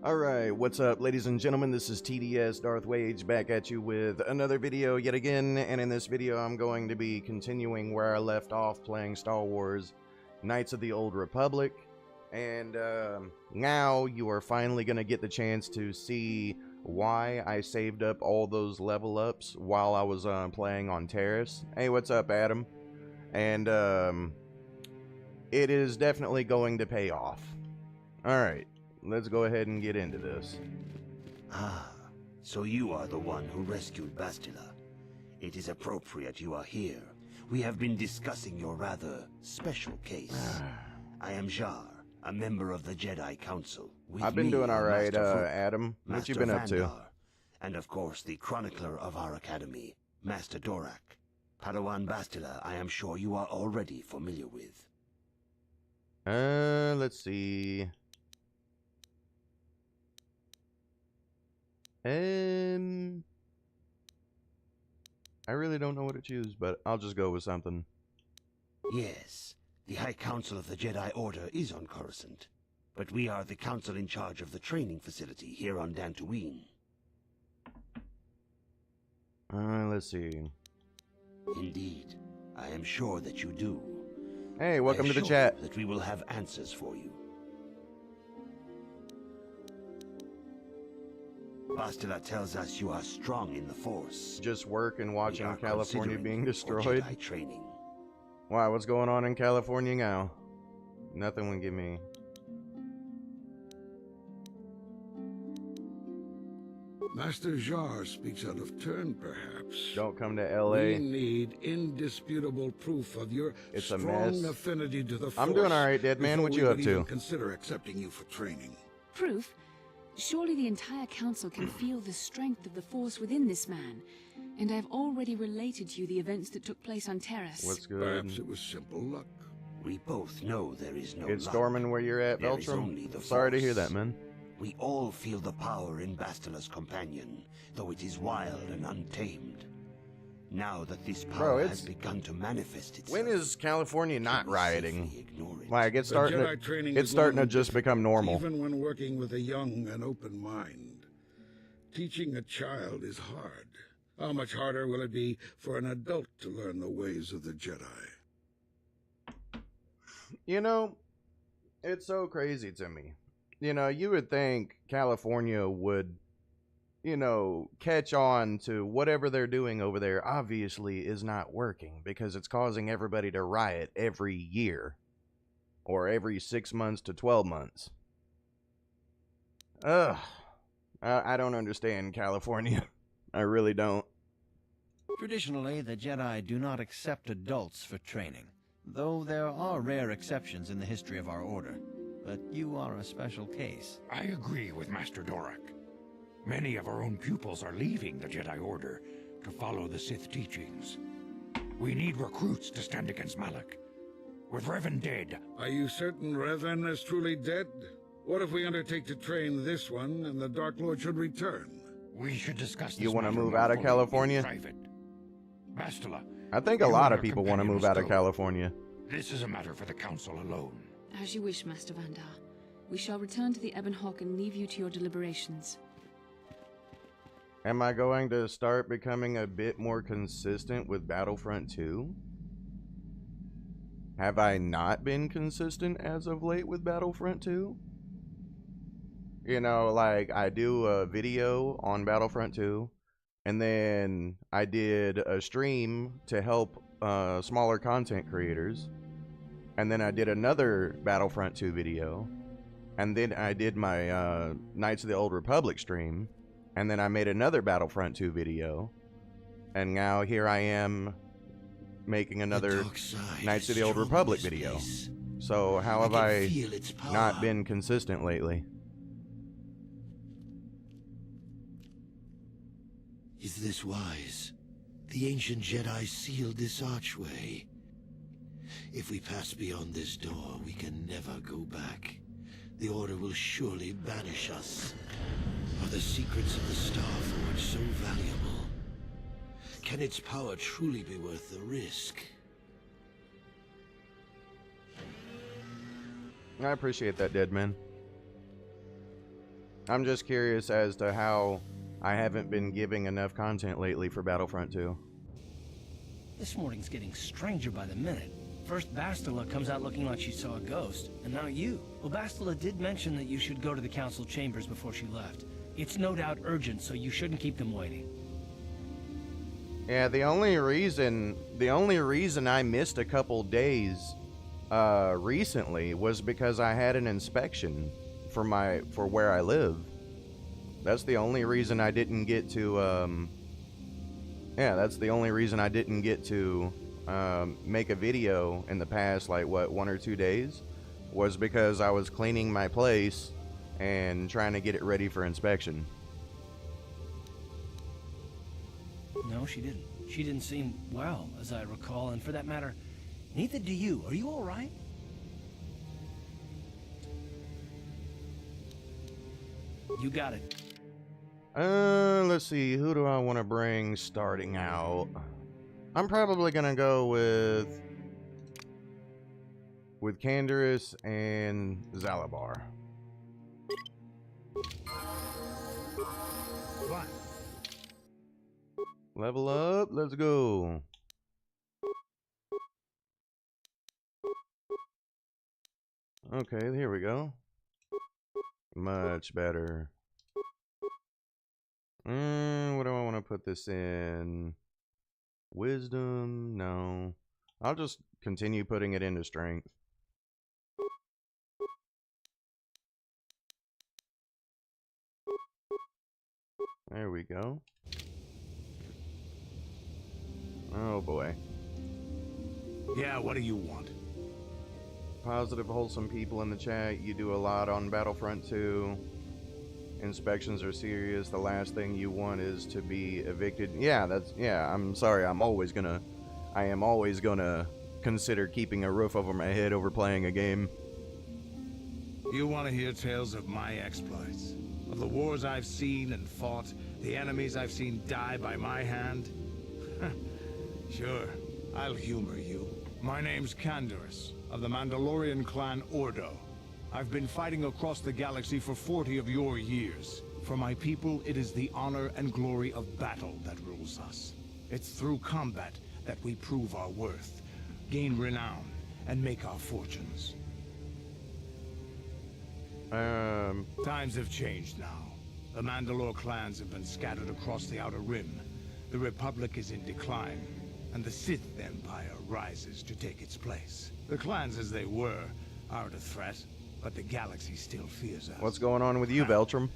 Alright, what's up ladies and gentlemen, this is TDS Darth Wage back at you with another video yet again, and in this video I'm going to be continuing where I left off playing Star Wars Knights of the Old Republic, and now you are finally going to get the chance to see why I saved up all those level ups while I was playing on Terrace. Hey, what's up Adam? And it is definitely going to pay off. Alright. Let's go ahead and get into this. Ah, so you are the one who rescued Bastila. It is appropriate you are here. We have been discussing your rather special case. I am Jar, a member of the Jedi Council. I've been doing alright, Adam. What you been up to? And of course, the chronicler of our academy, Master Dorak. Padawan Bastila, I am sure you are already familiar with. Let's see. I really don't know what to choose, but I'll just go with something. Yes, the High Council of the Jedi Order is on Coruscant, but we are the council in charge of the training facility here on Dantooine. Let's see. Indeed, I am sure that you do. Hey, welcome to the chat. That we will have answers for you. Bastila tells us you are strong in the Force. Just work and watching California being destroyed. Jedi training. Wow, what's going on in California now? Nothing will give me. Master Jar speaks out of turn, perhaps. Don't come to LA. We need indisputable proof of your strong affinity to the Force. I'm doing alright, dead man. What you up to? Consider accepting you for training. Proof? Surely the entire council can feel the strength of the Force within this man, and I've already related to you the events that took place on Terrace. What's good? Perhaps it was simple luck. We both know there is no It's luck. storming where you're at, Beltram. Sorry to hear that, man. We all feel the power in Bastila's companion, though it is wild and untamed. Now that this power has begun to manifest itself, when is California not rioting? It? Like it's starting to just become normal. Even when working with a young and open mind, teaching a child is hard. How much harder will it be for an adult to learn the ways of the Jedi? You know, it's so crazy to me. You know, you would think California would, you know, catch on to whatever they're doing over there obviously is not working because it's causing everybody to riot every year or every 6 months to 12 months. Ugh. I don't understand California. I really don't. Traditionally, the Jedi do not accept adults for training, though there are rare exceptions in the history of our order. But you are a special case. I agree with Master Dorak. Many of our own pupils are leaving the Jedi Order to follow the Sith teachings. We need recruits to stand against Malak. With Revan dead... Are you certain Revan is truly dead? What if we undertake to train this one and the Dark Lord should return? We should discuss this. You want to move out of California? Bastila, I think a lot of people want to move out of California. This is a matter for the Council alone. As you wish, Master Vandar. We shall return to the Ebon Hawk and leave you to your deliberations. Am I going to start becoming a bit more consistent with Battlefront 2? Have I not been consistent as of late with Battlefront 2? You know, like, I do a video on Battlefront 2, and then I did a stream to help smaller content creators, and then I did another Battlefront 2 video, and then I did my Knights of the Old Republic stream, and then I made another Battlefront 2 video, and now here I am making another Knights of the Old Republic video. So how have I not been consistent lately? Is this wise? The ancient Jedi sealed this archway. If we pass beyond this door, we can never go back. The Order will surely banish us. Are the secrets of the Star Forge so valuable? Can its power truly be worth the risk? I appreciate that, dead man. I'm just curious as to how I haven't been giving enough content lately for Battlefront 2. This morning's getting stranger by the minute. First, Bastila comes out looking like she saw a ghost, and now you. Well, Bastila did mention that you should go to the council chambers before she left. It's no doubt urgent, so you shouldn't keep them waiting. Yeah, the only reason I missed a couple days recently was because I had an inspection for where I live. That's the only reason I didn't get to that's the only reason I didn't get to make a video in the past, like, what, 1 or 2 days, was because I was cleaning my place and trying to get it ready for inspection. No, she didn't. She didn't seem well, as I recall, and for that matter, neither do you. Are you all right? You got it. Let's see, who do I want to bring starting out? I'm probably gonna go with Canderous and Zalabar. What? Level up, let's go. Okay, here we go. Much better. What do I want to put this in? Wisdom? No. I'll just continue putting it into strength. There we go. Oh boy. Yeah, what do you want? Positive, wholesome people in the chat. You do a lot on Battlefront 2. Inspections are serious. The last thing you want is to be evicted. Yeah, I'm sorry. I am always gonna consider keeping a roof over my head over playing a game. You want to hear tales of my exploits? Of the wars I've seen and fought? The enemies I've seen die by my hand? Sure, I'll humor you. My name's Canderous, of the Mandalorian clan Ordo. I've been fighting across the galaxy for 40 of your years. For my people, it is the honor and glory of battle that rules us. It's through combat that we prove our worth, gain renown, and make our fortunes. Times have changed now. The Mandalore clans have been scattered across the Outer Rim. The Republic is in decline, and the Sith Empire rises to take its place. The clans as they were aren't a threat, but the galaxy still fears us. What's going on with you, Beltram?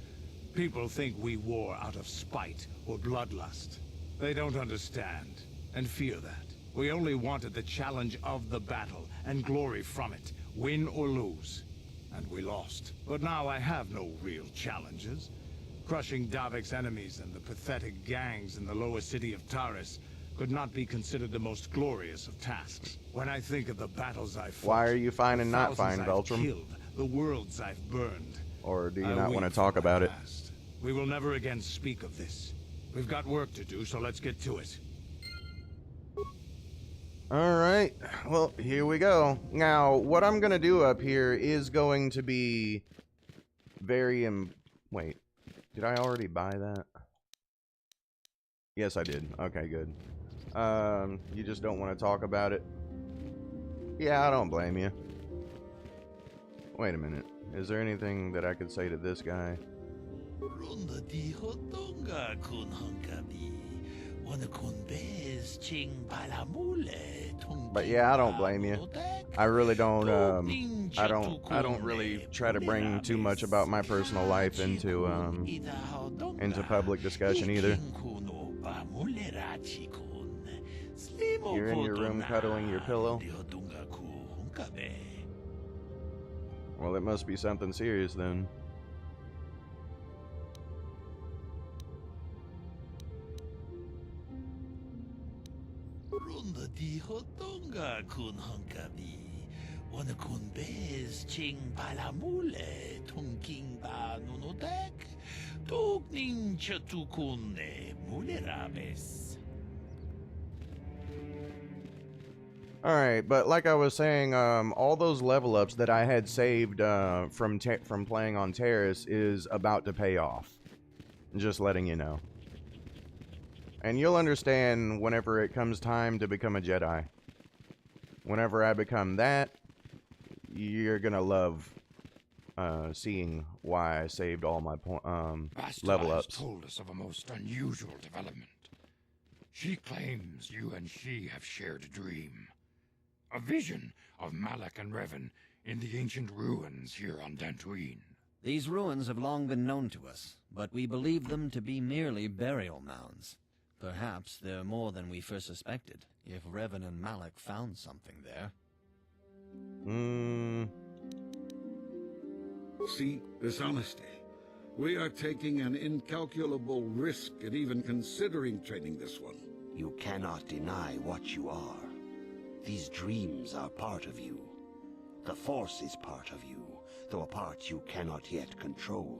People think we war out of spite or bloodlust. They don't understand, and fear that. We only wanted the challenge of the battle, and glory from it, win or lose. And we lost. But now I have no real challenges. Crushing Davik's enemies and the pathetic gangs in the lower city of Taris could not be considered the most glorious of tasks. When I think of the battles I've fought, Why are you fine and not fine, I've Beltram? killed, the worlds I've burned. Or do you I not weep want to for talk my about it? past. We will never again speak of this. We've got work to do, so let's get to it. Alright, well, here we go. Now, what I'm gonna do up here is going to be very wait, did I already buy that? Yes, I did. Okay, good. You just don't want to talk about it? Yeah, I don't blame you. Wait a minute. Is there anything that I could say to this guy? But yeah, I don't blame you. I really don't, I don't really try to bring too much about my personal life into public discussion either. You're in your room cuddling your pillow? Well, it must be something serious then. All right, but like I was saying, all those level ups that I had saved from playing on Terrace is about to pay off. Just letting you know. And you'll understand whenever it comes time to become a Jedi. Whenever I become that, you're gonna love seeing why I saved all my level ups. Bastila has told us of a most unusual development. She claims you and she have shared a dream. A vision of Malak and Revan in the ancient ruins here on Dantooine. These ruins have long been known to us, but we believe them to be merely burial mounds. Perhaps they're more than we first suspected, if Revan and Malak found something there. See, dishonesty. We are taking an incalculable risk at even considering training this one. You cannot deny what you are. These dreams are part of you. The Force is part of you, though a part you cannot yet control.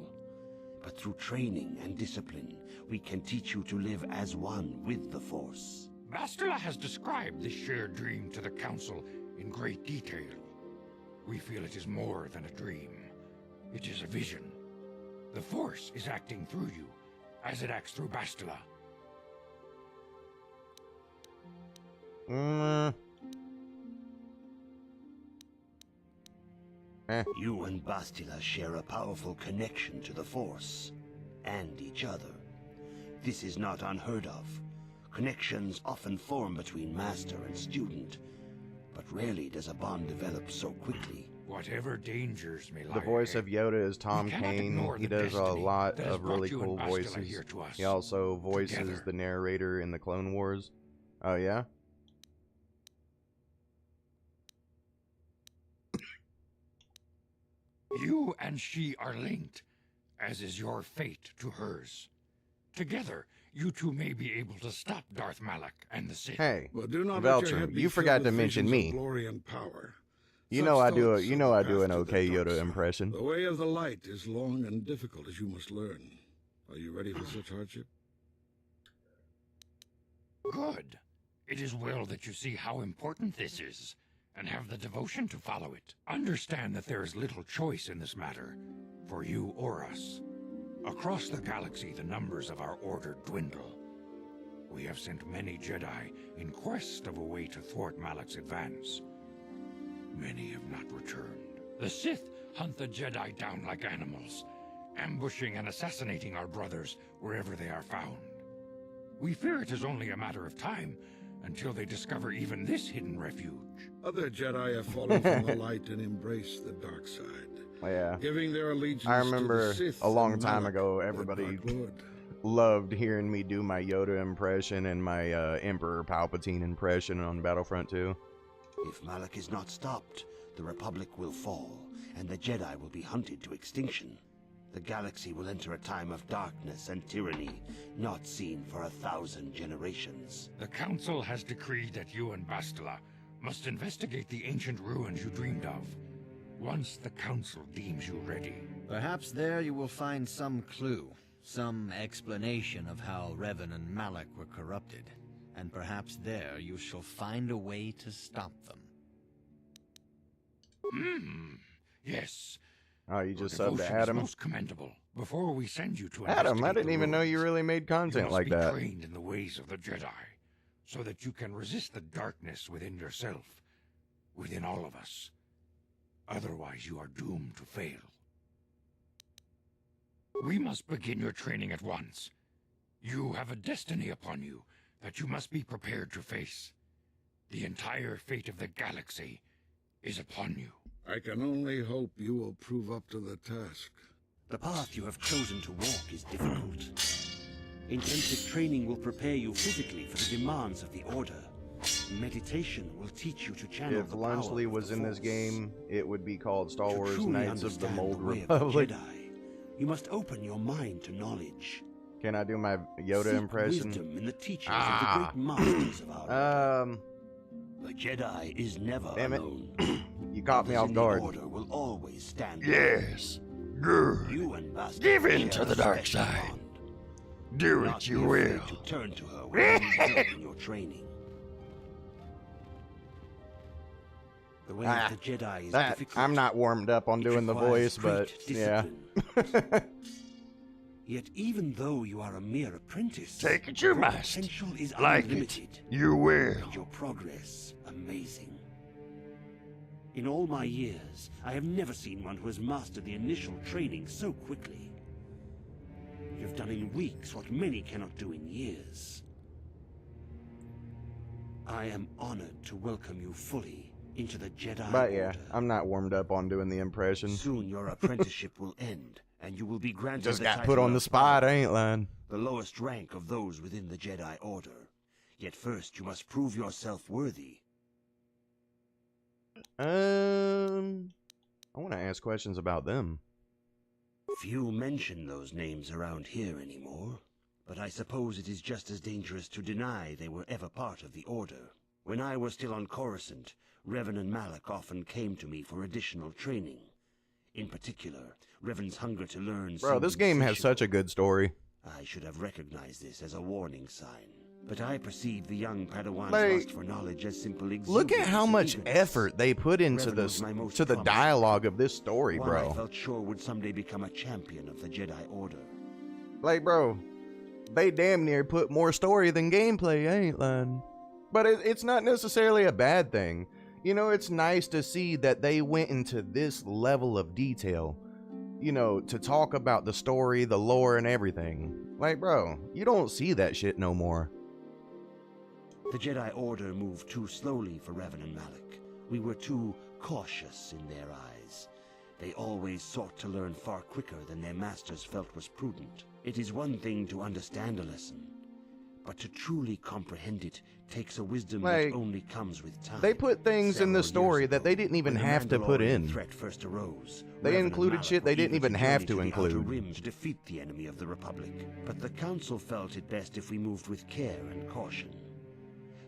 But through training and discipline, we can teach you to live as one with the Force. Bastila has described this shared dream to the Council in great detail. We feel it is more than a dream. It is a vision. The Force is acting through you, as it acts through Bastila. You and Bastila share a powerful connection to the Force, and each other. This is not unheard of. Connections often form between master and student, but rarely does a bond develop so quickly. Whatever dangers may lie The voice ahead, of Yoda is Tom we cannot Kane. ignore He the does a destiny lot that has of really brought you cool and Bastila voices. here to us, He also voices together. the narrator in the Clone Wars. Oh yeah? You and she are linked, as is your fate to hers. Together, you two may be able to stop Darth Malak and the Sith. Hey, But do not let your Veltrum, head be you filled forgot with to mention visions of me. glory and power. You Such know I do. thoughts You are know the I do path an to the okay dark Yoda side. impression. The way of the light is long and difficult, as you must learn. Are you ready for such hardship? Good. It is well that you see how important this is, and have the devotion to follow it. Understand that there is little choice in this matter, for you or us. Across the galaxy, the numbers of our order dwindle. We have sent many Jedi in quest of a way to thwart Malak's advance. Many have not returned. The Sith hunt the Jedi down like animals, ambushing and assassinating our brothers wherever they are found. We fear it is only a matter of time until they discover even this hidden refuge. Other Jedi have fallen from the light and embraced the dark side, Oh, yeah. giving their allegiance I to the remember Sith a long and time Malak, ago, their everybody Dark Lord. loved hearing me do my Yoda impression and my Emperor Palpatine impression on Battlefront 2. If Malak is not stopped, the Republic will fall, and the Jedi will be hunted to extinction. The galaxy will enter a time of darkness and tyranny, not seen for 1,000 generations. The Council has decreed that you and Bastila must investigate the ancient ruins you dreamed of, once the Council deems you ready. Perhaps there you will find some clue, some explanation of how Revan and Malak were corrupted, and perhaps there you shall find a way to stop them. Yes. Oh, you Your just subbed to devotion is Adam? most commendable. Before we send you to Adam, I investigate didn't the even know you ruins, really made you content must like be that. trained in the ways of the Jedi, so that you can resist the darkness within yourself, within all of us. Otherwise, you are doomed to fail. We must begin your training at once. You have a destiny upon you that you must be prepared to face. The entire fate of the galaxy is upon you. I can only hope you will prove up to the task. The path you have chosen to walk is difficult. Intensive training will prepare you physically for the demands of the Order. Meditation will teach you to channel If the power Lunchley of was the in this Force. game, it would be called Star To Wars truly Knights of the understand Mold way of the Republic. Jedi, you must open your mind to knowledge. Can I do my Yoda Seek impression? wisdom in the teachings of the great masters of our Order. The Jedi is never Damn it. alone. You caught me Others off in guard. The Order will always stand. Yes. Good. You and Bastila Give in share to a the dark special side. bond. Do Not it you be will. afraid to turn to her when you need help in your training. The way of the Jedi is that difficult. I'm not warmed up on It doing the requires voice, but great yeah. discipline. Yet even though you are a mere apprentice, Take it you your must. potential is Like unlimited. it, you will. And your progress amazing. In all my years, I have never seen one who has mastered the initial training so quickly. You've done in weeks what many cannot do in years. I am honored to welcome you fully into the Jedi But yeah, Order. I'm not warmed up on doing the impression. Soon your apprenticeship will end, and you will be granted Just the got title put on the of spot, I Padawan, ain't lying. the lowest rank of those within the Jedi Order. Yet first you must prove yourself worthy. I want to ask questions about them. Few mention those names around here anymore, but I suppose it is just as dangerous to deny they were ever part of the Order. When I was still on Coruscant, Revan and Malak often came to me for additional training. In particular, Revan's hunger to learn Bro, seemed this game has insatiable. such a good story. I should have recognized this as a warning sign. But I perceive the young Padawan's Like, lust for knowledge as simple Look at exuberance how and much eagerness. effort they put into Revan the was my most to the promising dialogue of this story, One I bro. felt sure would someday become a champion of the Jedi Order. Like, bro, they damn near put more story than gameplay, I ain't lying. But it's not necessarily a bad thing. You know, it's nice to see that they went into this level of detail, you know, to talk about the story, the lore, and everything. Like, bro, you don't see that shit no more. The Jedi Order moved too slowly for Revan and Malak. We were too cautious in their eyes. They always sought to learn far quicker than their masters felt was prudent. It is one thing to understand a lesson, but to truly comprehend it takes a wisdom Like, that only comes with time. They put things in the Several story years that they ago, didn't even when the have to put Mandalorian in. threat first arose, They Revan and included Malak shit they were didn't eager even have journey to the Outer include. Rim to defeat the enemy of the Republic, but the Council felt it best if we moved with care and caution.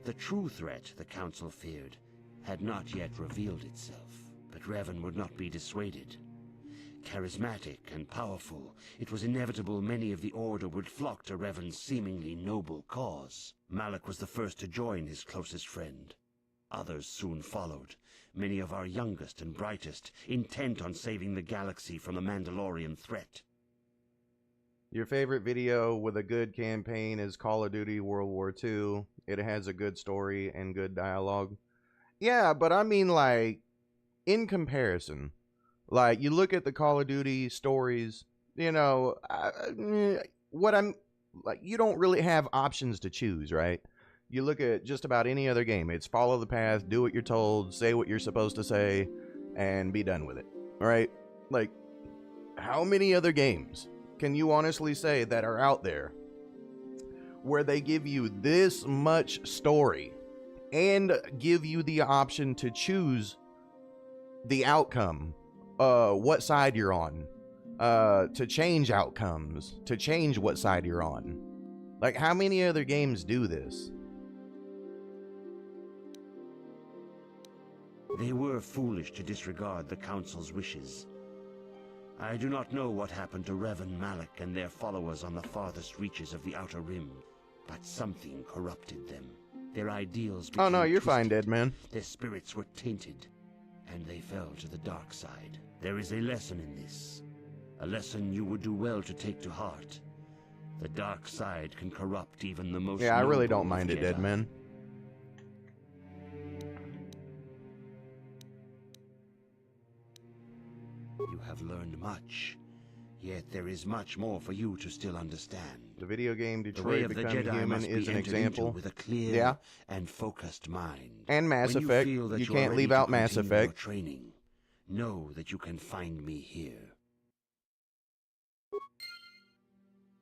The true threat the Council feared had not yet revealed itself, but Revan would not be dissuaded. Charismatic and powerful, it was inevitable many of the Order would flock to Revan's seemingly noble cause. Malak was the first to join his closest friend. Others soon followed, many of our youngest and brightest, intent on saving the galaxy from the Mandalorian threat. Your favorite video with a good campaign is Call of Duty World War II. It has a good story and good dialogue. Yeah, but I mean, like, in comparison, like, you look at the Call of Duty stories, you know, you don't really have options to choose, right? You look at just about any other game. It's follow the path, do what you're told, say what you're supposed to say, and be done with it, right? Like, how many other games can you honestly say that are out there where they give you this much story and give you the option to choose the outcome, what side you're on, to change outcomes, to change what side you're on? Like, how many other games do this? They were foolish to disregard the Council's wishes. I do not know what happened to Revan, Malak, and their followers on the farthest reaches of the Outer Rim, but something corrupted them. Their ideals became Oh no, you're fine, twisted. dead man. Their spirits were tainted, and they fell to the dark side. There is a lesson in this, a lesson you would do well to take to heart. The dark side can corrupt even the most Yeah, I really noble don't mind of it, dead Jedi. man. You have learned much, yet there is much more for you to still understand. The video game The way Detroit of the Become Jedi Human must is be an entered into example. with a clear Yeah. and focused mind. And Mass When Effect. feel that You are can't ready leave to out Mass continue your Effect. training, know that you can find me here.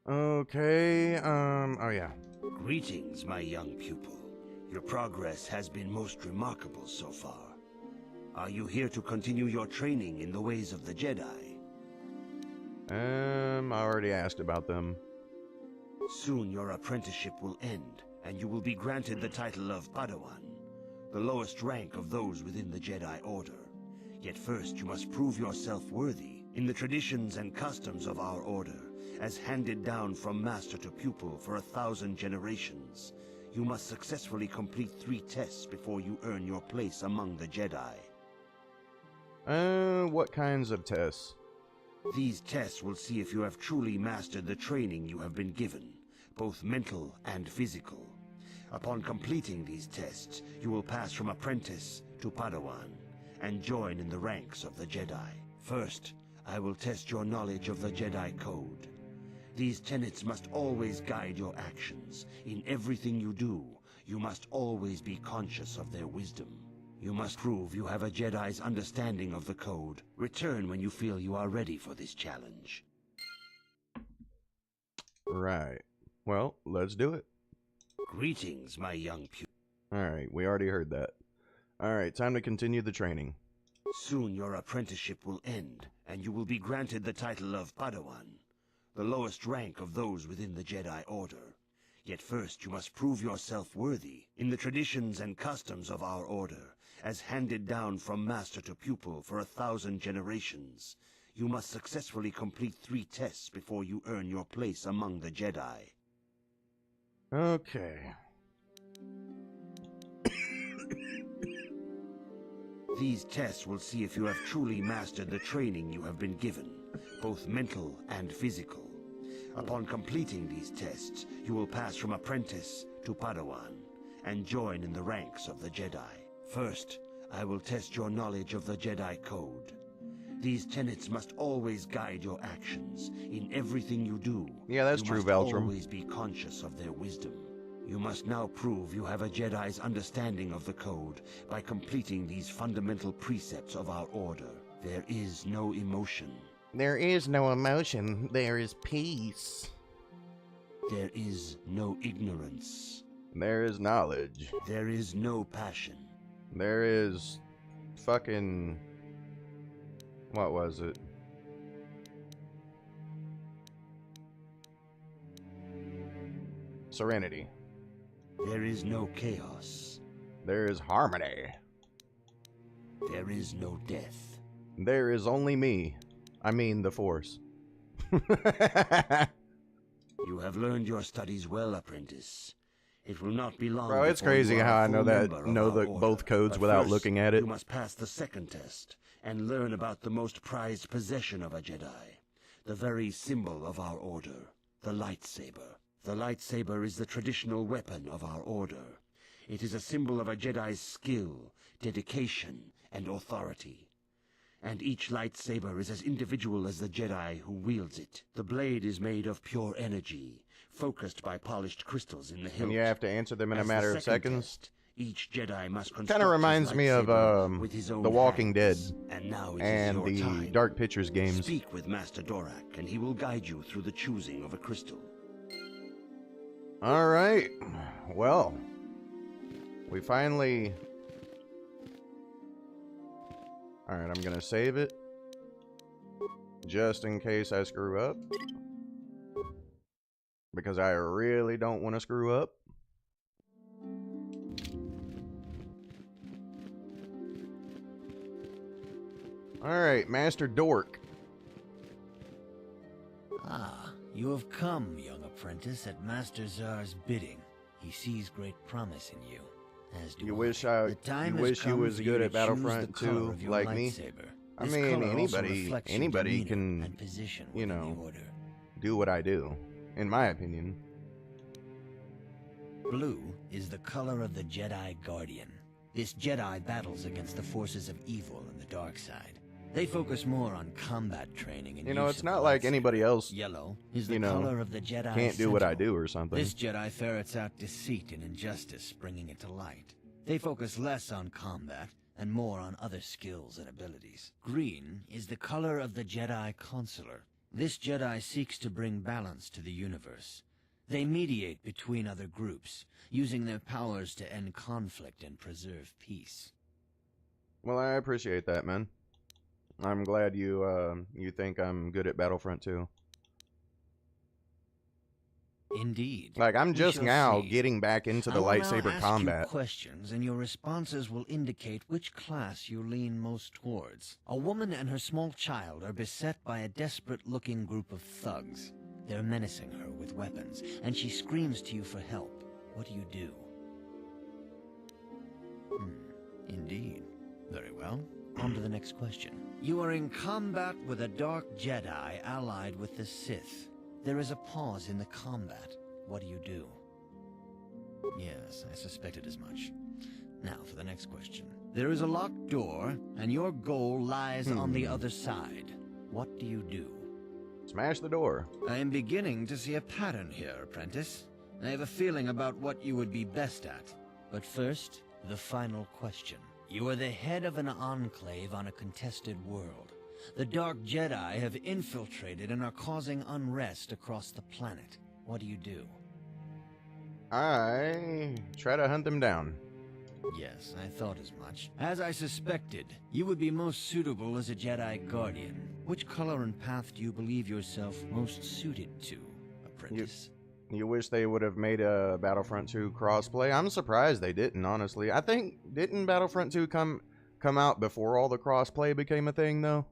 Okay, oh yeah. Greetings, my young pupil. Your progress has been most remarkable so far. Are you here to continue your training in the ways of the Jedi? I already asked about them. Soon your apprenticeship will end, and you will be granted the title of Padawan, the lowest rank of those within the Jedi Order. Yet first you must prove yourself worthy. In the traditions and customs of our order, as handed down from master to pupil for 1,000 generations, you must successfully complete 3 tests before you earn your place among the Jedi. What kinds of tests? These tests will see if you have truly mastered the training you have been given, both mental and physical. Upon completing these tests, you will pass from apprentice to Padawan and join in the ranks of the Jedi. First, I will test your knowledge of the Jedi Code. These tenets must always guide your actions. In everything you do, you must always be conscious of their wisdom. You must prove you have a Jedi's understanding of the Code. Return when you feel you are ready for this challenge. Right. Well, let's do it. Greetings, my young pupil. Alright, we already heard that. Alright, time to continue the training. Soon your apprenticeship will end, and you will be granted the title of Padawan, the lowest rank of those within the Jedi Order. Yet first you must prove yourself worthy in the traditions and customs of our order, as handed down from master to pupil for 1,000 generations. You must successfully complete 3 tests before you earn your place among the Jedi. Okay. These tests will see if you have truly mastered the training you have been given, both mental and physical. Upon completing these tests, you will pass from apprentice to Padawan and join in the ranks of the Jedi. First, I will test your knowledge of the Jedi Code. These tenets must always guide your actions. In everything you do, Yeah, that's true, you must Valtram. always be conscious of their wisdom. You must now prove you have a Jedi's understanding of the Code by completing these fundamental precepts of our order. There is no emotion. There is no emotion. There is peace. There is no ignorance. There is knowledge. There is no passion. There is fucking... What was it? Serenity. There is no chaos. There is harmony. There is no death. There is only me. I mean the Force. You have learned your studies well, apprentice. It will not be long. Bro, it's before you crazy are a how I full know that member of know our the order. both codes But without first, looking at it. You must pass the second test and learn about the most prized possession of a Jedi, the very symbol of our order, the lightsaber. The lightsaber is the traditional weapon of our order. It is a symbol of a Jedi's skill, dedication, and authority. And each lightsaber is as individual as the Jedi who wields it. The blade is made of pure energy, focused by polished crystals in the hilt. And you have to answer them in a As matter the of second seconds. test, each Jedi must construct Kind of reminds his me of lightsaber with his own The Walking Dead hands. And now it is and your the time. Dark Pictures games. Speak with Master Dorak, and he will guide you through the choosing of a crystal. All right. Well, we finally... All right, I'm gonna save it just in case I screw up, because I really don't want to screw up. All right, Master Dork. Ah, you have come, young apprentice, at Master Zar's bidding. He sees great promise in you, as do You I. wish The time has you come was for good you at to choose Battlefront the color 2 of your like me. lightsaber. I This mean, color also anybody reflects your can demeanor and position you within know, the order. do what I do, in my opinion. Blue is the color of the Jedi Guardian. This Jedi battles against the forces of evil and the dark side. They focus more on combat training and You know, use it's of not the like lightsaber. anybody else, Yellow is the you know, color of the Jedi can't do what I Sentinel. do or something. This Jedi ferrets out deceit and injustice, bringing it to light. They focus less on combat and more on other skills and abilities. Green is the color of the Jedi Consular. This Jedi seeks to bring balance to the universe. They mediate between other groups, using their powers to end conflict and preserve peace. Well, I appreciate that, man. I'm glad you think I'm good at Battlefront 2. Indeed. Like, I'm We just shall now see. getting back into the I will now lightsaber ask combat. you questions, and your responses will indicate which class you lean most towards. A woman and her small child are beset by a desperate-looking group of thugs. They're menacing her with weapons, and she screams to you for help. What do you do? Indeed. Very well. On to the next question. You are in combat with a dark Jedi allied with the Sith. There is a pause in the combat. What do you do? Yes, I suspected as much. Now for the next question. There is a locked door, and your goal lies on the other side. What do you do? Smash the door. I am beginning to see a pattern here, apprentice. I have a feeling about what you would be best at. But first, the final question. You are the head of an enclave on a contested world. The Dark Jedi have infiltrated and are causing unrest across the planet. What do you do? I try to hunt them down. Yes, I thought as much. As I suspected, you would be most suitable as a Jedi Guardian. Which color and path do you believe yourself most suited to, apprentice? You wish they would have made a Battlefront 2 crossplay? I'm surprised they didn't, honestly. I think, didn't Battlefront 2 come out before all the crossplay became a thing, though?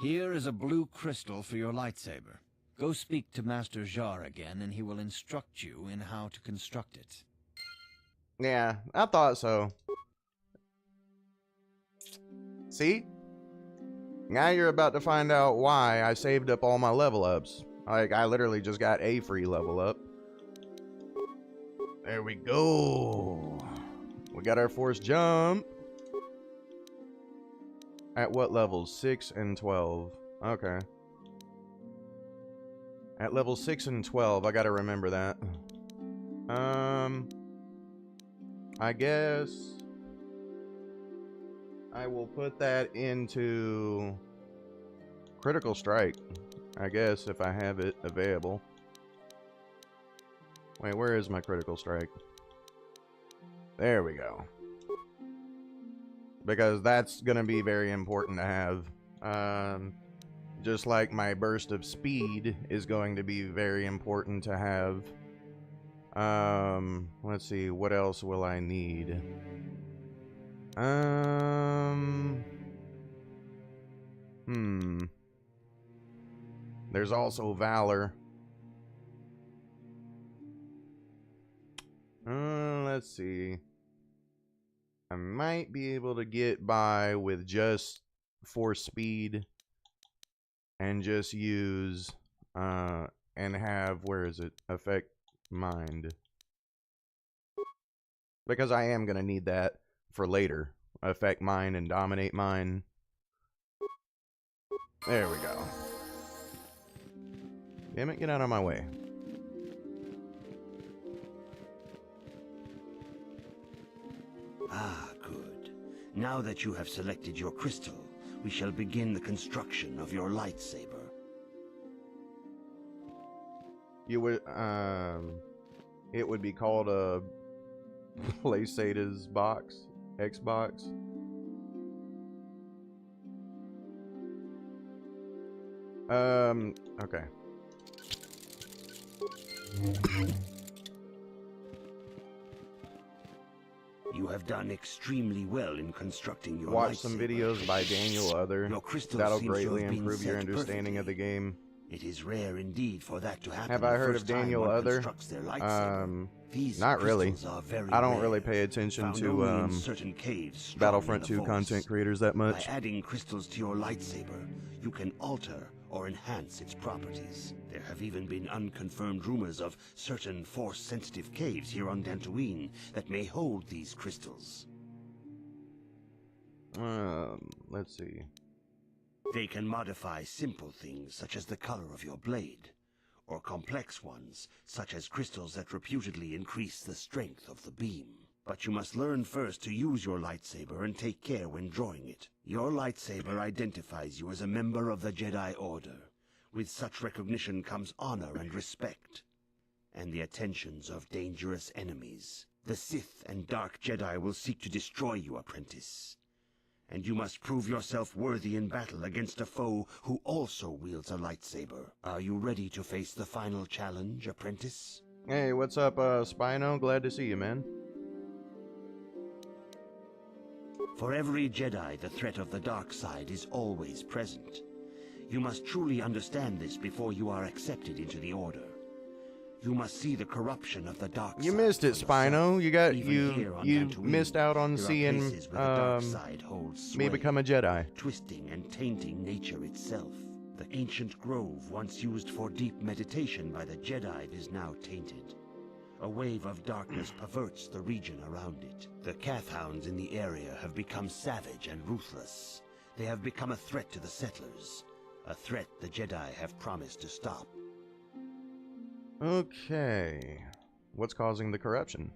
Here is a blue crystal for your lightsaber. Go speak to Master Jar again, and he will instruct you in how to construct it. Yeah, I thought so. See? Now you're about to find out why I saved up all my level ups. Like, I literally just got a free level up. There we go. We got our force jump. At what levels? 6 and 12. Okay. At level 6 and 12, I gotta remember that. I guess I will put that into critical strike, I guess, if I have it available. Wait, where is my critical strike? There we go. Because that's gonna be very important to have. Just like my burst of speed is going to be very important to have. Let's see, what else will I need? There's also Valor. Let's see. I might be able to get by with just force speed and just use and have, where is it? Affect mind. Because I am gonna need that for later. Affect mind and dominate mind. There we go. Damn it, get out of my way. Ah, good. Now that you have selected your crystal, we shall begin the construction of your lightsaber. You would, it would be called a PlayStation's box, Xbox. Okay. You have done extremely well in constructing your Watch some videos by Daniel Other. Your crystal That'll seems to greatly have been improve your set understanding of the perfectly. game. It is rare indeed for that to happen. Have I the heard first of Daniel time one Other? constructs their lightsaber. These Not really. crystals are very I don't rare, really pay attention found to only in certain caves strong Battlefront in the 2 force. content creators that much. By adding crystals to your lightsaber, you can alter or enhance its properties. There have even been unconfirmed rumors of certain force-sensitive caves here on Dantooine that may hold these crystals. Let's see. They can modify simple things such as the color of your blade, or complex ones such as crystals that reputedly increase the strength of the beam. But you must learn first to use your lightsaber and take care when drawing it. Your lightsaber identifies you as a member of the Jedi Order. With such recognition comes honor and respect, and the attentions of dangerous enemies. The Sith and Dark Jedi will seek to destroy you, apprentice. And you must prove yourself worthy in battle against a foe who also wields a lightsaber. Are you ready to face the final challenge, apprentice? Hey, what's up, Spino? Glad to see you, man. For every Jedi, the threat of the dark side is always present. You must truly understand this before you are accepted into the Order. You must see the corruption of the dark side. You missed it, for Spino. yourself. You got Even here on you Dantooine, missed out on there are seeing places where the dark side holds me sway, become a Jedi. twisting and tainting nature itself. The ancient grove, once used for deep meditation by the Jedi, is now tainted. A wave of darkness perverts the region around it. The Kathhounds in the area have become savage and ruthless. They have become a threat to the settlers. A threat the Jedi have promised to stop. Okay. What's causing the corruption?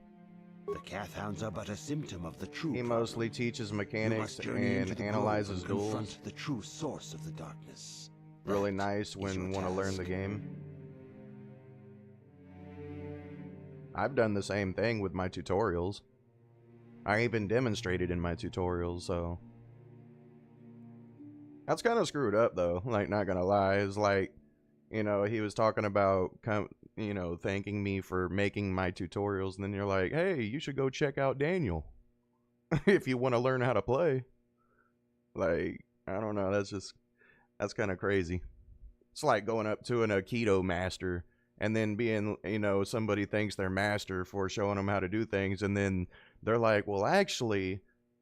The Kathhounds are but a symptom of the true He problem. mostly teaches You mechanics must journey into and the analyzes grove and duels. confront the true source of the darkness. Really That nice is when your want to learn the task. game. I've done the same thing with my tutorials. I even demonstrated in my tutorials, so... That's kind of screwed up, though. Like, not gonna lie. It's like, you know, he was talking about, you know, thanking me for making my tutorials, and then you're like, hey, you should go check out Daniel if you want to learn how to play. Like, I don't know. That's kind of crazy. It's like going up to an Aikido master and then being, you know, somebody thanks their master for showing them how to do things, and then they're like, well, actually,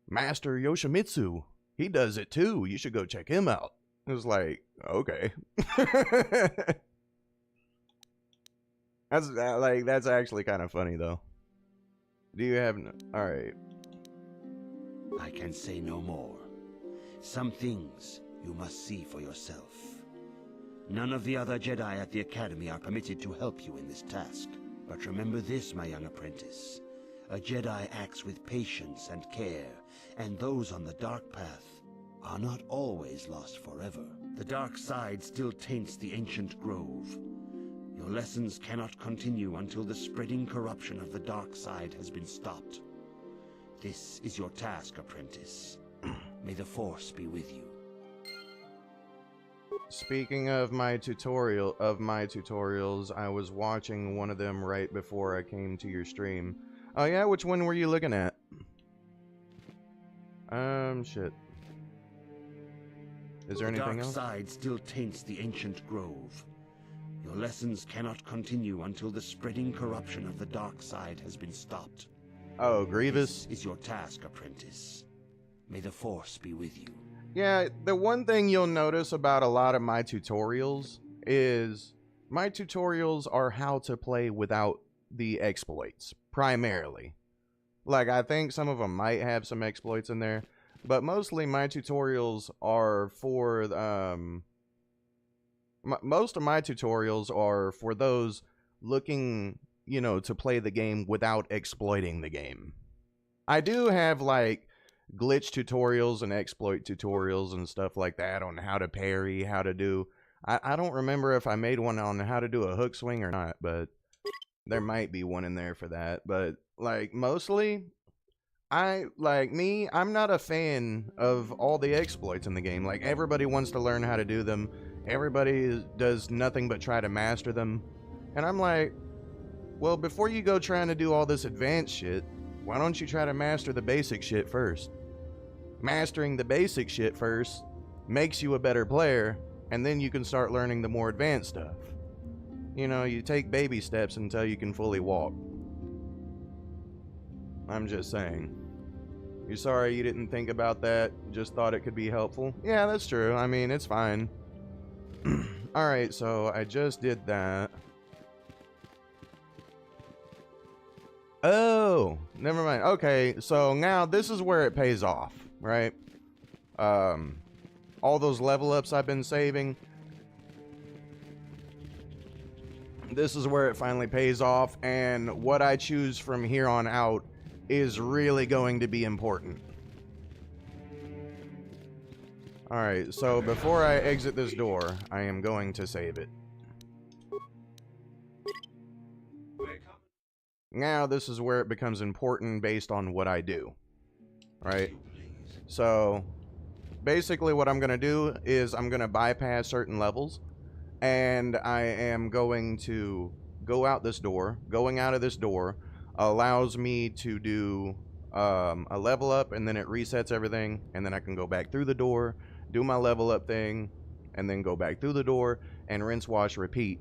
Master Yoshimitsu, he does it too. You should go check him out. It was like, okay. That's actually kind of funny, though. Do you have... Alright. I can say no more. Some things you must see for yourself. None of the other Jedi at the Academy are permitted to help you in this task. But remember this, my young apprentice. A Jedi acts with patience and care, and those on the dark path are not always lost forever. The dark side still taints the ancient grove. Your lessons cannot continue until the spreading corruption of the dark side has been stopped. This is your task, apprentice. May the Force be with you. Speaking of my tutorials, I was watching one of them right before I came to your stream. Oh yeah, which one were you looking at? Shit. Is there anything else? The dark side still taints the ancient grove. Your lessons cannot continue until the spreading corruption of the dark side has been stopped. Oh, Grievous? This is your task, apprentice. May the Force be with you. Yeah, the one thing you'll notice about a lot of my tutorials is my tutorials are how to play without the exploits, primarily. Like, I think some of them might have some exploits in there, but mostly my tutorials are for, most of my tutorials are for those looking, you know, to play the game without exploiting the game. I do have, like, glitch tutorials and exploit tutorials and stuff like that on how to parry, how to do... I don't remember if I made one on how to do a hook swing or not, but there might be one in there for that. But, like, mostly, I'm not a fan of all the exploits in the game. Like, everybody wants to learn how to do them. Everybody does nothing but try to master them. And I'm like, well, before you go trying to do all this advanced shit, why don't you try to master the basic shit first? Mastering the basic shit first makes you a better player, and then you can start learning the more advanced stuff. You know, you take baby steps until you can fully walk. I'm just saying. You're sorry you didn't think about that, just thought it could be helpful? Yeah, that's true. I mean, it's fine. Alright, so I just did that. Oh, never mind. Okay, so now this is where it pays off, right? All those level ups I've been saving. This is where it finally pays off, and what I choose from here on out is really going to be important. Alright, so before I exit this door, I am going to save it. Now this is where it becomes important based on what I do. Right? So, basically what I'm going to do is I'm going to bypass certain levels, and I am going to go out this door. Going out of this door allows me to do a level up, and then it resets everything, and then I can go back through the door, do my level up thing, and then go back through the door, and rinse, wash, repeat.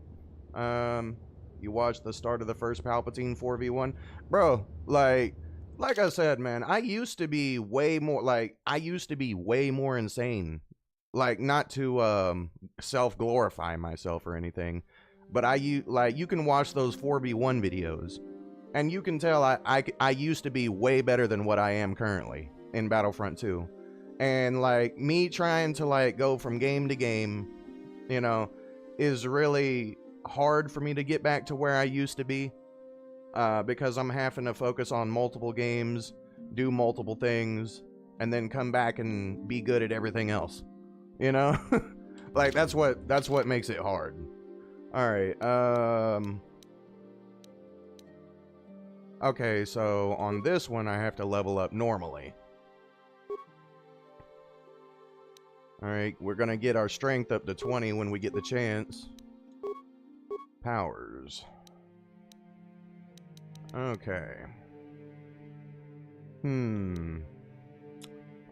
You watch the start of the first Palpatine 4v1. Bro, like I said, man, I used to be way more insane. Like, not to self-glorify myself or anything, but you can watch those 4v1 videos and you can tell I used to be way better than what I am currently in Battlefront 2. And like me trying to like go from game to game, you know, is really hard for me to get back to where I used to be, because I'm having to focus on multiple games, do multiple things, and then come back and be good at everything else, you know. Like that's what makes it hard. All right, okay, so on this one I have to level up normally. All right, we're gonna get our strength up to 20 when we get the chance. Powers. Okay.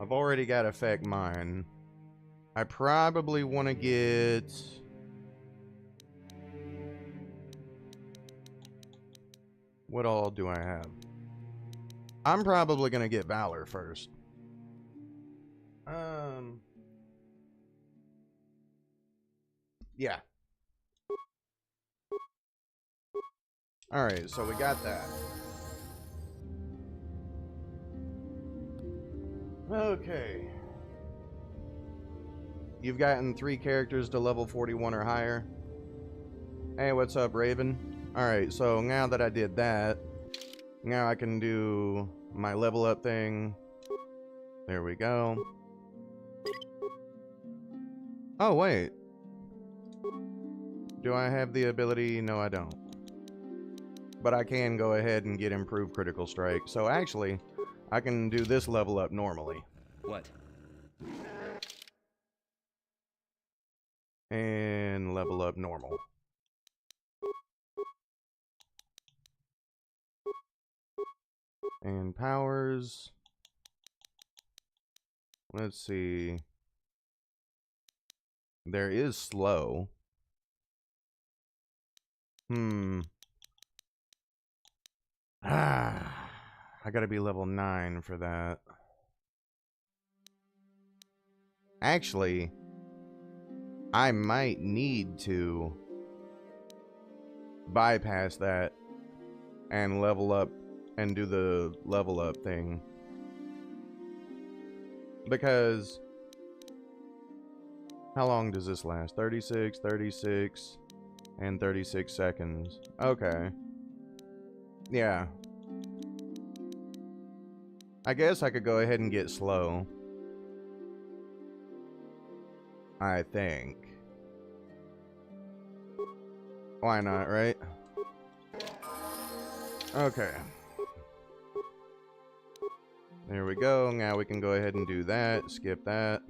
I've already got affect mine. I probably want to get... What all do I have? I'm probably gonna get Valor first. Yeah. Alright, so we got that. Okay. You've gotten 3 characters to level 41 or higher. Hey, what's up, Raven? Alright, so now that I did that, now I can do my level up thing. There we go. Oh, wait. Do I have the ability? No, I don't. But I can go ahead and get improved critical strike. So actually, I can do this level up normally. What? And level up normal. And powers. Let's see. There is slow. I gotta be level 9 for that. Actually, I might need to bypass that and level up and do the level up thing. Because how long does this last? 36, 36, and 36 seconds. Okay. Yeah. I guess I could go ahead and get slow. I think. Why not, right? Okay. There we go. Now we can go ahead and do that. Skip that.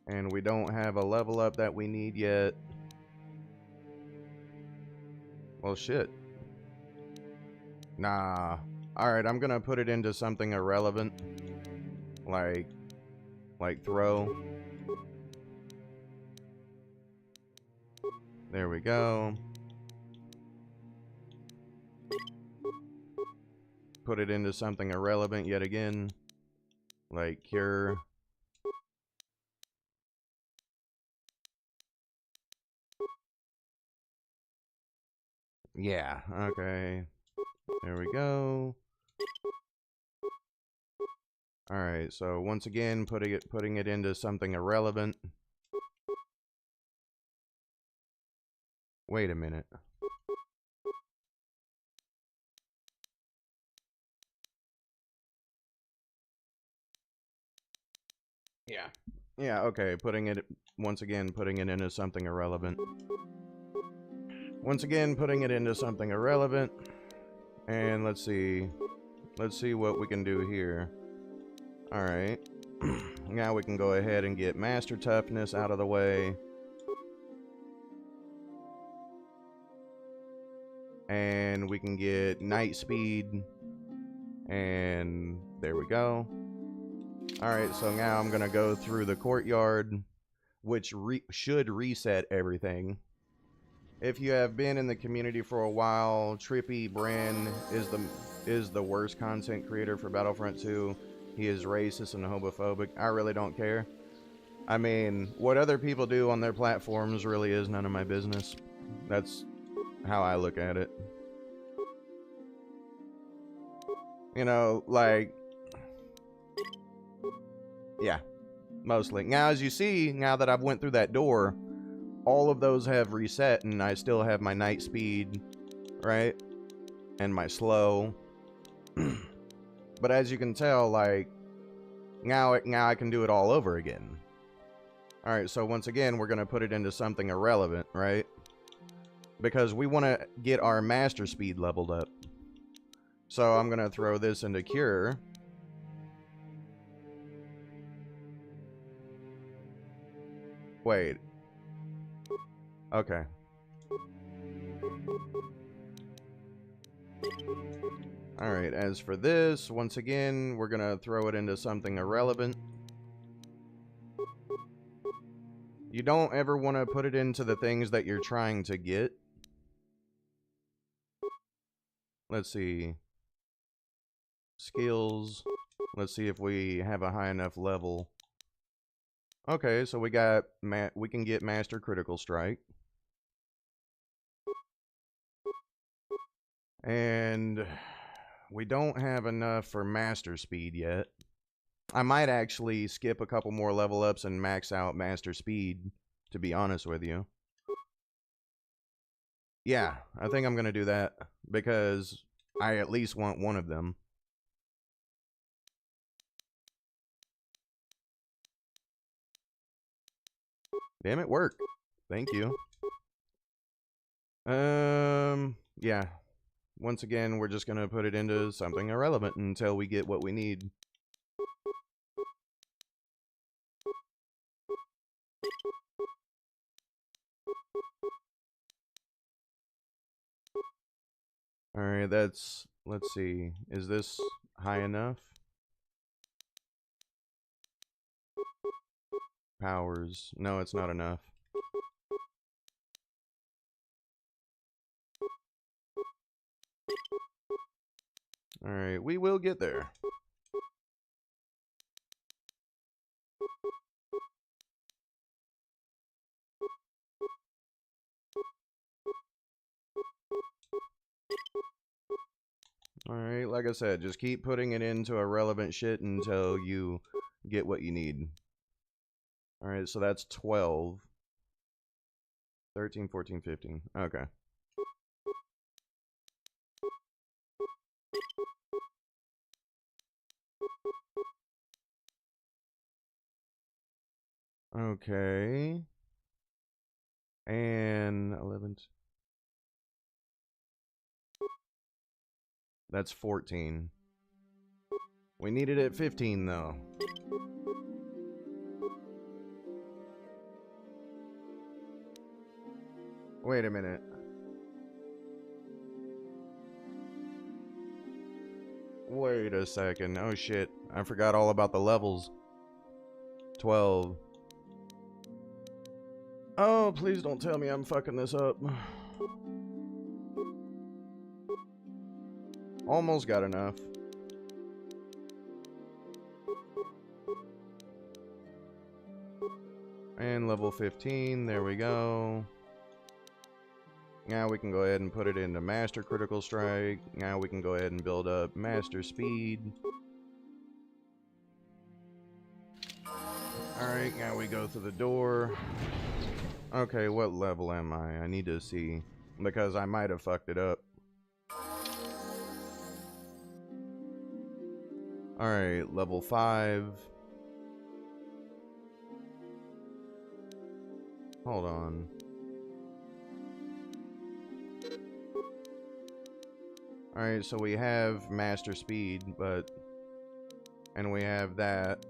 And we don't have a level up that we need yet. Well, shit. Nah. Alright, I'm gonna put it into something irrelevant. Like throw. There we go. Put it into something irrelevant yet again. Like cure. Yeah, okay. There we go. Alright, so once again, putting it into something irrelevant. Wait a minute. Yeah. Yeah, okay, once again, putting it into something irrelevant. Once again, putting it into something irrelevant. And let's see what we can do here. Alright. Now we can go ahead and get Master Toughness out of the way. And we can get Night Speed. And there we go. Alright, so now I'm gonna go through the courtyard, which should reset everything. If you have been in the community for a while, Trippy Brand is the worst content creator for Battlefront 2. He is racist and homophobic. I really don't care. I mean, what other people do on their platforms really is none of my business. That's how I look at it. You know, like, yeah, mostly. Now, as you see, now that I've went through that door, all of those have reset, and I still have my night speed, right? And my slow. But as you can tell, like, now I can do it all over again. Alright, so once again, we're going to put it into something irrelevant, right? Because we want to get our master speed leveled up. So I'm going to throw this into Cure. Wait. Okay. Alright, as for this, once again, we're gonna throw it into something irrelevant. You don't ever want to put it into the things that you're trying to get. Let's see. Skills. Let's see if we have a high enough level. Okay, so we can get Master Critical Strike. And we don't have enough for Master Speed yet. I might actually skip a couple more level ups and max out Master Speed, to be honest with you. Yeah, I think I'm going to do that, because I at least want one of them. Damn, it worked. Thank you. Yeah. Once again, we're just gonna put it into something irrelevant until we get what we need. Alright, let's see. Is this high enough? Powers. No, it's not enough. Alright, we will get there. Alright, like I said, just keep putting it into irrelevant shit until you get what you need. Alright, so that's 12. 13, 14, 15. Okay. Okay. And 11. That's 14. We need it at 15, though. Wait a minute. Wait a second. Oh shit. I forgot all about the levels. 12. Oh, please don't tell me I'm fucking this up. Almost got enough. And level 15, there we go. Now we can go ahead and put it into Master Critical Strike. Now we can go ahead and build up Master Speed. Alright, now we go through the door. Okay, what level am I? I need to see, because I might have fucked it up. Alright, level 5. Hold on. Alright, so we have Master Speed, and we have that.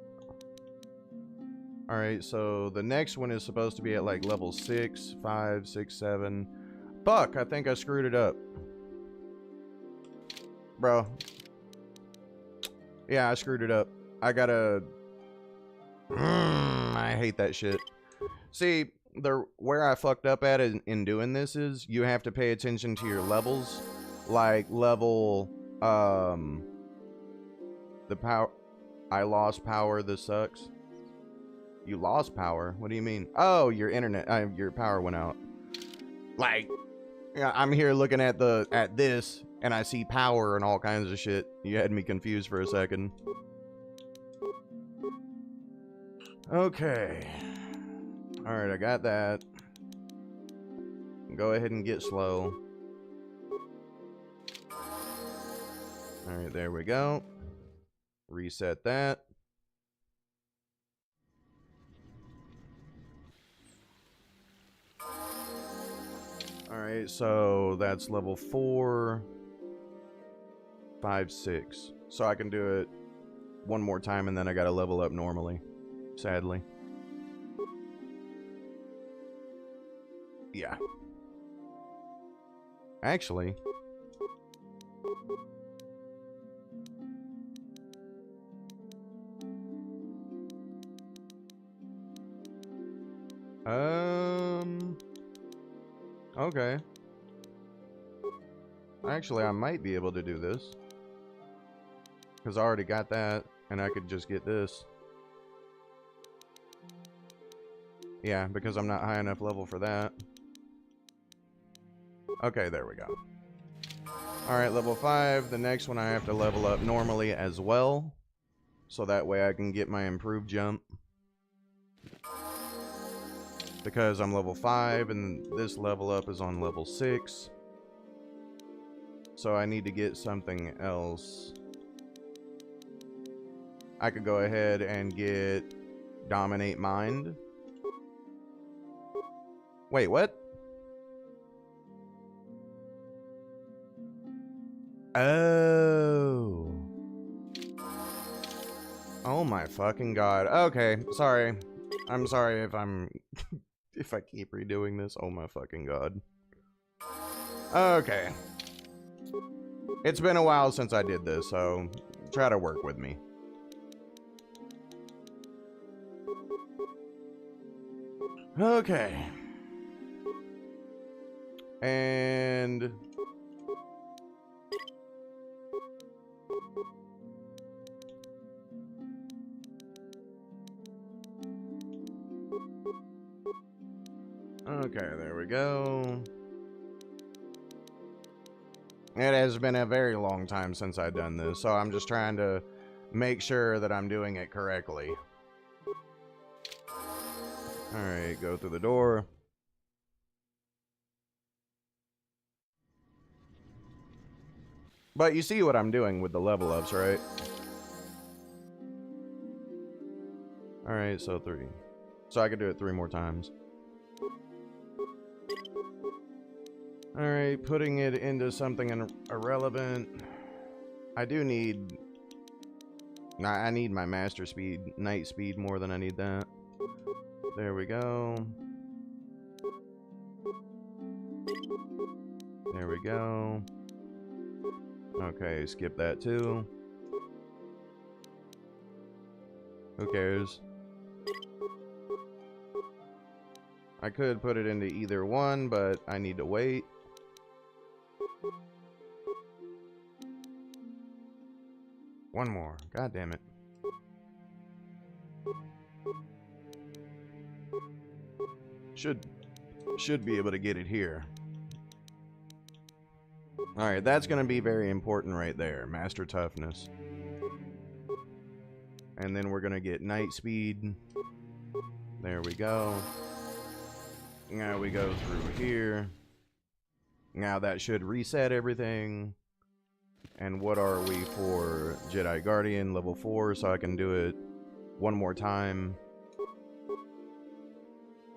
Alright, so the next one is supposed to be at like level 6, 5, 6, 7. Fuck, I think I screwed it up. Bro. Yeah, I screwed it up. I gotta... I hate that shit. See, where I fucked up at in doing this is you have to pay attention to your levels. Like level the power. I lost power. This sucks. You lost power? What do you mean? Oh, your internet, your power went out. Like, yeah, I'm here looking at this, and I see power and all kinds of shit. You had me confused for a second. Okay. All right, I got that. Go ahead and get slow. All right, there we go. Reset that. Alright, so that's level 4, 5, 6. So I can do it one more time and then I gotta level up normally. Sadly. Yeah. Actually. Okay. Actually, I might be able to do this. Because I already got that, and I could just get this. Yeah, because I'm not high enough level for that. Okay, there we go. Alright, level 5. The next one I have to level up normally as well. So that way I can get my improved jump. Because I'm level 5 and this level up is on level 6. So I need to get something else. I could go ahead and get Dominate Mind. Wait, what? Oh. Oh my fucking god. Okay, sorry. I'm sorry if I'm... if I keep redoing this. Oh my fucking god. Okay. It's been a while since I did this, so try to work with me. Okay. And... okay, there we go. It has been a very long time since I've done this, so I'm just trying to make sure that I'm doing it correctly. Alright, go through the door. But you see what I'm doing with the level ups, right? Alright, so 3. So I could do it 3 more times. Alright, putting it into something irrelevant. I do need... I need my master speed, night speed more than I need that. There we go. There we go. Okay, skip that too. Who cares? I could put it into either one, but I need to wait. One more. God damn it. Should be able to get it here. Alright, that's going to be very important right there. Master Toughness. And then we're going to get Night Speed. There we go. Now we go through here. Now that should reset everything. And what are we for? Jedi Guardian, level 4, so I can do it one more time.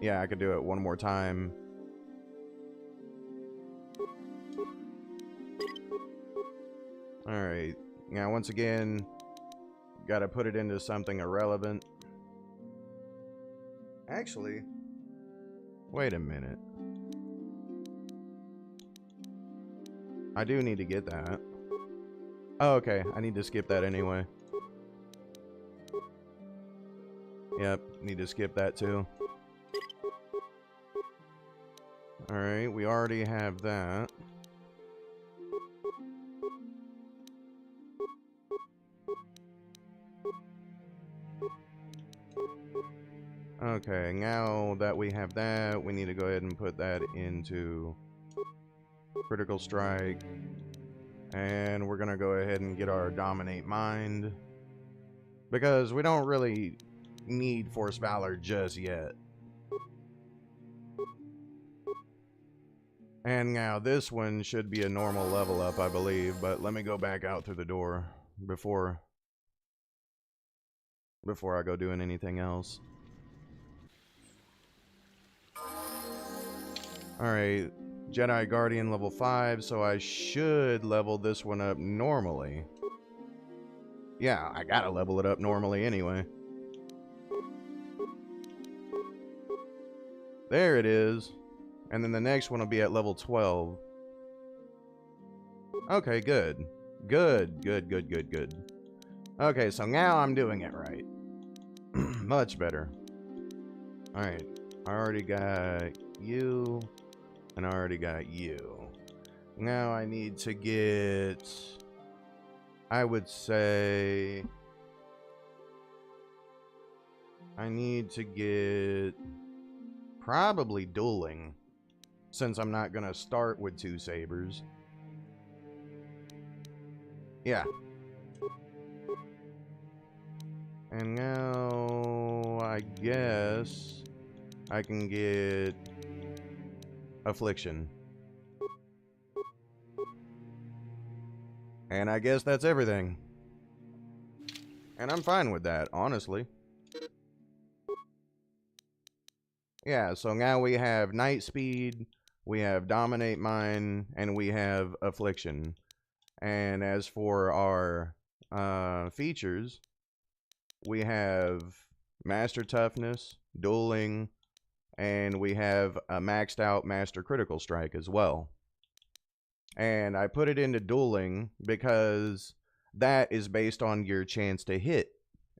Yeah, I could do it one more time. Alright. Now, once again, gotta put it into something irrelevant. Actually, wait a minute. I do need to get that. Oh, okay. I need to skip that anyway. Yep, need to skip that too. Alright, we already have that. Okay, now that we have that, we need to go ahead and put that into critical strike. And we're gonna go ahead and get our dominate mind, because we don't really need force valor just yet. And now this one should be a normal level up, I believe, but let me go back out through the door before I go doing anything else. Alright, Jedi Guardian level 5, so I should level this one up normally. Yeah, I gotta level it up normally anyway. There it is. And then the next one will be at level 12. Okay, good. Good. Okay, so now I'm doing it right. Much better. Alright, I already got you. And I already got you. Now I need to get... I would say... I need to get... probably dueling. Since I'm not gonna start with 2 sabers. Yeah. And now... I guess... I can get... affliction. And I guess that's everything. And I'm fine with that, honestly. Yeah, so now we have night speed, we have dominate mind, and we have affliction. And as for our features, we have master toughness, dueling, and we have a maxed out master critical strike as well. And I put it into dueling because that is based on your chance to hit.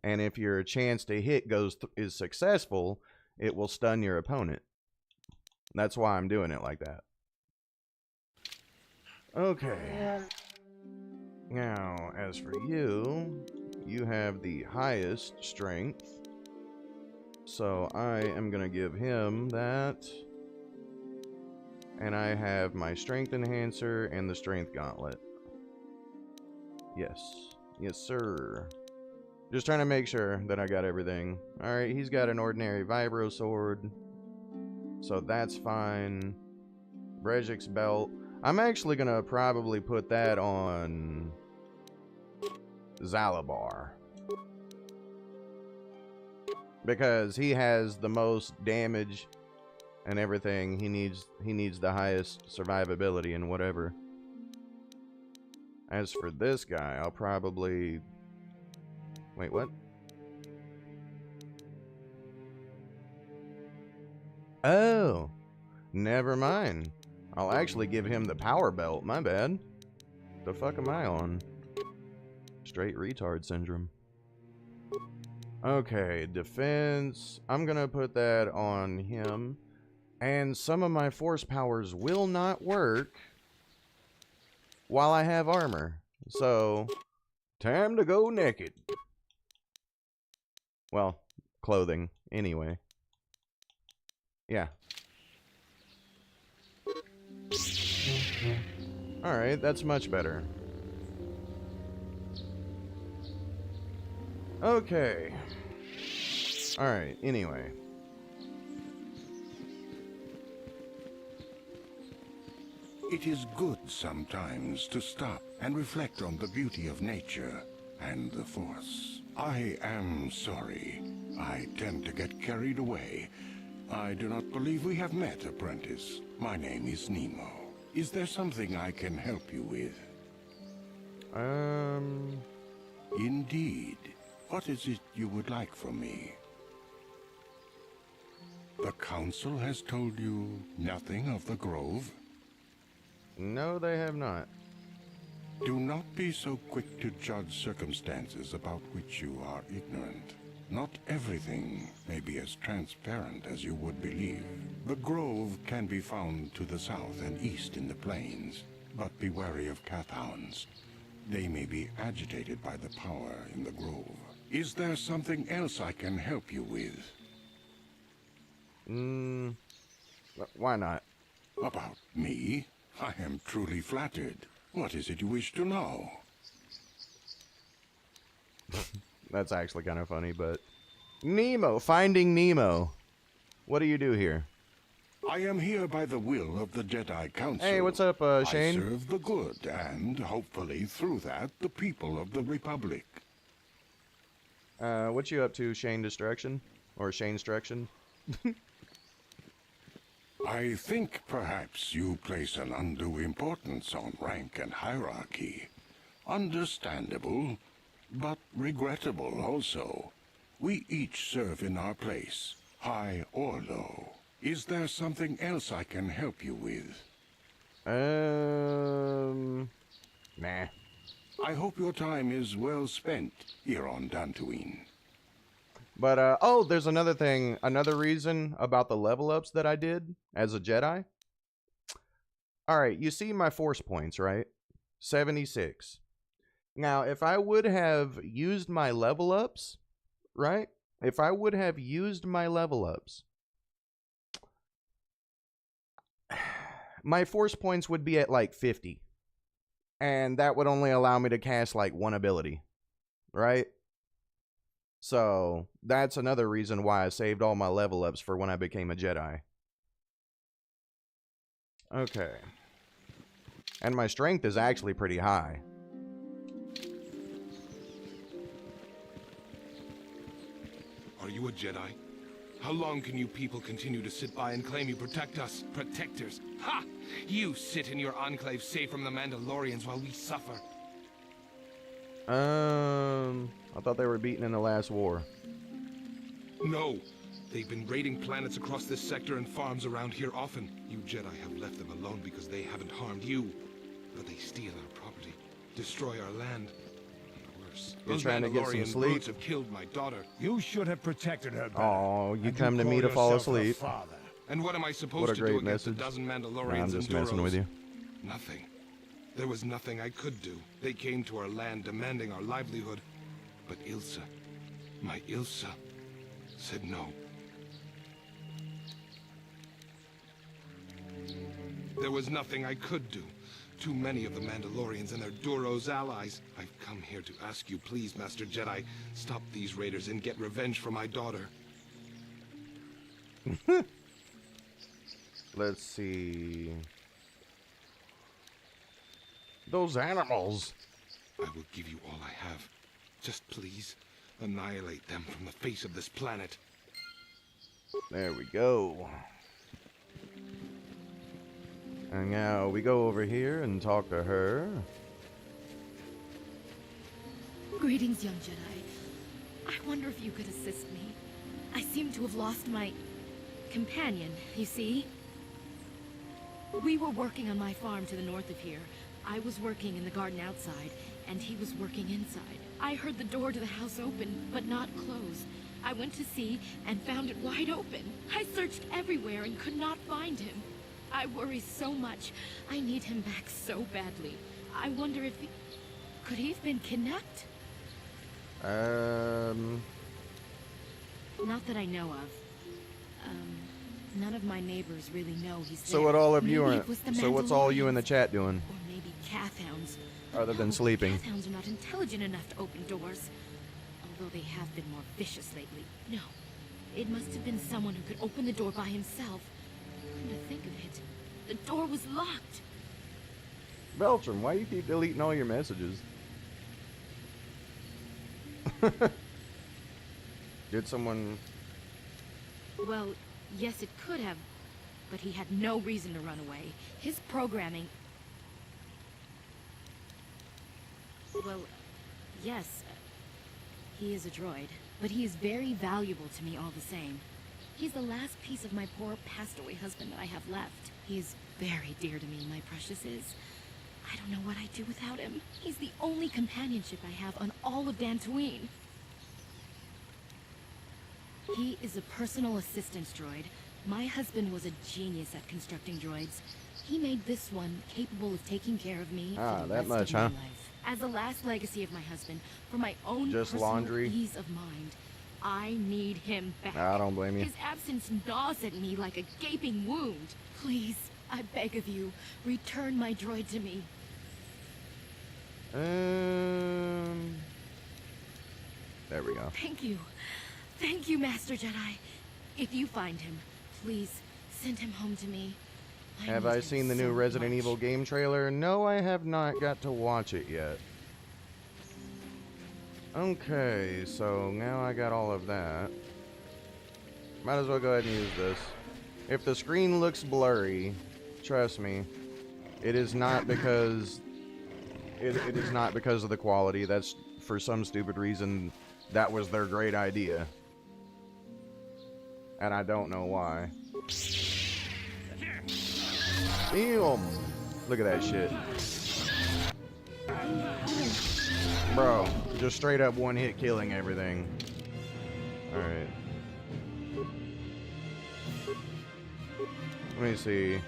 And if your chance to hit is successful, it will stun your opponent. That's why I'm doing it like that. Okay. Now, as for you, you have the highest strength. So I am going to give him that. And I have my strength enhancer and the strength gauntlet. Yes. Yes, sir. Just trying to make sure that I got everything. Alright, he's got an ordinary vibro sword. So that's fine. Brejik's belt. I'm actually going to probably put that on Zalabar. Because he has the most damage and everything. He needs the highest survivability and whatever. As for this guy, I'll probably... Wait, what? Oh, never mind. I'll actually give him the power belt. My bad. The fuck am I on? Straight retard syndrome. Okay, defense. I'm gonna put that on him. And some of my force powers will not work while I have armor. So, time to go naked. Well, clothing, anyway. Yeah. Alright, that's much better. Okay. Alright, anyway. It is good sometimes to stop and reflect on the beauty of nature and the Force. I am sorry. I tend to get carried away. I do not believe we have met, apprentice. My name is Nemo. Is there something I can help you with? Indeed. What is it you would like from me? The Council has told you nothing of the Grove? No, they have not. Do not be so quick to judge circumstances about which you are ignorant. Not everything may be as transparent as you would believe. The grove can be found to the south and east in the plains, but be wary of Cathounds. They may be agitated by the power in the grove. Is there something else I can help you with? Why not? About me? I am truly flattered. What is it you wish to know? That's actually kind of funny, but... Nemo! Finding Nemo! What do you do here? I am here by the will of the Jedi Council. Hey, what's up, Shane? I serve the good, and hopefully through that, the people of the Republic. What you up to, Shane Destruction? Or Shane Destruction? I think perhaps you place an undue importance on rank and hierarchy. Understandable, but regrettable also. We each serve in our place, high or low. Is there something else I can help you with? Nah. I hope your time is well spent here on Dantooine. But, oh, there's another thing, another reason about the level ups that I did as a Jedi. Alright, you see my force points, right? 76. Now, if I would have used my level ups, right? If I would have used my level ups, my force points would be at like 50. And that would only allow me to cast like one ability, right? So, that's another reason why I saved all my level ups for when I became a Jedi. Okay. And my strength is actually pretty high. Are you a Jedi? How long can you people continue to sit by and claim you protect us? Protectors? Ha! You sit in your enclave safe from the Mandalorians while we suffer. I thought they were beaten in the last war. No. They've been raiding planets across this sector and farms around here often. You Jedi have left them alone because they haven't harmed you. But they steal our property, destroy our land. And worse, You're those trying to get some Mandalorian sleep? brutes have killed my daughter. You should have protected her better. Oh, you And come to call me to fall yourself her asleep. father. And what am I What a supposed to great do against message. a dozen Mandalorians Nah, I'm and just messing with Duros? you. Nothing. There was nothing I could do. They came to our land demanding our livelihood. But Ilsa, my Ilsa, said no. There was nothing I could do. Too many of the Mandalorians and their Duros allies. I've come here to ask you, please, Master Jedi, stop these raiders and get revenge for my daughter. Let's see. Those animals. I will give you all I have. Just please, annihilate them from the face of this planet. There we go. And now we go over here and talk to her. Greetings, young Jedi. I wonder if you could assist me. I seem to have lost my companion, you see? We were working on my farm to the north of here. I was working in the garden outside, and he was working inside. I heard the door to the house open, but not close. I went to see and found it wide open. I searched everywhere and could not find him. I worry so much. I need him back so badly. I wonder if he... Could he have been kidnapped? Not that I know of. None of my neighbors really know he's there. So what all of you Maybe are... it was the So what's all you in the Mandalorians. chat doing? Or maybe Cathounds. Other than No, sleeping. Cathounds are not intelligent enough to open doors. Although they have been more vicious lately. No. It must have been someone who could open the door by himself. Come to think of it, the door was locked. Beltram, why you keep deleting all your messages? Did someone... Well, yes, it could have. But he had no reason to run away. His programming... Well, yes. He is a droid. But he is very valuable to me all the same. He's the last piece of my poor passed-away husband that I have left. He is very dear to me, my precious is. I don't know what I'd do without him. He's the only companionship I have on all of Dantooine. He is a personal assistance droid. My husband was a genius at constructing droids. He made this one capable of taking care of me for the that rest much, of my huh? life. As the last legacy of my husband, for my own Just personal laundry? ease of mind, I need him back. I don't blame you. His absence gnaws at me like a gaping wound. Please, I beg of you, return my droid to me. There we go. Thank you. Thank you, Master Jedi. If you find him, please send him home to me. Have need I him seen the so new Resident much. Evil game trailer? No, I have not got to watch it yet. Okay, so now I got all of that. Might as well go ahead and use this. If the screen looks blurry, trust me, it is not because it is not because of the quality. That's for some stupid reason that was their great idea. And I don't know why. Damn! Look at that shit. Bro, just straight up one hit killing everything. Alright. Let me see.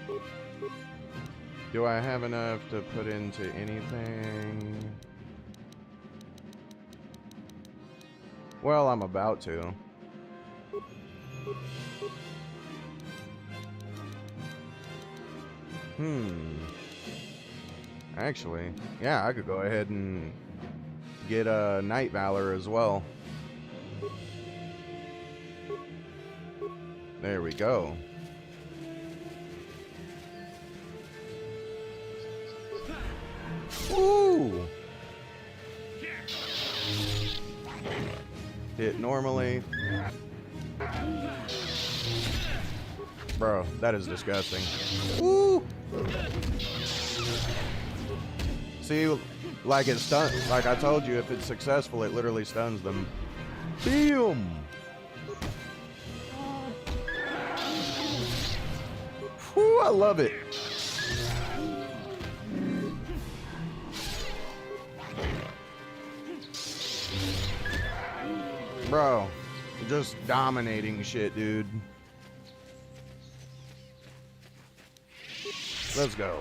Do I have enough to put into anything? Well, I'm about to. Actually, yeah, I could go ahead and get a Night Valor as well. There we go. Woo! Hit normally. Bro, that is disgusting. Woo! See, like it stuns. Like I told you, if it's successful, it literally stuns them. Boom! Whew, I love it. Bro, just dominating shit, dude. Let's go.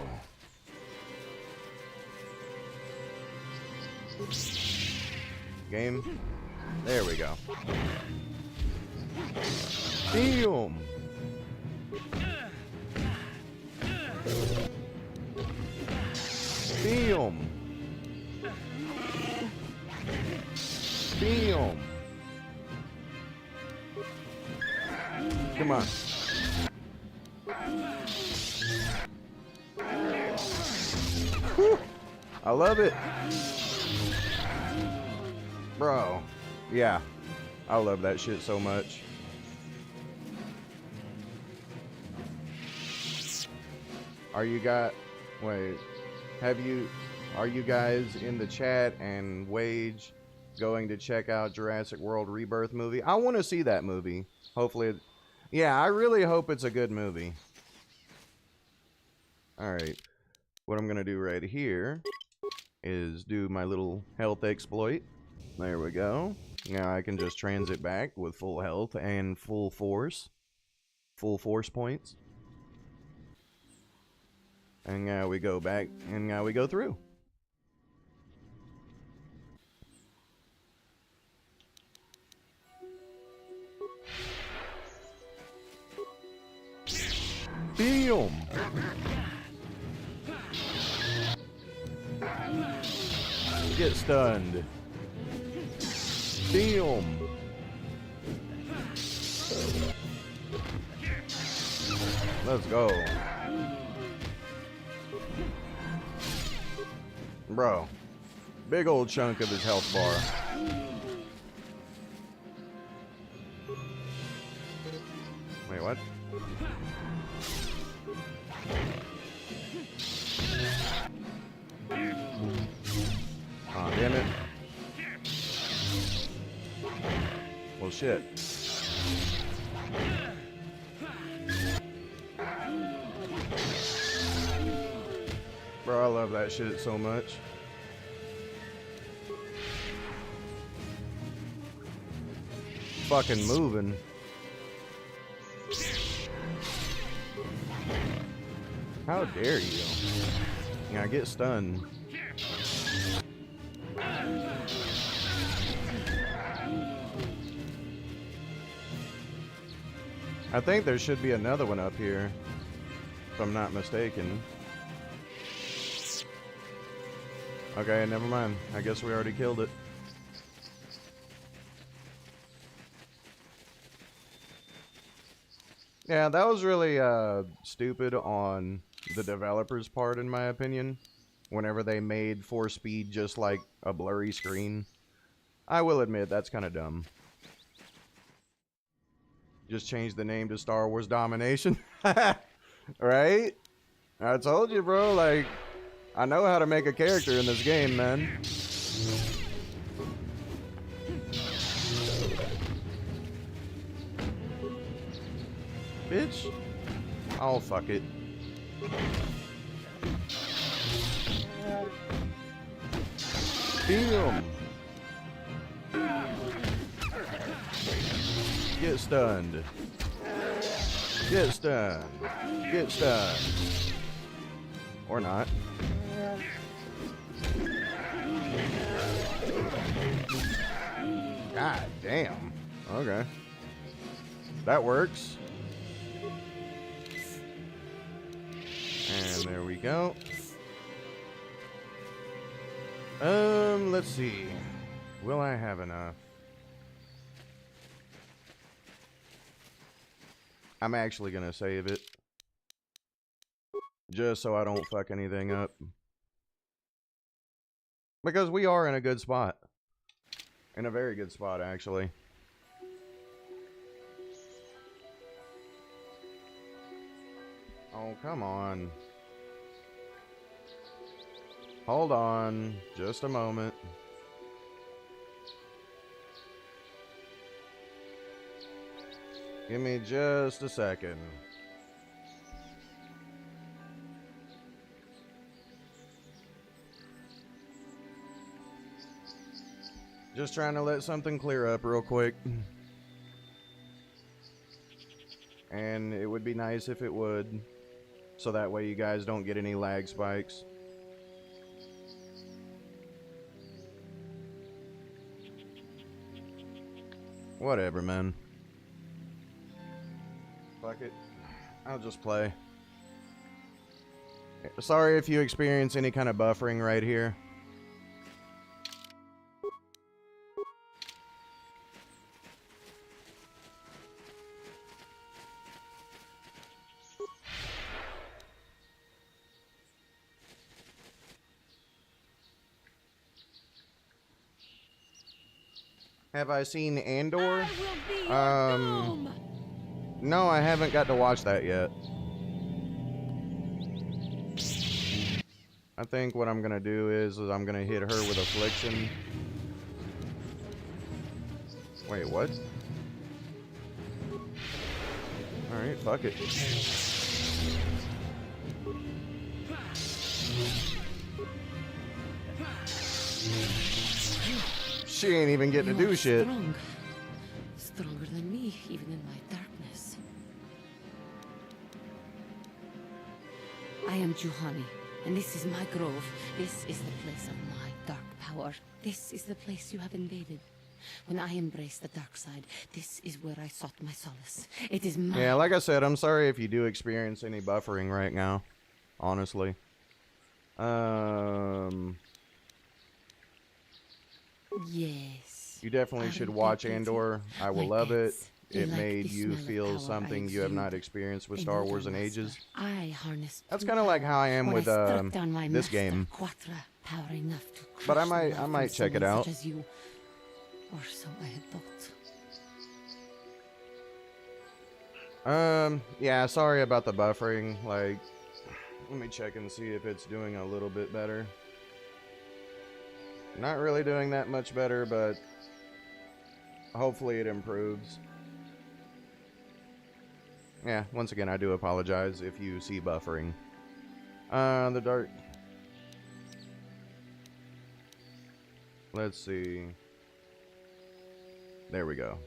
Game. There we go. Damn. Damn. Damn. Come on. Whew. I love it. Bro. Yeah. I love that shit so much. Are you guys... Wait. Are you guys in the chat and Wage going to check out Jurassic World Rebirth movie? I want to see that movie. Hopefully... Yeah, I really hope it's a good movie. Alright. What I'm going to do right here is do my little health exploit. There we go. Now I can just transit back with full health and full force. Full force points. And now we go back, and now we go through. Damn! Get stunned. Damn! Let's go. Bro. Big old chunk of his health bar. Wait, what? Aw, damn it. Well, shit. Bro, I love that shit so much. fucking moving. How dare you? Yeah, get stunned. I think there should be another one up here, if I'm not mistaken. Okay, never mind. I guess we already killed it. Yeah, that was really stupid on the developers' part, in my opinion. Whenever they made Force Speed just like a blurry screen. I will admit, that's kind of dumb. Just change the name to Star Wars Domination. Right? I told you, bro, like, I know how to make a character in this game, man. Bitch. Oh, fuck it. Damn. Get stunned. Get stunned. Get stunned. Or not. God damn. Okay. That works. And there we go. Let's see. Will I have enough? I'm actually gonna save it. Just so I don't fuck anything up. Because we are in a good spot. In a very good spot, actually. Oh, come on. Hold on. Just a moment. Give me just a second. Just trying to let something clear up real quick. And it would be nice if it would. So that way you guys don't get any lag spikes. Whatever, man. Fuck it. I'll just play. Sorry if you experience any kind of buffering right here. Have I seen Andor? No, I haven't got to watch that yet. I think what I'm gonna do is I'm gonna hit her with Affliction. Wait, what? Alright, fuck it. She ain't even getting to do shit. Stronger than me, even in my darkness. I am Juhani, and this is my grove. This is the place of my dark power. This is the place you have invaded. When I embraced the dark side, this is where I sought my solace. It is my... Yeah, like I said, I'm sorry if you do experience any buffering right now. Honestly. Yes. You definitely should watch Andor. I will love it. It made you feel something you have not experienced with Star Wars in ages. That's kind of like how I am with this game. But I might check it out. Or so I had thought. Yeah, sorry about the buffering. Like, let me check and see if it's doing a little bit better. Not really doing that much better, but hopefully it improves. Yeah, once again, I do apologize if you see buffering. The dark... Let's see. There we go.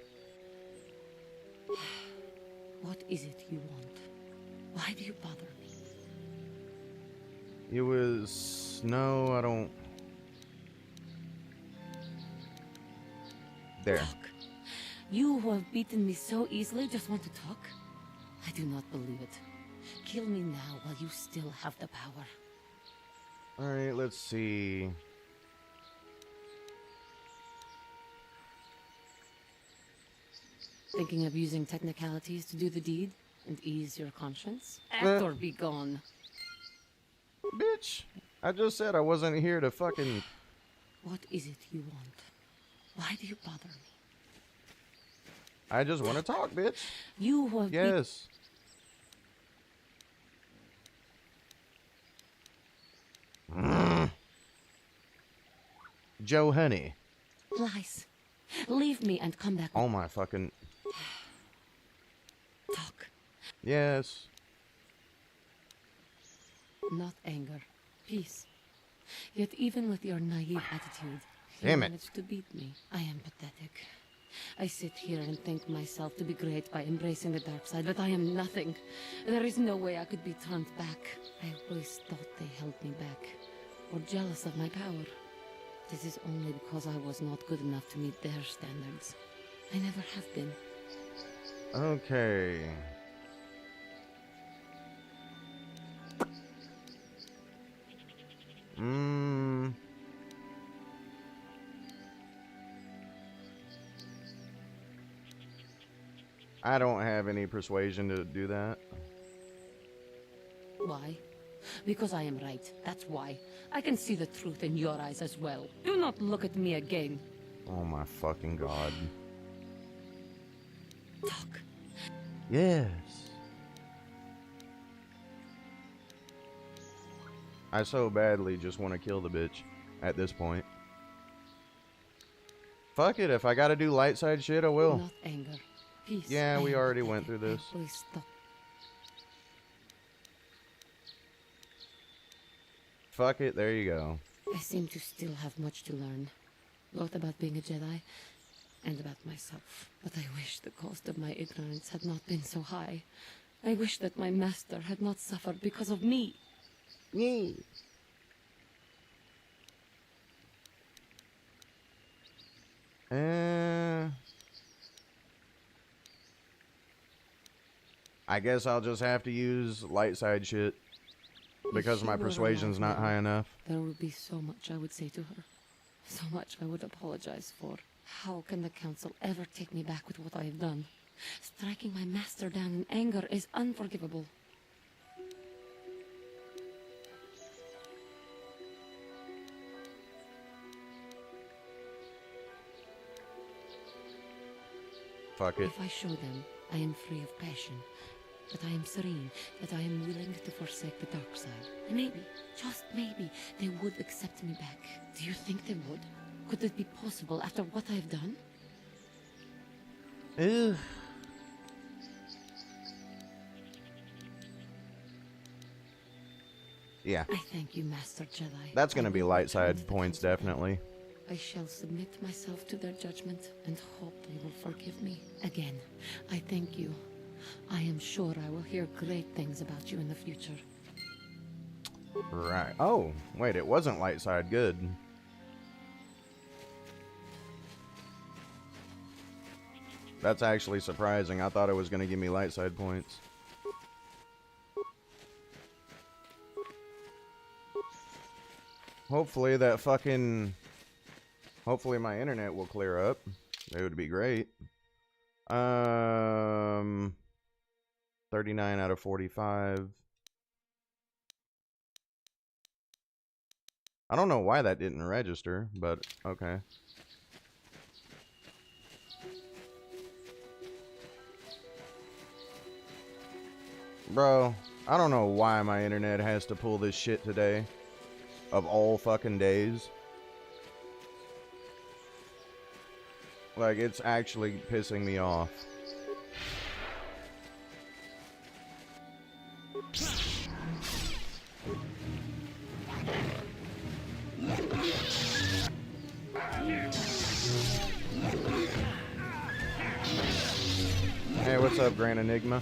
What is it you want? Why do you bother me? It was... No, I don't... There. Talk. You who have beaten me so easily just want to talk? I do not believe it. Kill me now while you still have the power. Alright, let's see. Thinking of using technicalities to do the deed and ease your conscience? Act or be gone. Bitch, I just said I wasn't here to fucking... What is it you want? Why do you bother me? I just want to talk, bitch. You who have Yes. Joe Honey. Lies. Leave me and come back. Oh my fucking... Talk. Yes. Not anger. Peace. Yet even with your naive attitude, you Damn it. managed to beat me. I am pathetic. I sit here and think myself to be great by embracing the dark side, but I am nothing. There is no way I could be turned back. I always thought they held me back, or jealous of my power. This is only because I was not good enough to meet their standards. I never have been. Okay. I don't have any persuasion to do that. Why? Because I am right. That's why. I can see the truth in your eyes as well. Do not look at me again. Oh my fucking god. Talk. Yes. I so badly just want to kill the bitch at this point. Fuck it, if I gotta do light side shit, I will. Not anger. Peace. Yeah, we already went through this. Please stop. Fuck it, there you go. I seem to still have much to learn, both about being a Jedi and about myself. But I wish the cost of my ignorance had not been so high. I wish that my master had not suffered because of me. Yay. I guess I'll just have to use light side shit because my persuasion's not high enough. There would be so much I would say to her. So much I would apologize for. How can the council ever take me back with what I have done? Striking my master down in anger is unforgivable. Fuck it. If I show them I am free of passion, that I am serene, that I am willing to forsake the dark side, maybe, just maybe, they would accept me back. Do you think they would? Could it be possible after what I have done? Ew. Yeah. I thank you, Master Jedi. That's gonna be light side points, definitely. I shall submit myself to their judgment and hope they will forgive me. Again, I thank you. I am sure I will hear great things about you in the future. Right. Oh, wait, it wasn't light side. Good. That's actually surprising. I thought it was going to give me light side points. Hopefully that fucking... Hopefully my internet will clear up. It would be great. 39 out of 45. I don't know why that didn't register, but okay. Bro, I don't know why my internet has to pull this shit today. Of all fucking days. Like, it's actually pissing me off. Hey, What's up, Grand Enigma?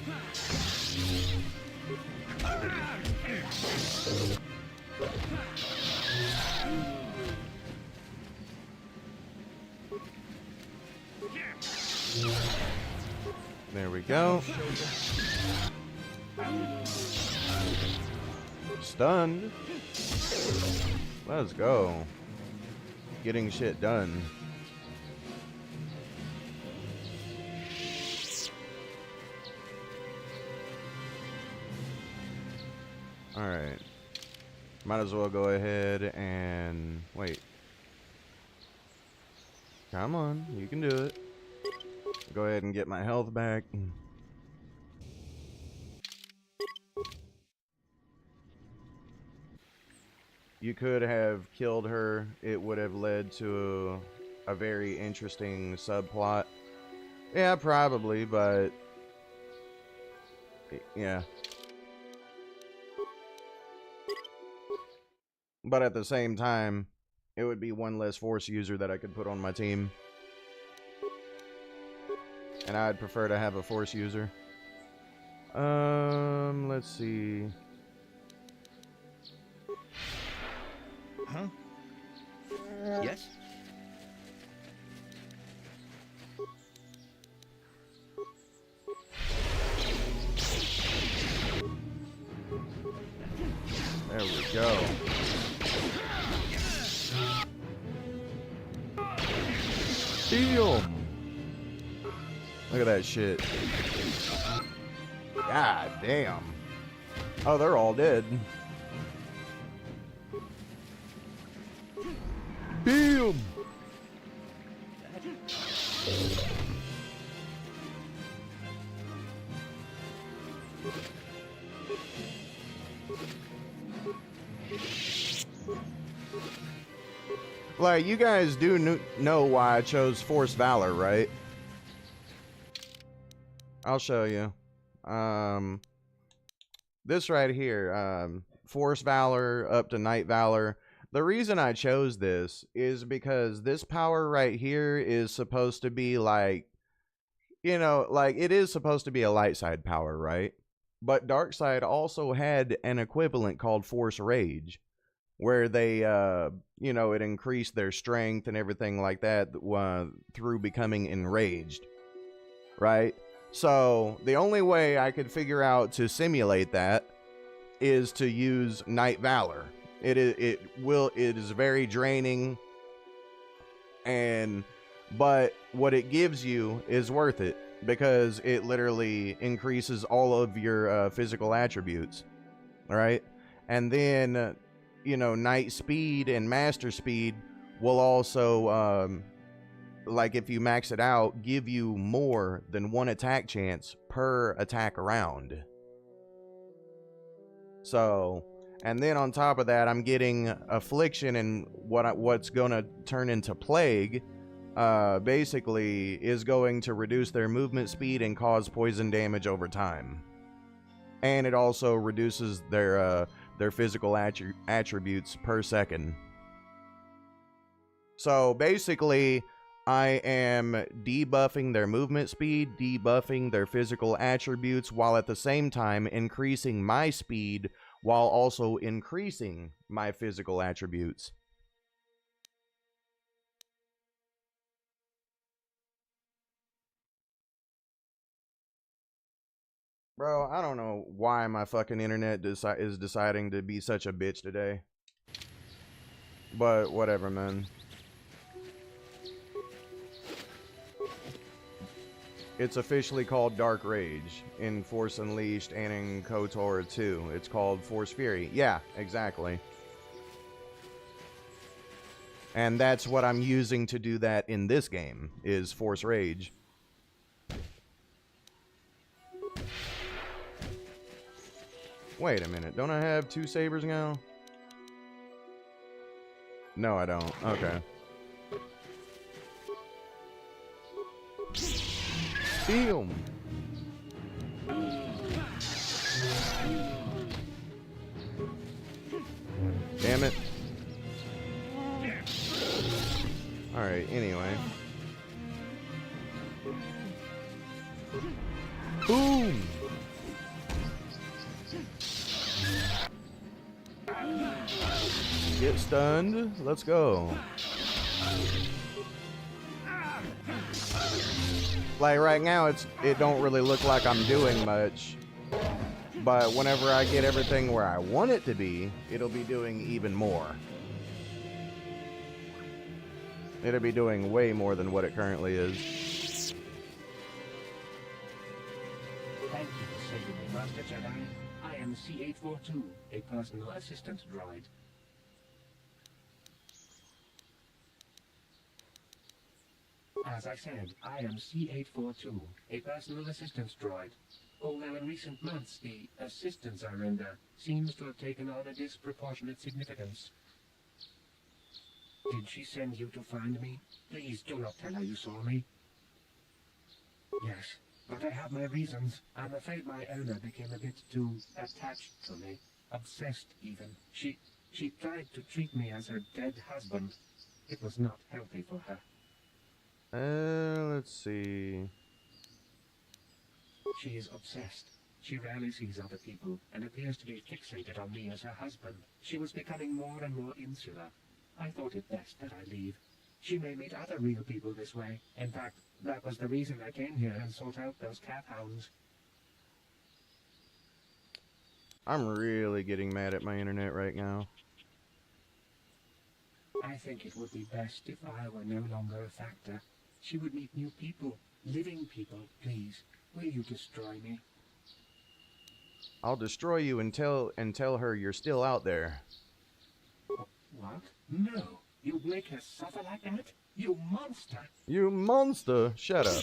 There we go. Stunned. Let's go. Getting shit done. Alright. Might as well go ahead and... wait. Come on, you can do it. Go ahead and get my health back. You could have killed her. It would have led to a very interesting subplot. Yeah, probably, but... yeah. But at the same time, it would be one less Force user that I could put on my team. And I'd prefer to have a Force user. Let's see. Huh? Yes? There we go. Damn. Look at that shit. God damn. Oh, they're all dead. Damn. Like, you guys do know why I chose Force Valor, right? I'll show you. This right here, Force Valor up to Night Valor. The reason I chose this is because this power right here is supposed to be like, you know, like it is supposed to be a light side power, right? But dark side also had an equivalent called Force Rage, where they, you know, it increased their strength and everything like that through becoming enraged, right? So the only way I could figure out to simulate that is to use Night Valor. It is very draining, but what it gives you is worth it because it literally increases all of your physical attributes, right? And then you know, Night Speed and Master Speed will also like if you max it out, give you more than one attack chance per attack round. So, and then on top of that, I'm getting Affliction, and what's gonna turn into Plague, basically is going to reduce their movement speed and cause poison damage over time. And it also reduces their physical attributes per second. So basically, I am debuffing their movement speed, debuffing their physical attributes, while at the same time increasing my speed, while also increasing my physical attributes. Bro, I don't know why my fucking internet is deciding to be such a bitch today. But whatever, man. It's officially called Dark Rage in Force Unleashed and in KOTOR 2. It's called Force Fury. Yeah, exactly. And that's what I'm using to do that in this game, is Force Rage. Wait a minute, don't I have 2 sabers now? No, I don't. Okay. Damn. Damn it. Alright, anyway. Boom. Get stunned. Let's go. Like right now, it don't really look like I'm doing much. But whenever I get everything where I want it to be, it'll be doing even more. It'll be doing way more than what it currently is. Thank you for saving me, Master Jedi. I am C-842, a personal assistant droid. As I said, I am C-842, a personal assistance droid. Although in recent months, the assistance I render seems to have taken on a disproportionate significance. Did she send you to find me? Please do not tell her you saw me. Yes, but I have my reasons. I'm afraid my owner became a bit too attached to me. Obsessed, even. She tried to treat me as her dead husband. It was not healthy for her. Let's see. She is obsessed. She rarely sees other people and appears to be fixated on me as her husband. She was becoming more and more insular. I thought it best that I leave. She may meet other real people this way. In fact, that was the reason I came here and sought out those cat hounds. I'm really getting mad at my internet right now. I think it would be best if I were no longer a factor. She would meet new people, living people. Please, will you destroy me? I'll destroy you and tell her you're still out there. What? No. You'd make her suffer like that? You monster! You monster! Shut up.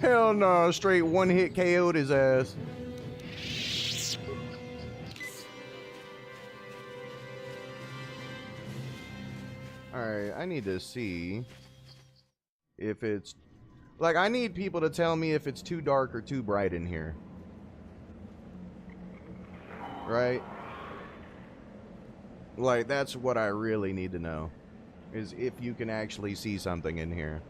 Hell no, straight one hit KO'd his ass. Alright, I need to see if it's... Like, I need people to tell me if it's too dark or too bright in here. Right? Like, that's what I really need to know. Is if you can actually see something in here.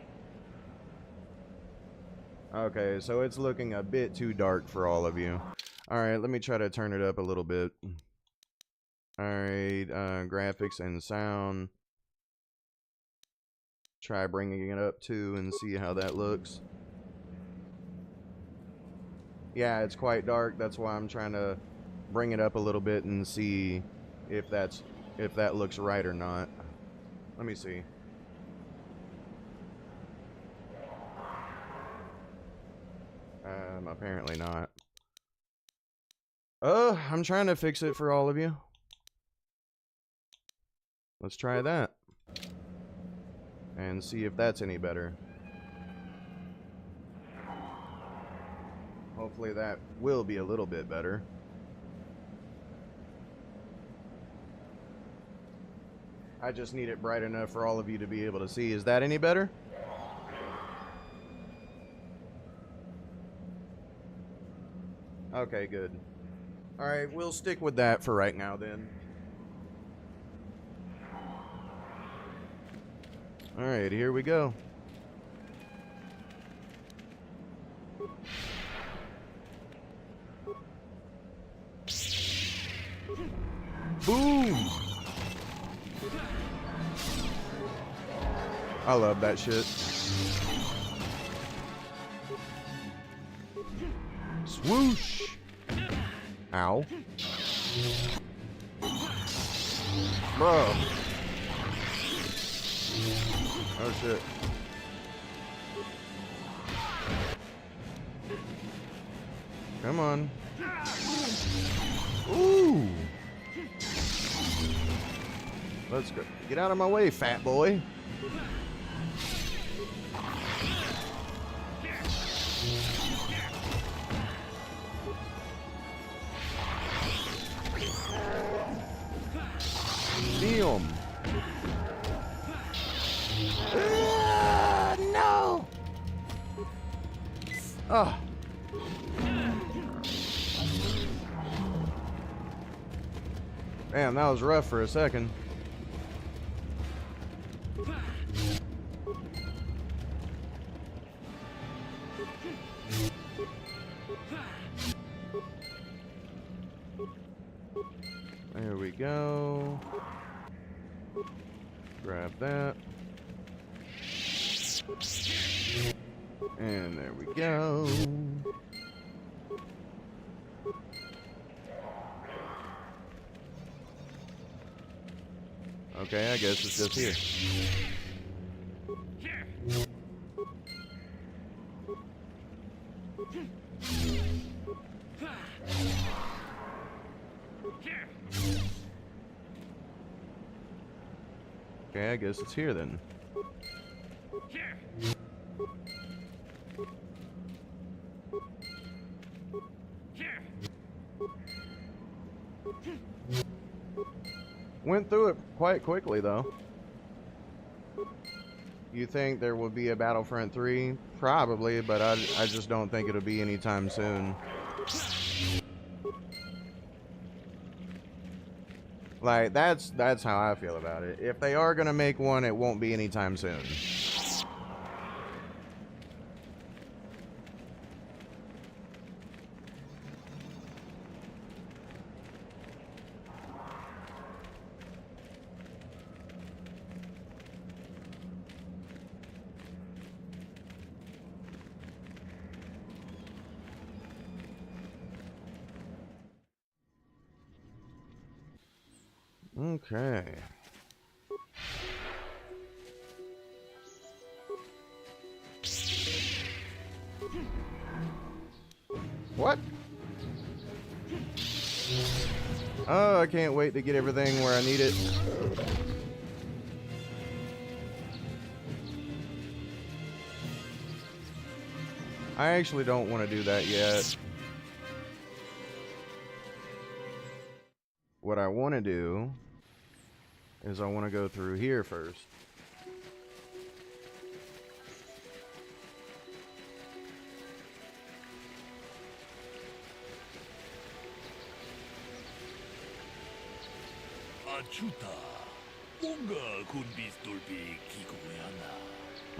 Okay, so it's looking a bit too dark for all of you. Alright, let me try to turn it up a little bit. Alright, graphics and sound. Try bringing it up too and see how that looks. Yeah, it's quite dark. That's why I'm trying to bring it up a little bit and see if that looks right or not. Let me see. Apparently not. I'm trying to fix it for all of you. Let's try that. And see if that's any better. Hopefully that will be a little bit better. I just need it bright enough for all of you to be able to see. Is that any better? Okay, good. Alright, we'll stick with that for right now then. Alright, here we go. Boom! I love that shit. Swoosh! Ow. Bro. Oh shit. Come on. Ooh. Let's go. Get out of my way, fat boy. Damn. No. Oh. Damn, that was rough for a second. we go. Grab that. And there we go. Okay, I guess it's just here. Okay, I guess it's here then. Went through it quite quickly though. You think there will be a Battlefront 3? Probably, but I just don't think it'll be anytime soon. Like, that's how I feel about it. If they are gonna make one, it won't be anytime soon. Okay. What? Oh, I can't wait to get everything where I need it. I actually don't want to do that yet. What I want to do is I want to go through here first.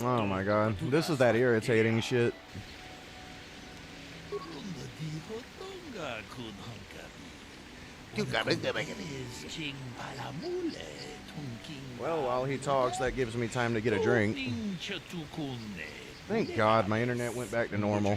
Oh my god, this is that irritating shit. Well, while he talks, that gives me time to get a drink. Thank God my internet went back to normal.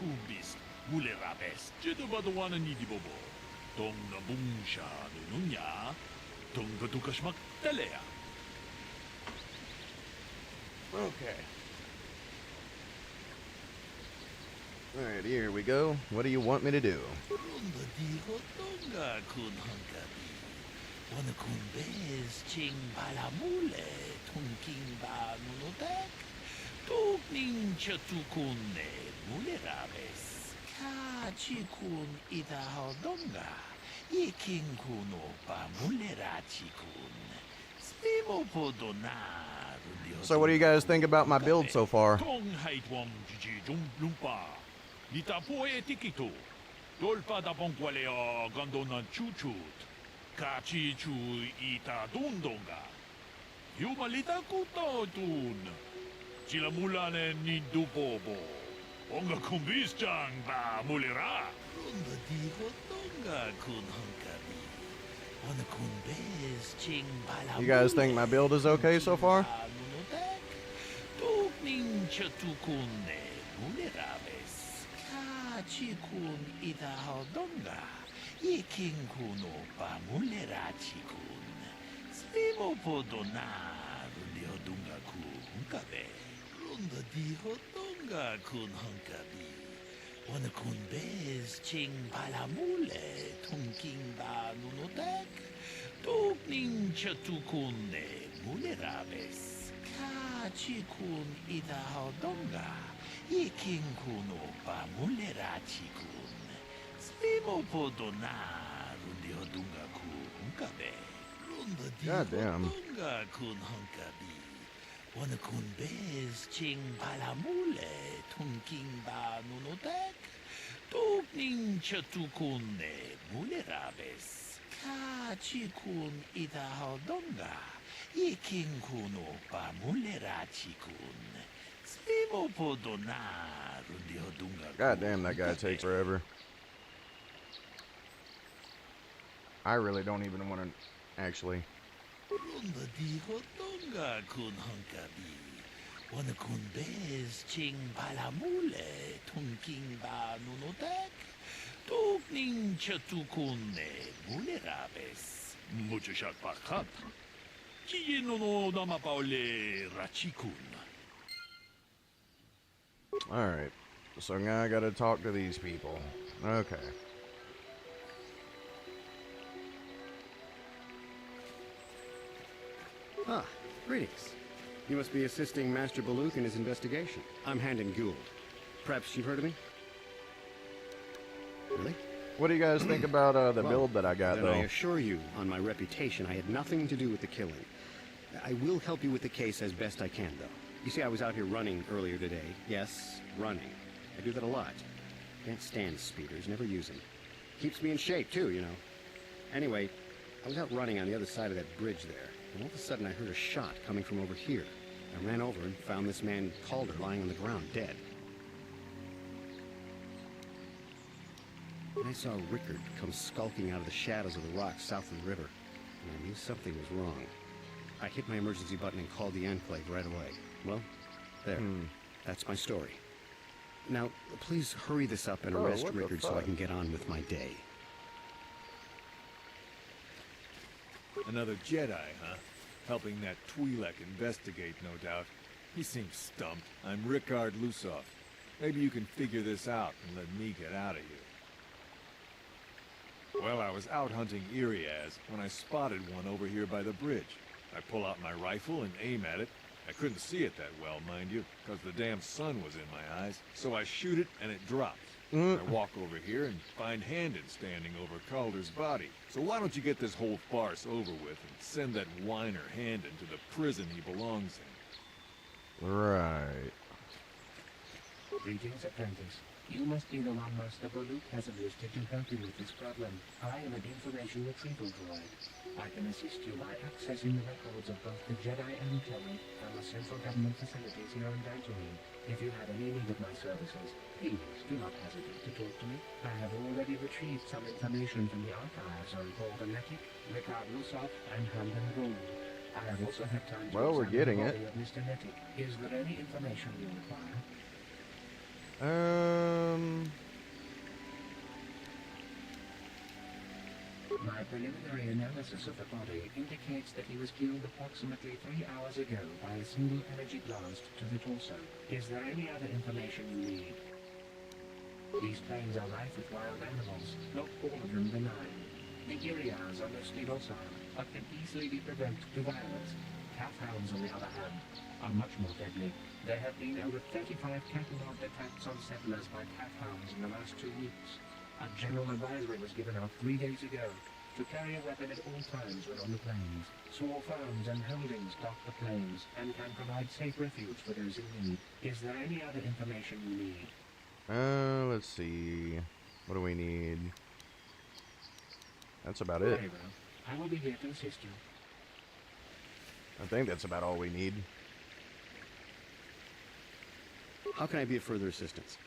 Kumbis, mule rabes, jedobadwana nidibobo. Tong na bungsha nununya, tong gatukashmak telea. Okay. Alright, here we go. What do you want me to do? Muleraves, Kachikun Idahaldonga, Yikinkun Opa Mulerachikun, Slimopodonar. So what do you guys think about my build so far? Tong haitwam jiji lumpa. Litapo etikito. Dolpa da bonqualeo gondona chuchut. Kachichu ita dundonga. Yumalita kuto dun. Chilamulane ni dupobo. Onga kumbis jang ba mulera. Runda diho tonga kun hunkabi. Ona kumbes ching bala. You guys think my build is okay so far? Tukning chatukune muleraves. Kachikun idahaldonga. Yikinkuno pa mulerachikun. Slimopodonar liodunga ku hunkabe. Runda diho tonga kun hunkabi. Wana kun bez ching palamule tunking ba nunotek. Tukning chatukune muleraves. Kachikun idahaldonga. Yikinkuno pa mulerachikun. Slimopodonar liodunga ku hunkabe. Runda Goddamn. diho tonga kun hunkabi. Wana kun bez ching palamule tunking ba nunotek. Tukning chatukune mulerabes. Kachikun itahodonga. Ikinkunu pa mulerachikun. Slimo podona rundihodunga. God damn, that guy takes forever. I really don't even want to actually. Runda dihodunga kun hunkabi. Wana kun bez ching palamule. Tunking ba nunotek. Tukning chatukune mulerabes. Muchashat pakat. Chiyino no namapaule rachikun. Alright. So now I gotta talk to these people. Okay. Ah, greetings. You must be assisting Master Baluk in his investigation. I'm Handon Gould. Perhaps you've heard of me? Really? What do you guys think about the build that I got, then though? I assure you, on my reputation, I had nothing to do with the killing. I will help you with the case as best I can, though. You see, I was out here running earlier today. Yes, running. I do that a lot. Can't stand speeders, never use them. Keeps me in shape, too, you know. Anyway, I was out running on the other side of that bridge there, and all of a sudden I heard a shot coming from over here. I ran over and found this man Calder lying on the ground, dead. And I saw Rickard come skulking out of the shadows of the rocks south of the river, and I knew something was wrong. I hit my emergency button and called the Enclave right away. Well, there. That's my story. Now, please hurry this up and arrest Rickard so I can get on with my day. Another Jedi, huh? Helping that Twi'lek investigate, no doubt. He seems stumped. I'm Rickard Lusov. Maybe you can figure this out and let me get out of here. Well, I was out hunting Iriaz when I spotted one over here by the bridge. I pull out my rifle and aim at it. I couldn't see it that well, mind you, because the damn sun was in my eyes. So I shoot it and it drops. I walk over here and find Handon standing over Calder's body. So why don't you get this whole farce over with and send that whiner Handon to the prison he belongs in? Right. Greetings, apprentice. You must be the one Master Baluk has enlisted to help you with this problem. I am an information retrieval droid. I can assist you by accessing the records of both the Jedi Enclave and the central government facilities here in Dantooine. If you have any need of my services, please do not hesitate to talk to me. I have already retrieved some information from the archives on Paul Venetic, Rickard Lusov, and Handon Gould. I have also had time to we're getting it. of Mr. Netic. Is there any information you require? My preliminary analysis of the body indicates that he was killed approximately 3 hours ago by a single energy blast to the torso. Is there any other information you need? These plains are rife with wild animals, not all of them benign. The Irias are mostly docile, but can easily be provoked to violence. Calf hounds, on the other hand, are much more deadly. There have been over 35 catalogued attacks on settlers by calf hounds in the last 2 weeks. A general advisory was given out 3 days ago to carry a weapon at all times when on the plains. Small farms and holdings dot the plains and can provide safe refuge for those in need. Is there any other information you need? Let's see. What do we need? That's about it. Very well. I will be here to assist you. I think that's about all we need. How can I be of further assistance?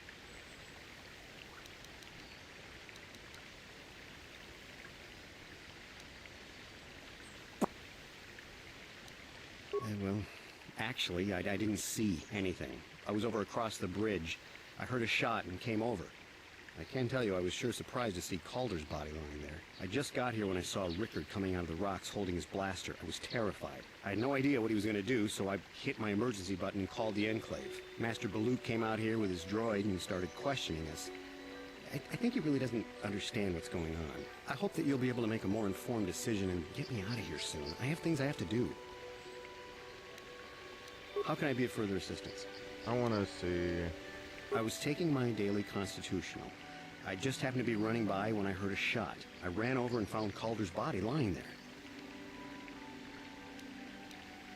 Well, actually, I didn't see anything. I was over across the bridge. I heard a shot and came over. I can tell you I was sure surprised to see Calder's body lying there. I just got here when I saw Rickard coming out of the rocks holding his blaster. I was terrified. I had no idea what he was going to do, so I hit my emergency button and called the Enclave. Master Baluk came out here with his droid and started questioning us. I think he really doesn't understand what's going on. I hope that you'll be able to make a more informed decision and get me out of here soon. I have things I have to do. How can I be of further assistance? I want to see... I was taking my daily constitutional. I just happened to be running by when I heard a shot. I ran over and found Calder's body lying there.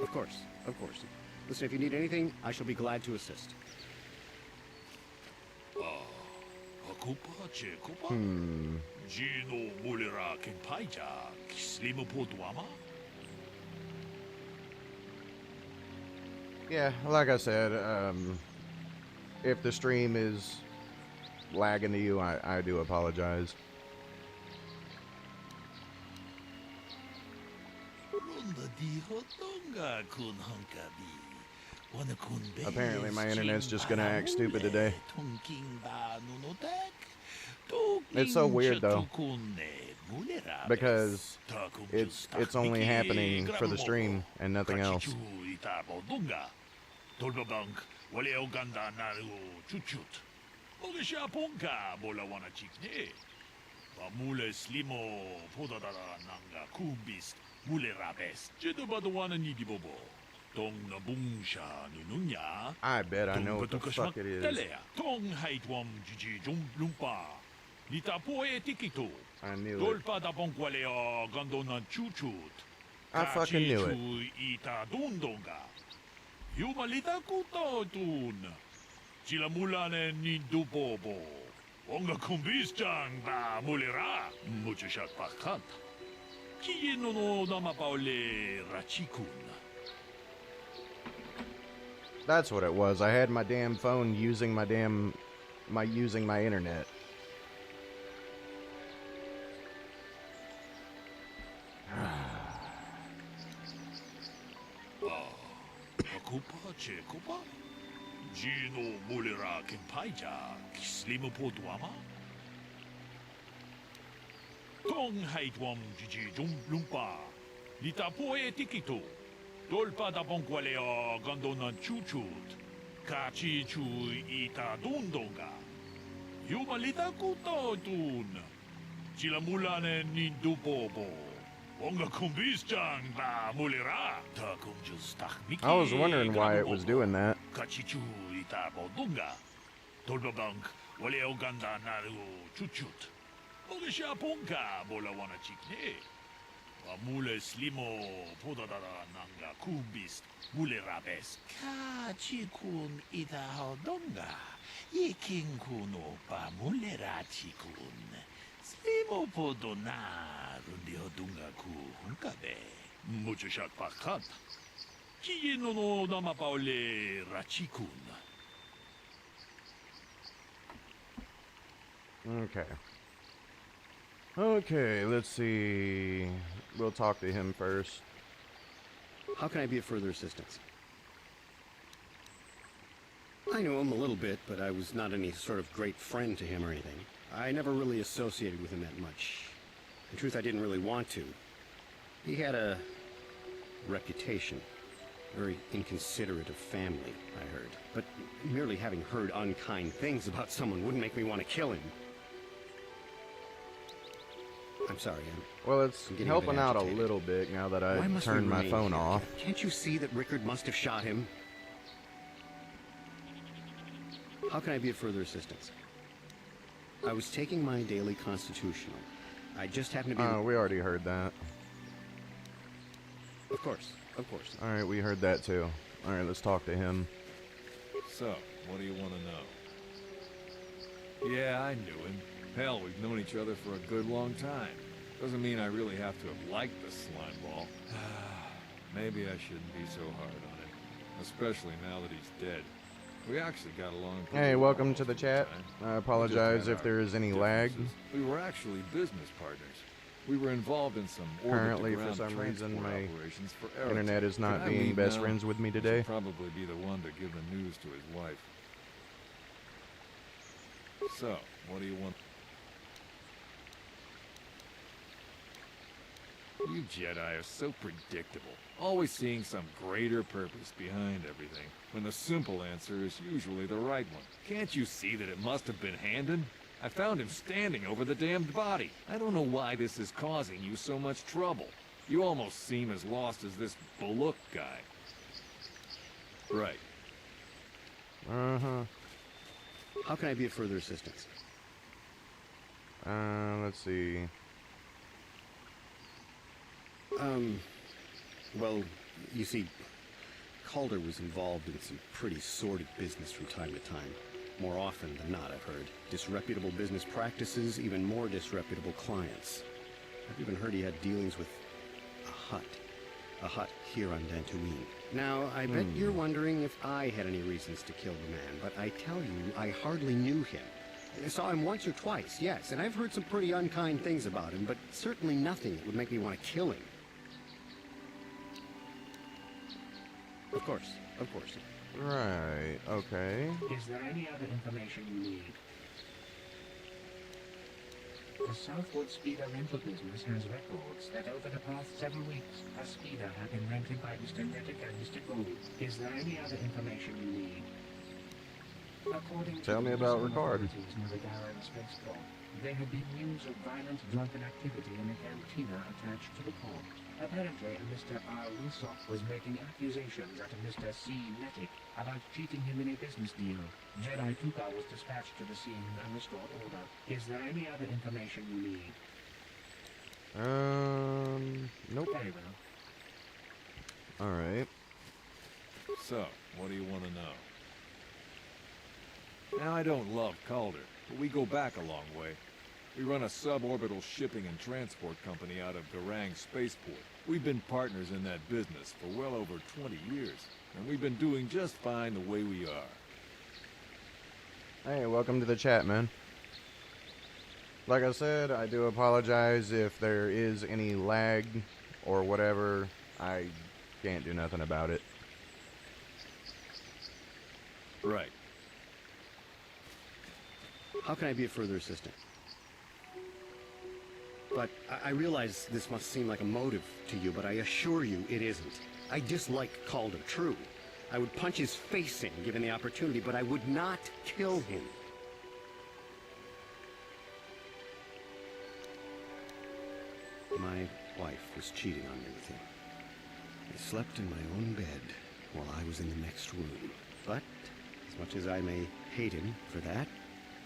Of course, of course. Listen, if you need anything, I shall be glad to assist. Yeah, like I said, if the stream is lagging to you, I do apologize. Apparently my internet's just gonna act stupid today. It's so weird though, because it's only happening for the stream and nothing else. I bet I know what the fuck it is. I knew it. I fucking knew it. That's what it was. I had my damn phone using my internet. I was wondering why it was doing that. Okay, let's see. We'll talk to him first. How can I be of further assistance? I knew him a little bit, but I was not any sort of great friend to him or anything. I never really associated with him that much. In truth, I didn't really want to. He had a reputation. Very inconsiderate of family, I heard. But merely having heard unkind things about someone wouldn't make me want to kill him. I'm sorry, well, it's helping out a little bit now that I turned my phone off. Can't you see that Rickard must have shot him? How can I be of further assistance? I was taking my daily constitutional. I just happened to be... we already heard that. Of course, of course. Alright, we heard that too. Alright, let's talk to him. So, what do you want to know? Yeah, I knew him. Hell, we've known each other for a good long time. Doesn't mean I really have to have liked the slime ball. Maybe I shouldn't be so hard on him. Especially now that he's dead. We actually got along pretty Hey, well welcome to the chat. I apologize if there is any lag. We were actually business partners. We were involved in some currently, for some reason, my internet is not being best friends with me today. Probably be the one to give the news to his wife. So, what do you want? You Jedi are so predictable, always seeing some greater purpose behind everything, when the simple answer is usually the right one. Can't you see that it must have been Handon? I found him standing over the damned body. I don't know why this is causing you so much trouble. You almost seem as lost as this Baluk guy. Right. Uh-huh. How can I be of further assistance? Let's see. Well, you see, Calder was involved in some pretty sordid business from time to time. More often than not, I've heard. Disreputable business practices, even more disreputable clients. I've even heard he had dealings with a hut. A hut here on Dantooine. Now, I bet you're wondering if I had any reasons to kill the man, but I tell you, I hardly knew him. I saw him once or twice, yes, and I've heard some pretty unkind things about him, but certainly nothing that would make me want to kill him. Of course, of course. Right, okay. Is there any other information you need? The Southwood Speeder rental business has records that over the past several weeks, a speeder had been rented by Mr. Nettic and Mr. Gould. Is there any other information you need? According Tell to me the about municipal Ricard. authorities near the Darren spaceport, there had been news of violent drunken activity in a cantina attached to the port. Apparently, a Mr. R. Wilsock was making accusations at a Mr. C. Nettic about cheating him in a business deal. Jedi Tuka was dispatched to the scene and restored order. Is there any other information you need? Nope. Very well. Alright. So, what do you want to know? Now, I don't love Calder, but we go back a long way. We run a suborbital shipping and transport company out of Garang Spaceport. We've been partners in that business for well over 20 years, and we've been doing just fine the way we are. Hey, welcome to the chat, man. Like I said, I do apologize if there is any lag or whatever. I can't do nothing about it. Right. How can I be of further assistance? But I realize this must seem like a motive to you, but I assure you it isn't. I dislike Calder, true. I would punch his face in given the opportunity, but I would not kill him. My wife was cheating on me with him. I slept in my own bed while I was in the next room. But, as much as I may hate him for that,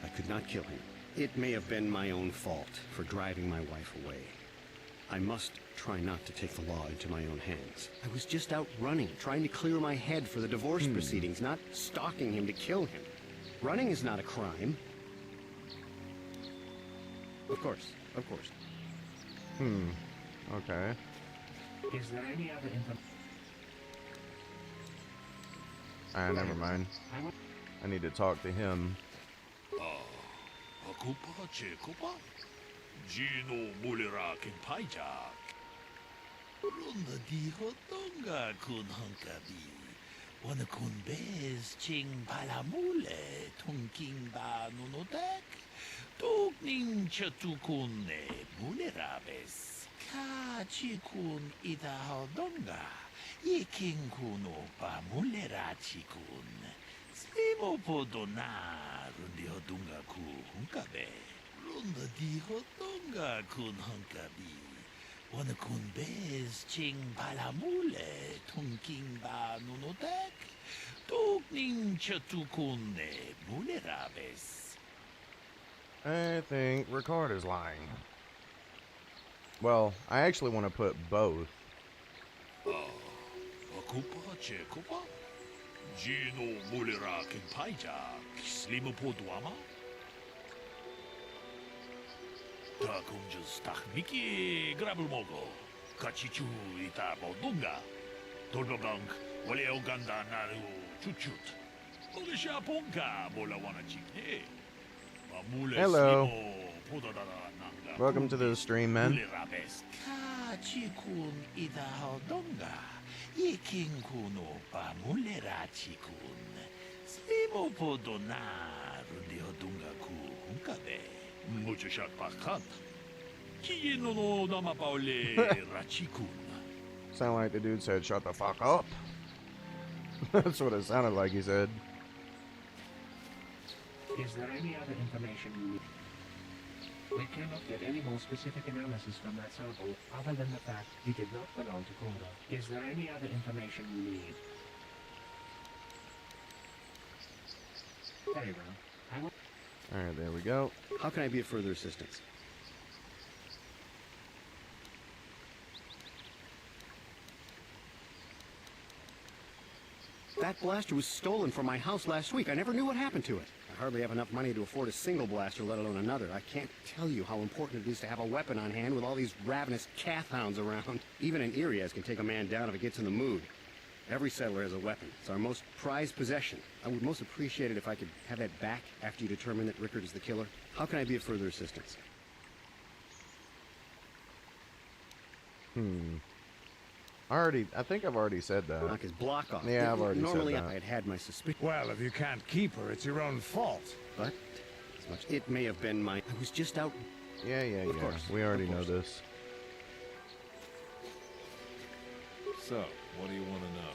I could not kill him. It may have been my own fault for driving my wife away. I must try not to take the law into my own hands. I was just out running, trying to clear my head for the divorce proceedings, not stalking him to kill him. Running is not a crime. Of course, of course. Okay. Is there any other information? Never mind. I need to talk to him. Akupa Chekopa? Gino Mulira Kinpaijak. Runda di Hotonga kun Hunkabi. Wana kun bez ching palamule tunking ba nunotek. Tugning chatukune mulerabes. Ka chikun ida hodonga. Yiking kuno pa mulera chikun. Slimo podona rundi hodunga ku hunkabe. Runda di hodonga kun hunkabi. Wana kun bez ching palamule tunking ba nunotek. Tugning chatukune mulerabes. I think Ricard is lying. Well, I actually want to put both. Akupa Chekopa? Gino Mulira Kinpaijak. Slimo podwama? Takunjus Tachmiki Grabulmogo. Kachichu ita bodunga. Tolbablank, wale oganda naru chuchut. Olisha ponka bolawana chikne. Hello. Welcome to the stream, man. Kachikun ida hodonga. Yiking kuno pa mulera chikun. Slimo podona rundi hodunga ku hunkabe. Mucho shot pakat. Kiyino no nama paule rachikun. Sound like the dude said, "Shut the fuck up." That's what it sounded like he said. Is there any other information you need? We cannot get any more specific analysis from that sample other than the fact he did not belong to Calder. Is there any other information you need? Very well. Alright, there we go. How can I be of further assistance? That blaster was stolen from my house last week. I never knew what happened to it. I hardly have enough money to afford a single blaster, let alone another. I can't tell you how important it is to have a weapon on hand with all these ravenous calf hounds around. Even an Irias can take a man down if it gets in the mood. Every settler has a weapon. It's our most prized possession. I would most appreciate it if I could have that back after you determine that Rickard is the killer. How can I be of further assistance? I think I've already said that. Knock his block off. Yeah, I've already Normally said that. I'd had my suspicion. Well, if you can't keep her, it's your own fault. But as much it may have been I was just out. Yeah. Of course. We already know this. So, what do you want to know?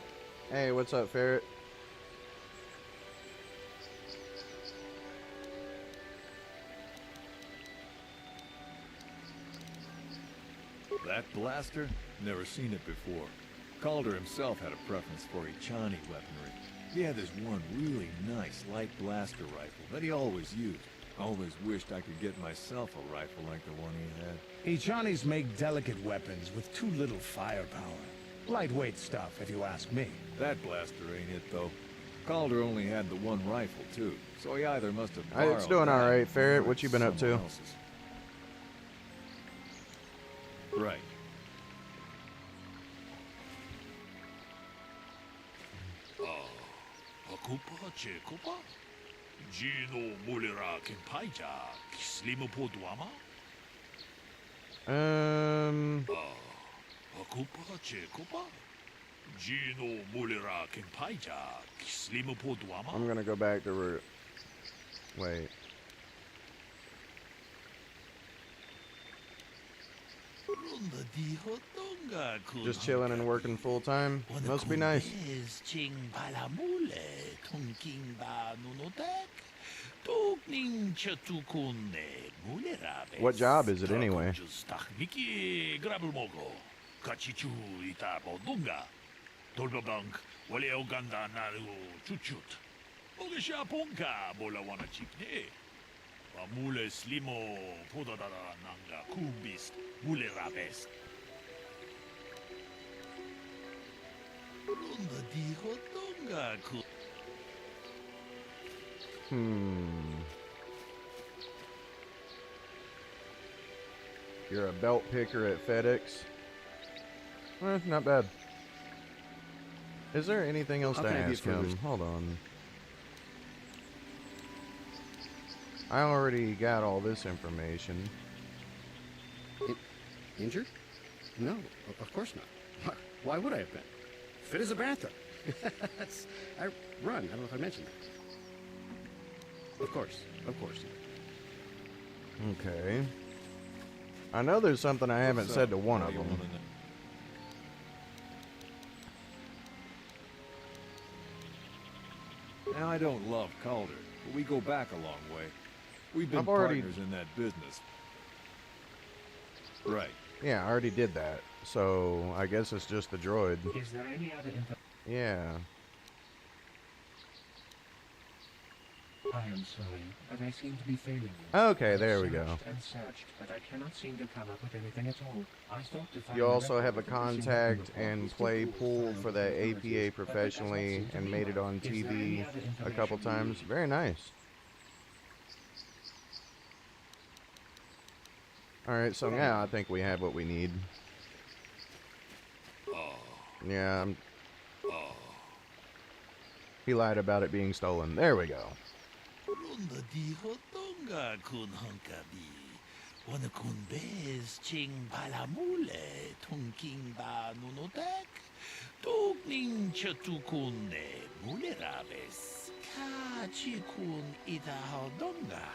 Hey, what's up, Ferret? That blaster? Never seen it before. Calder himself had a preference for Ichani weaponry. He had this one really nice light blaster rifle that he always used. Always wished I could get myself a rifle like the one he had. Ichanis make delicate weapons with too little firepower. Lightweight stuff, if you ask me. That blaster ain't it, though. Calder only had the one rifle, too, so he either must have borrowed It's doing that alright, Ferret. or What you been up to? someone else's. Right. Akupa Chekopa? Gino Mulera Kempaija Slimo Poduama? Akupa Chekopa? Gino Mulera Kempaija Slimo Poduama? I'm gonna go back to root. Wait. Just chilling and working full time. Must be nice. What job is it anyway? Mule slimo podadada nanga kumbis mule rabes. Runda dijo tonga ku. You're a belt picker at FedEx. Not bad. Is there anything else to ask him? Hold on. I already got all this information. Injured? No, of course not. Why would I have been? Fit as a bathtub. I run. I don't know if I mentioned that. Of course. Okay. I know there's something I haven't said to one of them. Now, I don't love Calder, but we go back a long way. We've been partners in that business. Right. Yeah, I already did that. So, I guess it's just the droid. Is there any other info? Yeah. I am sorry, but I seem to be failing you. Okay, there we go. And searched, but I cannot seem to come up with anything at all. I thought to find You also have a contact and play pool for the APA professionally and made it on TV a couple times. Very nice. Alright, so now I think we have what we need. Yeah, he lied about it being stolen. There we go. Runda dijo tonga kun hunkabi. Wana kun bez ching palamule tunking ba nunotek. Tugning chatukune mule rabes. Ka chikun ida hodonga.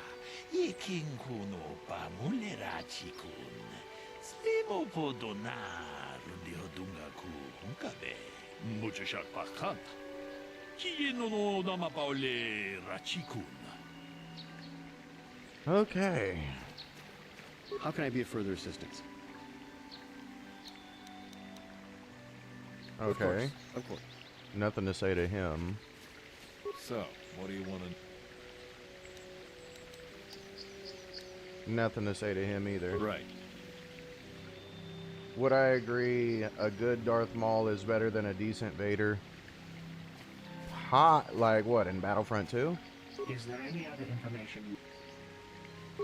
Yeking kuno pa mule rachikun. Slimo podonar rundi hodunga ku hunkabe. Mucho shak pakant. Kiyeno nama paule rachikun. Okay. How can I be of further assistance? Okay. Of course. Nothing to say to him. So, what do you want to... Nothing to say to him either. Right. Would I agree a good Darth Maul is better than a decent Vader? hot, like what, in Battlefront 2? Is there any other information?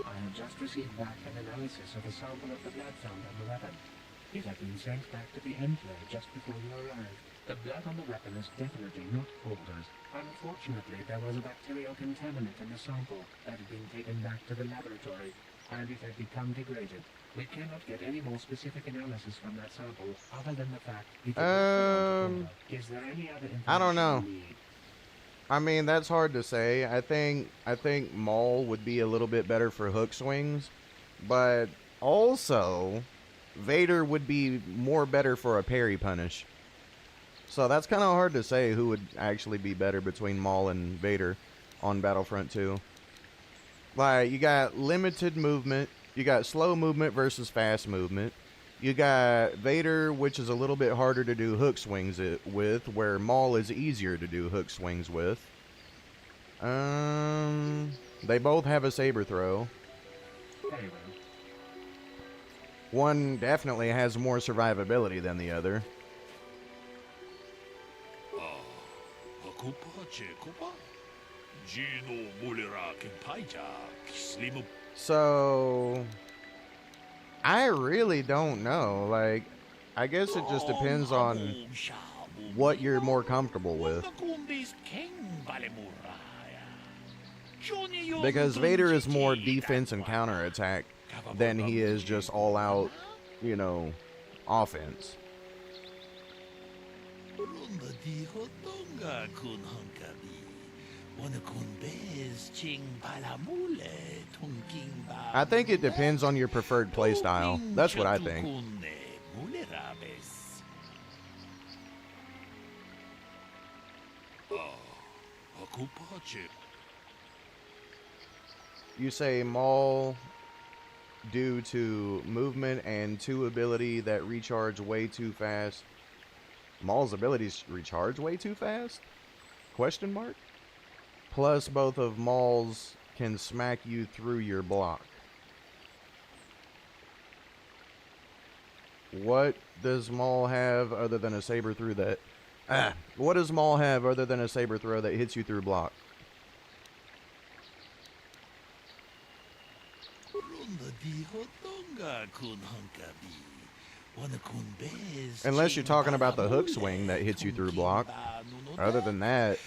I have just received back an analysis of a sample of the blood found on the weapon. It had been sent back to the Enclave just before you arrived. The blood on the weapon is definitely not Calder's. Unfortunately, there was a bacterial contaminant in the sample that had been taken back to the laboratory, and it had become degraded. We cannot get any more specific analysis from that sample, other than the fact it is there any other information I don't know. you need? I mean, that's hard to say. I think Maul would be a little bit better for hook swings, but also Vader would be more better for a parry punish. So that's kind of hard to say who would actually be better between Maul and Vader on Battlefront 2. Like, you got limited movement, you got slow movement versus fast movement. You got Vader, which is a little bit harder to do hook swings with, where Maul is easier to do hook swings with. They both have a saber throw. Very well. One definitely has more survivability than the other. So, I really don't know. Like, I guess it just depends on what you're more comfortable with. Because Vader is more defense and counterattack than he is just all out, you know, offense. I think it depends on your preferred playstyle. That's what I think. You say Maul due to movement and 2 ability that recharge way too fast. Maul's abilities recharge way too fast? Question mark? Plus both of Maul's can smack you through your block. What does Maul have other than a saber through that? What does Maul have other than a saber throw that hits you through block? Unless you're talking about the hook swing that hits you through block. Other than that,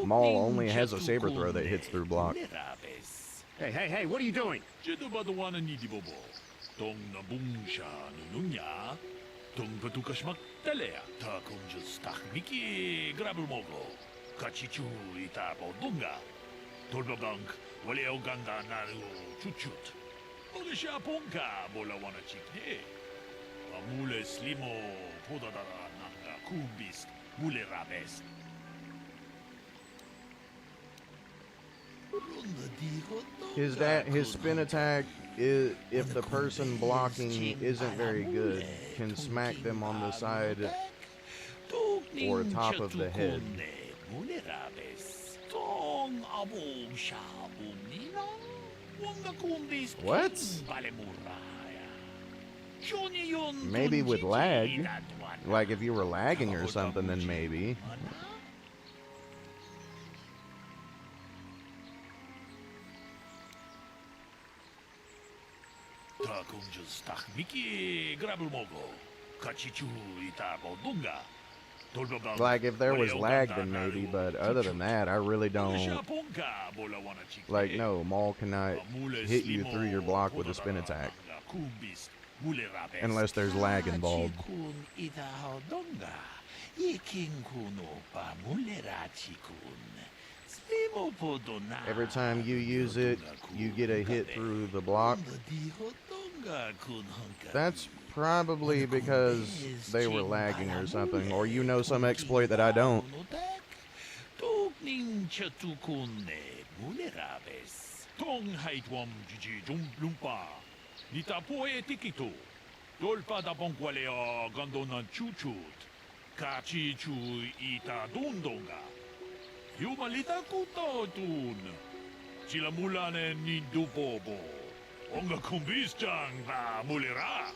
Maul only has a saber throw that hits through block. Hey, what are you doing? His spin attack is, if the person blocking isn't very good, can smack them on the side or top of the head. What? Maybe with lag. Like if you were lagging or something, then maybe. Like if there was lag, then maybe, but other than that, I really don't. Like, no, Maul cannot hit you through your block with a spin attack. Unless there's lag involved. Every time you use it, you get a hit through the block. That's probably because they were lagging or something, or you know some exploit that I don't.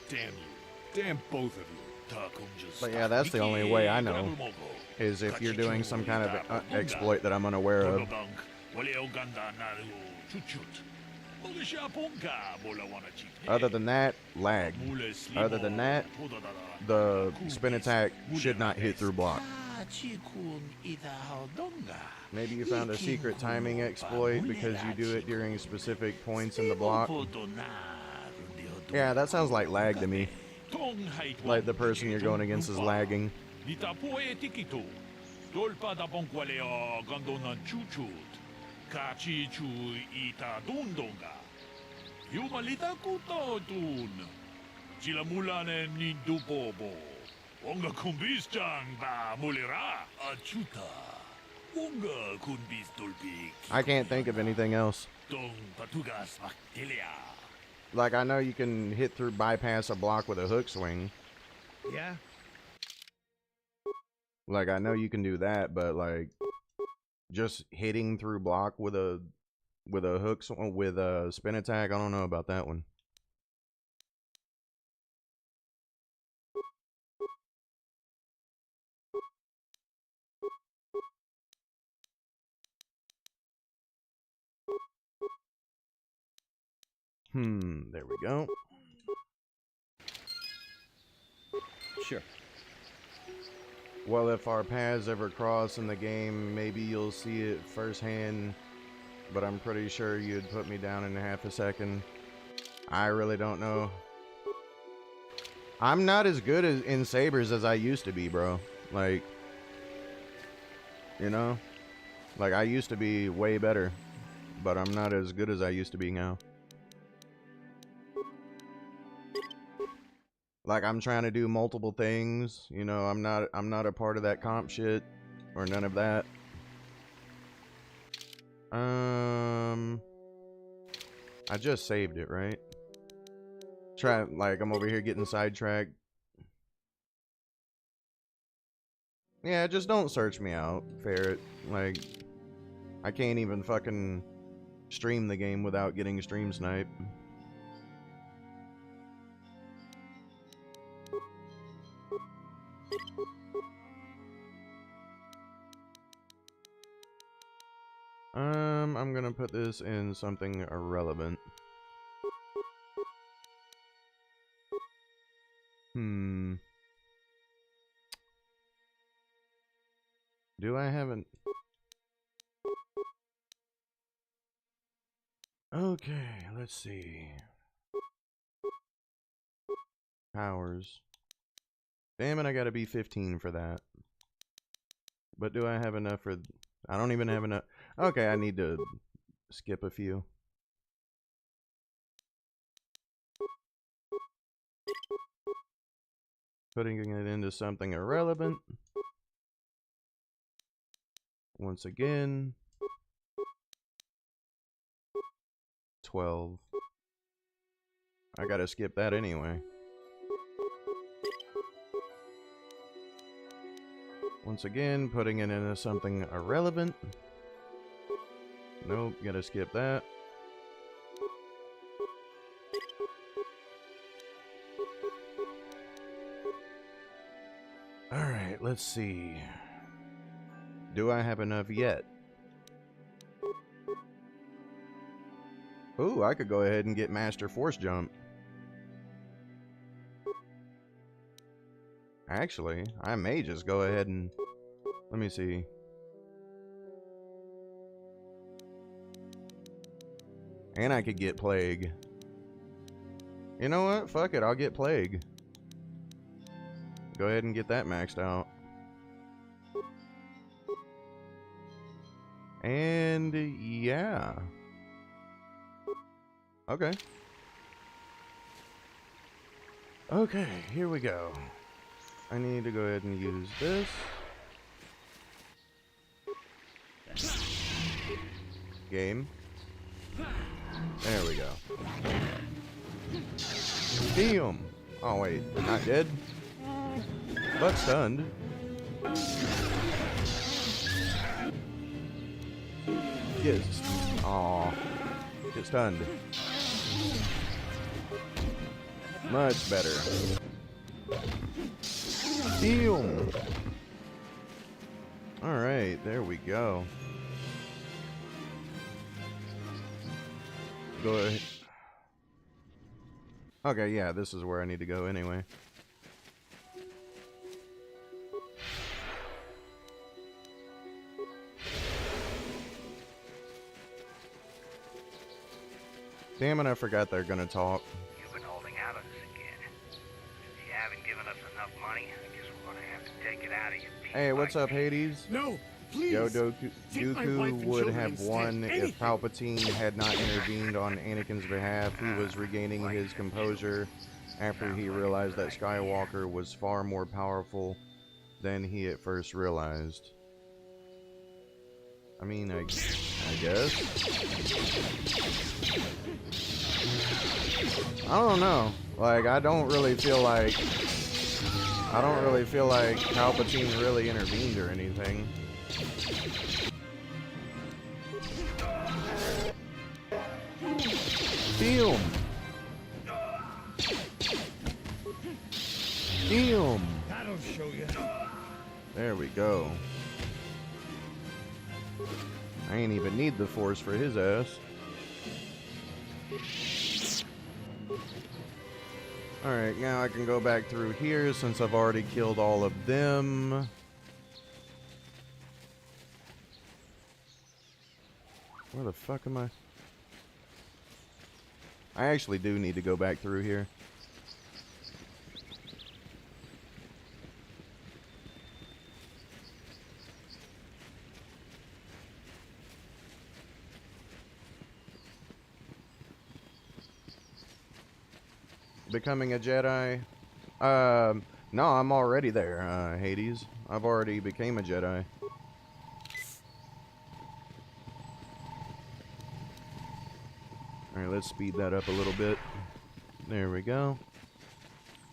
Damn you. Damn both of you. But yeah, that's the only way I know, is if you're doing some kind of exploit that I'm unaware of. Other than that, lag. Other than that, the spin attack should not hit through block. Maybe you found a secret timing exploit because you do it during specific points in the block. Yeah, that sounds like lag to me. Like the person you're going against is lagging. I can't think of anything else. Like, I know you can hit through, bypass a block with a hook swing. Yeah. Like, I know you can do that, but like, just hitting through block with a hook with a spin attack, I don't know about that one. There we go. Sure. Well, if our paths ever cross in the game, maybe you'll see it firsthand, but I'm pretty sure you'd put me down in half a second. I really don't know. I'm not as good in sabers as I used to be, bro. Like, you know? Like, I used to be way better, but I'm not as good as I used to be now. Like, I'm trying to do multiple things, you know, I'm not a part of that comp shit or none of that. I just saved it, right? Like, I'm over here getting sidetracked. Yeah, just don't search me out, Ferret. Like, I can't even fucking stream the game without getting stream sniped. I'm gonna put this in something irrelevant. Do I have an... Okay, let's see. Powers. Damn it, I gotta be 15 for that. But do I have enough for... I don't even have enough... Okay, I need to skip a few. Putting it into something irrelevant. Once again. 12. I gotta skip that anyway. Once again, putting it into something irrelevant. Nope, gotta skip that. Alright, let's see. Do I have enough yet? Ooh, I could go ahead and get Master Force Jump. Actually, I may just go ahead and... Let me see. And I could get Plague. You know what? Fuck it, I'll get Plague. Go ahead and get that maxed out. And yeah. Okay. Okay, here we go. I need to go ahead and use this. Game. There we go. Damn. Oh wait, not dead? But stunned. Get Get stunned. Much better. Damn. Alright, there we go. Go ahead. Okay, yeah, this is where I need to go anyway. Damn it, I forgot they're gonna talk. You've been holding out on us again. Since you haven't given us enough money, I guess we're gonna have to take it out of you. Hey, what's up, Hades? No, please. Yo, Take my wife Dooku and would children have instead. won if Anything. Palpatine had not intervened on Anakin's behalf. He was regaining his composure after he realized that Skywalker was far more powerful than he at first realized. I mean, I guess. I don't know. Like, I don't really feel like Palpatine really intervened or anything. Damn. Damn. That'll show you. There we go. I ain't even need the Force for his ass. Alright, now I can go back through here since I've already killed all of them. Where the fuck am I? I actually do need to go back through here. Becoming a Jedi? No, I'm already there, Hades. I've already became a Jedi. Alright, let's speed that up a little bit. There we go.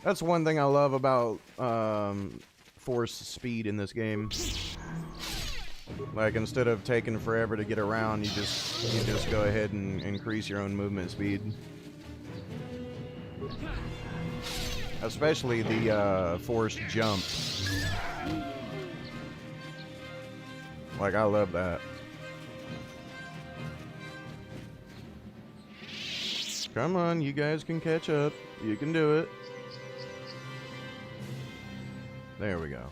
That's one thing I love about Force speed in this game. Like, instead of taking forever to get around, you just go ahead and increase your own movement speed. Especially the Force jump. Like, I love that. Come on, you guys can catch up. You can do it. There we go.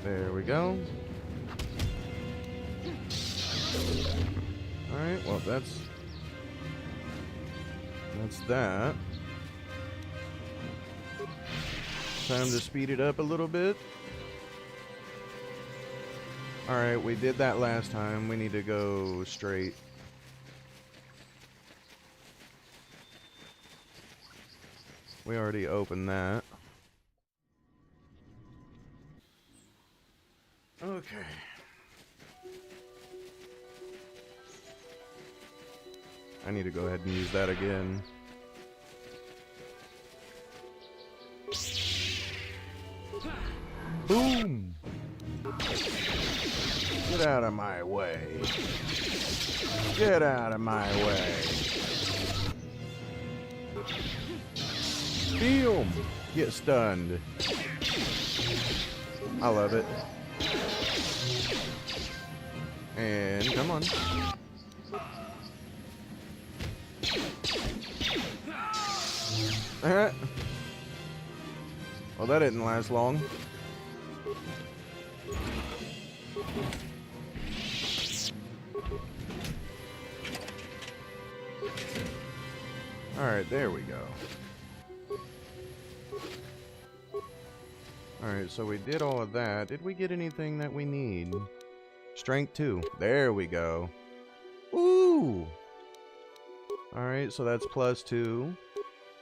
There we go. Alright, well that's that. Time to speed it up a little bit. Alright, we did that last time. We need to go straight. We already opened that. Okay. I need to go ahead and use that again. Boom! Get out of my way. Get out of my way. Boom! Get stunned. I love it. And come on. Well, that didn't last long. Alright, there we go. Alright, so we did all of that. Did we get anything that we need? Strength 2. There we go. Ooh! Alright, so that's +2.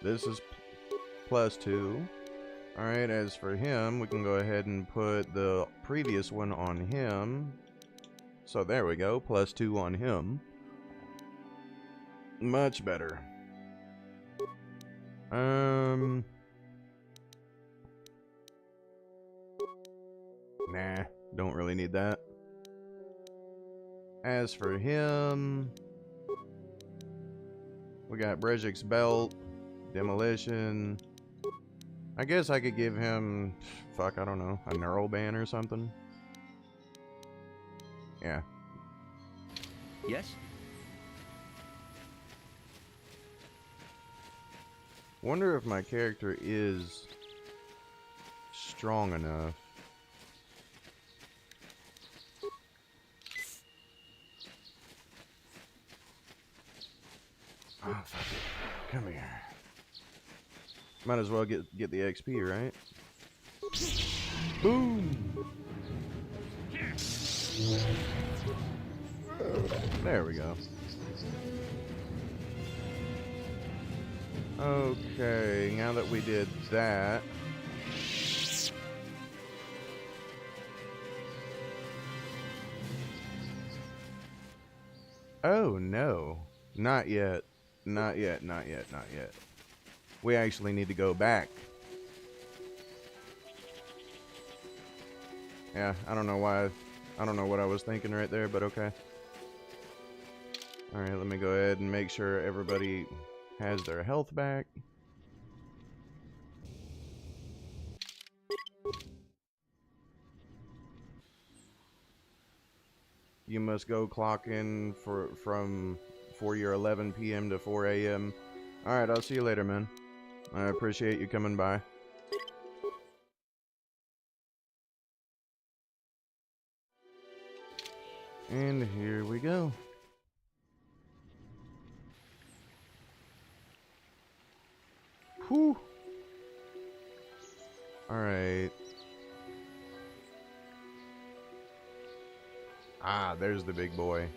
This is +2. Alright, as for him, we can go ahead and put the previous one on him. So there we go, +2 on him. Much better. Nah. Don't really need that. As for him, we got Brejik's belt, demolition. I guess I could give him, fuck, I don't know, a neural ban or something. Yeah. Yes? Wonder if my character is strong enough. Oh, fuck it. Come here. Might as well get the XP, right? Boom! There we go. Okay, now that we did that, oh no, not yet, not yet, not yet, not yet. We actually need to go back. Yeah, I don't know why, I don't know what I was thinking right there, but okay. Alright, let me go ahead and make sure everybody has their health back. You must go clock in for your 11 p.m. to 4 a.m. Alright, I'll see you later, man. I appreciate you coming by. And here we go. Whew. Alright. Ah, there's the big boy.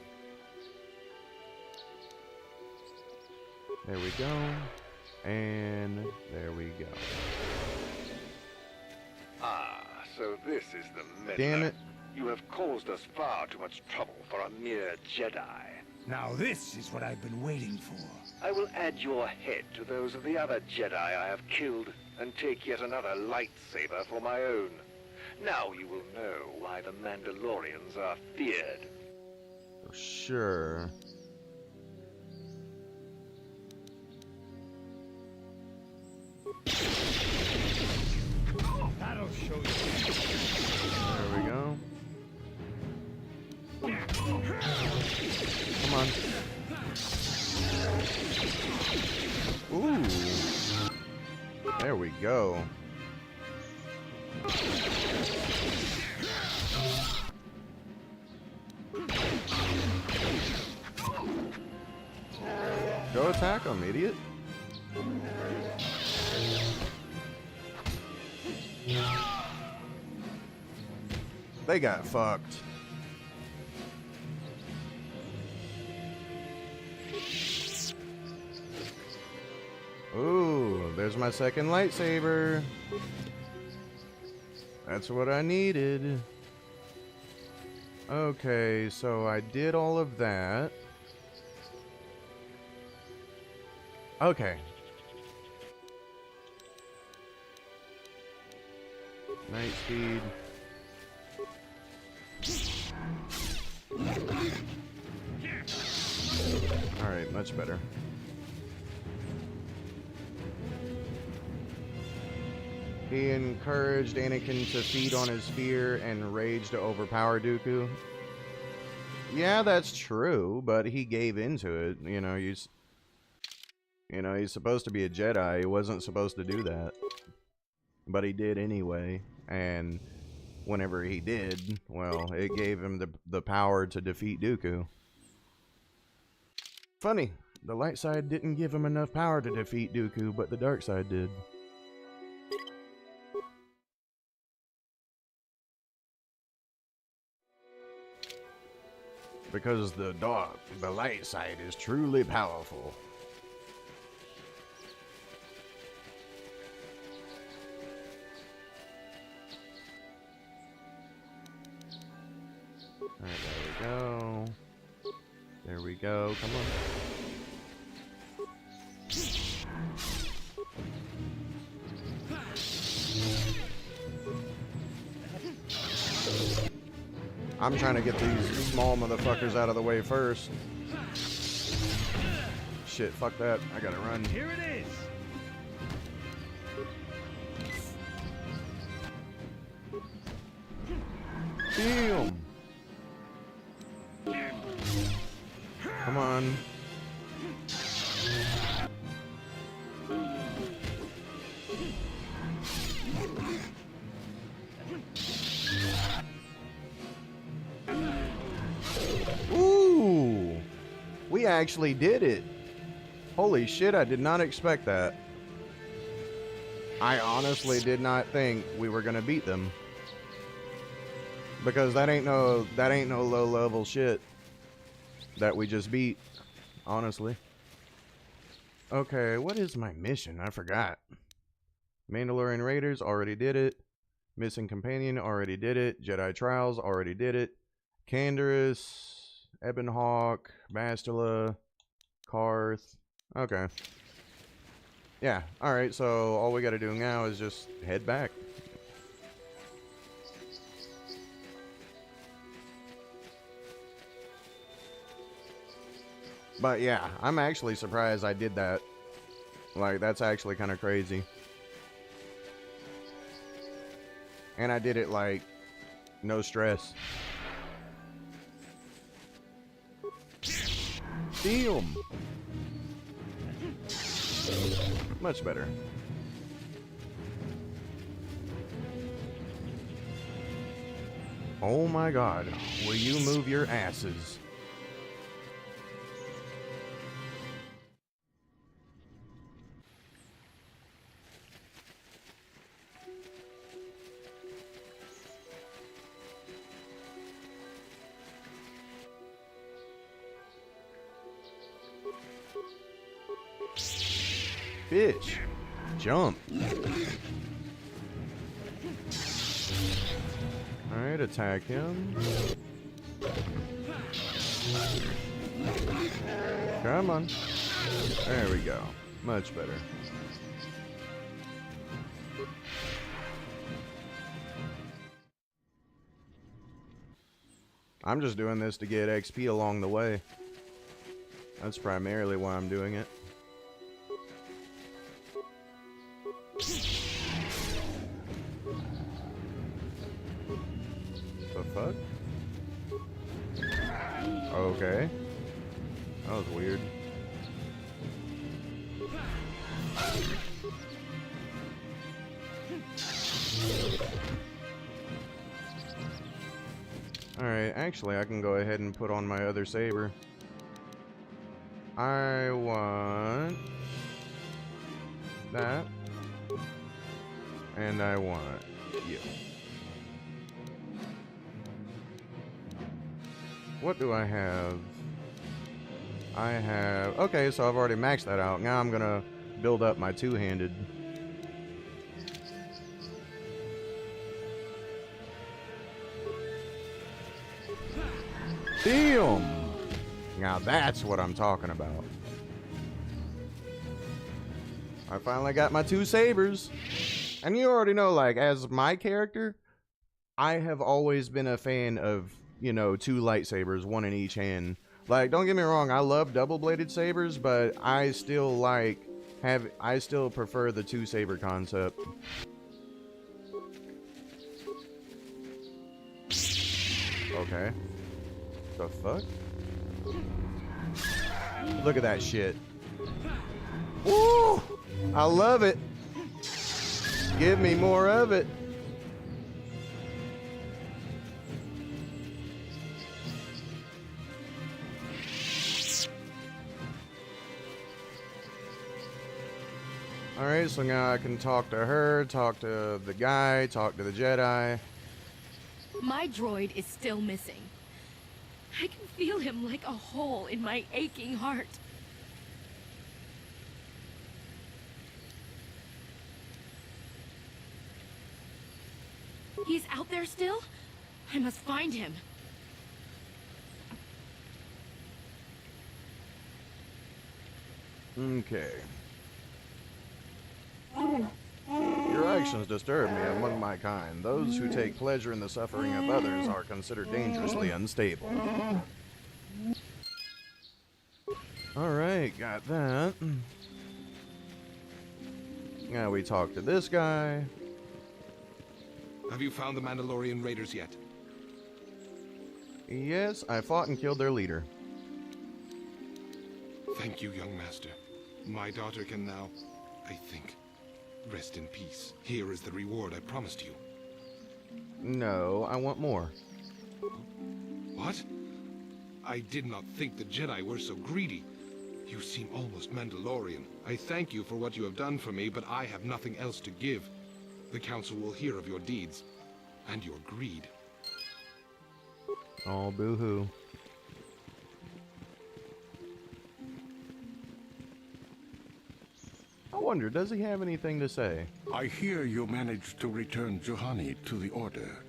There we go. And there we go. Ah, so this is the meddler. Damn it. You have caused us far too much trouble for a mere Jedi. Now this is what I've been waiting for. I will add your head to those of the other Jedi I have killed, and take yet another lightsaber for my own. Now you will know why the Mandalorians are feared. Sure. That'll show you. There we go. Come on. Ooh. There we go. Go attack him, idiot. They got fucked. Ooh, there's my second lightsaber. That's what I needed. Okay, so I did all of that. Okay. Night speed. Alright, much better. He encouraged Anakin to feed on his fear and rage to overpower Dooku. Yeah, that's true, but he gave into it. You know, he's supposed to be a Jedi. He wasn't supposed to do that. But he did anyway. And whenever he did, well, it gave him the power to defeat Dooku. Funny, the light side didn't give him enough power to defeat Dooku, but the dark side did. Because the light side is truly powerful. Alright, there we go. There we go, come on. I'm trying to get these small motherfuckers out of the way first. Shit, fuck that. I gotta run. Here it is. Damn. Come on. Ooh. We actually did it. Holy shit, I did not expect that. I honestly did not think we were gonna beat them. Because that ain't no low level shit that we just beat, honestly. Okay, what is my mission? I forgot. Mandalorian Raiders, already did it. Missing Companion, already did it. Jedi Trials, already did it. Canderous, Ebonhawk, Bastila, Karth. Okay. Yeah, alright, so all we gotta do now is just head back. But yeah, I'm actually surprised I did that. Like, that's actually kind of crazy. And I did it, like, no stress. Damn! Much better. Oh my god, will you move your asses? Bitch, jump. Alright, attack him. Come on. There we go. Much better. I'm just doing this to get XP along the way. That's primarily why I'm doing it. The fuck? Okay. That was weird. Alright, actually I can go ahead and put on my other saber. I want that. And I want you. What do I have? I have... Okay, so I've already maxed that out. Now I'm gonna build up my two-handed. Damn! Now that's what I'm talking about. I finally got my two sabers. And you already know, like, as my character, I have always been a fan of, you know, two lightsabers, one in each hand. Like, don't get me wrong, I love double-bladed sabers, but I still I still prefer the two-saber concept. Okay. The fuck? Look at that shit. Woo! I love it. Give me more of it. Alright, so now I can talk to her, talk to the guy, talk to the Jedi. My droid is still missing. I can feel him like a hole in my aching heart. He's out there still? I must find him. Okay. Here I actions disturb me among my kind. Those who take pleasure in the suffering of others are considered dangerously unstable. Alright, got that. Now we talk to this guy. Have you found the Mandalorian raiders yet? Yes, I fought and killed their leader. Thank you, young master. My daughter can now, I think, rest in peace. Here is the reward I promised you. No, I want more. What? I did not think the Jedi were so greedy. You seem almost Mandalorian. I thank you for what you have done for me, but I have nothing else to give. The Council will hear of your deeds and your greed. Oh, boo-hoo. I wonder, does he have anything to say? I hear you managed to return Juhani to the Order.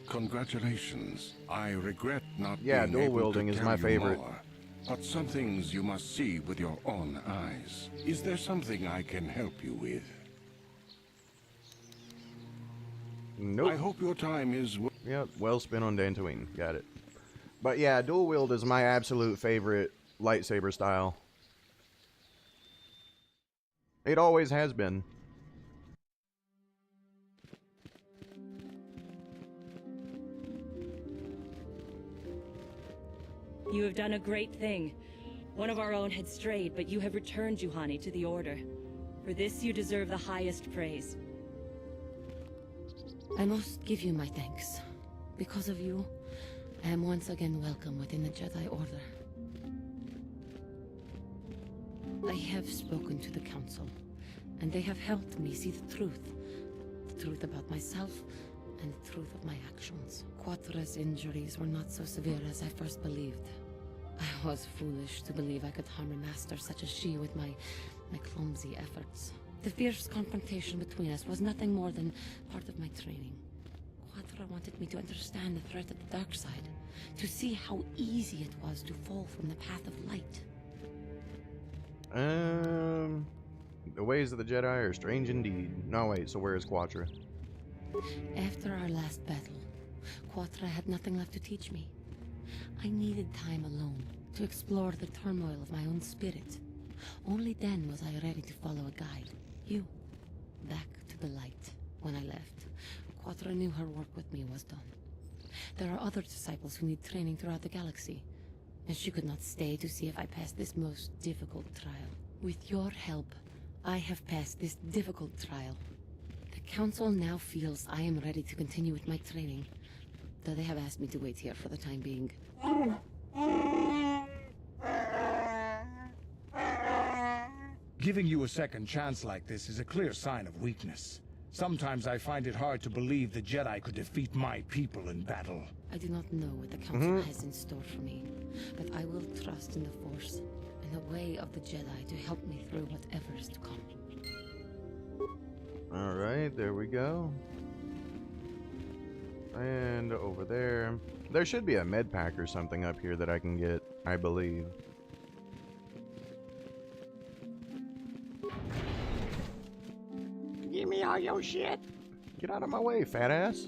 Congratulations. I regret not being dual able wielding to is tell my you favorite. more, but some things you must see with your own eyes. Is there something I can help you with? Nope. I hope your time is... Yep, well spent on Dantooine. Got it. But yeah, dual wield is my absolute favorite lightsaber style. It always has been. You have done a great thing. One of our own had strayed, but you have returned Juhani to the Order. For this you deserve the highest praise. I must give you my thanks. Because of you, I am once again welcome within the Jedi Order. I have spoken to the Council, and they have helped me see the truth. The truth about myself, and the truth of my actions. Quatra's injuries were not so severe as I first believed. I was foolish to believe I could harm a master such as she with my clumsy efforts. The fierce confrontation between us was nothing more than part of my training. Quatra wanted me to understand the threat of the dark side, to see how easy it was to fall from the path of light. The ways of the Jedi are strange indeed. No, wait, so where is Quatra? After our last battle, Quatra had nothing left to teach me. I needed time alone to explore the turmoil of my own spirit. Only then was I ready to follow a guide. You. Back to the light. When I left, Quatra knew her work with me was done. There are other disciples who need training throughout the galaxy, and she could not stay to see if I passed this most difficult trial. With your help, I have passed this difficult trial. The Council now feels I am ready to continue with my training, though they have asked me to wait here for the time being. Giving you a second chance like this is a clear sign of weakness. Sometimes I find it hard to believe the Jedi could defeat my people in battle. I do not know what the Council has in store for me, but I will trust in the Force and the way of the Jedi to help me through whatever is to come. Alright, there we go. And over there. There should be a med pack or something up here that I can get, I believe. Give me all your shit. Get out of my way, fat ass.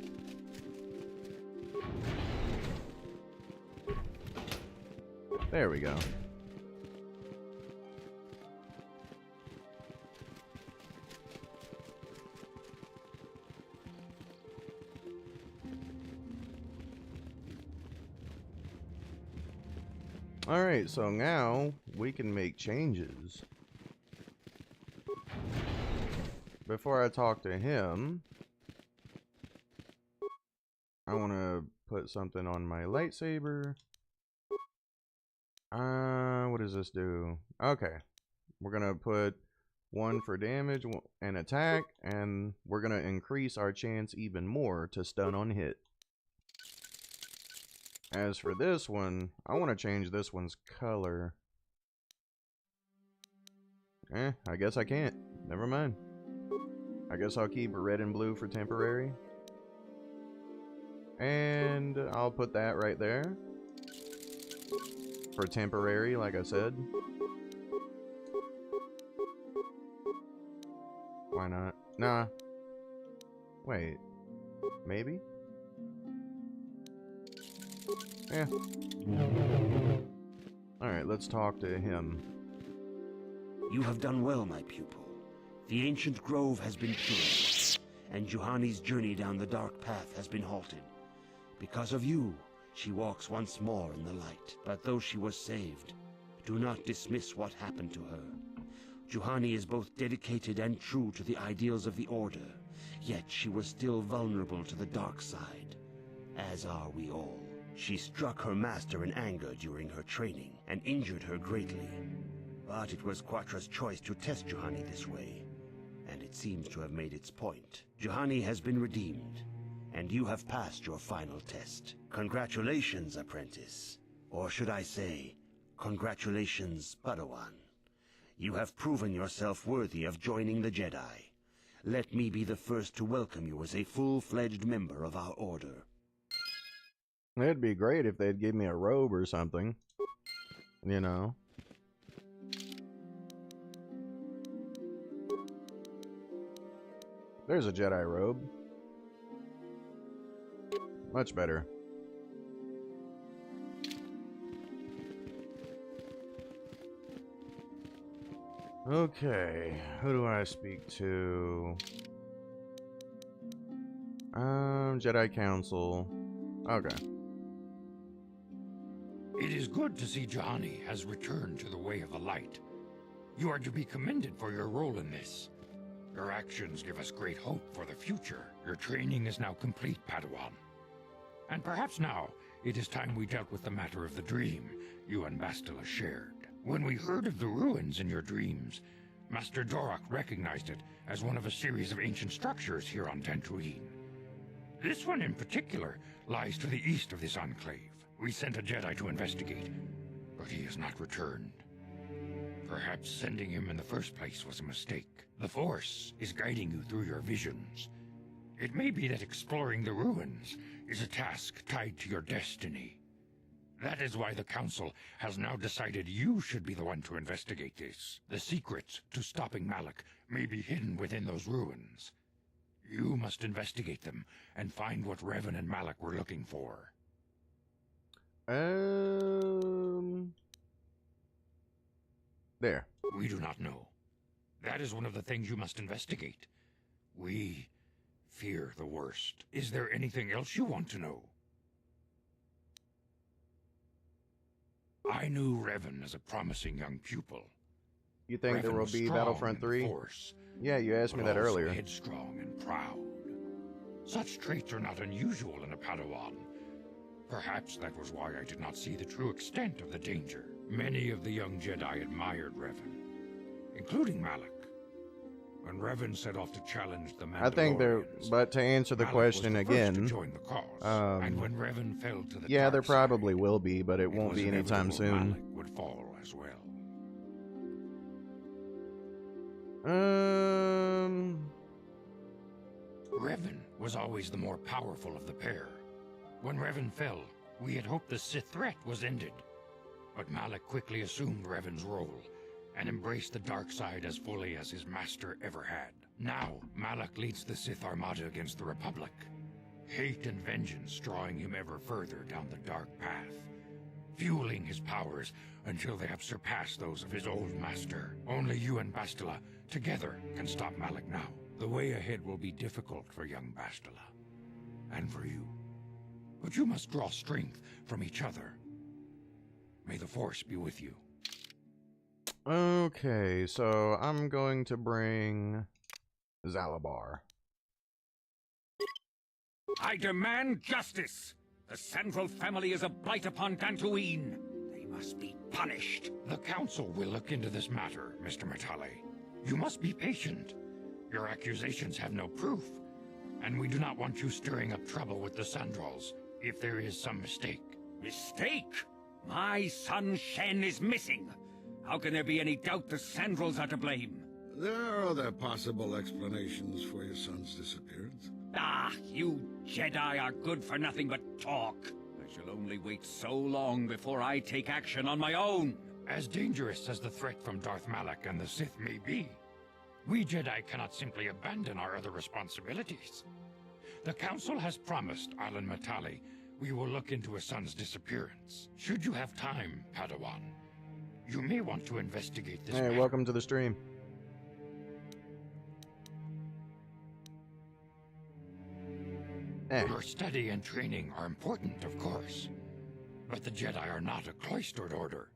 There we go. Alright, so now we can make changes. Before I talk to him, I want to put something on my lightsaber. What does this do? Okay. We're going to put 1 for damage and attack, and we're going to increase our chance even more to stun on hit. As for this one, I want to change this one's color. I guess I can't. Never mind. I guess I'll keep red and blue for temporary. And I'll put that right there. For temporary, like I said. Why not? Nah. Wait. Maybe? Yeah. Alright, let's talk to him. You have done well, my pupil. The ancient grove has been purified, and Juhani's journey down the dark path has been halted. Because of you, she walks once more in the light. But though she was saved, do not dismiss what happened to her. Juhani is both dedicated and true to the ideals of the Order, yet she was still vulnerable to the dark side, as are we all. She struck her master in anger during her training, and injured her greatly. But it was Quatra's choice to test Juhani this way, and it seems to have made its point. Juhani has been redeemed, and you have passed your final test. Congratulations, apprentice. Or should I say, congratulations, Padawan. You have proven yourself worthy of joining the Jedi. Let me be the first to welcome you as a full-fledged member of our order. It'd be great if they'd give me a robe or something. You know? There's a Jedi robe. Much better. Okay, who do I speak to? Jedi Council. Okay. It is good to see Juhani has returned to the way of the light. You are to be commended for your role in this. Your actions give us great hope for the future. Your training is now complete, Padawan. And perhaps now, it is time we dealt with the matter of the dream you and Bastila shared. When we heard of the ruins in your dreams, Master Dorak recognized it as one of a series of ancient structures here on Dantooine. This one in particular lies to the east of this enclave. We sent a Jedi to investigate, but he has not returned. Perhaps sending him in the first place was a mistake. The Force is guiding you through your visions. It may be that exploring the ruins is a task tied to your destiny. That is why the Council has now decided you should be the one to investigate this. The secrets to stopping Malak may be hidden within those ruins. You must investigate them and find what Revan and Malak were looking for. There. We do not know. That is one of the things you must investigate. We fear the worst. Is there anything else you want to know? I knew Revan as a promising young pupil. You think Revan there will was be strong Battlefront in the 3? Force, Yeah, you asked me but that also earlier. headstrong and proud. Such traits are not unusual in a Padawan. Perhaps that was why I did not see the true extent of the danger. Many of the young Jedi admired Revan, including Malak. When Revan set off to challenge the Mandalorians, I think there, but to answer the Malak question was the first to again, join the cause. And when Revan fell to the yeah, there dark probably will be, but it won't was be anytime inevitable soon. Malak would fall as well. Revan was always the more powerful of the pair. When Revan fell, we had hoped the Sith threat was ended. But Malak quickly assumed Revan's role and embraced the dark side as fully as his master ever had. Now, Malak leads the Sith Armada against the Republic. Hate and vengeance drawing him ever further down the dark path, fueling his powers until they have surpassed those of his old master. Only you and Bastila together can stop Malak now. The way ahead will be difficult for young Bastila, and for you. But you must draw strength from each other. May the Force be with you. Okay, so I'm going to bring Zalabar. I demand justice! The Sandral family is a blight upon Dantooine. They must be punished. The Council will look into this matter, Mr. Matale. You must be patient. Your accusations have no proof, and we do not want you stirring up trouble with the Sandrals if there is some mistake. Mistake? My son Shen is missing. How can there be any doubt the Sandrals are to blame? There are other possible explanations for your son's disappearance. Ah, you Jedi are good for nothing but talk. I shall only wait so long before I take action on my own. As dangerous as the threat from Darth Malak and the Sith may be, we Jedi cannot simply abandon our other responsibilities. The Council has promised Alan Matali we will look into his son's disappearance. Should you have time, Padawan, you may want to investigate this matter. Welcome to the stream. Your study and training are important, of course, but the Jedi are not a cloistered order.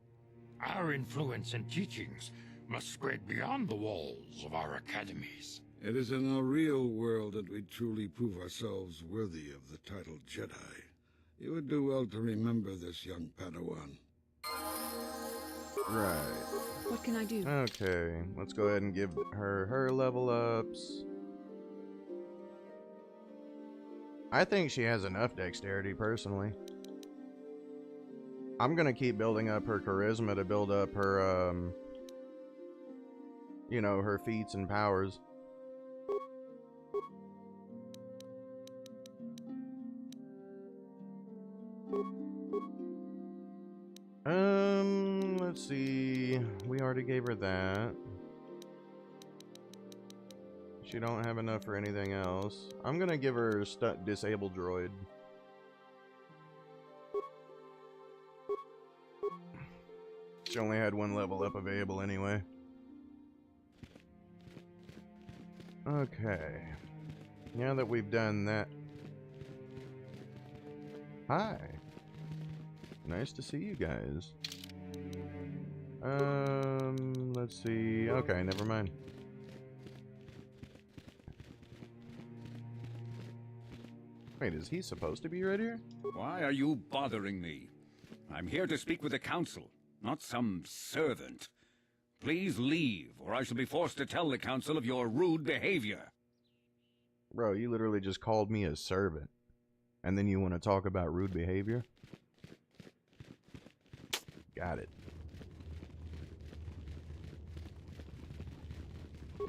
Our influence and teachings must spread beyond the walls of our academies. It is in the real world that we truly prove ourselves worthy of the title Jedi. You would do well to remember this, young Padawan. Right. What can I do? Okay, let's go ahead and give her level ups. I think she has enough dexterity, personally. I'm gonna keep building up her charisma to build up her, you know, her feats and powers. Let's see. We already gave her that. She don't have enough for anything else. I'm gonna give her disabled droid. She only had one level up available anyway. Okay. Now that we've done that. Hi. Nice to see you guys. Let's see. Okay, never mind. Wait, is he supposed to be right here? Why are you bothering me? I'm here to speak with the Council, not some servant. Please leave, or I shall be forced to tell the Council of your rude behavior. Bro, you literally just called me a servant. And then you want to talk about rude behavior? Got it.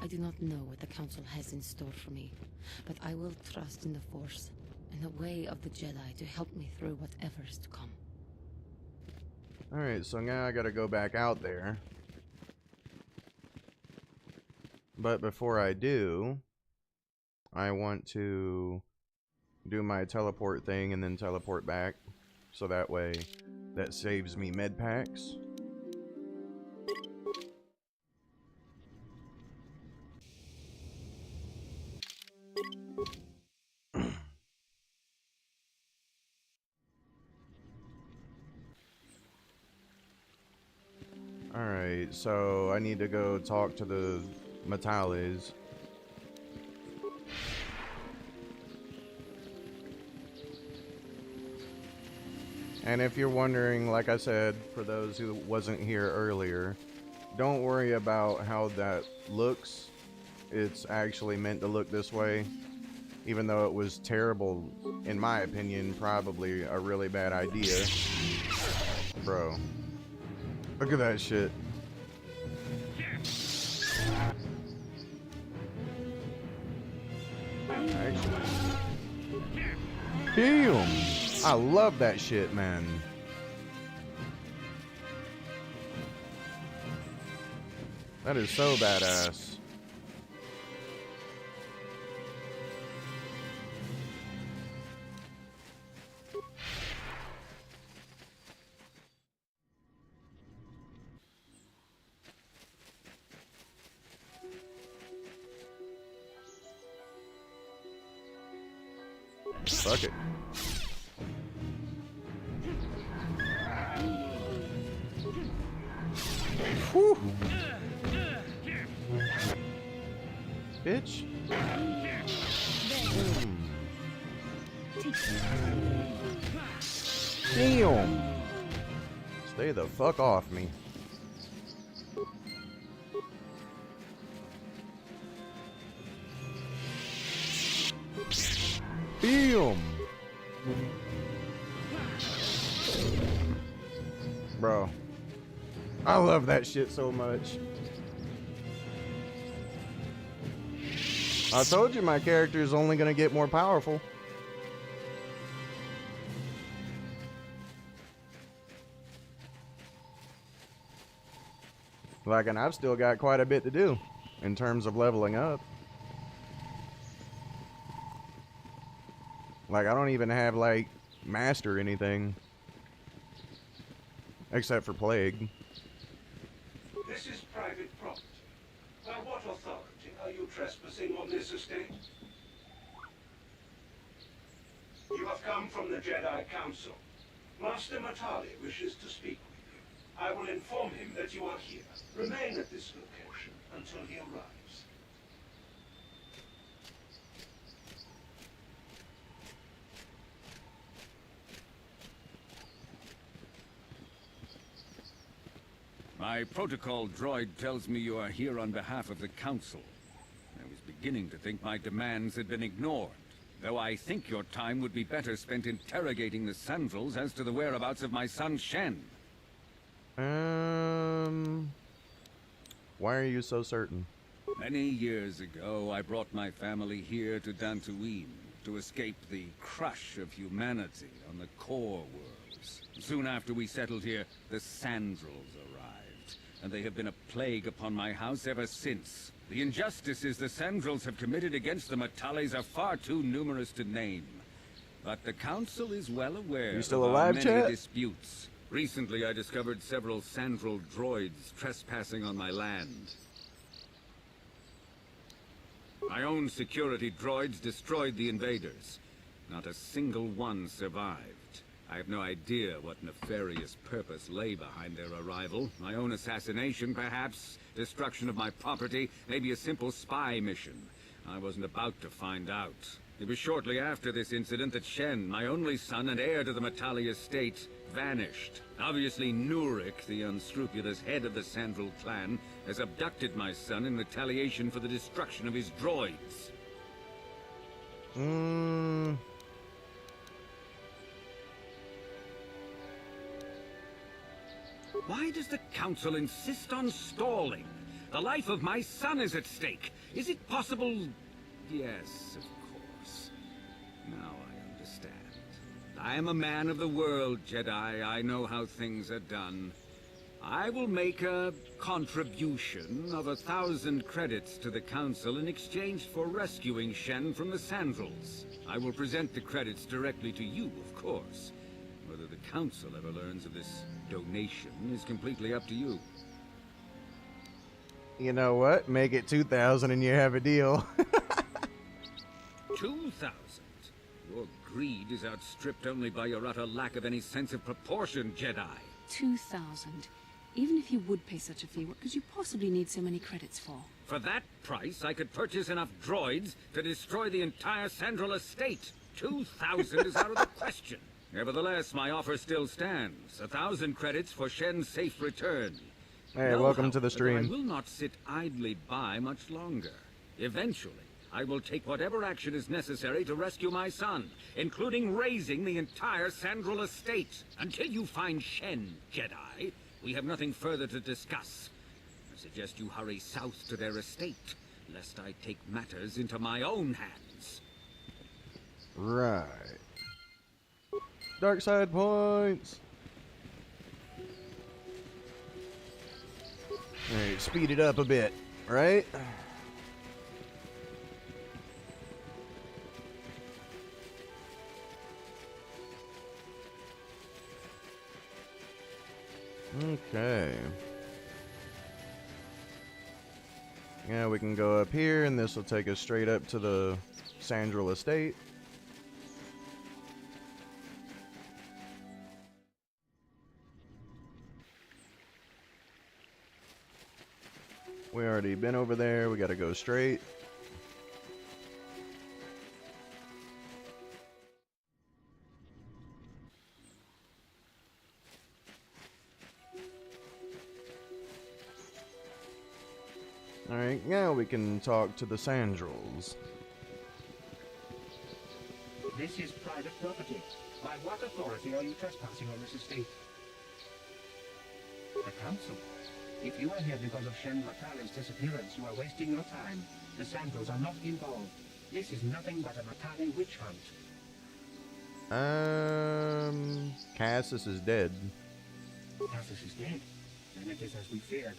I do not know what the Council has in store for me, but I will trust in the Force and the way of the Jedi to help me through whatever is to come. Alright, so now I gotta go back out there. But before I do, I want to do my teleport thing and then teleport back. So that way, that saves me med packs. Alright, so I need to go talk to the Matalis. And if you're wondering, like I said, for those who wasn't here earlier, don't worry about how that looks. It's actually meant to look this way. Even though it was terrible, in my opinion, probably a really bad idea. Bro. Look at that shit. Actually. Damn! I love that shit, man. That is so badass. Fuck it. Whew. Bitch. Damn. Stay the fuck off me. Damn. Bro. I love that shit so much. I told you my character is only gonna get more powerful. Like, and I've still got quite a bit to do in terms of leveling up. Like, I don't even have, like, master or anything. Except for plague. This is private property. By what authority are you trespassing on this estate? You have come from the Jedi Council. Master Matali wishes to speak with you. I will inform him that you are here. Remain at this location until he arrives. My protocol droid tells me you are here on behalf of the Council. I was beginning to think my demands had been ignored, though I think your time would be better spent interrogating the Sandrels as to the whereabouts of my son Shen. Why are you so certain? Many years ago, I brought my family here to Dantooine to escape the crush of humanity on the core worlds. Soon after we settled here, the Sandrels arrived, and they have been a plague upon my house ever since. The injustices the Sandrels have committed against the Matales are far too numerous to name. But the Council is well aware You still of alive, our chat? many disputes. Recently, I discovered several Sandrel droids trespassing on my land. My own security droids destroyed the invaders. Not a single one survived. I have no idea what nefarious purpose lay behind their arrival. My own assassination, perhaps? Destruction of my property? Maybe a simple spy mission? I wasn't about to find out. It was shortly after this incident that Shen, my only son and heir to the Matali estate, vanished. Obviously, Nurik, the unscrupulous head of the Sandrel clan, has abducted my son in retaliation for the destruction of his droids. Why does the Council insist on stalling? The life of my son is at stake. Is it possible? Yes, of course. Now I understand. I am a man of the world, Jedi. I know how things are done. I will make a contribution of 1,000 credits to the Council in exchange for rescuing Shen from the Sandrels. I will present the credits directly to you, of course. Whether the Council ever learns of this donation is completely up to you. You know what? Make it 2,000 and you have a deal. 2,000? Your greed is outstripped only by your utter lack of any sense of proportion, Jedi. 2,000. Even if you would pay such a fee, what could you possibly need so many credits for? For that price, I could purchase enough droids to destroy the entire Sandrel estate. 2,000 is out of the question. Nevertheless, my offer still stands. 1,000 credits for Shen's safe return. Hey, welcome to the stream. I will not sit idly by much longer. Eventually, I will take whatever action is necessary to rescue my son, including raising the entire Sandrel estate. Until you find Shen, Jedi, we have nothing further to discuss. I suggest you hurry south to their estate, lest I take matters into my own hands. Right. Dark side points. Alright, speed it up a bit, right? Okay. Yeah, we can go up here, and this will take us straight up to the Sandrel estate. We already been over there. We gotta go straight. Alright, now we can talk to the Sandrels. This is private property. By what authority are you trespassing on this estate? The Council. If you are here because of Shen Matali's disappearance, you are wasting your time. The Sandrels are not involved. This is nothing but a Matali witch hunt. Cassis is dead. Cassis is dead. Then it is as we feared.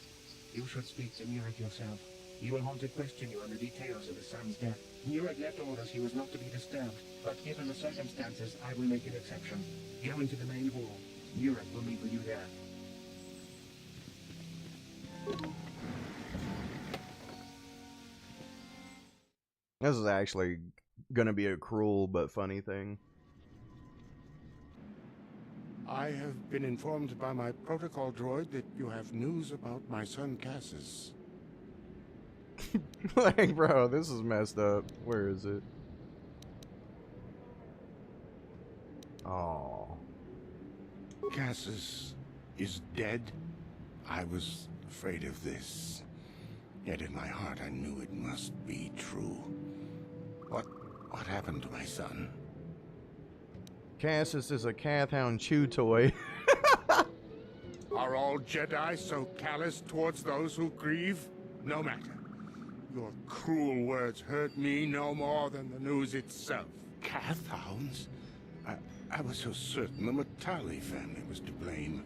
You should speak to Nurik yourself. He will want to question you on the details of his son's death. Nureg left orders he was not to be disturbed, but given the circumstances, I will make an exception. Go into the main hall. Nureg will meet with you there. This is actually gonna be a cruel but funny thing. I have been informed by my protocol droid that you have news about my son Cassius. Like, bro, this is messed up. Where is it? Oh. Cassius is dead? I was afraid of this. Yet in my heart I knew it must be true. What happened to my son? Cassius is a Cathound chew toy. Are all Jedi so callous towards those who grieve? No matter. Your cruel words hurt me no more than the news itself. Cathounds? I was so certain the Matali family was to blame.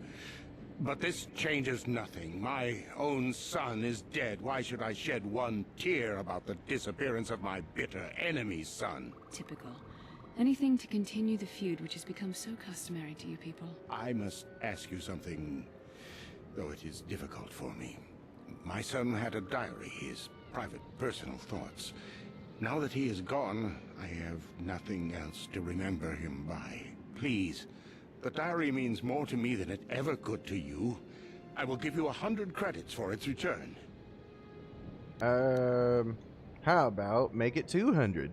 But this changes nothing. My own son is dead. Why should I shed one tear about the disappearance of my bitter enemy's son? Typical. Anything to continue the feud which has become so customary to you people. I must ask you something, though it is difficult for me. My son had a diary, his private, personal thoughts. Now that he is gone, I have nothing else to remember him by. Please, the diary means more to me than it ever could to you. I will give you 100 credits for its return. How about make it 200?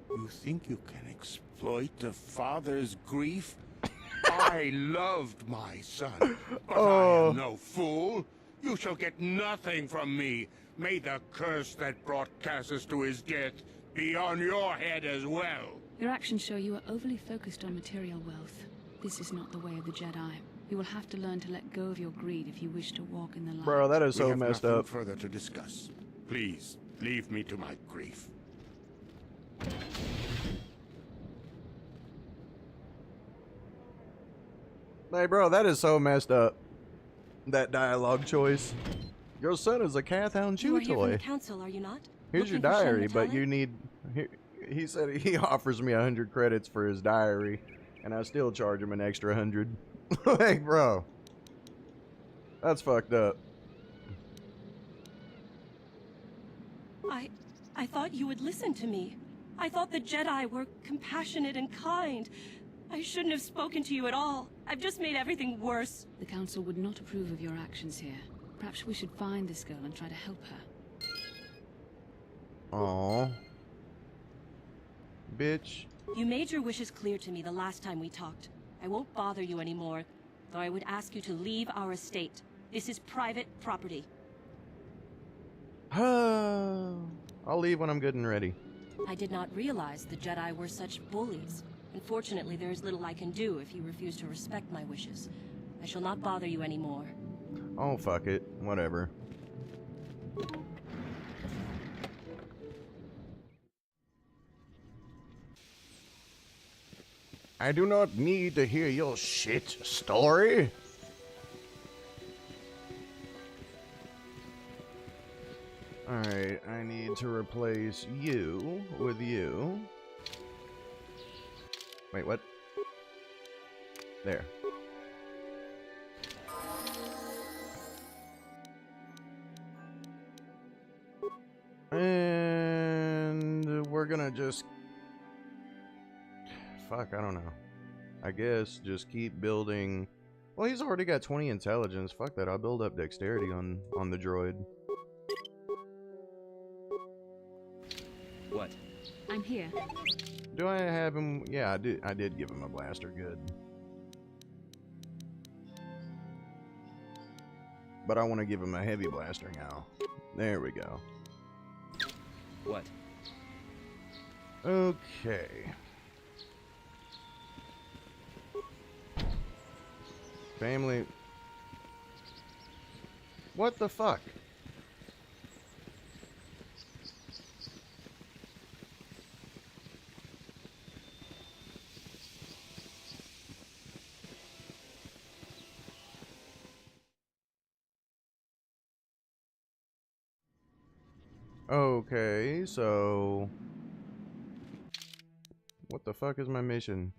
You think you can exploit a father's grief? I loved my son, but I am no fool. You shall get nothing from me. May the curse that brought Cassius to his death be on your head as well. Your actions show you are overly focused on material wealth. This is not the way of the Jedi. You will have to learn to let go of your greed if you wish to walk in the light. Bro, that is so we have messed nothing up. Further to discuss. Please, leave me to my grief. Hey, bro, that is so messed up. That dialogue choice. Your son is a Cathound chew You are here from toy. the council, are you not? Here's your Looking for Shen diary, but Matali? you need... He said he offers me 100 credits for his diary, and I still charge him an extra 100. Like, bro. That's fucked up. I thought you would listen to me. I thought the Jedi were compassionate and kind. I shouldn't have spoken to you at all. I've just made everything worse. The Council would not approve of your actions here. Perhaps we should find this girl and try to help her. Aww. Bitch. You made your wishes clear to me the last time we talked. I won't bother you anymore, though I would ask you to leave our estate. This is private property. I'll leave when I'm good and ready. I did not realize the Jedi were such bullies. Unfortunately, there is little I can do if you refuse to respect my wishes. I shall not bother you anymore. Oh, fuck it. Whatever. I do not need to hear your shit story. Alright, I need to replace you with you. Wait, what? There. And we're gonna just... Fuck, I don't know. I guess just keep building... Well, he's already got 20 intelligence. Fuck that, I'll build up dexterity on the droid. What? I'm here. Do I have him? Yeah, I did give him a blaster. Good. But I want to give him a heavy blaster now. There we go. What? Okay. Family. What the fuck? Okay, so what the fuck is my mission?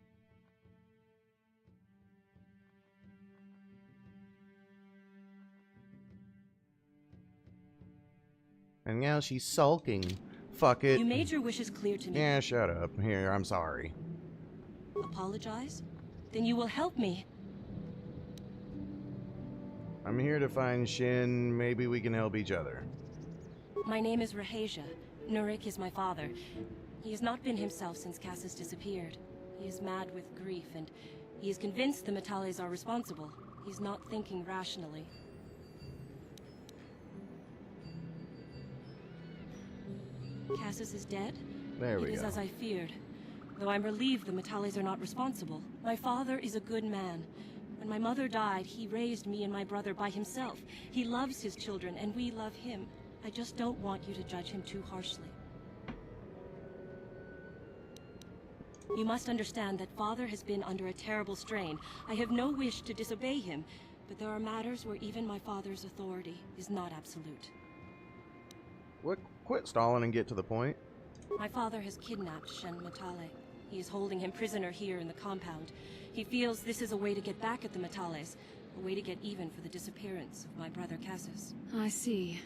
And now she's sulking. Fuck it. You made your wishes clear to me. Yeah, shut up. Here, I'm sorry. Apologize? Then you will help me. I'm here to find Shin. Maybe we can help each other. My name is Rahasia. Nurik is my father. He has not been himself since Cassis disappeared. He is mad with grief, and he is convinced the Metales are responsible. He's not thinking rationally. Cassis is dead? There we It is go. as I feared. Though I'm relieved the Metales are not responsible. My father is a good man. When my mother died, he raised me and my brother by himself. He loves his children, and we love him. I just don't want you to judge him too harshly. You must understand that Father has been under a terrible strain. I have no wish to disobey him, but there are matters where even my father's authority is not absolute. Quit stalling and get to the point. My father has kidnapped Shen Metale. He is holding him prisoner here in the compound. He feels this is a way to get back at the Metales, a way to get even for the disappearance of my brother Cassis. I see.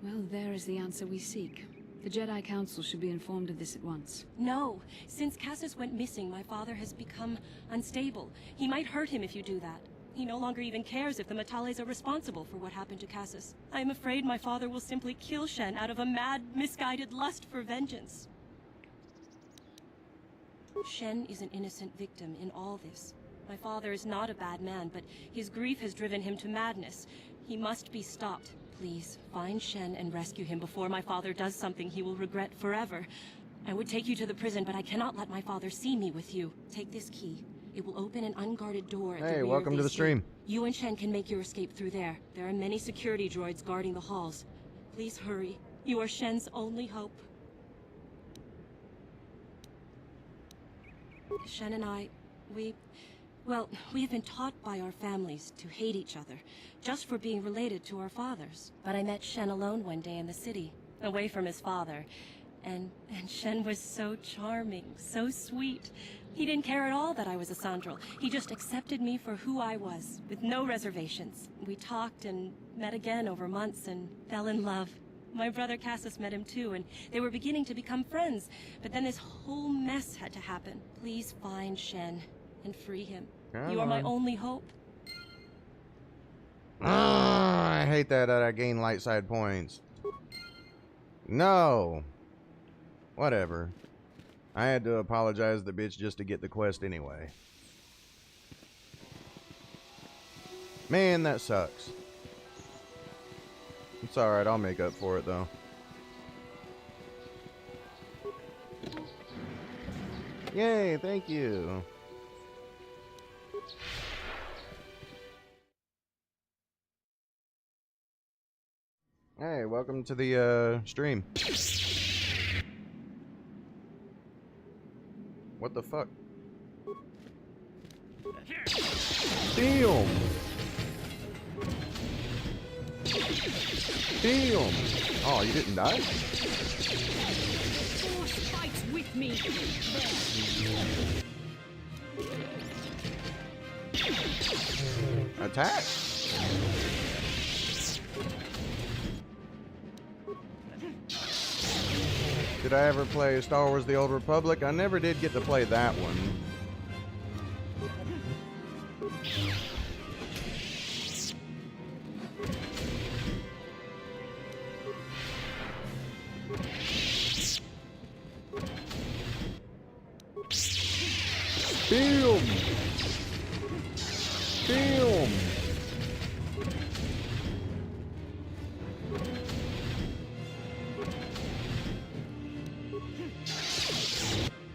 Well, there is the answer we seek. The Jedi Council should be informed of this at once. No! Since Cassis went missing, my father has become unstable. He might hurt him if you do that. He no longer even cares if the Metales are responsible for what happened to Cassis. I am afraid my father will simply kill Shen out of a mad, misguided lust for vengeance. Shen is an innocent victim in all this. My father is not a bad man, but his grief has driven him to madness. He must be stopped. Please, find Shen and rescue him before my father does something he will regret forever. I would take you to the prison, but I cannot let my father see me with you. Take this key. It will open an unguarded door at the rear. Hey, welcome to the stream. You and Shen can make your escape through there. There are many security droids guarding the halls. Please hurry. You are Shen's only hope. Shen and I, we have been taught by our families to hate each other, just for being related to our fathers. But I met Shen alone one day in the city, away from his father. And Shen was so charming, so sweet. He didn't care at all that I was a Sandral. He just accepted me for who I was, with no reservations. We talked and met again over months and fell in love. My brother Cassis met him too, and they were beginning to become friends. But then this whole mess had to happen. Please find Shen and free him. You are my only hope. I hate that I gain light side points. No. Whatever. I had to apologize to the bitch just to get the quest anyway. Man, that sucks. It's alright, I'll make up for it though. Yay, thank you. Hey, welcome to the stream. What the fuck? Damn! Damn! Oh, you didn't die? Force fights with me. Attack! Did I ever play Star Wars The Old Republic? I never did get to play that one. Boom! Boom!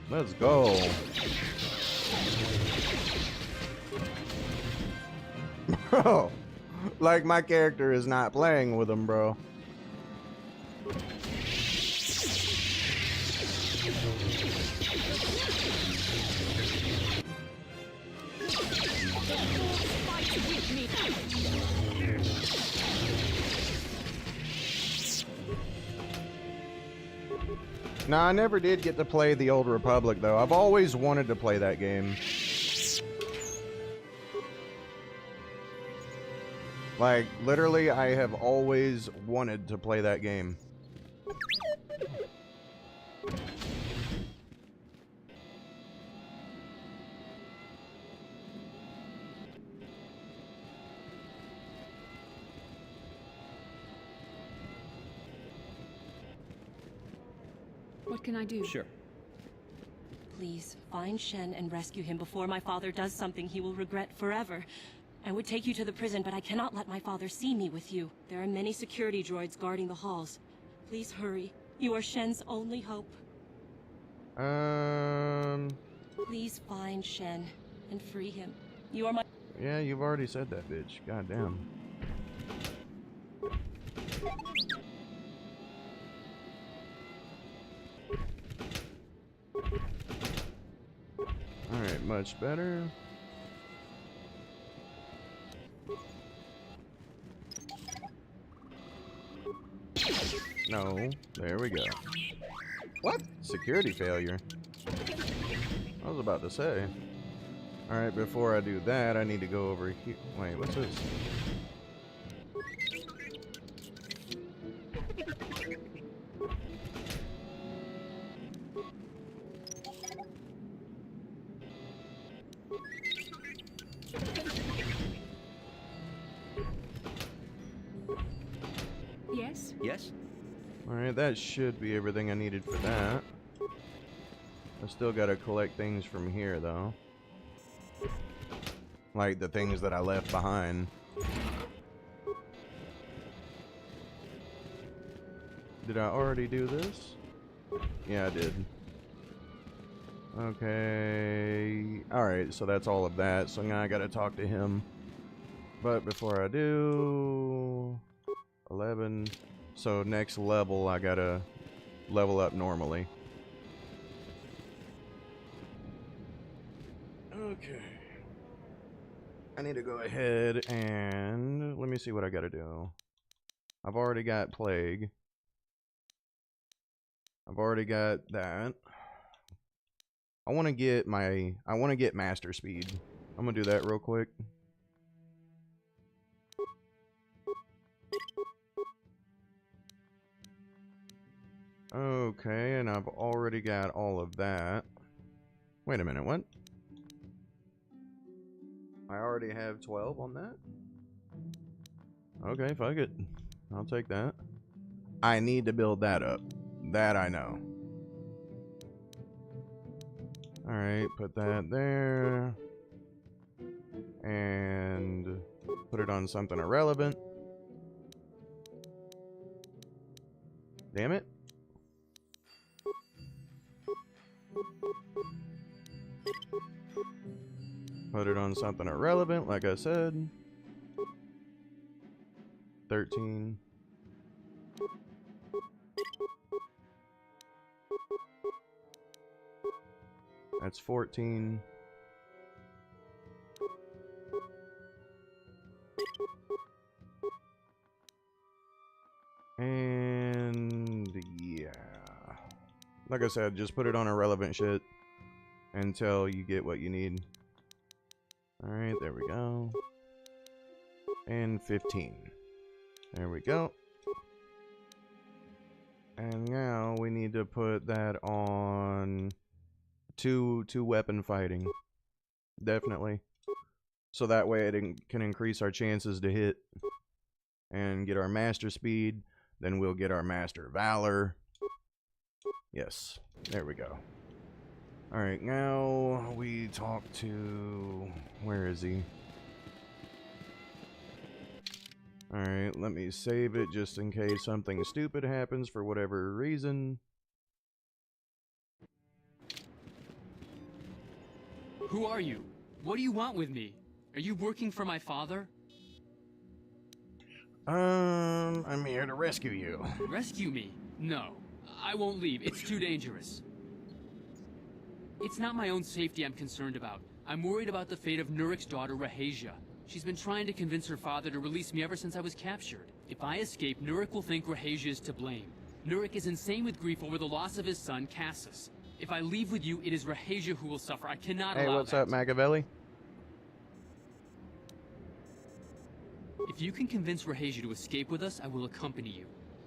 Let's go. Bro, like my character is not playing with him, bro. No, I never did get to play the Old Republic, though. I've always wanted to play that game. Like, literally, I have always wanted to play that game. What can I do? Sure. Please, find Shen and rescue him before my father does something he will regret forever. I would take you to the prison, but I cannot let my father see me with you. There are many security droids guarding the halls. Please hurry. You are Shen's only hope. Please find Shen and free him. You are my... Yeah, you've already said that, bitch. Goddamn. Alright, much better. No, there we go. What? Security failure. I was about to say. Alright, before I do that, I need to go over here. Wait, what's this? Yes? Yes? Alright, that should be everything I needed for that. I still gotta collect things from here, though. Like the things that I left behind. Did I already do this? Yeah, I did. Okay. Alright, so that's all of that. So now I gotta talk to him. But before I do... 11. So next level, I gotta level up normally. Okay. I need to go ahead and... let me see what I gotta do. I've already got Plague. I've already got that. I want to get Master Speed. I'm gonna do that real quick. Okay, and I've already got all of that. Wait a minute, what? I already have 12 on that? Okay, fuck it. I'll take that. I need to build that up. That I know. Alright, put that there. And put it on something irrelevant. Damn it. Put it on something irrelevant, like I said. 13. That's 14. And yeah. Like I said, just put it on irrelevant shit until you get what you need. Alright, there we go. And 15. There we go. And now we need to put that on two weapon fighting. Definitely. So that way it can increase our chances to hit. And get our Master Speed. Then we'll get our Master Valor. Yes. There we go. Alright, now we talk to... where is he? Alright, let me save it just in case something stupid happens for whatever reason. Who are you? What do you want with me? Are you working for my father? I'm here to rescue you. Rescue me? No. I won't leave. It's too dangerous. It's not my own safety I'm concerned about. I'm worried about the fate of Nurik's daughter, Rahasia. She's been trying to convince her father to release me ever since I was captured. If I escape, Nurik will think Rahasia is to blame. Nurik is insane with grief over the loss of his son, Cassus. If I leave with you, it is Rahasia who will suffer. I cannot Hey, allow what's that. up, Machiavelli? If you can convince Rahasia to escape with us, I will accompany you.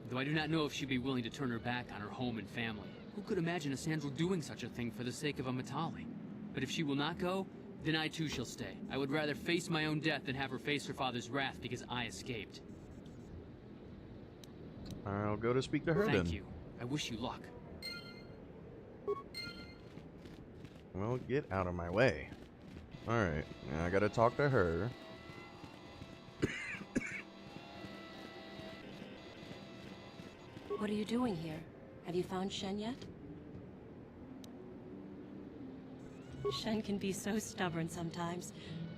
Though I do not know if she'd be willing to turn her back on her home and family. Who could imagine a Sandral doing such a thing for the sake of a Matali? But if she will not go, then I too shall stay. I would rather face my own death than have her face her father's wrath because I escaped. I'll go to speak to her then. Thank you. I wish you luck. Well, get out of my way. Alright, now I gotta talk to her. What are you doing here? Have you found Shen yet? Shen can be so stubborn sometimes.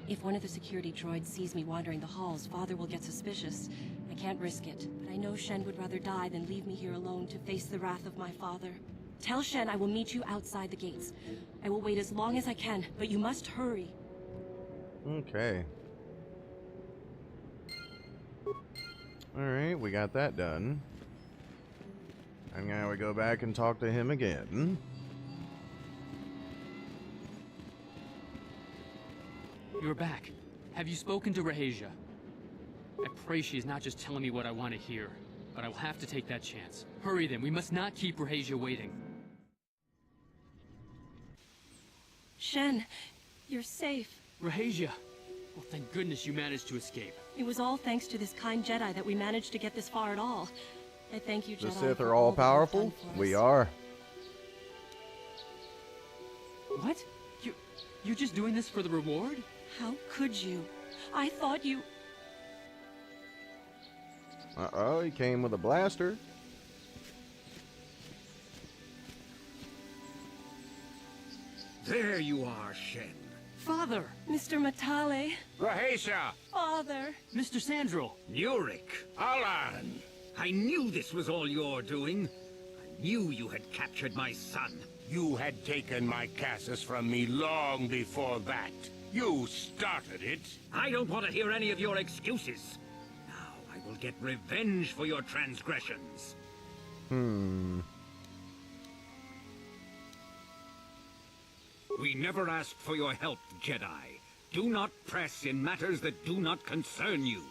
If one of the security droids sees me wandering the halls, Father will get suspicious. I can't risk it, but I know Shen would rather die than leave me here alone to face the wrath of my father. Tell Shen I will meet you outside the gates. I will wait as long as I can, but you must hurry. Okay. Alright, we got that done. And now we go back and talk to him again. You're back. Have you spoken to Rahasia? I pray she is not just telling me what I want to hear, but I will have to take that chance. Hurry then, we must not keep Rahasia waiting. Shen, you're safe. Rahasia! Well, thank goodness you managed to escape. It was all thanks to this kind Jedi that we managed to get this far at all. I thank you, Jedi. The Sith for are all that you've powerful? done for We us. are. What? You're just doing this for the reward? How could you? I thought you... Uh-oh, he came with a blaster. There you are, Shen. Father! Mr. Matale. Rahasia! Father. Mr. Sandral! Nurik! Alan! I knew this was all your doing. I knew you had captured my son. You had taken my Cassus from me long before that. You started it. I don't want to hear any of your excuses. Now I will get revenge for your transgressions. We never asked for your help, Jedi. Do not press in matters that do not concern you.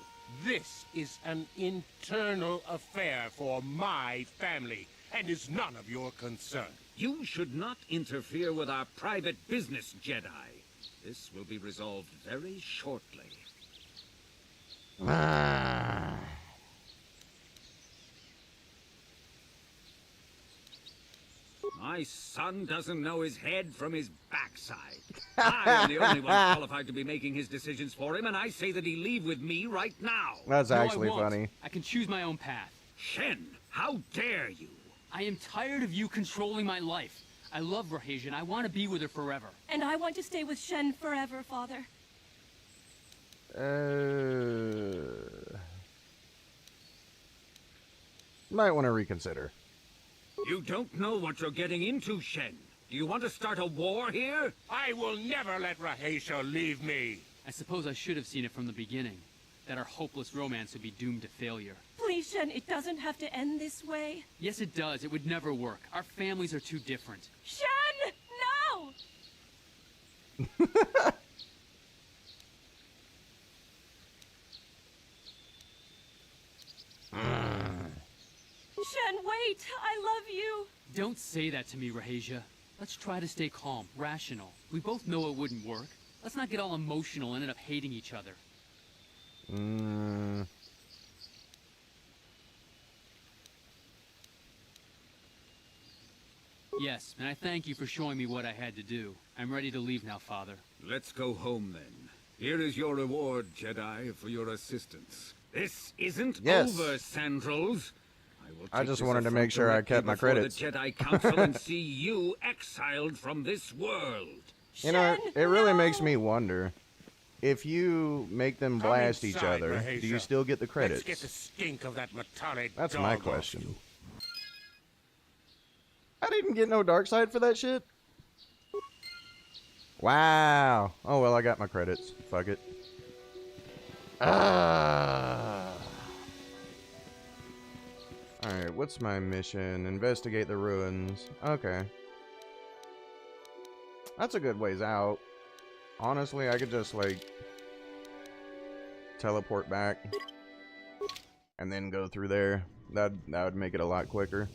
This is an internal affair for my family, and is none of your concern. You should not interfere with our private business, Jedi. This will be resolved very shortly. My son doesn't know his head from his backside. I am the only one qualified to be making his decisions for him, and I say that he leave with me right now. That's No, actually I won't. funny. I can choose my own path. Shen, how dare you? I am tired of you controlling my life. I love Rahasia and I want to be with her forever. And I want to stay with Shen forever, Father. Might want to reconsider. You don't know what you're getting into, Shen. Do you want to start a war here? I will never let Rahasia leave me. I suppose I should have seen it from the beginning. That our hopeless romance would be doomed to failure. Please, Shen, it doesn't have to end this way. Yes, it does. It would never work. Our families are too different. Shen! No! Shen, wait! I love you! Don't say that to me, Rahasia. Let's try to stay calm, rational. We both know it wouldn't work. Let's not get all emotional and end up hating each other. Yes, and I thank you for showing me what I had to do. I'm ready to leave now, Father. Let's go home, then. Here is your reward, Jedi, for your assistance. This isn't Yes. over, Sandrals. I just wanted to make sure I kept my credits. The Jedi Council and see you exiled from this world. You know, it really makes me wonder. If you make them Come blast each inside, other, do you Rahasia. still get the credits? Let's get the stink of that Matale That's dog my off question. you. I didn't get no dark side for that shit. Wow. Oh well, I got my credits. Fuck it. Alright, what's my mission? Investigate the ruins. Okay. That's a good ways out. Honestly, I could just, like, teleport back and then go through there. That would make it a lot quicker.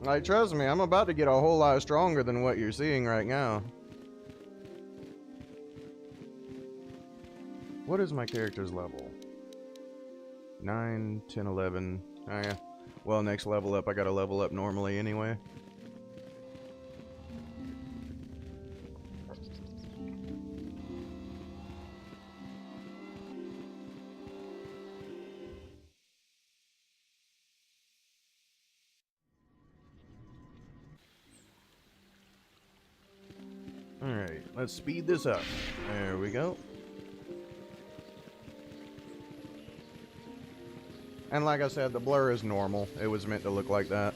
Like, trust me, I'm about to get a whole lot stronger than what you're seeing right now. What is my character's level? 9, 10, 11. Oh yeah. Well, next level up, I gotta level up normally anyway. Alright, let's speed this up. There we go. And like I said, the blur is normal. It was meant to look like that.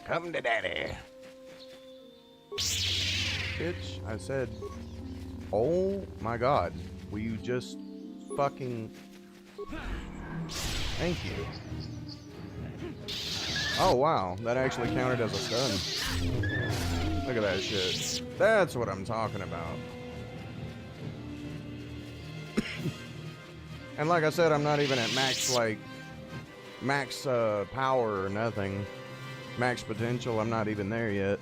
Come to daddy. Bitch, I said, oh my god. Will you just fucking... Thank you. Oh wow, that actually counted as a stun. Look at that shit. That's what I'm talking about. And like I said, I'm not even at max, like, max power or nothing. Max potential, I'm not even there yet.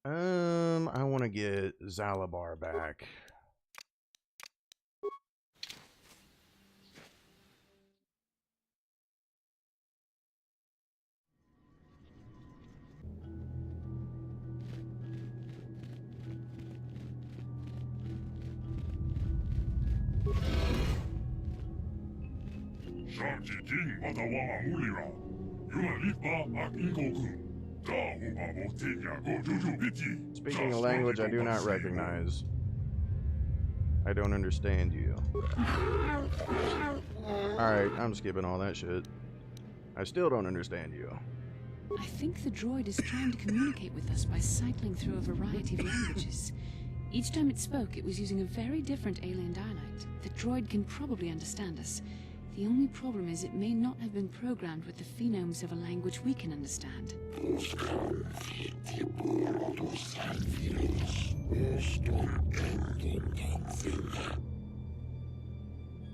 I want to get Zalabar back. Speaking a language I do not recognize. I don't understand you. Alright, I'm skipping all that shit. I still don't understand you. I think the droid is trying to communicate with us by cycling through a variety of languages. Each time it spoke, it was using a very different alien dialect. The droid can probably understand us. The only problem is it may not have been programmed with the phonemes of a language we can understand.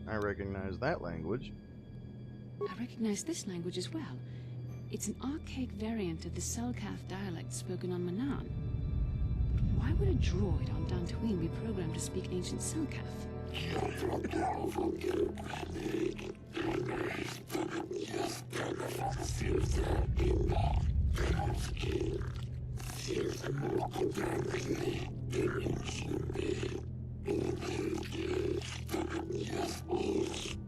I recognize that language. I recognize this language as well. It's an archaic variant of the Selkath dialect spoken on Manaan. Why would a droid on Dantooine be programmed to speak ancient Selkath?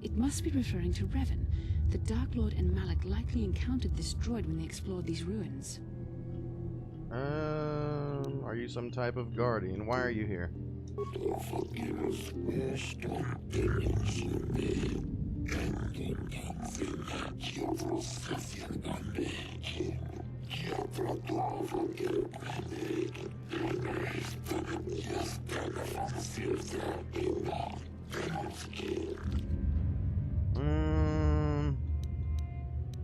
It must be referring to Revan. The Dark Lord and Malak likely encountered this droid when they explored these ruins. Are you some type of guardian? Why are you here?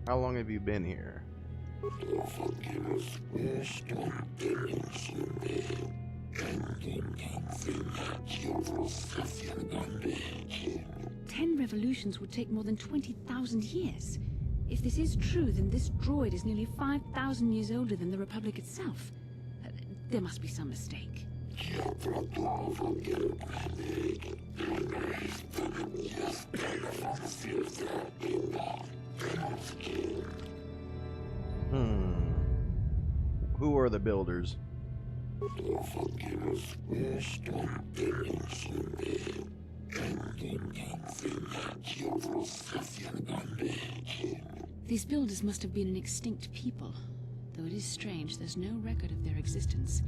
How long have you been here? 10 revolutions would take more than 20,000 years. If this is true, then this droid is nearly 5,000 years older than the Republic itself. There must be some mistake. Who are the builders? These builders must have been an extinct people. Though it is strange, there's no record of their existence.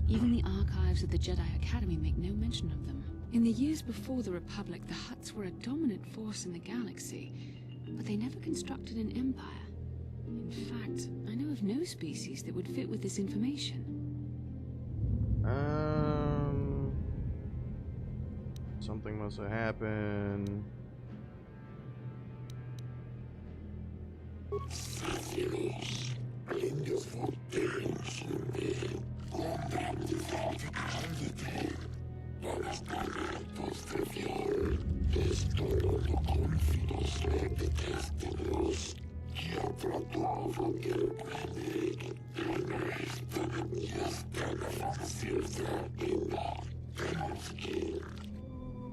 Even the archives of the Jedi Academy make no mention of them. In the years before the Republic, the Hutts were a dominant force in the galaxy, but they never constructed an empire. In fact, I know of no species that would fit with this information. Something must have happened.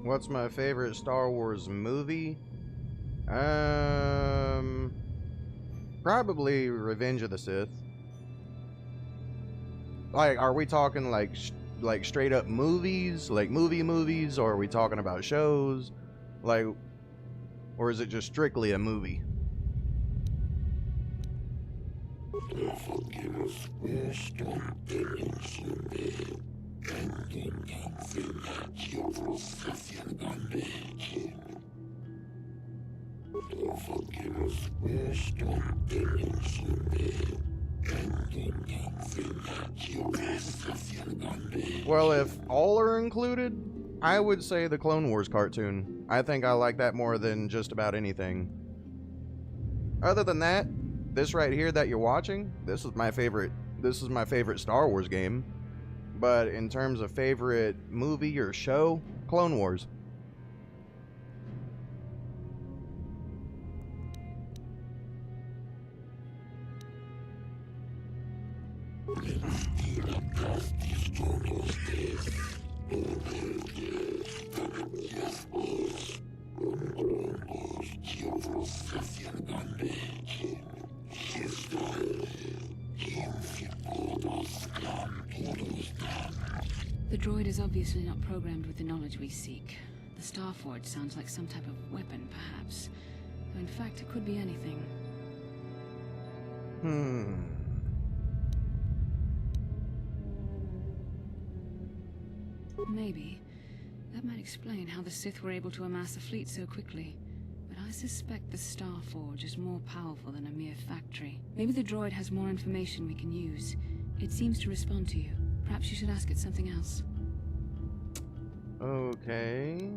What's my favorite Star Wars movie? Probably Revenge of the Sith. Like, are we talking like straight up movies, like movies, or are we talking about shows, like, or is it just strictly a movie? Well, if all are included, I would say the Clone Wars cartoon. I think I like that more than just about anything. Other than that, this right here that you're watching, this is my favorite Star Wars game. But in terms of favorite movie or show, Clone Wars. The droid is obviously not programmed with the knowledge we seek. The Starforge sounds like some type of weapon, perhaps. Though in fact, it could be anything. Maybe. That might explain how the Sith were able to amass a fleet so quickly. But I suspect the Starforge is more powerful than a mere factory. Maybe the droid has more information we can use. It seems to respond to you. Perhaps you should ask it something else. Okay.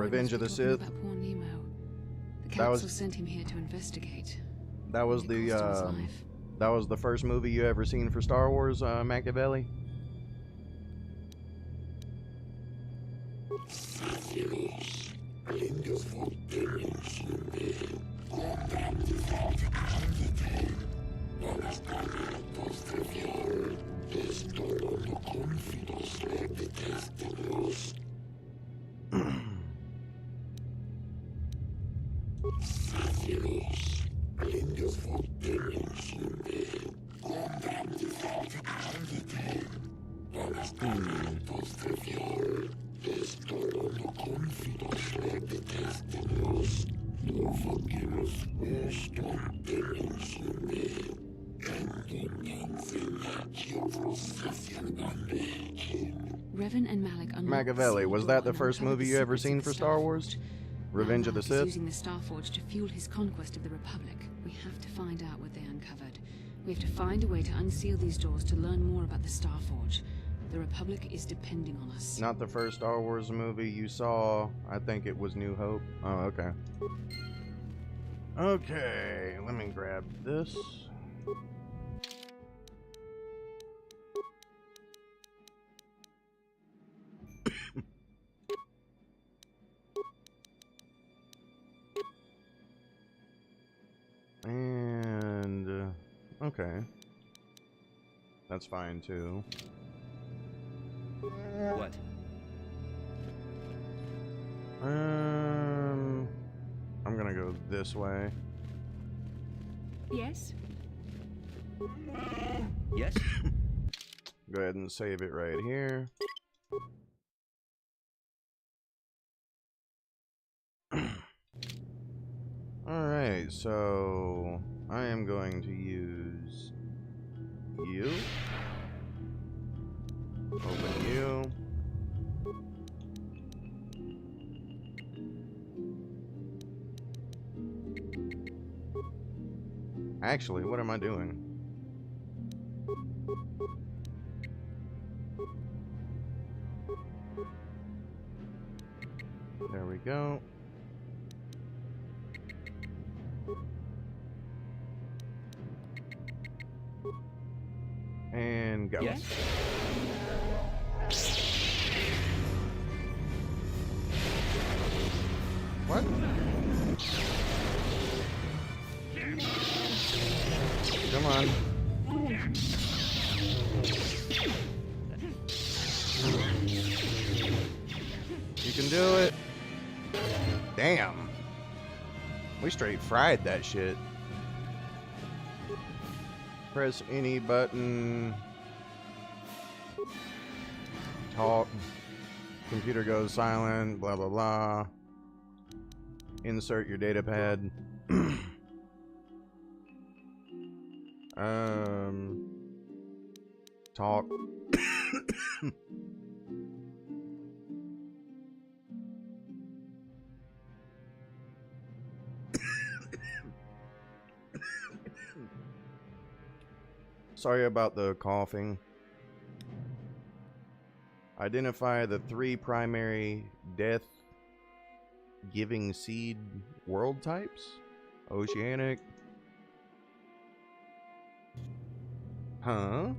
Revenge of the Sith. About poor Nemo. The That council was- sent him here to investigate. That was It cost him his the life. that was the first movie you ever seen for Star Wars, Machiavelli. Revan and Malik unlocked Machiavelli, the was seal that door the and first uncovered movie the you ever secrets seen of the for Star Wars? Starforged. Revenge Now of the Malik is Sith? using the Starforge to fuel his conquest of the Republic. We have to find out what they uncovered. We have to find a way to unseal these doors to learn more about the Starforge. The Republic is depending on us. Not the first Star Wars movie you saw. I think it was New Hope. Oh, okay. Okay, let me grab this. Okay. That's fine too. What? I'm gonna go this way. Yes? Yes? Go ahead and save it right here. Alright, so I am going to use you. Open you. Actually, what am I doing? There we go. And go. Yes? What? Come on. You can do it. Damn. We straight fried that shit. Press any button. Talk. Computer goes silent. Blah, blah, blah. Insert your data pad. Talk. Sorry about the coughing. Identify the 3 primary death-giving seed world types. Oceanic. Huh?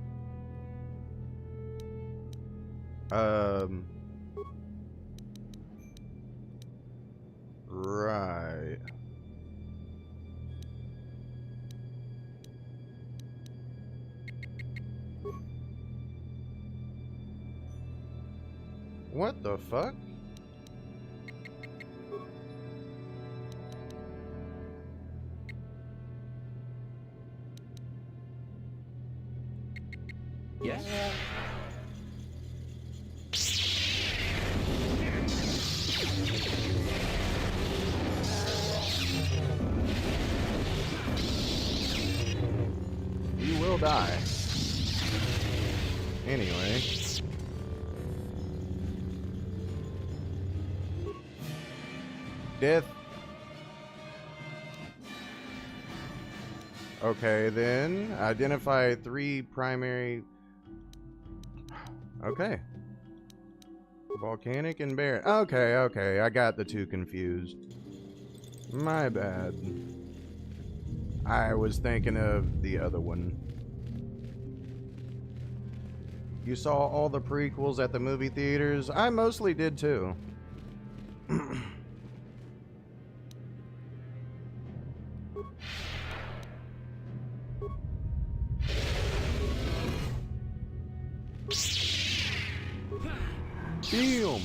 Right. What the fuck? Yes? You will die. Anyway. Death. Okay, then. Identify 3 primary... Okay. Volcanic and barren. Okay, okay. I got the 2 confused. My bad. I was thinking of the other one. You saw all the prequels at the movie theaters? I mostly did too. Damn.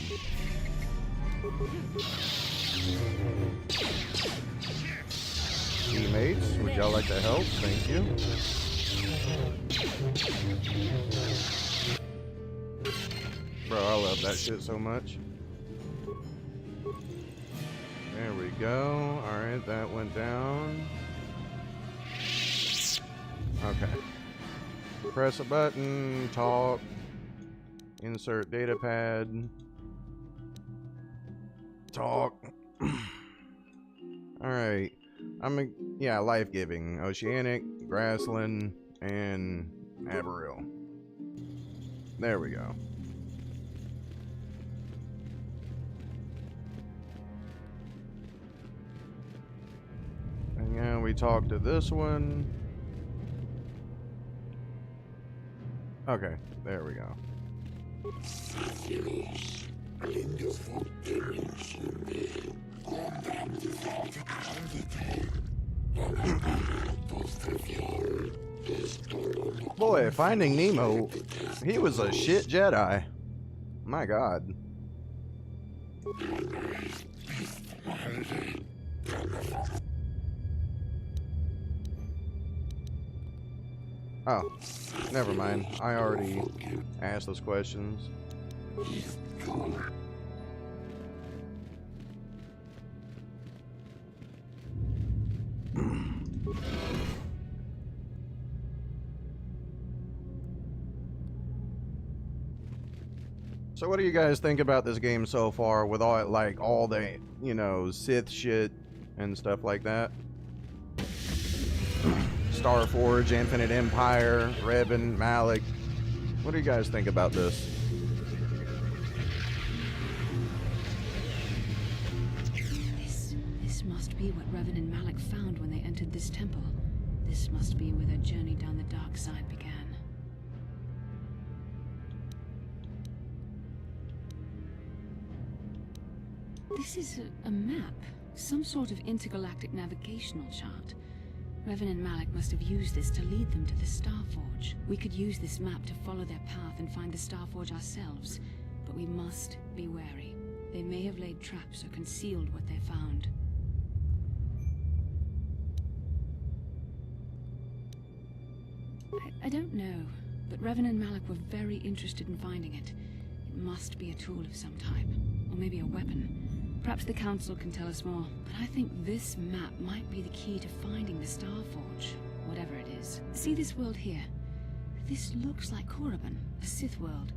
Teammates, would y'all like to help? Thank you. Bro, I love that shit so much. There we go. Alright, that went down. Okay. Press a button, talk. Insert data pad. Talk. Alright. Yeah, life-giving. Oceanic, grassland, and arboreal. There we go. And yeah, we talked to this one. Okay, there we go. Boy, Finding Nemo, he was a shit Jedi. My God. Oh, never mind. I already asked those questions. So what do you guys think about this game so far with all, like, all the, you know, Sith shit and stuff like that? Starforge, Infinite Empire, Revan, Malik. What do you guys think about this? This must be what Revan and Malik found when they entered this temple. This must be where their journey down the dark side began. This is a map. Some sort of intergalactic navigational chart. Revan and Malik must have used this to lead them to the Starforge. We could use this map to follow their path and find the Starforge ourselves, but we must be wary. They may have laid traps or concealed what they found. I don't know, but Revan and Malik were very interested in finding it. It must be a tool of some type, or maybe a weapon. Perhaps the Council can tell us more, but I think this map might be the key to finding the Starforge, whatever it is. See this world here? This looks like Korriban, a Sith world.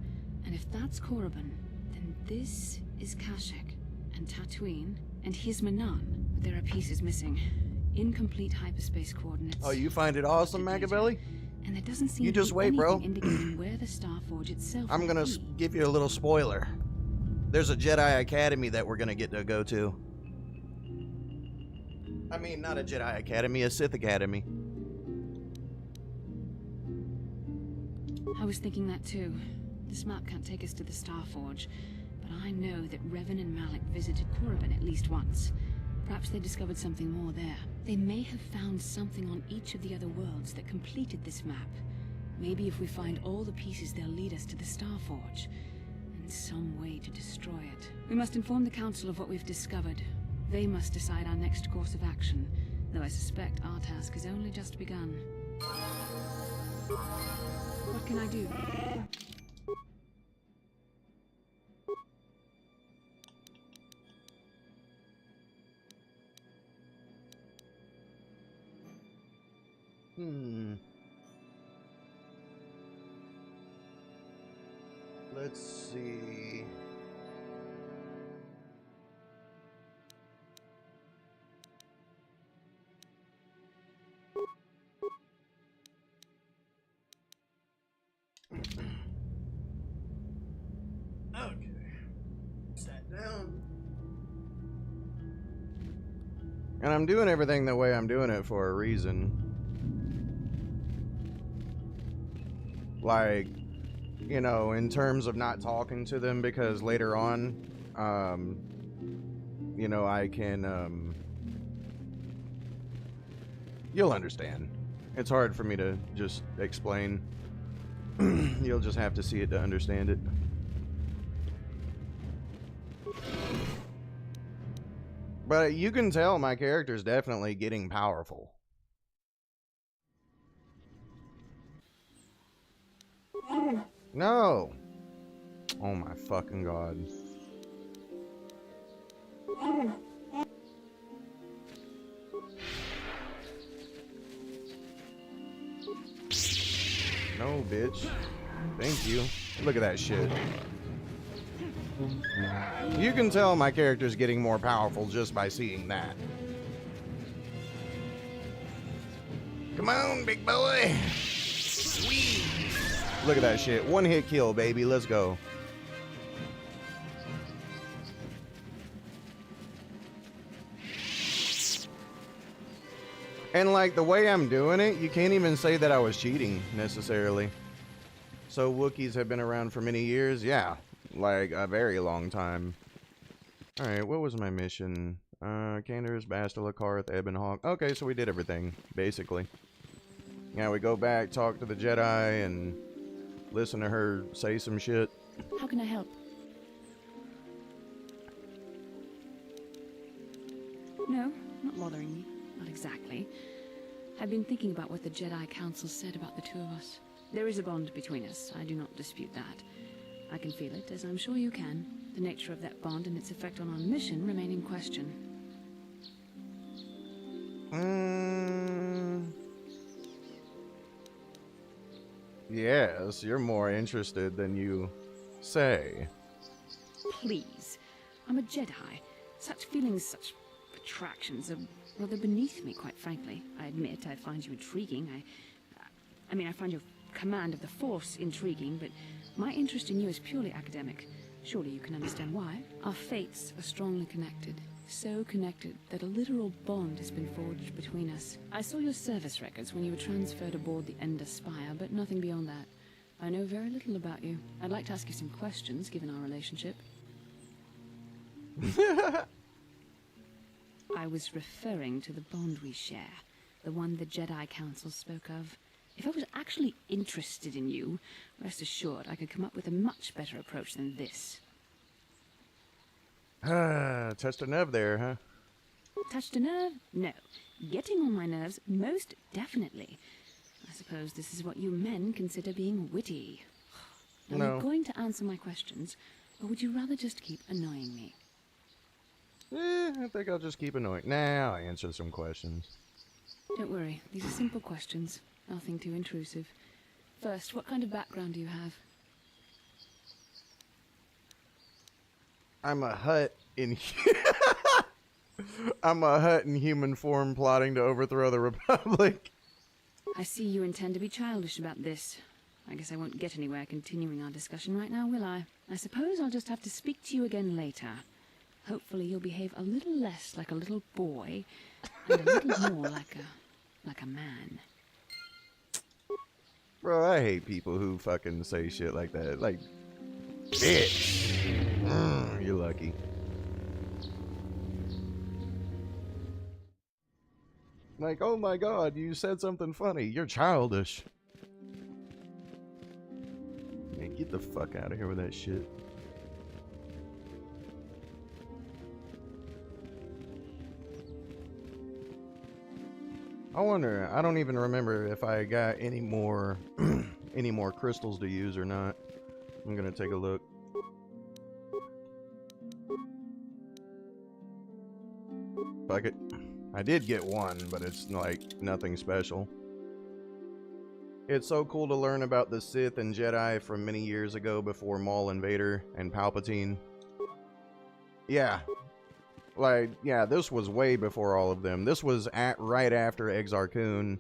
And if that's Korriban, then this is Kashyyyk, and Tatooine, and here's Manan, but there are pieces missing. Incomplete hyperspace coordinates. Oh, you find it awesome, Machiavelli? And there doesn't seem You to just be wait, bro. anything indicating where the Starforge itself I'm might gonna be. give you a little spoiler. There's a Jedi Academy that we're gonna get to go to. I mean, not a Jedi Academy, a Sith Academy. I was thinking that too. This map can't take us to the Starforge, but I know that Revan and Malik visited Korriban at least once. Perhaps they discovered something more there. They may have found something on each of the other worlds that completed this map. Maybe if we find all the pieces, they'll lead us to the Starforge. And some way to destroy it. We must inform the Council of what we've discovered. They must decide our next course of action, though I suspect our task has only just begun. What can I do? Let's see. Okay. Sat down. And I'm doing everything the way I'm doing it for a reason. Like, you know, in terms of not talking to them, because later on, you know, I can, you'll understand. It's hard for me to just explain. You'll just have to see it to understand it. But you can tell my character's definitely getting powerful. No! Oh my fucking god. No, bitch. Thank you. Look at that shit. You can tell my character's getting more powerful just by seeing that. Come on, big boy! Sweet! Look at that shit. One hit kill, baby. Let's go. And like the way I'm doing it, you can't even say that I was cheating necessarily. So Wookiees have been around for many years? Yeah, like a very long time. Alright, what was my mission? Candors, Bastila, Karth, Ebon Hawk. Okay, so we did everything, basically. Yeah, we go back, talk to the Jedi, and listen to her say some shit. How can I help? No, not bothering me. Not exactly. I've been thinking about what the Jedi Council said about the two of us. There is a bond between us. I do not dispute that. I can feel it, as I'm sure you can. The nature of that bond and its effect on our mission remain in question. Yes, you're more interested than you say. Please. I'm a Jedi. Such feelings, such attractions are rather beneath me, quite frankly. I admit I find you intriguing. I mean, I find your command of the Force intriguing, but my interest in you is purely academic. Surely you can understand why. Our fates are strongly connected. So connected that a literal bond has been forged between us. I saw your service records when you were transferred aboard the Ender Spire, but nothing beyond that. I know very little about you. I'd like to ask you some questions, given our relationship. I was referring to the bond we share, the one the Jedi Council spoke of. If I was actually interested in you, rest assured I could come up with a much better approach than this. Touched a nerve there, huh? Touched a nerve? No. Getting on my nerves? Most definitely. I suppose this is what you men consider being witty. Are you going to answer my questions, or would you rather just keep annoying me? I think I'll just keep annoying. Nah, I'll answer some questions. Don't worry, these are simple questions. Nothing too intrusive. First, what kind of background do you have? I'm a Hutt in human form plotting to overthrow the Republic. I see you intend to be childish about this. I guess I won't get anywhere continuing our discussion right now, will I? I suppose I'll just have to speak to you again later. Hopefully you'll behave a little less like a little boy and a little more like a man. Bro, I hate people who fucking say shit like that. Like, bitch. You're lucky. Like, oh my god, you said something funny. You're childish. Man, get the fuck out of here with that shit. I wonder, I don't even remember if I got any more any more crystals to use or not. I'm gonna take a look. Fuck it. I did get one, but it's like nothing special. It's so cool to learn about the Sith and Jedi from many years ago before Maul and Vader and Palpatine. Yeah. Like, yeah, this was way before all of them. This was right after Exar Kun.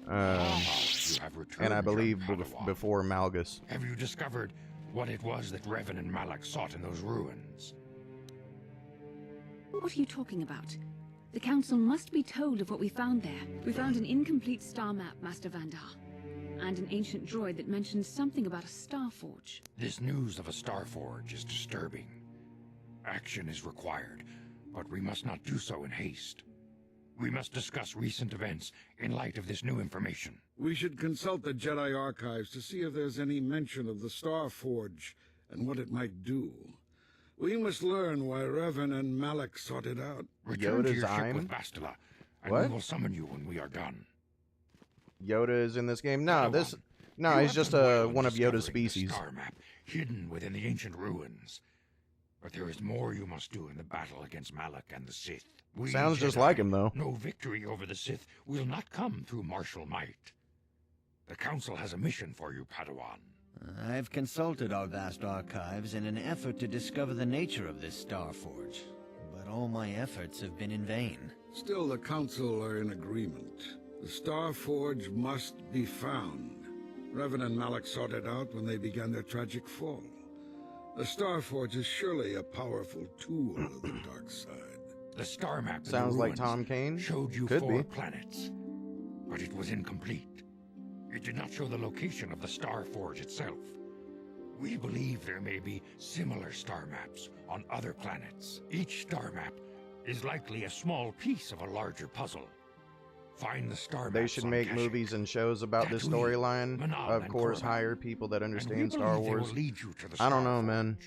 And I believe before Malgus. Have you discovered what it was that Revan and Malak sought in those ruins? What are you talking about? The Council must be told of what we found there. We found an incomplete star map, Master Vandar, and an ancient droid that mentioned something about a star forge. This news of a star forge is disturbing. Action is required, but we must not do so in haste. We must discuss recent events in light of this new information. We should consult the Jedi archives to see if there's any mention of the Star Forge and what it might do. We must learn why Revan and Malak sought it out. Return to your ship with Bastila, and we will summon you when we are done. Yoda is in this game? No, he's just one of Yoda's species. Star map hidden within the ancient ruins. But there is more you must do in the battle against Malak and the Sith. We Sounds just Jedi like him, though. know victory over the Sith will not come through martial might. The Council has a mission for you, Padawan. I've consulted our vast archives in an effort to discover the nature of this Star Forge, but all my efforts have been in vain. Still, the Council are in agreement. The Star Forge must be found. Revan and Malak sought it out when they began their tragic fall. The Star Forge is surely a powerful tool of the dark side. The star map Sounds like Tom Kane. Showed you Could 4 be. planets, but it was incomplete. It did not show the location of the Star Forge itself. We believe there may be similar star maps on other planets. Each star map is likely a small piece of a larger puzzle. Find the star They maps should on make Kashyyyk. movies and shows about this Dantooine, storyline. Manal, Of and course, Korriban. hire people that And we understand Star believe they will Wars. lead you to the I don't Star know, man.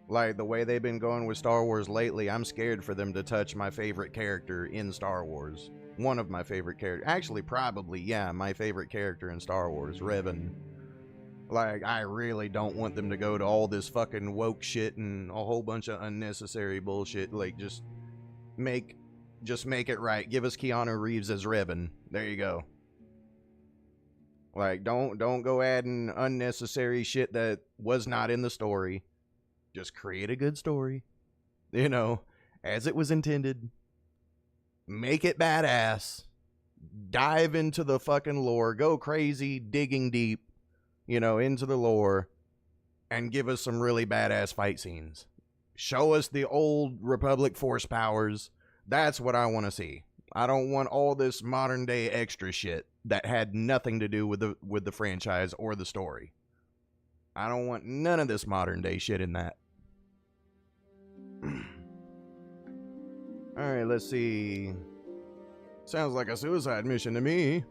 Like, the way they've been going with Star Wars lately, I'm scared for them to touch my favorite character in Star Wars. One of my favorite characters. Actually, probably, yeah, my favorite character in Star Wars, Revan. Like, I really don't want them to go to all this fucking woke shit and a whole bunch of unnecessary bullshit. Like, just make it right. Give us Keanu Reeves as Revan. There you go. Like, don't go adding unnecessary shit that was not in the story. Just create a good story, you know, as it was intended. Make it badass. Dive into the fucking lore. Go crazy, digging deep, you know, into the lore. And give us some really badass fight scenes. Show us the old Republic Force powers. That's what I want to see. I don't want all this modern day extra shit that had nothing to do with the franchise or the story. I don't want none of this modern day shit in that. Alright, let's see. Sounds like a suicide mission to me.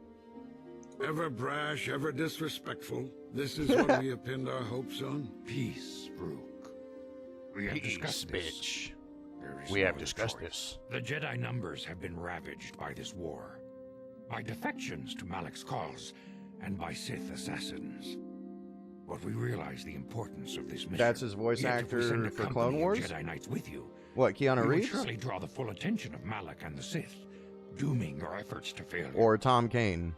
Ever brash, ever disrespectful. This is what we have pinned our hopes on. Peace, Rook. We have discussed this. We have discussed this. The Jedi numbers have been ravaged by this war. By defections to Malak's cause, and by Sith assassins. But we realize the importance of this mission. That's his voice actor for Clone Wars? Jedi Knights with you. What, Keanu Reeves? Will surely draw the full attention of Malak and the Sith, dooming your efforts to failure. Or Tom Kane.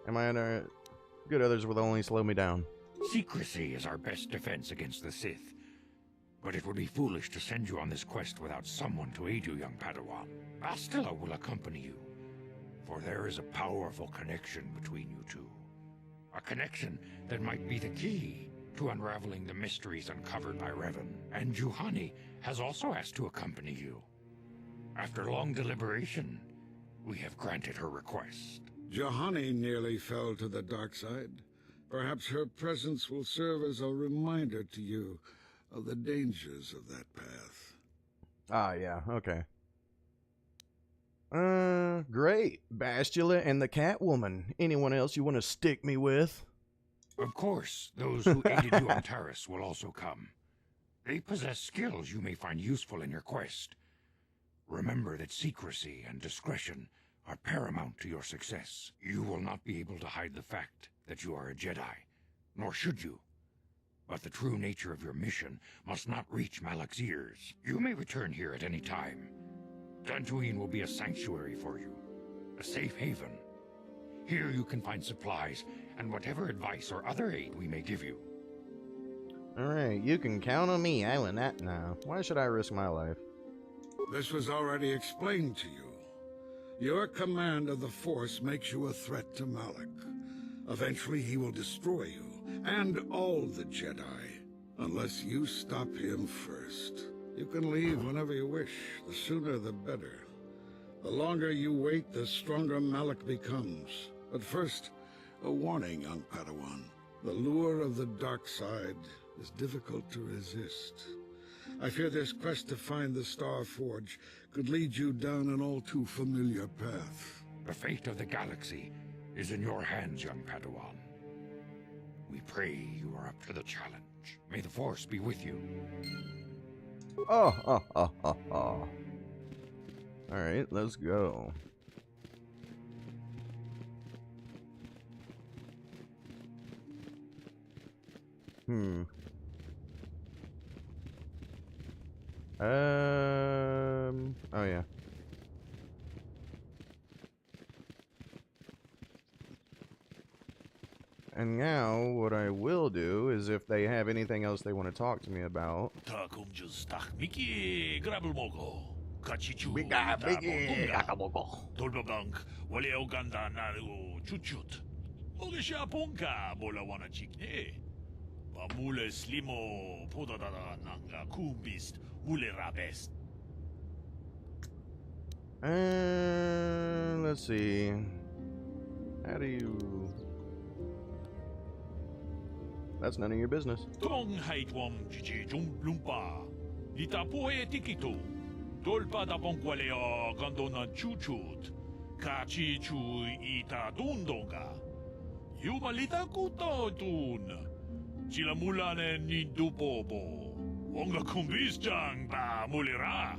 Am I under... Good others will only slow me down. Secrecy is our best defense against the Sith. But it would be foolish to send you on this quest without someone to aid you, young Padawan. Bastila will accompany you, for there is a powerful connection between you two. A connection that might be the key to unraveling the mysteries uncovered by Revan. And Juhani has also asked to accompany you. After long deliberation, we have granted her request. Juhani nearly fell to the dark side. Perhaps her presence will serve as a reminder to you of the dangers of that path. Ah, yeah, okay. Great. Bastila and the Catwoman. Anyone else you want to stick me with? Of course, those who aided you on Taris will also come. They possess skills you may find useful in your quest. Remember that secrecy and discretion are paramount to your success. You will not be able to hide the fact that you are a Jedi, nor should you. But the true nature of your mission must not reach Malak's ears. You may return here at any time. Dantooine will be a sanctuary for you, a safe haven. Here you can find supplies and whatever advice or other aid we may give you. Alright, you can count on me. I will not now. Why should I risk my life? This was already explained to you. Your command of the Force makes you a threat to Malak. Eventually he will destroy you, and all the Jedi, unless you stop him first. You can leave whenever you wish. The sooner the better. The longer you wait, the stronger Malak becomes. But first, a warning, young Padawan. The lure of the dark side is difficult to resist. I fear this quest to find the Star Forge could lead you down an all too familiar path. The fate of the galaxy is in your hands, young Padawan. We pray you are up to the challenge. May the Force be with you. Oh. Alright, let's go. Oh yeah. And now, what I will do is if they have anything else they want to talk to me about. Let's see. How do you... That's none of your business. Dolpada bonqualeo gondona chuchut. Kachi chu ita dundonga. Yumalita kuto tun. Chilamulane ni dupobo. Wonga kumbisjang ba mulira.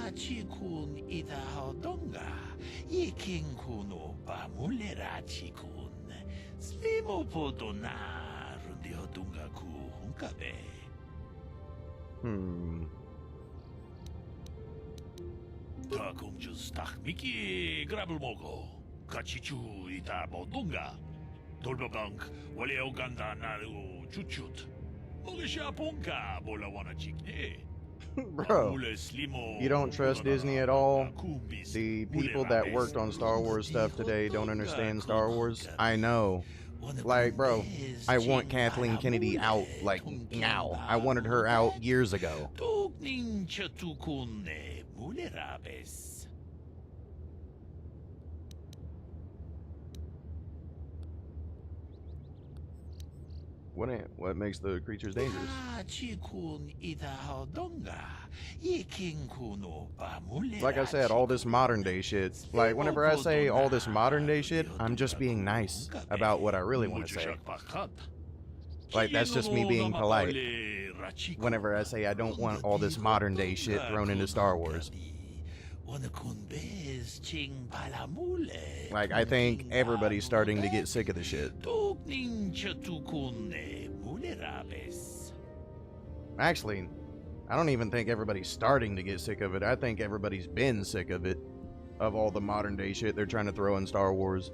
Kachi kun ita hodonga. Iking kuno ba mulera chikun. Slimo podona rundi hodunga ku hunkabe. Takum justak miki grabulmogo. Kachichu ita bodunga. Dolbabank wale oganda naru chuchut. Mogisha punka bola wana chikne. Bro, you don't trust Disney at all? The people that worked on Star Wars stuff today don't understand Star Wars? I know. Like, bro, I want Kathleen Kennedy out, like, now. I wanted her out years ago. What makes the creatures dangerous? Like I said, all this modern day shit. Like, whenever I say all this modern day shit, I'm just being nice about what I really want to say. Like, that's just me being polite. Whenever I say I don't want all this modern day shit thrown into Star Wars. Like, I think everybody's starting to get sick of the shit. Actually, I don't even think everybody's starting to get sick of it. I think everybody's been sick of it. Of all the modern day shit they're trying to throw in Star Wars.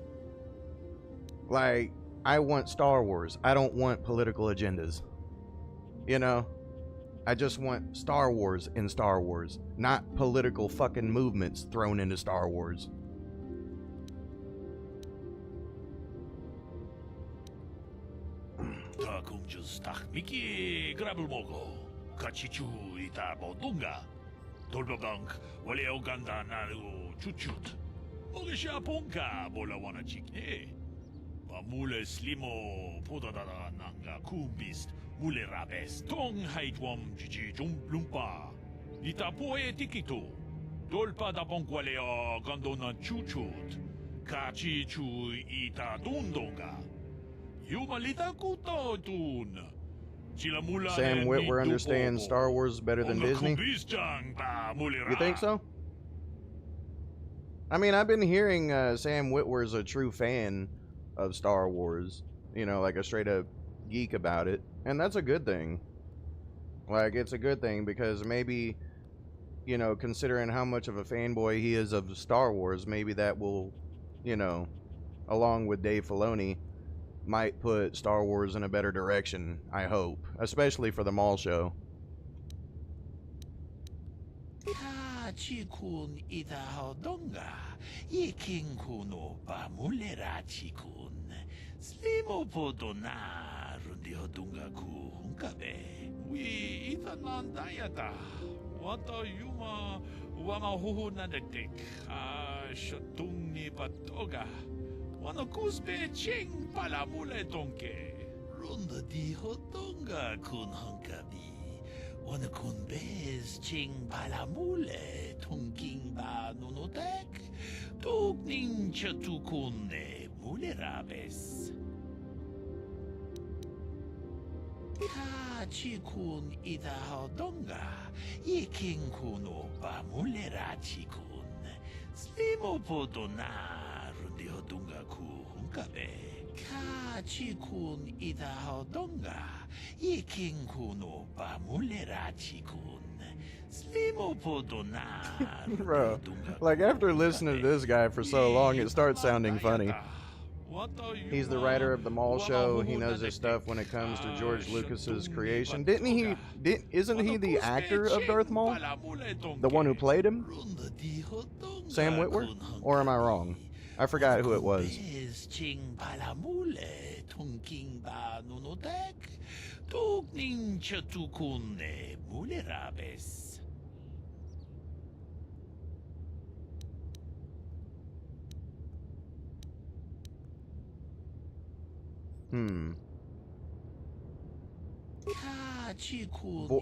Like, I want Star Wars. I don't want political agendas. You know? I just want Star Wars in Star Wars, not political fucking movements thrown into Star Wars. Takum justak miki grabulmogo. Kachichu ita bodunga. Dolbabank wale oganda naru chuchut. Mogisha punka bola wana chikne. Bamule slimo podadada nanga kumbist. Mule rabes tong haitwam jiji lumpa. Nita poe tikito. Dolpa da bonqualeo gondona chuchut. Kachi chu ita dundonga. Yumalita kuto tun. Sam Witwer understands Star Wars better than Disney? You think so? I mean, I've been hearing Sam Witwer's a true fan of Star Wars. You know, like a straight up geek about it. And that's a good thing. Like, it's a good thing because maybe, you know, considering how much of a fanboy he is of Star Wars, maybe that will, you know, along with Dave Filoni, might put Star Wars in a better direction, I hope. Especially for the mall show. Kachikun ita hodonga. Iking kuno pa mulera chikun. Slimo podona rundi hodunga ku hunkabe. We ita nandayata. Wata yuma wama huhu nadektek. Shatung ni patoga. Wano kuspe ching palamule tonke. Runda di hodonga kun hunkabi. Wana kun bez ching palamule tongking ba nunotek. Tugning chatukune mulerabes. Kachikun ita hodonga. Iking kuno ba mulerachikun. Slimo podona rundi hodunga ku hunkabe. Kachikun ita hodonga. Iking kuno ba mulerachikun. Slimo podona. Bro, like after listening to this guy for so long, it starts sounding funny. He's the writer of the Mall Show. He knows his stuff when it comes to George Lucas's creation. Isn't he the actor of Darth Maul? The one who played him? Sam Witwer? Or am I wrong? I forgot who it was.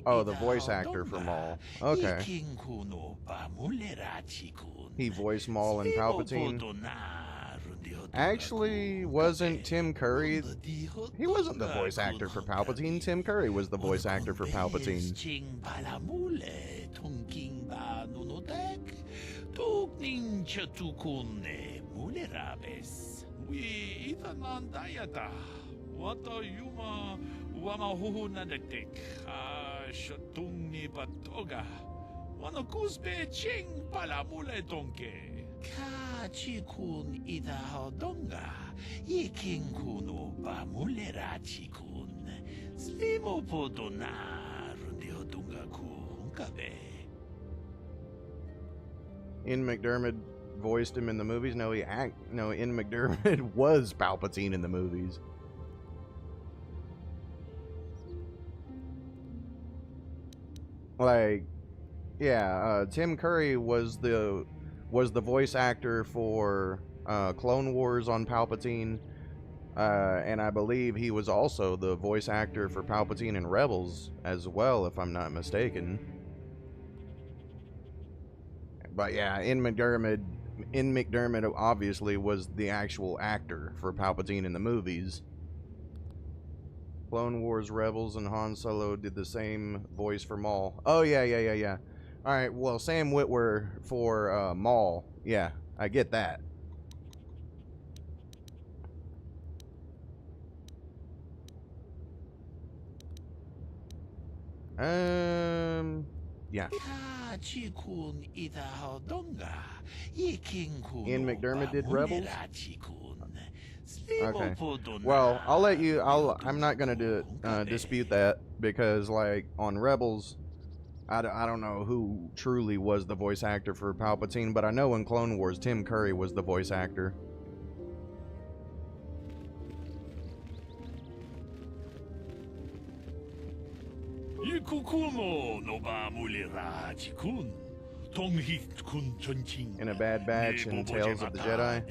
Oh, the voice actor for Maul. Okay. He voiced Maul and Palpatine. Actually, wasn't Tim Curry? He wasn't the voice actor for Palpatine. Tim Curry was the voice actor for Palpatine. Ian McDermott voiced him in the movies. No, Ian McDermott was Palpatine in the movies. Like, yeah, Tim Curry was the voice actor for Clone Wars on Palpatine, and I believe he was also the voice actor for Palpatine in Rebels as well, if I'm not mistaken. But yeah, Ian McDermott obviously was the actual actor for Palpatine in the movies. Clone Wars, Rebels, and Han Solo did the same voice for Maul. Oh, yeah. Alright, well, Sam Witwer for Maul. Yeah, I get that. Yeah. Ian McDermott did Rebels? Okay. Well, I'll let you. I'm not gonna dispute that, because like on Rebels, I don't know who truly was the voice actor for Palpatine, but I know in Clone Wars Tim Curry was the voice actor. In A Bad Batch and Tales of the Jedi.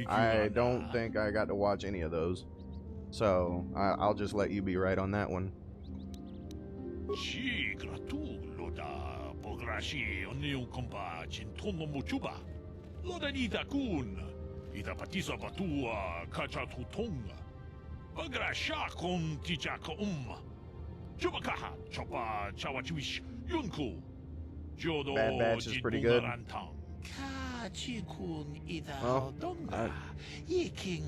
I don't think I got to watch any of those, so I'll just let you be right on that one. Bad Batch is pretty good. Well,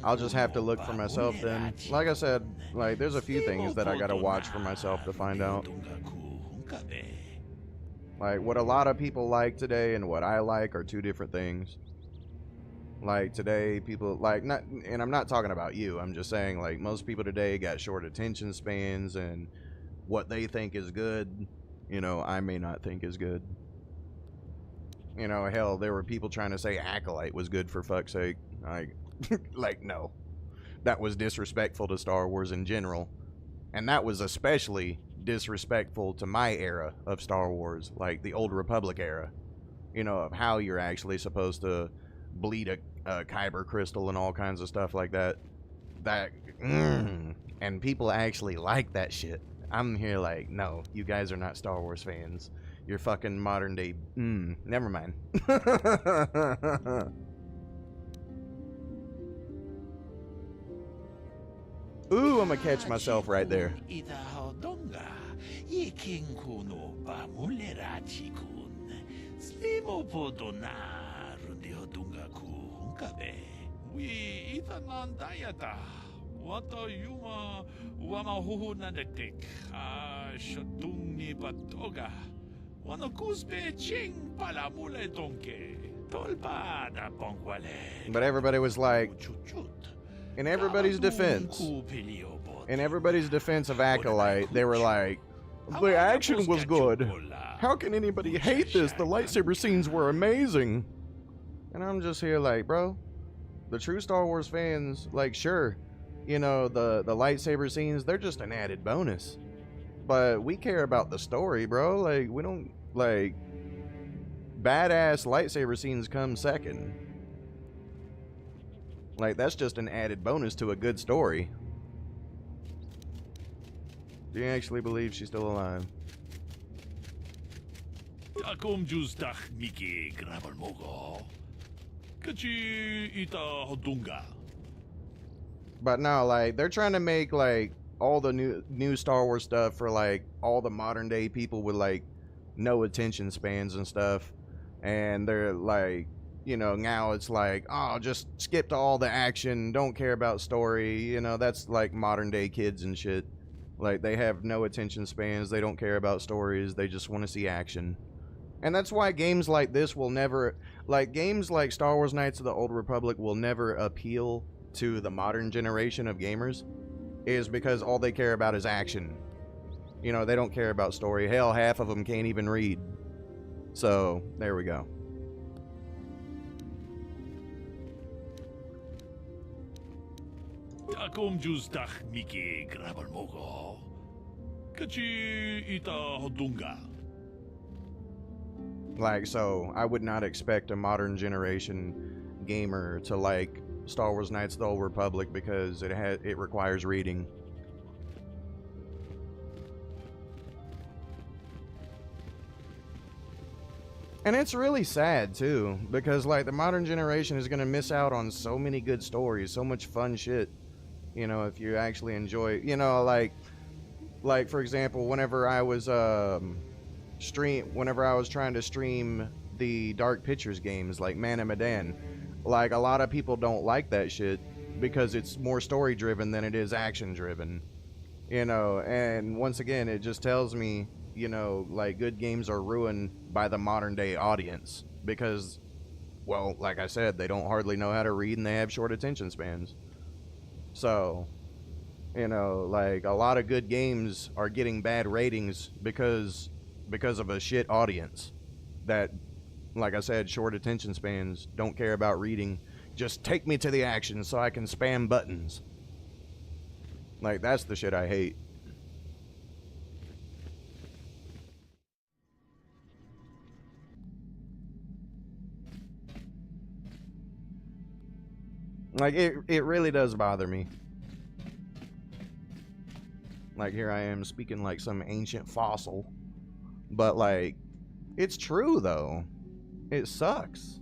I'll just have to look for myself then. Like I said, like there's a few things that I gotta watch for myself to find out. Like what a lot of people like today and what I like are two different things. Like today, people like and I'm not talking about you. I'm just saying like most people today got short attention spans, and what they think is good, you know, I may not think is good. You know, hell, there were people trying to say Acolyte was good, for fuck's sake. Like, no. That was disrespectful to Star Wars in general. And that was especially disrespectful to my era of Star Wars, like the Old Republic era. You know, of how you're actually supposed to bleed a kyber crystal and all kinds of stuff like that. And people actually like that shit. I'm here like, no, you guys are not Star Wars fans. You're fucking modern day. Never mind. Ooh, I'm gonna catch myself right there. But everybody was like, in everybody's defense of Acolyte, they were like, the action was good. How can anybody hate this? The lightsaber scenes were amazing. And I'm just here like, bro, the true Star Wars fans, like, sure, you know, the lightsaber scenes, they're just an added bonus. But we care about the story, bro. Like, we don't, like, badass lightsaber scenes come second. Like, that's just an added bonus to a good story. Do you actually believe she's still alive? Takom justach Miki grabal mogo. Kachi ita hodunga. But no, like, they're trying to make, like, all the new Star Wars stuff for, like, all the modern day people with, like, no attention spans and stuff. And they're like, you know, now it's like, oh, just skip to all the action, don't care about story. You know, that's like modern day kids and shit. Like, they have no attention spans, they don't care about stories, they just want to see action. And that's why games like this will never, like, games like Star Wars Knights of the Old Republic will never appeal to the modern generation of gamers, is because all they care about is action. You know, they don't care about story. Hell, half of them can't even read. So, there we go. Takom justach Miki grabal mogo. Kachi ita hodunga. Like, so, I would not expect a modern generation gamer to like Star Wars Knights of the Old Republic because it requires reading. And it's really sad too, because like the modern generation is gonna miss out on so many good stories, so much fun shit. You know, if you actually enjoy, you know, like for example, whenever I was trying to stream the Dark Pictures games like Man and Medan, like a lot of people don't like that shit because it's more story driven than it is action driven. You know, and once again, it just tells me, you know, like good games are ruined by the modern day audience because, well, like I said, they don't hardly know how to read and they have short attention spans. So, you know, like a lot of good games are getting bad ratings because of a shit audience that, like I said, short attention spans, don't care about reading. Just take me to the action so I can spam buttons. Like, that's the shit I hate. Like, it really does bother me. Like, here I am speaking like some ancient fossil. But, like, it's true, though. It sucks.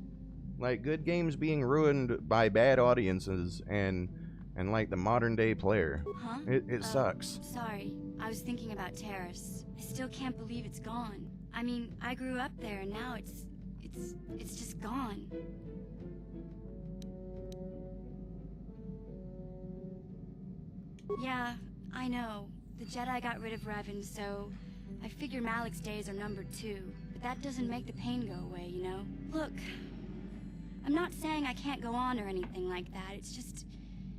Like, good games being ruined by bad audiences and like, the modern-day player. Huh? It sucks. Sorry, I was thinking about Terrace. I still can't believe it's gone. I mean, I grew up there, and now it's just gone. Yeah, I know. The Jedi got rid of Revan, so I figure Malik's days are numbered too. But that doesn't make the pain go away, you know? Look, I'm not saying I can't go on or anything like that. It's just,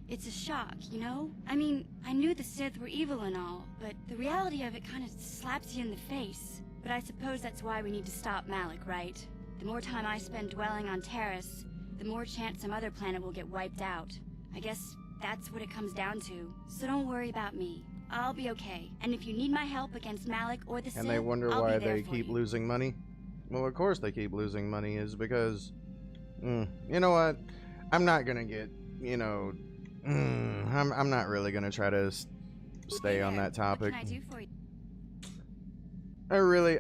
it's a shock, you know? I mean, I knew the Sith were evil and all, but the reality of it kind of slaps you in the face. But I suppose that's why we need to stop Malik, right? The more time I spend dwelling on Terrace, the more chance some other planet will get wiped out. I guess that's what it comes down to. So don't worry about me. I'll be okay. And if you need my help against Malik or the Sith, And they wonder I'll why be there they for keep you. losing money? Well, of course they keep losing money, is because, you know what? I'm not gonna get, you know, I'm not really gonna try to stay on that topic. What can I do for you?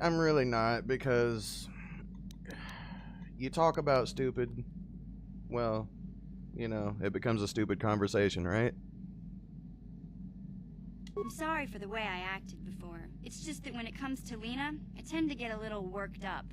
I'm really not, because you talk about stupid, well, you know, it becomes a stupid conversation, right? I'm sorry for the way I acted before. It's just that when it comes to Lena, I tend to get a little worked up.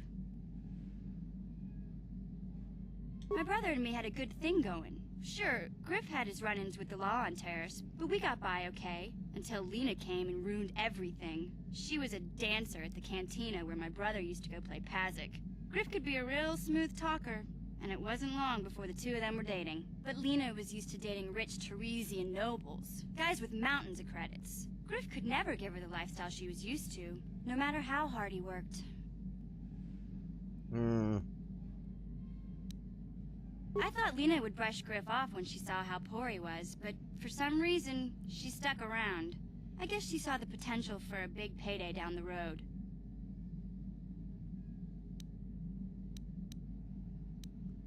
My brother and me had a good thing going. Sure, Griff had his run-ins with the law on Terrace, but we got by okay, until Lena came and ruined everything. She was a dancer at the cantina where my brother used to go play Pazik. Griff could be a real smooth talker, and it wasn't long before the two of them were dating. But Lena was used to dating rich Teresian nobles, guys with mountains of credits. Griff could never give her the lifestyle she was used to, no matter how hard he worked. I thought Lena would brush Griff off when she saw how poor he was, but for some reason, she stuck around. I guess she saw the potential for a big payday down the road.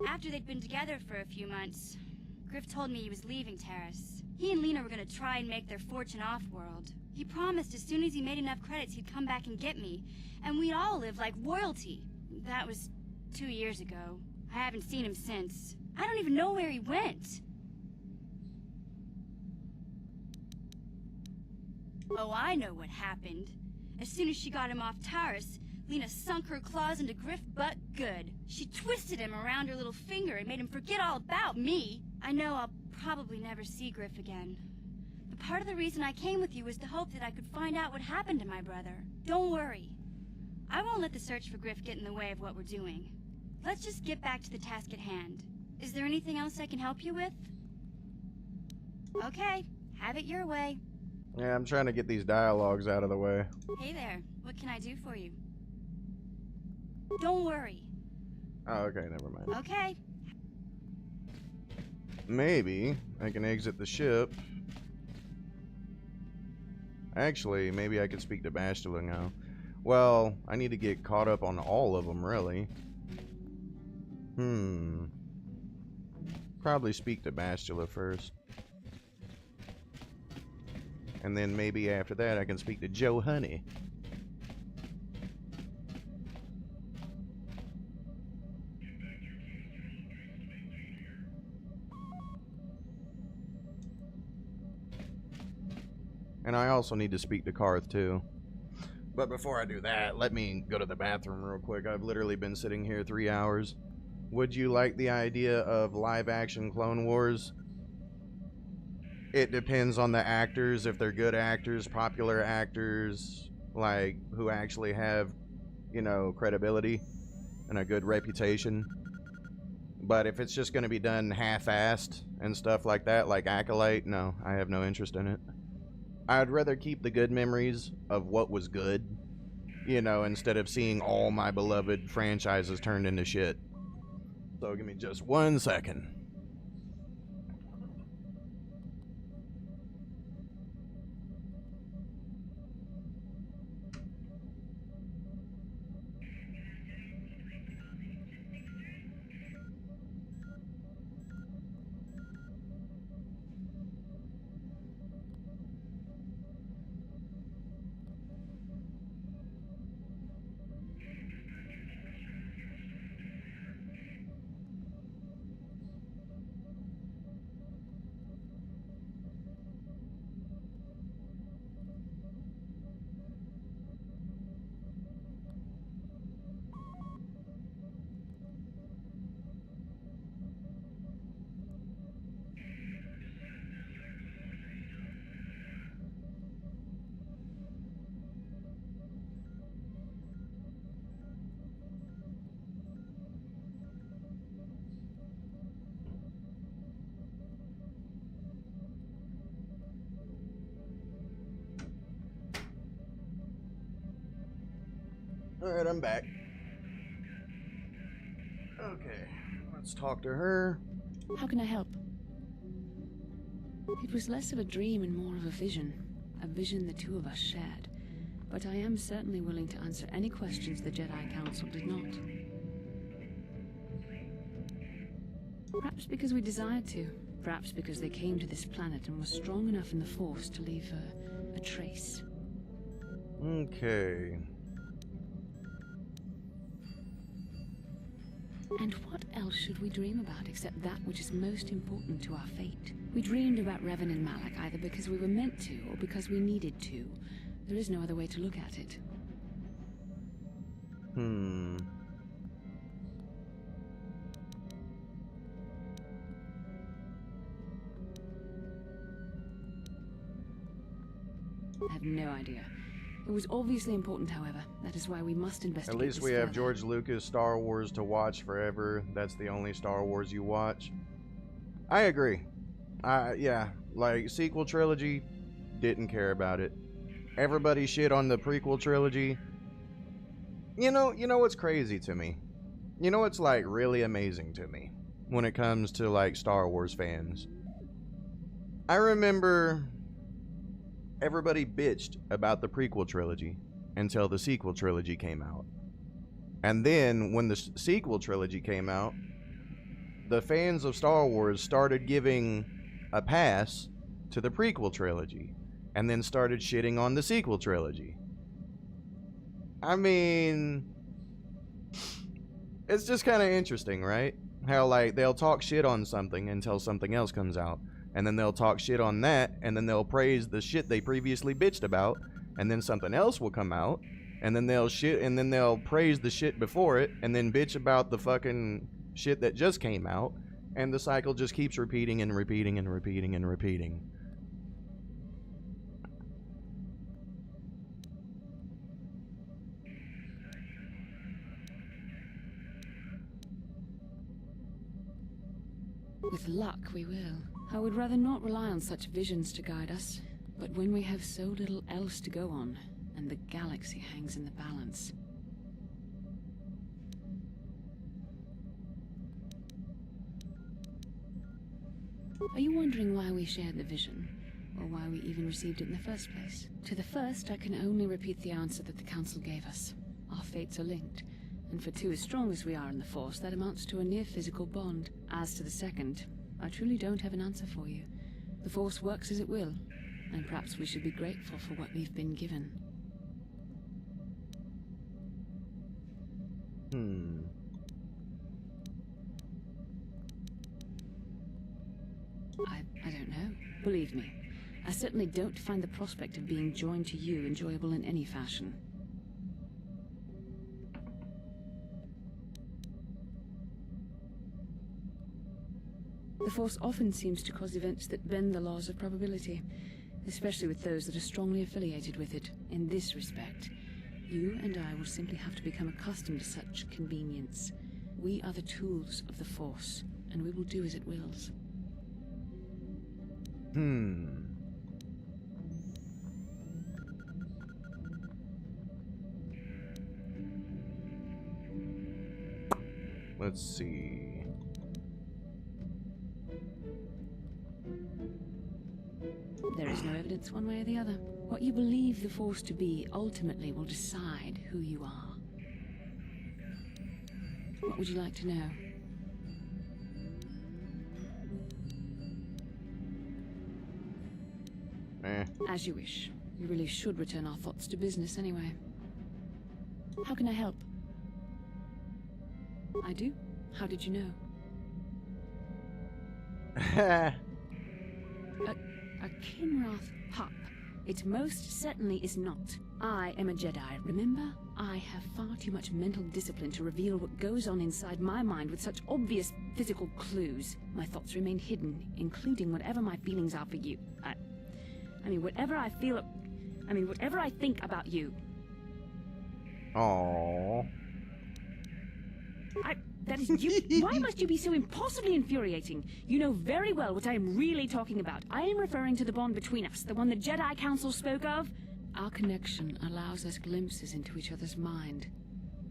After they'd been together for a few months, Griff told me he was leaving Terrace. He and Lena were gonna try and make their fortune off-world. He promised as soon as he made enough credits he'd come back and get me, and we'd all live like royalty. That was 2 years ago. I haven't seen him since. I don't even know where he went. Oh, I know what happened. As soon as she got him off Taurus, Lena sunk her claws into Griff butt good. She twisted him around her little finger and made him forget all about me. I know I'll probably never see Griff again. But part of the reason I came with you was to hope that I could find out what happened to my brother. Don't worry. I won't let the search for Griff get in the way of what we're doing. Let's just get back to the task at hand. Is there anything else I can help you with? Okay, have it your way. Yeah, I'm trying to get these dialogues out of the way. Hey there, what can I do for you? Don't worry. Oh, okay, never mind. Okay. Maybe I can exit the ship. Actually, maybe I could speak to Bastila now. Well, I need to get caught up on all of them, really. Probably speak to Bastila first. And then maybe after that I can speak to Joe Honey. And I also need to speak to Karth too. But before I do that, let me go to the bathroom real quick. I've literally been sitting here 3 hours. Would you like the idea of live action Clone Wars? It depends on the actors, if they're good actors, popular actors, like who actually have, you know, credibility and a good reputation. But if it's just going to be done half-assed and stuff like that, like Acolyte, no, I have no interest in it. I'd rather keep the good memories of what was good, you know, instead of seeing all my beloved franchises turned into shit. So give me just 1 second. Alright, I'm back. Okay, let's talk to her. How can I help? It was less of a dream and more of a vision the two of us shared. But I am certainly willing to answer any questions the Jedi Council did not. Perhaps because we desired to. Perhaps because they came to this planet and were strong enough in the Force to leave a trace. Okay. And what else should we dream about except that which is most important to our fate? We dreamed about Revan and Malak either because we were meant to or because we needed to. There is no other way to look at it. I have no idea. It was obviously important, however. That is why we must investigate. At least we have George Lucas Star Wars to watch forever. That's the only Star Wars you watch. I agree. Yeah, like sequel trilogy, didn't care about it. Everybody shit on the prequel trilogy. You know what's crazy to me? You know what's like really amazing to me when it comes to like Star Wars fans? I remember everybody bitched about the prequel trilogy until the sequel trilogy came out. And then when the sequel trilogy came out, the fans of Star Wars started giving a pass to the prequel trilogy and then started shitting on the sequel trilogy. I mean, it's just kind of interesting, right? How, like, they'll talk shit on something until something else comes out, and then they'll talk shit on that, and then they'll praise the shit they previously bitched about, and then something else will come out, and then they'll praise the shit before it, and then bitch about the fucking shit that just came out, and the cycle just keeps repeating and repeating and repeating and repeating. With luck, we will. I would rather not rely on such visions to guide us, but when we have so little else to go on, and the galaxy hangs in the balance. Are you wondering why we shared the vision? Or why we even received it in the first place? To the first, I can only repeat the answer that the Council gave us. Our fates are linked, and for two as strong as we are in the Force, that amounts to a near-physical bond. As to the second, I truly don't have an answer for you. The Force works as it will, and perhaps we should be grateful for what we've been given. I don't know. Believe me, I certainly don't find the prospect of being joined to you enjoyable in any fashion. The Force often seems to cause events that bend the laws of probability, especially with those that are strongly affiliated with it. In this respect, you and I will simply have to become accustomed to such convenience. We are the tools of the Force, and we will do as it wills. Let's see. There is no evidence one way or the other. What you believe the Force to be ultimately will decide who you are. What would you like to know? As you wish. We really should return our thoughts to business anyway. How can I help? I do? How did you know? A Kinrath pup. It most certainly is not. I am a Jedi, remember? I have far too much mental discipline to reveal what goes on inside my mind with such obvious physical clues. My thoughts remain hidden, including whatever my feelings are for you. I mean, whatever I feel... whatever I think about you. Aww. That is you. Why must you be so impossibly infuriating? You know very well what I am really talking about. I am referring to the bond between us, the one the Jedi Council spoke of. Our connection allows us glimpses into each other's mind.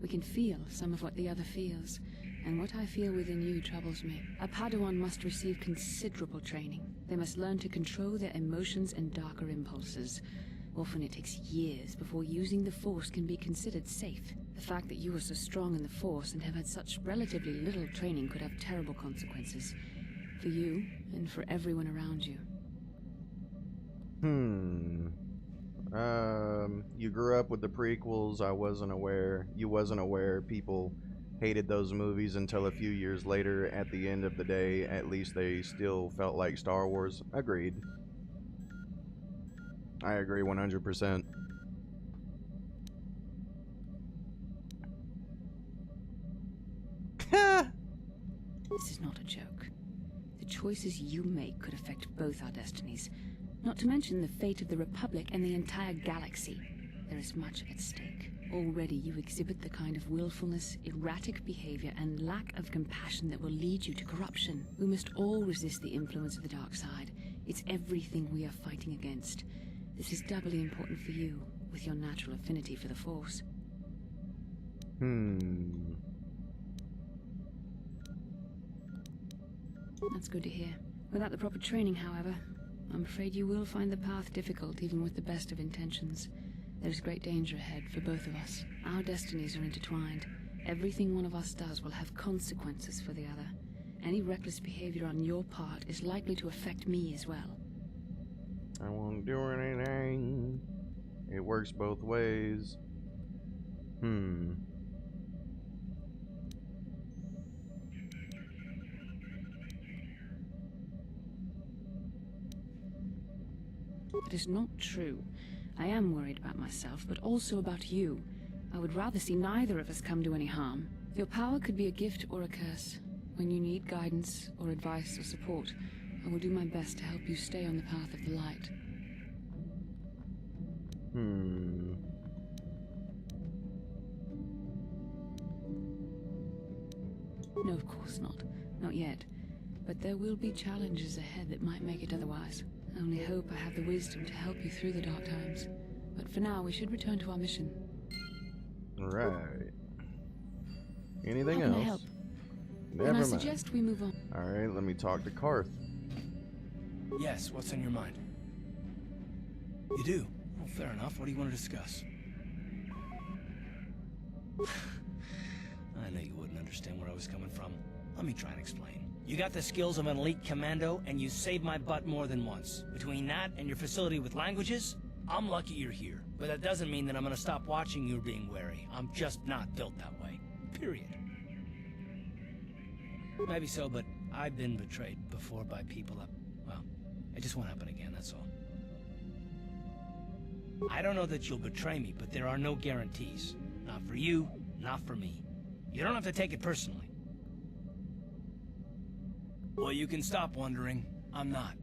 We can feel some of what the other feels, and what I feel within you troubles me. A Padawan must receive considerable training. They must learn to control their emotions and darker impulses. Often it takes years before using the Force can be considered safe. The fact that you are so strong in the Force and have had such relatively little training could have terrible consequences. For you, and for everyone around you. You grew up with the prequels. I wasn't aware. You wasn't aware people hated those movies until a few years later. At the end of the day, at least they still felt like Star Wars. Agreed. I agree 100%. This is not a joke. The choices you make could affect both our destinies, not to mention the fate of the Republic and the entire galaxy. There is much at stake. Already you exhibit the kind of willfulness, erratic behavior, and lack of compassion that will lead you to corruption. We must all resist the influence of the dark side. It's everything we are fighting against. This is doubly important for you, with your natural affinity for the Force. That's good to hear. Without the proper training, however, I'm afraid you will find the path difficult even with the best of intentions. There's great danger ahead for both of us. Our destinies are intertwined. Everything one of us does will have consequences for the other. Any reckless behavior on your part is likely to affect me as well. I won't do anything. It works both ways. That is not true. I am worried about myself, but also about you. I would rather see neither of us come to any harm. Your power could be a gift or a curse. When you need guidance or advice or support, I will do my best to help you stay on the path of the light. No, of course not. Not yet. But there will be challenges ahead that might make it otherwise. I only hope I have the wisdom to help you through the dark times. But for now, we should return to our mission. Right. Anything How can I else? help? Never Then I mind. suggest we move on. Alright, let me talk to Karth. Yes, what's on your mind? You do? Well, fair enough. What do you want to discuss? I knew you wouldn't understand where I was coming from. Let me try and explain. You got the skills of an elite commando, and you saved my butt more than once. Between that and your facility with languages, I'm lucky you're here. But that doesn't mean that I'm gonna stop watching you being wary. I'm just not built that way. Period. Maybe so, but I've been betrayed before by people that, well, it just won't happen again, that's all. I don't know that you'll betray me, but there are no guarantees. Not for you, not for me. You don't have to take it personally. Well, you can stop wondering. I'm not.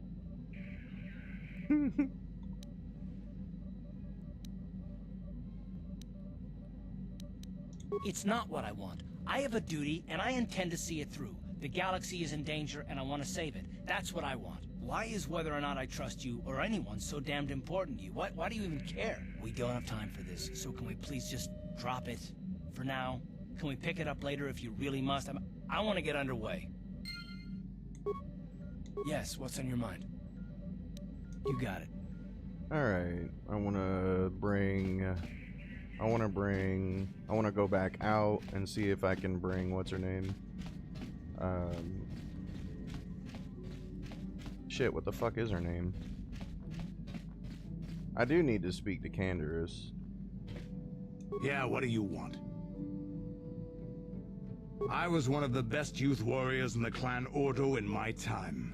It's not what I want. I have a duty, and I intend to see it through. The galaxy is in danger, and I want to save it. That's what I want. Why is whether or not I trust you, or anyone, so damned important to you? Why do you even care? We don't have time for this, so can we please just drop it? For now? Can we pick it up later if you really must? I want to get underway. Yes, what's on your mind? You got it. Alright, I wanna go back out and see if I can bring, what's her name? Shit, what the fuck is her name? I do need to speak to Canderous. Yeah, what do you want? I was one of the best youth warriors in the clan Ordo in my time.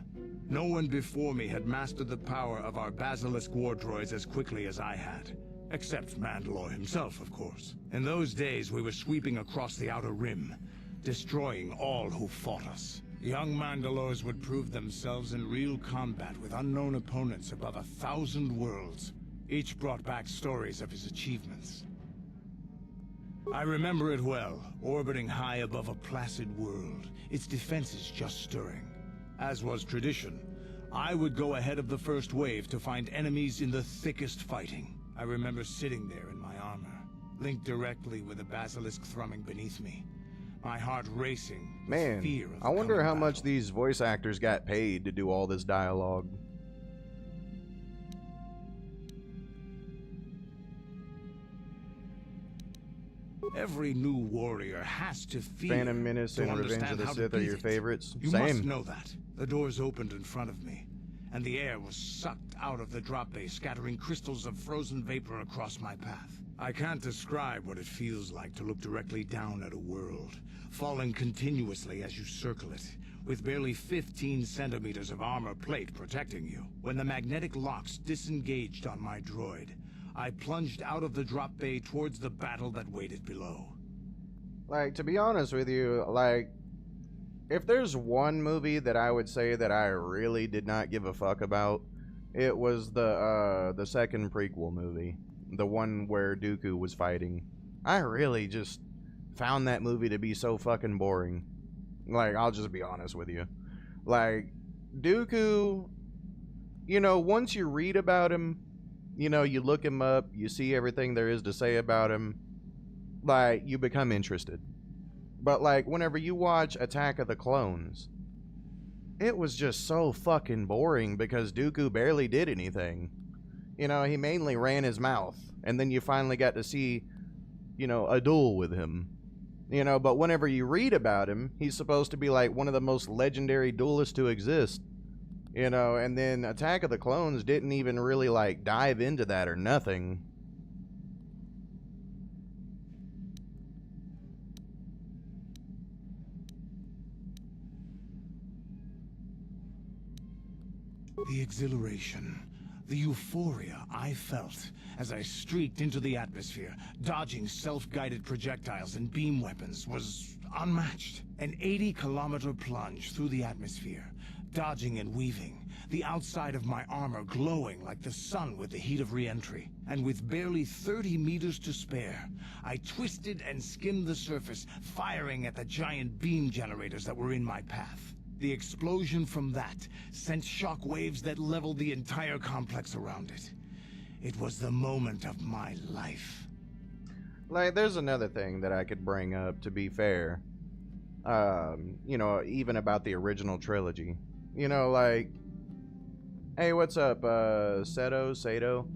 No one before me had mastered the power of our basilisk war droids as quickly as I had. Except Mandalore himself, of course. In those days, we were sweeping across the Outer Rim, destroying all who fought us. Young Mandalores would prove themselves in real combat with unknown opponents above 1,000 worlds. Each brought back stories of his achievements. I remember it well, orbiting high above a placid world, its defenses just stirring. As was tradition, I would go ahead of the first wave to find enemies in the thickest fighting. I remember sitting there in my armor, linked directly with the basilisk thrumming beneath me, my heart racing with Man, fear of I wonder coming how battle. much these voice actors got paid to do all this dialogue. Every new warrior has to fear Phantom Menace to and Revenge understand of the how to Sith are beat your it. favorites? You Same. must know that. The doors opened in front of me, and the air was sucked out of the drop bay, scattering crystals of frozen vapor across my path. I can't describe what it feels like to look directly down at a world, falling continuously as you circle it, with barely 15 centimeters of armor plate protecting you. When the magnetic locks disengaged on my droid, I plunged out of the drop bay towards the battle that waited below. Like, to be honest with you, like, if there's one movie that I would say that I really did not give a fuck about, it was the second prequel movie. The one where Dooku was fighting. I really just found that movie to be so fucking boring. Like, I'll just be honest with you. Like, Dooku, you know, once you read about him, you know, you look him up, you see everything there is to say about him, like, you become interested. But, like, whenever you watch Attack of the Clones, it was just so fucking boring because Dooku barely did anything. You know, he mainly ran his mouth, and then you finally got to see, you know, a duel with him. You know, but whenever you read about him, he's supposed to be like one of the most legendary duelists to exist. You know, and then Attack of the Clones didn't even really like dive into that or nothing. The exhilaration, the euphoria I felt as I streaked into the atmosphere, dodging self-guided projectiles and beam weapons, was unmatched. An 80-kilometer plunge through the atmosphere, dodging and weaving, the outside of my armor glowing like the sun with the heat of re-entry. And with barely 30 meters to spare, I twisted and skimmed the surface, firing at the giant beam generators that were in my path. The explosion from that sent shock waves that leveled the entire complex around it. It was the moment of my life. Like, there's another thing that I could bring up, to be fair. You know, even about the original trilogy. You know, like, hey, what's up, Sato?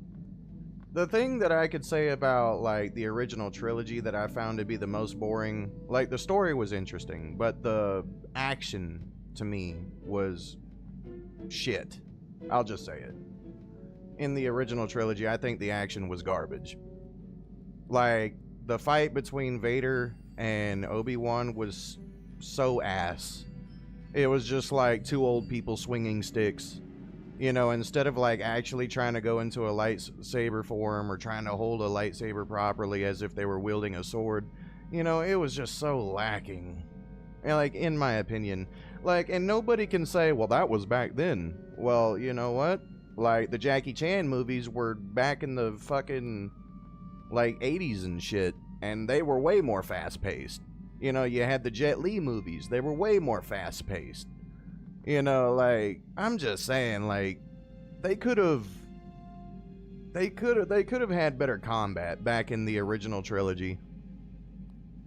The thing that I could say about, like, the original trilogy that I found to be the most boring, like, the story was interesting, but the action, to me, was shit. I'll just say it. In the original trilogy, I think the action was garbage. Like, the fight between Vader and Obi-Wan was so ass. It was just like two old people swinging sticks. You know, instead of like actually trying to go into a lightsaber form or trying to hold a lightsaber properly as if they were wielding a sword, you know, it was just so lacking. And like, in my opinion, like, and nobody can say, well, that was back then. Well, you know what? Like, the Jackie Chan movies were back in the fucking, like, 80s and shit, and they were way more fast-paced. You know, you had the Jet Li movies. They were way more fast-paced. You know, like, I'm just saying, like, they could have had better combat back in the original trilogy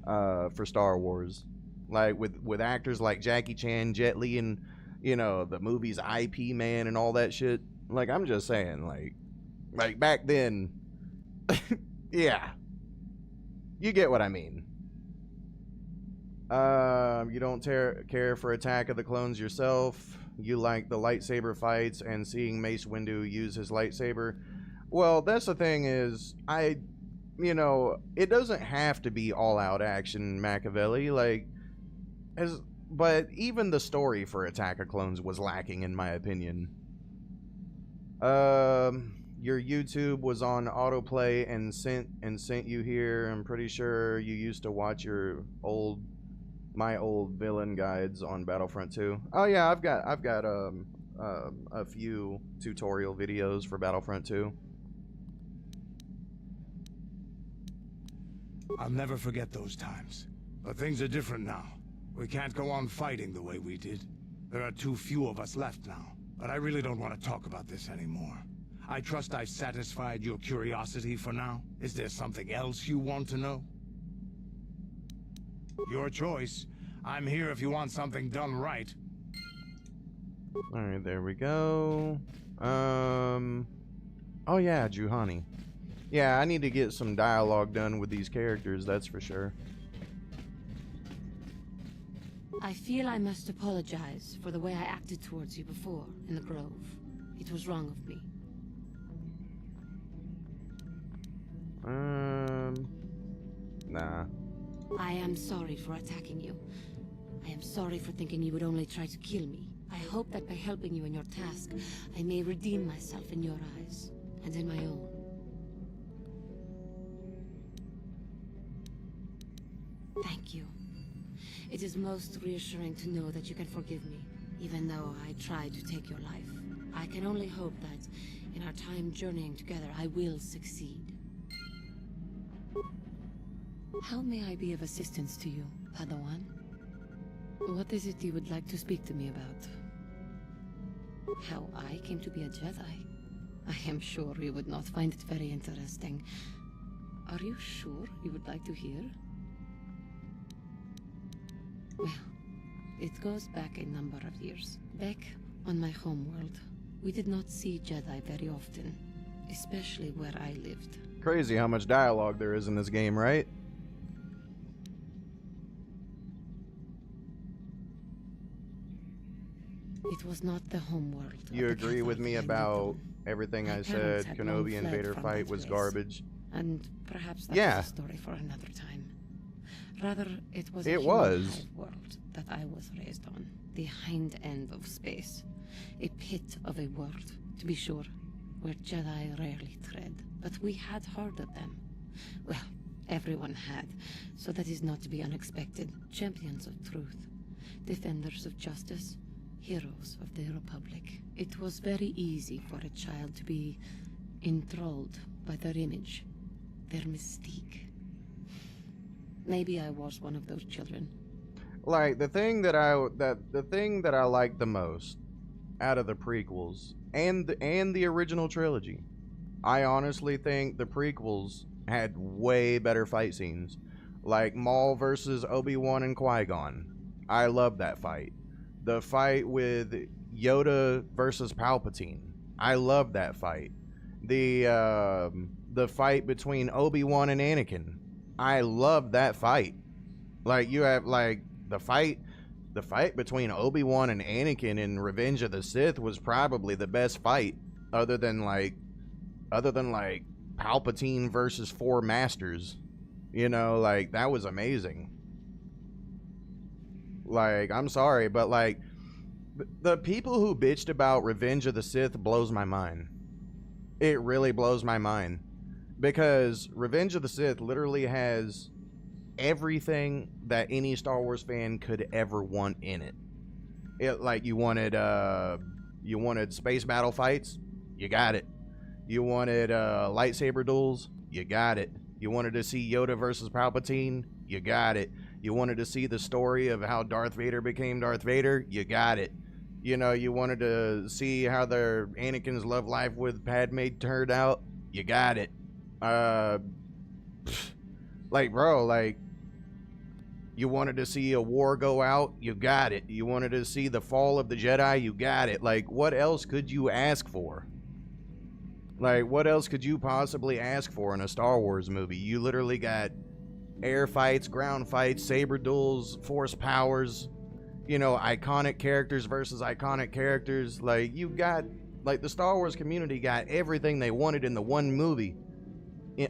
for Star Wars. Like, with actors like Jackie Chan, Jet Li, and, you know, the movies IP Man and all that shit. Like, I'm just saying, like back then, yeah. You get what I mean. You don't care for Attack of the Clones yourself. You like the lightsaber fights and seeing Mace Windu use his lightsaber. Well, that's the thing is, you know, it doesn't have to be all-out action, Machiavelli. Like, but even the story for Attack of Clones was lacking, in my opinion. Your YouTube was on autoplay and sent you here. I'm pretty sure you used to watch my old villain guides on Battlefront 2. Oh yeah, I've got a few tutorial videos for Battlefront 2. I'll never forget those times. But things are different now. We can't go on fighting the way we did. There are too few of us left now. But I really don't want to talk about this anymore. I trust I've satisfied your curiosity for now. Is there something else you want to know? Your choice. I'm here if you want something done right. Alright, there we go. Oh yeah, Juhani. Yeah, I need to get some dialogue done with these characters, that's for sure. I feel I must apologize for the way I acted towards you before, in the Grove. It was wrong of me. Nah. I am sorry for attacking you. I am sorry for thinking you would only try to kill me. I hope that by helping you in your task, I may redeem myself in your eyes, and in my own. Thank you. It is most reassuring to know that you can forgive me, even though I tried to take your life. I can only hope that, in our time journeying together, I will succeed. How may I be of assistance to you, Padawan? What is it you would like to speak to me about? How I came to be a Jedi? I am sure you would not find it very interesting. Are you sure you would like to hear? Well, it goes back a number of years. Back on my homeworld, we did not see Jedi very often, especially where I lived. Crazy how much dialogue there is in this game, right? was not the home world. You of the agree with Cathars me behind about the everything My I parents said? had long Kenobi and fled Vader from fight that was place. garbage. And perhaps that Yeah. was a story for another time. Rather, it was a It human was. hive world that I was raised on. The hind end of space. A pit of a world, to be sure, where Jedi rarely tread. But we had heard of them. Well, everyone had, so that is not to be unexpected. Champions of truth, defenders of justice, heroes of the Republic. It was very easy for a child to be enthralled by their image, their mystique. Maybe I was one of those children. Like the thing that I liked the most out of the prequels and the original trilogy, I honestly think the prequels had way better fight scenes. Like Maul versus Obi-Wan and Qui-Gon. I love that fight. The fight with Yoda versus Palpatine. I love that fight. The fight between Obi-Wan and Anakin. I love that fight. Like you have like the fight between Obi-Wan and Anakin in Revenge of the Sith was probably the best fight other than like Palpatine versus Four Masters. You know, like that was amazing. Like, I'm sorry, but like the people who bitched about Revenge of the Sith blows my mind. It really blows my mind. Because Revenge of the Sith literally has everything that any Star Wars fan could ever want in it. It like you wanted space battle fights, you got it. You wanted lightsaber duels, you got it. You wanted to see Yoda versus Palpatine, you got it. You wanted to see the story of how Darth Vader became Darth Vader, you got it. You know, you wanted to see how their Anakin's love life with Padme turned out, you got it. Like, bro, like, you wanted to see a war go out, you got it. You wanted to see the fall of the Jedi, you got it. Like, what else could you ask for? Like, what else could you possibly ask for in a Star Wars movie? You literally got air fights, ground fights, saber duels, force powers, you know, iconic characters versus iconic characters. Like, you got, like, the Star Wars community got everything they wanted in the one movie.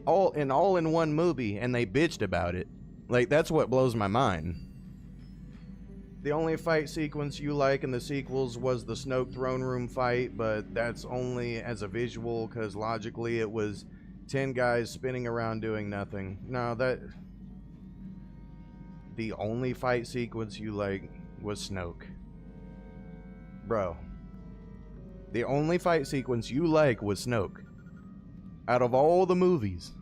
All in one movie, and they bitched about it. Like, that's what blows my mind. The only fight sequence you like in the sequels was the Snoke throne room fight, but that's only as a visual, because logically it was 10 guys spinning around doing nothing. No, the only fight sequence you like was Snoke. Bro. The only fight sequence you like was Snoke. Out of all the movies,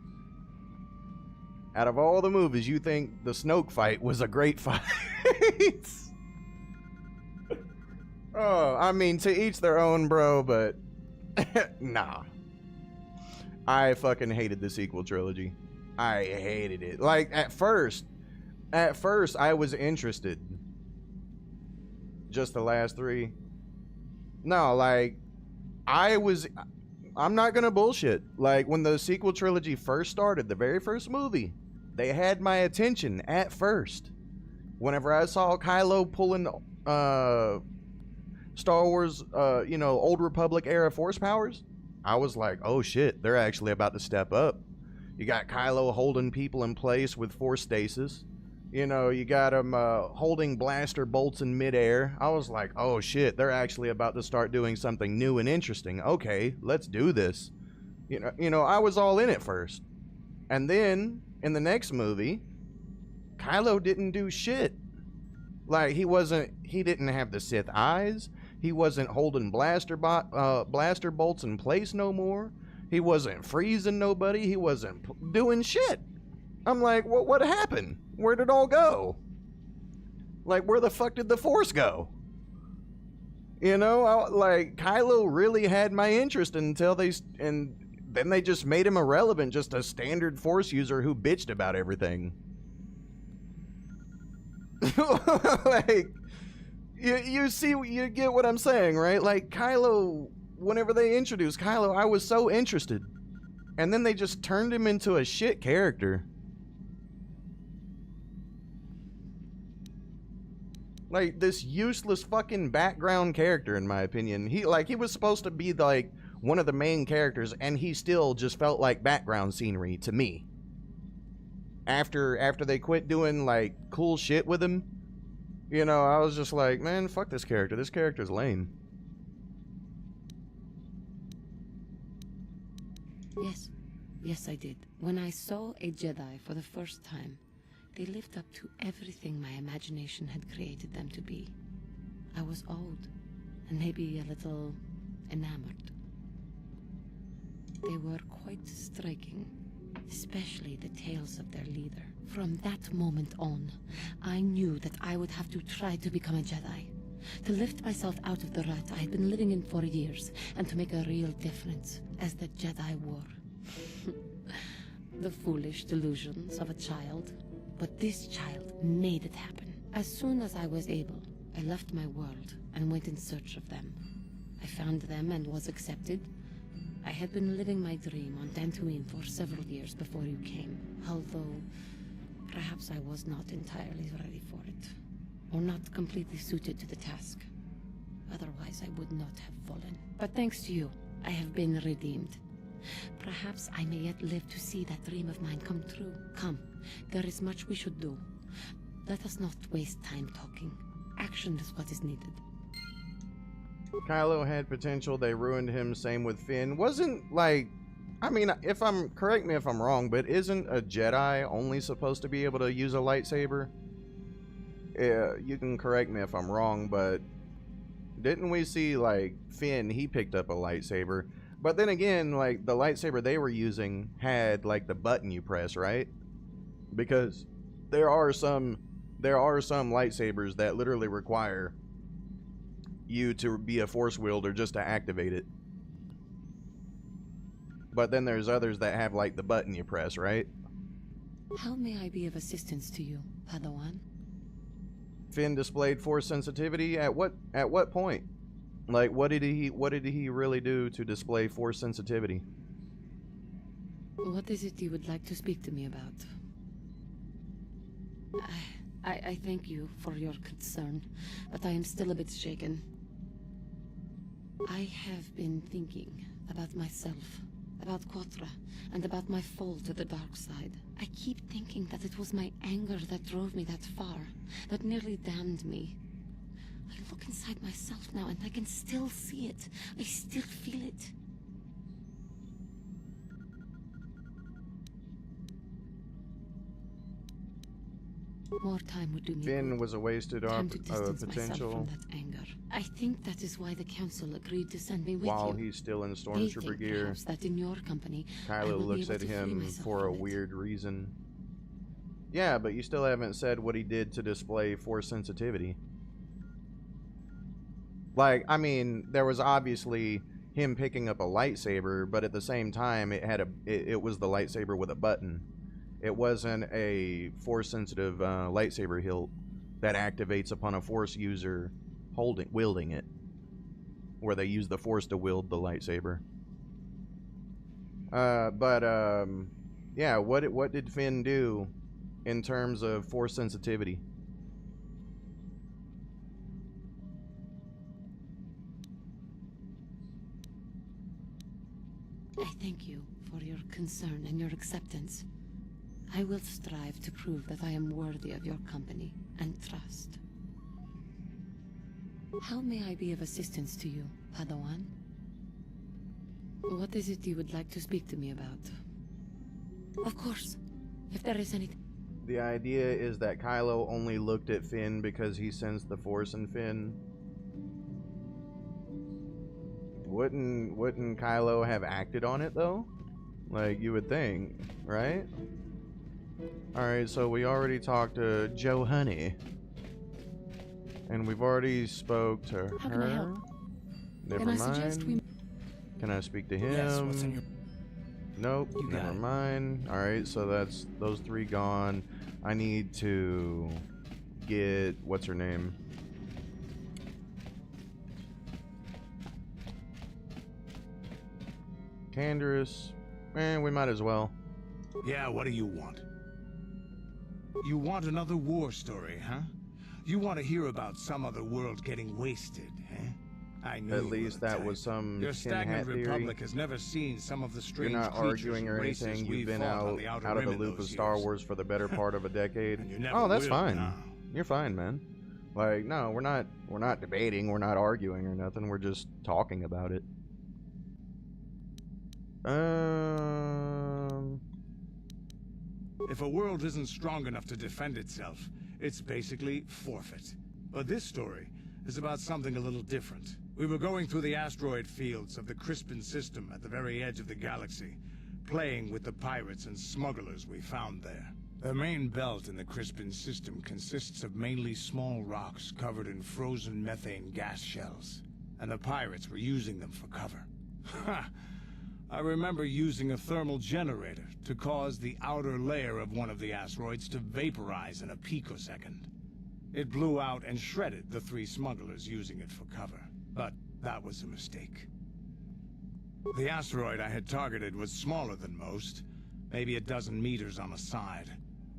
you think the Snoke fight was a great fight. Oh, I mean, to each their own, bro, but nah. I fucking hated the sequel trilogy. I hated it. Like, at first, I was interested. Just the last three. No, like, I'm not gonna bullshit. Like, when the sequel trilogy first started, the very first movie, they had my attention at first. Whenever I saw Kylo pulling Star Wars, you know, Old Republic era force powers, I was like, oh shit, they're actually about to step up. You got Kylo holding people in place with force stasis. You know, you got him holding blaster bolts in midair. I was like, oh shit, they're actually about to start doing something new and interesting. Okay, let's do this. You know, I was all in it first. And then, in the next movie, Kylo didn't do shit. Like, he didn't have the Sith eyes. He wasn't holding blaster bolts in place no more. He wasn't freezing nobody. He wasn't doing shit. I'm like, what happened? Where did it all go? Like, where the fuck did the Force go? You know, like, Kylo really had my interest until and then they just made him irrelevant, just a standard Force user who bitched about everything. Like, you get what I'm saying, right? Like, Kylo, whenever they introduced Kylo, I was so interested. And then they just turned him into a shit character. Like, this useless fucking background character, in my opinion. He was supposed to be, like, one of the main characters, and he still just felt like background scenery to me. After they quit doing, like, cool shit with him, you know, I was just like, man, fuck this character. This character's lame. Yes. Yes, I did. When I saw a Jedi for the first time, they lived up to everything my imagination had created them to be. I was old, and maybe a little enamored. They were quite striking, especially the tales of their leader. From that moment on, I knew that I would have to try to become a Jedi, to lift myself out of the rut I had been living in for years, and to make a real difference as the Jedi were. The foolish delusions of a child. But this child made it happen. As soon as I was able, I left my world and went in search of them. I found them and was accepted. I had been living my dream on Dantooine for several years before you came, although perhaps I was not entirely ready for it, or not completely suited to the task. Otherwise, I would not have fallen. But thanks to you, I have been redeemed. Perhaps I may yet live to see that dream of mine come true. Come, there is much we should do. Let us not waste time talking. Action is what is needed. Kylo had potential, they ruined him, same with Finn. Wasn't, like, I mean, correct me if I'm wrong, but isn't a Jedi only supposed to be able to use a lightsaber? Yeah, you can correct me if I'm wrong, but didn't we see, like, Finn, he picked up a lightsaber? But then again, like, the lightsaber they were using had, like, the button you press, right? Because there are some lightsabers that literally require you to be a force wielder just to activate it. But then there's others that have, like, the button you press, right? How may I be of assistance to you, Padawan? Finn displayed force sensitivity at what point? Like, what did he really do to display force sensitivity? What is it you would like to speak to me about? I thank you for your concern, but I am still a bit shaken. I have been thinking about myself, about KOTOR, and about my fall to the dark side. I keep thinking that it was my anger that drove me that far, that nearly damned me. I look inside myself now and I can still see it. I still feel it. More time would do me Finn good. was a wasted Time to distance myself potential from that anger. I think that is why the council agreed to send me with while you. he's still in They Stormtrooper think gear. perhaps that in your company, I Kylo will be looks able at to free him myself for a from it. weird reason. Yeah, but you still haven't said what he did to display force sensitivity. Like, I mean, there was obviously him picking up a lightsaber, but at the same time, it was the lightsaber with a button. It wasn't a force-sensitive lightsaber hilt that activates upon a force user wielding it, where they use the force to wield the lightsaber. Yeah, what did Finn do in terms of force sensitivity? I thank you for your concern and your acceptance. I will strive to prove that I am worthy of your company and trust. How may I be of assistance to you, Padawan? What is it you would like to speak to me about? Of course, if there is anything. The idea is that Kylo only looked at Finn because he sensed the Force in Finn. Wouldn't Kylo have acted on it though? Like, you would think, right? Alright, so we already talked to Joe Honey. And we've already spoke to her. How can I help? Never Can I mind. suggest we... Can I speak to him? Yes, what's in your... Nope, You got never it. mind. Alright, so that's those three gone. I need to get... what's her name? Canderous. We might as well. Yeah, what do you want? You want another war story, huh? You want to hear about some other world getting wasted, eh? I knew At you least were the that type. was some Your tin hat stagnant theory. republic has never seen some of the strange You're not creatures arguing and or races anything. we You've been fought on out the outer of rim the in loop of those Star years. Wars for the better part of a decade. And you never Oh, that's will fine. now. You're fine, man. Like, no, we're not debating, we're not arguing or nothing. We're just talking about it. If a world isn't strong enough to defend itself, it's basically forfeit. But this story is about something a little different. We were going through the asteroid fields of the Crispin system at the very edge of the galaxy, playing with the pirates and smugglers we found there. The main belt in the Crispin system consists of mainly small rocks covered in frozen methane gas shells, and the pirates were using them for cover. Ha! I remember using a thermal generator to cause the outer layer of one of the asteroids to vaporize in a picosecond. It blew out and shredded the 3 smugglers using it for cover, but that was a mistake. The asteroid I had targeted was smaller than most, maybe a dozen meters on a side.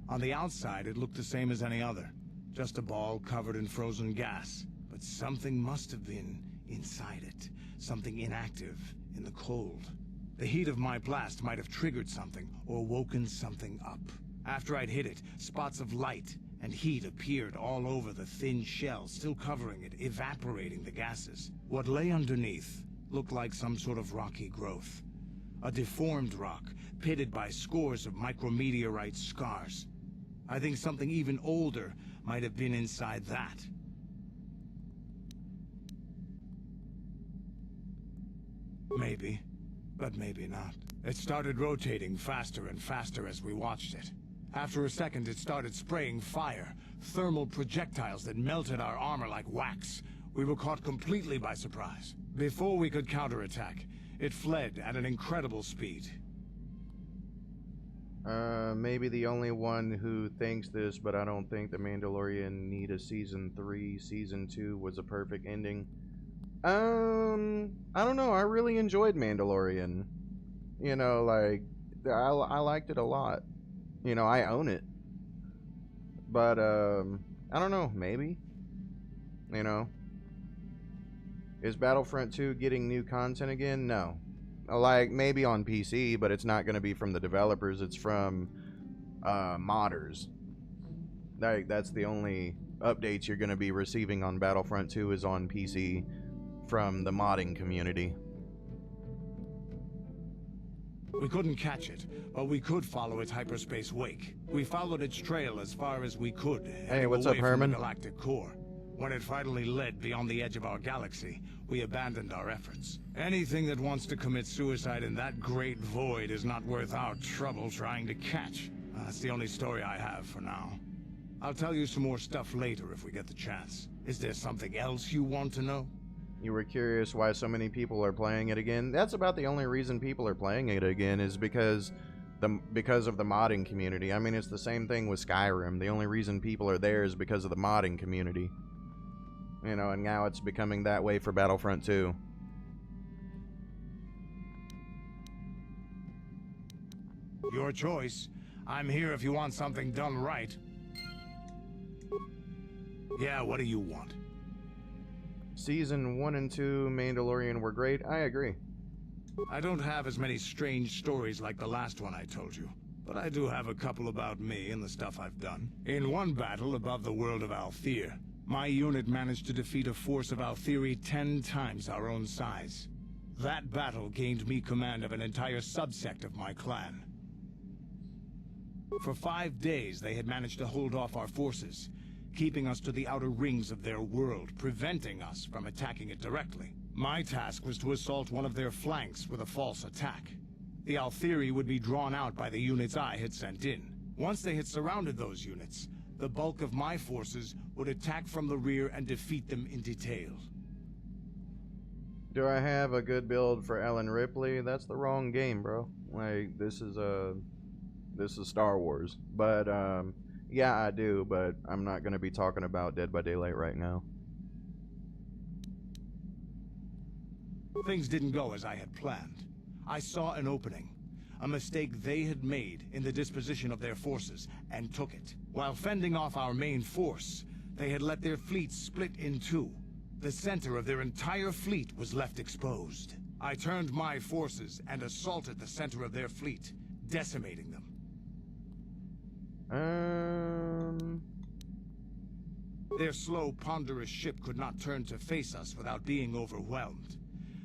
On the outside, it looked the same as any other, just a ball covered in frozen gas. But something must have been inside it, something inactive in the cold. The heat of my blast might have triggered something or woken something up. After I'd hit it, spots of light and heat appeared all over the thin shell, still covering it, evaporating the gases. What lay underneath looked like some sort of rocky growth. A deformed rock, pitted by scores of micrometeorite scars. I think something even older might have been inside that. Maybe, but maybe not. It started rotating faster and faster as we watched it. After a second, it started spraying fire, thermal projectiles that melted our armor like wax. We were caught completely by surprise. Before we could counterattack, it fled at an incredible speed. Maybe the only one who thinks this, but I don't think The Mandalorian need a Season 3. Season 2 was a perfect ending. I don't know. I really enjoyed Mandalorian. You know, like, I liked it a lot. You know, I own it. But, I don't know. Maybe. You know. Is Battlefront 2 getting new content again? No. Like, maybe on PC, but it's not going to be from the developers. It's from modders. Like, that's the only updates you're going to be receiving on Battlefront 2 is on PC from the modding community. We couldn't catch it, but we could follow its hyperspace wake. We followed its trail as far as we could. Hey, what's up, Herman? From the galactic core. When it finally led beyond the edge of our galaxy, we abandoned our efforts. Anything that wants to commit suicide in that great void is not worth our trouble trying to catch. That's the only story I have for now. I'll tell you some more stuff later if we get the chance. Is there something else you want to know? You were curious why so many people are playing it again? That's about the only reason people are playing it again is because of the modding community. I mean, it's the same thing with Skyrim. The only reason people are there is because of the modding community. You know, and now it's becoming that way for Battlefront 2. Your choice. I'm here if you want something done right. Yeah, what do you want? Season 1 and 2 Mandalorian were great. I agree. I don't have as many strange stories like the last one I told you, but I do have a couple about me and the stuff I've done. In one battle above the world of Althir, my unit managed to defeat a force of Althiri 10 times our own size. That battle gained me command of an entire subsect of my clan. For 5 days, they had managed to hold off our forces, keeping us to the outer rings of their world, preventing us from attacking it directly. My task was to assault one of their flanks with a false attack. The Althiri would be drawn out by the units I had sent in. Once they had surrounded those units, the bulk of my forces would attack from the rear and defeat them in detail. Do I have a good build for Ellen Ripley? That's the wrong game, bro. Like, this is Star Wars. But, yeah, I do, but I'm not going to be talking about Dead by Daylight right now. Things didn't go as I had planned. I saw an opening, a mistake they had made in the disposition of their forces, and took it. While fending off our main force, They had let their fleet split in two. The center of their entire fleet was left exposed. I turned my forces and assaulted the center of their fleet, decimating them. Their slow, ponderous ship could not turn to face us without being overwhelmed.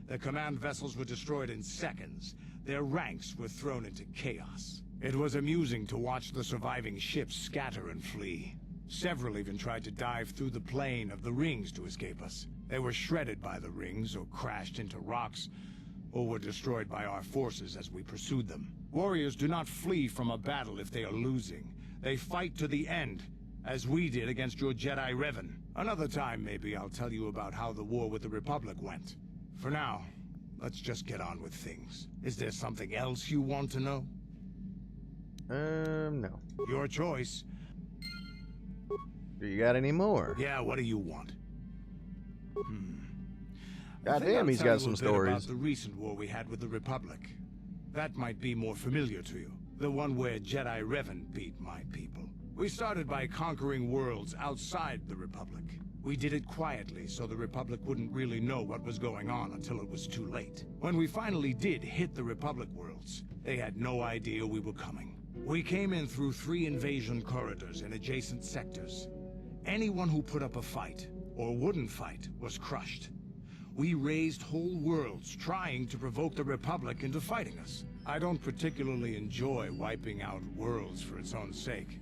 The command vessels were destroyed in seconds. Their ranks were thrown into chaos. It was amusing to watch the surviving ships scatter and flee. Several even tried to dive through the plane of the rings to escape us. They were shredded by the rings, or crashed into rocks, or were destroyed by our forces as we pursued them. Warriors do not flee from a battle if they are losing. They fight to the end, as we did against your Jedi Revan. Another time, maybe, I'll tell you about how the war with the Republic went. For now, let's just get on with things. Is there something else you want to know? No. Your choice. Do you got any more? Yeah, what do you want? Goddamn, he's got some stories. About the recent war we had with the Republic. That might be more familiar to you. The one where Jedi Revan beat my people. We started by conquering worlds outside the Republic. We did it quietly so the Republic wouldn't really know what was going on until it was too late. When we finally did hit the Republic worlds, they had no idea we were coming. We came in through 3 invasion corridors in adjacent sectors. Anyone who put up a fight, or wouldn't fight, was crushed. We raised whole worlds trying to provoke the Republic into fighting us. I don't particularly enjoy wiping out worlds for its own sake,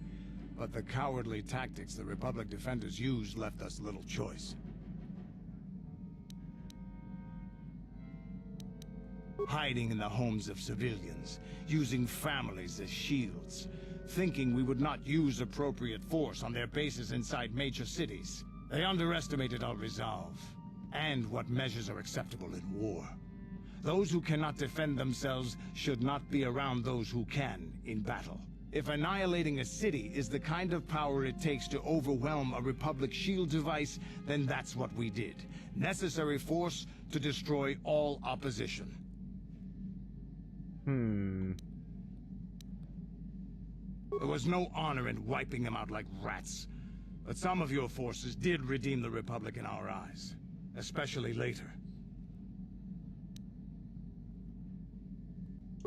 but the cowardly tactics the Republic defenders used left us little choice. Hiding in the homes of civilians, using families as shields, thinking we would not use appropriate force on their bases inside major cities. They underestimated our resolve, and what measures are acceptable in war. Those who cannot defend themselves should not be around those who can in battle. If annihilating a city is the kind of power it takes to overwhelm a Republic shield device, then that's what we did. Necessary force to destroy all opposition. There was no honor in wiping them out like rats. But some of your forces did redeem the Republic in our eyes. Especially later.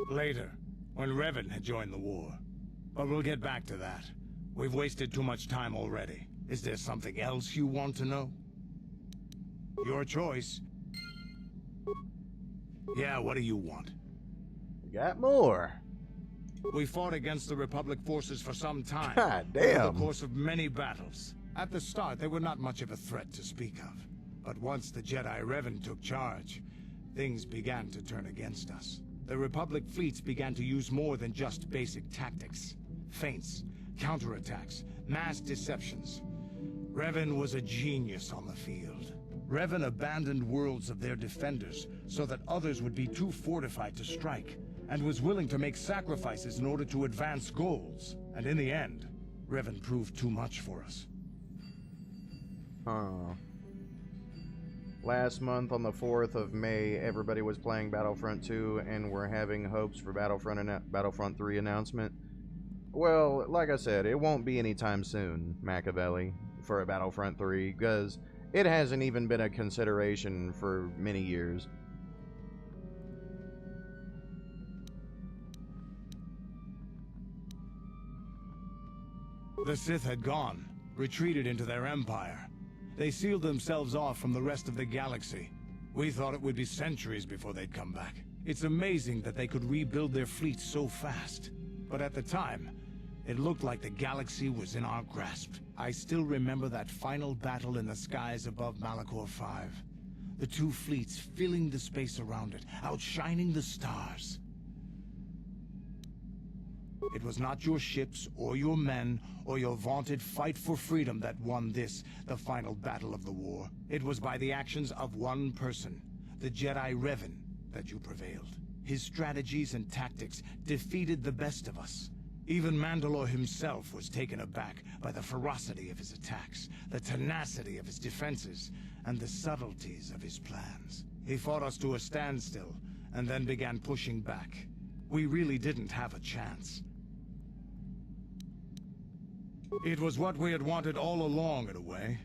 Later, when Revan had joined the war. But we'll get back to that. We've wasted too much time already. Is there something else you want to know? Your choice. Yeah, what do you want? We got more. We fought against the Republic forces for some time. God damn. Over the course of many battles. At the start, they were not much of a threat to speak of. But once the Jedi Revan took charge, things began to turn against us. The Republic fleets began to use more than just basic tactics. Feints, counterattacks, mass deceptions. Revan was a genius on the field. Revan abandoned worlds of their defenders so that others would be too fortified to strike, and was willing to make sacrifices in order to advance goals. And in the end, Revan proved too much for us. Last month on the 4th of May, everybody was playing Battlefront 2 and were having hopes for Battlefront 3 announcement. Well, like I said, it won't be anytime soon, Machiavelli, for a Battlefront 3, because it hasn't even been a consideration for many years. The Sith had gone, retreated into their empire. They sealed themselves off from the rest of the galaxy. We thought it would be centuries before they'd come back. It's amazing that they could rebuild their fleet so fast. But at the time, it looked like the galaxy was in our grasp. I still remember that final battle in the skies above Malachor 5. The two fleets filling the space around it, outshining the stars. It was not your ships, or your men, or your vaunted fight for freedom that won this, the final battle of the war. It was by the actions of one person, the Jedi Revan, that you prevailed. His strategies and tactics defeated the best of us. Even Mandalore himself was taken aback by the ferocity of his attacks, the tenacity of his defenses, and the subtleties of his plans. He fought us to a standstill, and then began pushing back. We really didn't have a chance. It was what we had wanted all along, in a way.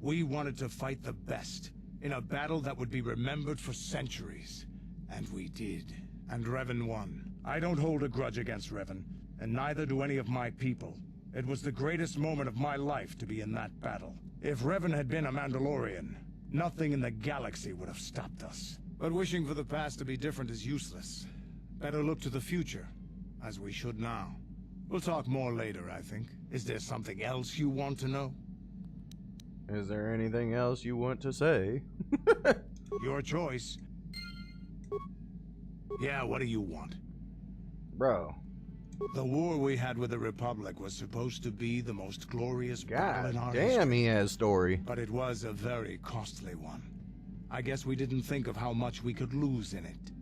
We wanted to fight the best, in a battle that would be remembered for centuries. And we did. And Revan won. I don't hold a grudge against Revan, and neither do any of my people. It was the greatest moment of my life to be in that battle. If Revan had been a Mandalorian, nothing in the galaxy would have stopped us. But wishing for the past to be different is useless. Better look to the future, as we should now. We'll talk more later, I think. Is there something else you want to know? Is there anything else you want to say? Your choice. Yeah, what do you want? Bro. The war we had with the Republic was supposed to be the most glorious battle in our damn, history. he has story. But it was a very costly one. I guess we didn't think of how much we could lose in it.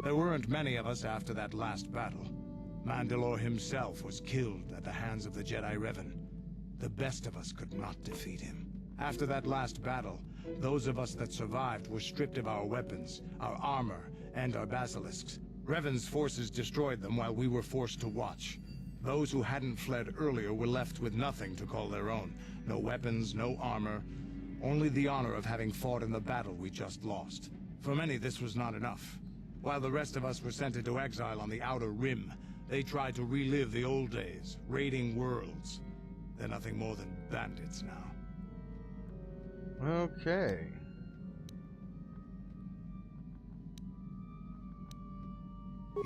There weren't many of us after that last battle. Mandalore himself was killed at the hands of the Jedi Revan. The best of us could not defeat him. After that last battle, those of us that survived were stripped of our weapons, our armor, and our basilisks. Revan's forces destroyed them while we were forced to watch. Those who hadn't fled earlier were left with nothing to call their own. No weapons, no armor, only the honor of having fought in the battle we just lost. For many, this was not enough. While the rest of us were sent into exile on the Outer Rim, they tried to relive the old days, raiding worlds. They're nothing more than bandits now. Okay.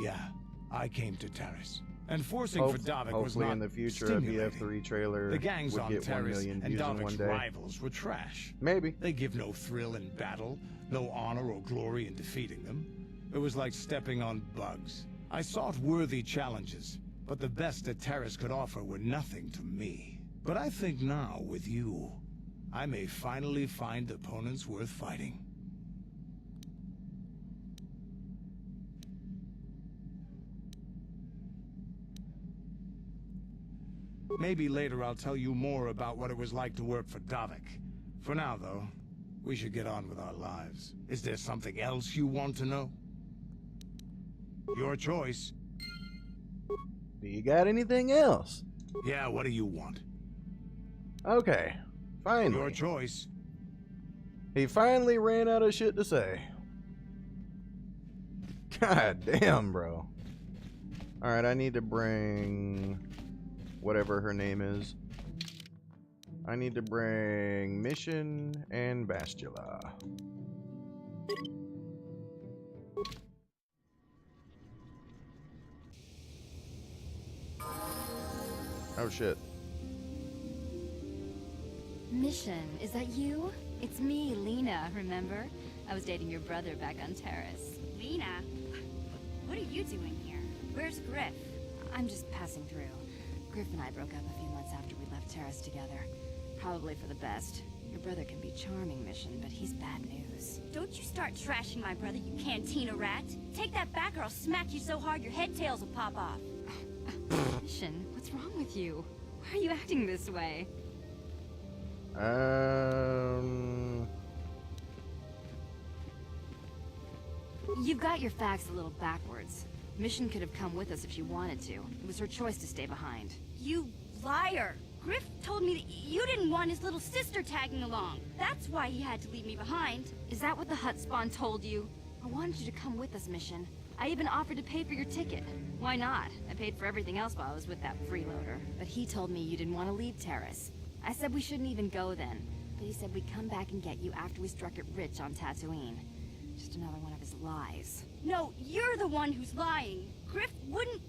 Yeah, I came to Taris. And forcing for Davik was hopefully not in the future a BF3 trailer The gangs would on get 1 Taris million and views in one Davik's day. rivals were trash. Maybe. They give no thrill in battle, no honor or glory in defeating them. It was like stepping on bugs. I sought worthy challenges, but the best that Taris could offer were nothing to me. But I think now, with you, I may finally find opponents worth fighting. Maybe later I'll tell you more about what it was like to work for Davik. For now, though, we should get on with our lives. Is there something else you want to know? Your choice. Do you got anything else? Yeah, what do you want? Okay, finally. Your choice. He finally ran out of shit to say. God damn, bro. Alright, I need to bring whatever her name is. I need to bring Mission and Bastila. Oh shit. Mission, is that you? It's me, Lena, remember? I was dating your brother back on Terrace. Lena? What are you doing here? Where's Griff? I'm just passing through. Griff and I broke up a few months after we left Terrace together. Probably for the best. Your brother can be charming, Mission, but he's bad news. Don't you start trashing my brother, you cantina rat. Take that back or I'll smack you so hard your head tails will pop off. Mission, what's wrong with you? Why are you acting this way? You've got your facts a little backwards. Mission could have come with us if she wanted to. It was her choice to stay behind. You liar! Griff told me that you didn't want his little sister tagging along. That's why he had to leave me behind. Is that what the Hutt spawn told you? I wanted you to come with us, Mission. I even offered to pay for your ticket. Why not? I paid for everything else while I was with that freeloader. But he told me you didn't want to leave Terrace. I said we shouldn't even go then. But he said we'd come back and get you after we struck it rich on Dantooine. Just another one of his lies. No, you're the one who's lying. Griff wouldn't...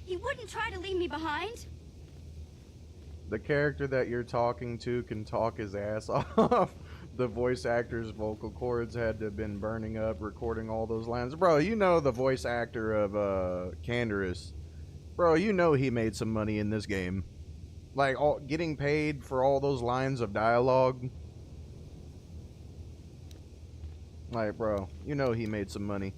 He wouldn't try to leave me behind. The character that you're talking to can talk his ass off. The voice actor's vocal cords had to have been burning up recording all those lines. Bro, you know the voice actor of Canderous. Bro, you know he made some money in this game. Like, getting paid for all those lines of dialogue. Like, bro, you know he made some money.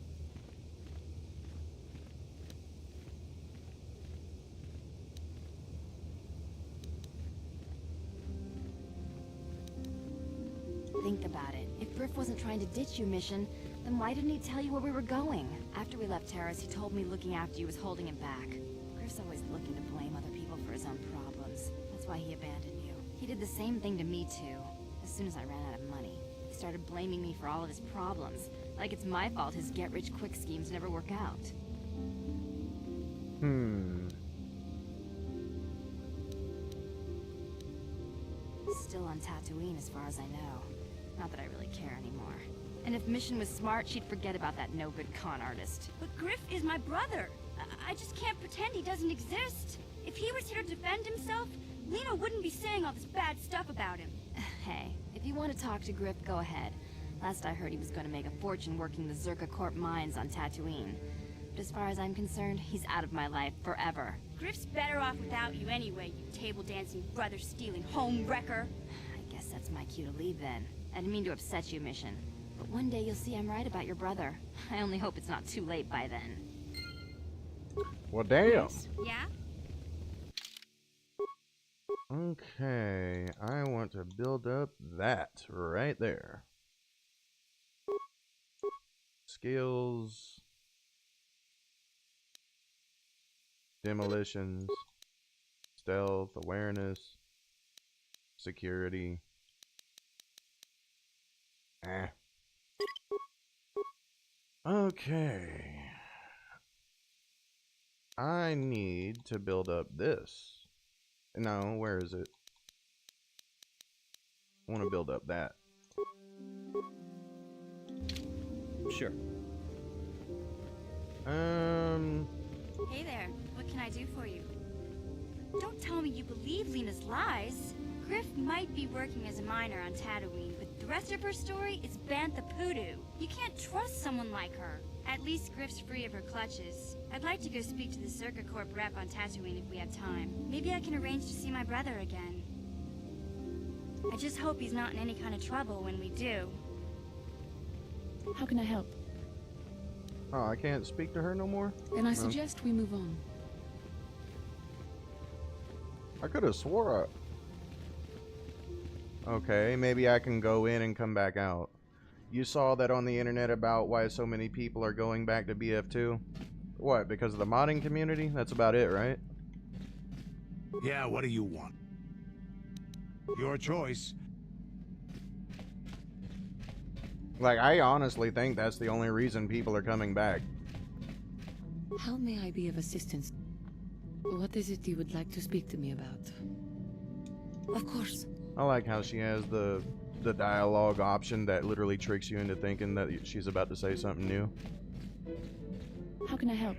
Think about it. If Griff wasn't trying to ditch you, Mission, Then why didn't he tell you where we were going? After we left Terrace, he told me looking after you was holding him back. Griff's always looking to blame other people for his own problems. That's why he abandoned you. He did the same thing to me too. As soon as I ran out of money, he started blaming me for all of his problems. Like it's my fault his get-rich-quick schemes never work out. Still on Dantooine as far as I know. Not that I really care anymore. And if Mission was smart, she'd forget about that no-good con artist. But Griff is my brother. I just can't pretend he doesn't exist. If he was here to defend himself, Lena wouldn't be saying all this bad stuff about him. Hey, if you want to talk to Griff, go ahead. Last I heard he was going to make a fortune working the Zerka Corp mines on Dantooine. But as far as I'm concerned, he's out of my life forever. Griff's better off without you anyway, you table-dancing, brother-stealing home wrecker. I guess that's my cue to leave then. I didn't mean to upset you, Mission. But one day you'll see I'm right about your brother. I only hope it's not too late by then. Well, damn. Yeah? Okay, I want to build up that right there. Skills. Demolitions. Stealth, awareness. Security. Okay. I need to build up this. No, where is it? I want to build up that. Sure. Hey there, what can I do for you? Don't tell me you believe Lena's lies. Griff might be working as a miner on Dantooine, but the rest of her story is Bantha Poodoo. You can't trust someone like her. At least Griff's free of her clutches. I'd like to go speak to the Zerka Corp rep on Dantooine if we have time. Maybe I can arrange to see my brother again. I just hope he's not in any kind of trouble when we do. How can I help? Oh, I can't speak to her no more? Then I suggest we move on. I could have swore Okay, maybe I can go in and come back out. You saw that on the internet about why so many people are going back to BF2? What, because of the modding community? That's about it, right? Yeah, what do you want? Your choice. Like, I honestly think that's the only reason people are coming back. How may I be of assistance? What is it you would like to speak to me about? Of course. I like how she has the dialogue option that literally tricks you into thinking that she's about to say something new. How can I help?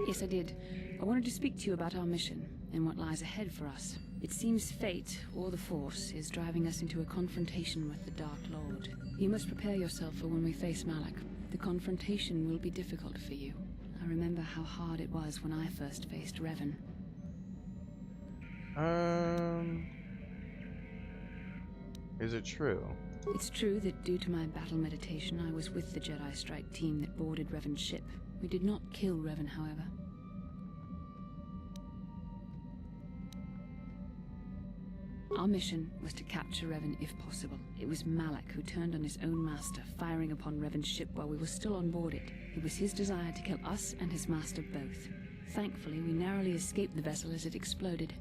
Yes, I did. I wanted to speak to you about our mission and what lies ahead for us. It seems fate, or the Force, is driving us into a confrontation with the Dark Lord. You must prepare yourself for when we face Malak. The confrontation will be difficult for you. I remember how hard it was when I first faced Revan. Is it true? It's true that due to my battle meditation, I was with the Jedi strike team that boarded Revan's ship. We did not kill Revan, however. Our mission was to capture Revan if possible. It was Malak who turned on his own master, firing upon Revan's ship while we were still on board it. It was his desire to kill us and his master both. Thankfully, we narrowly escaped the vessel as it exploded.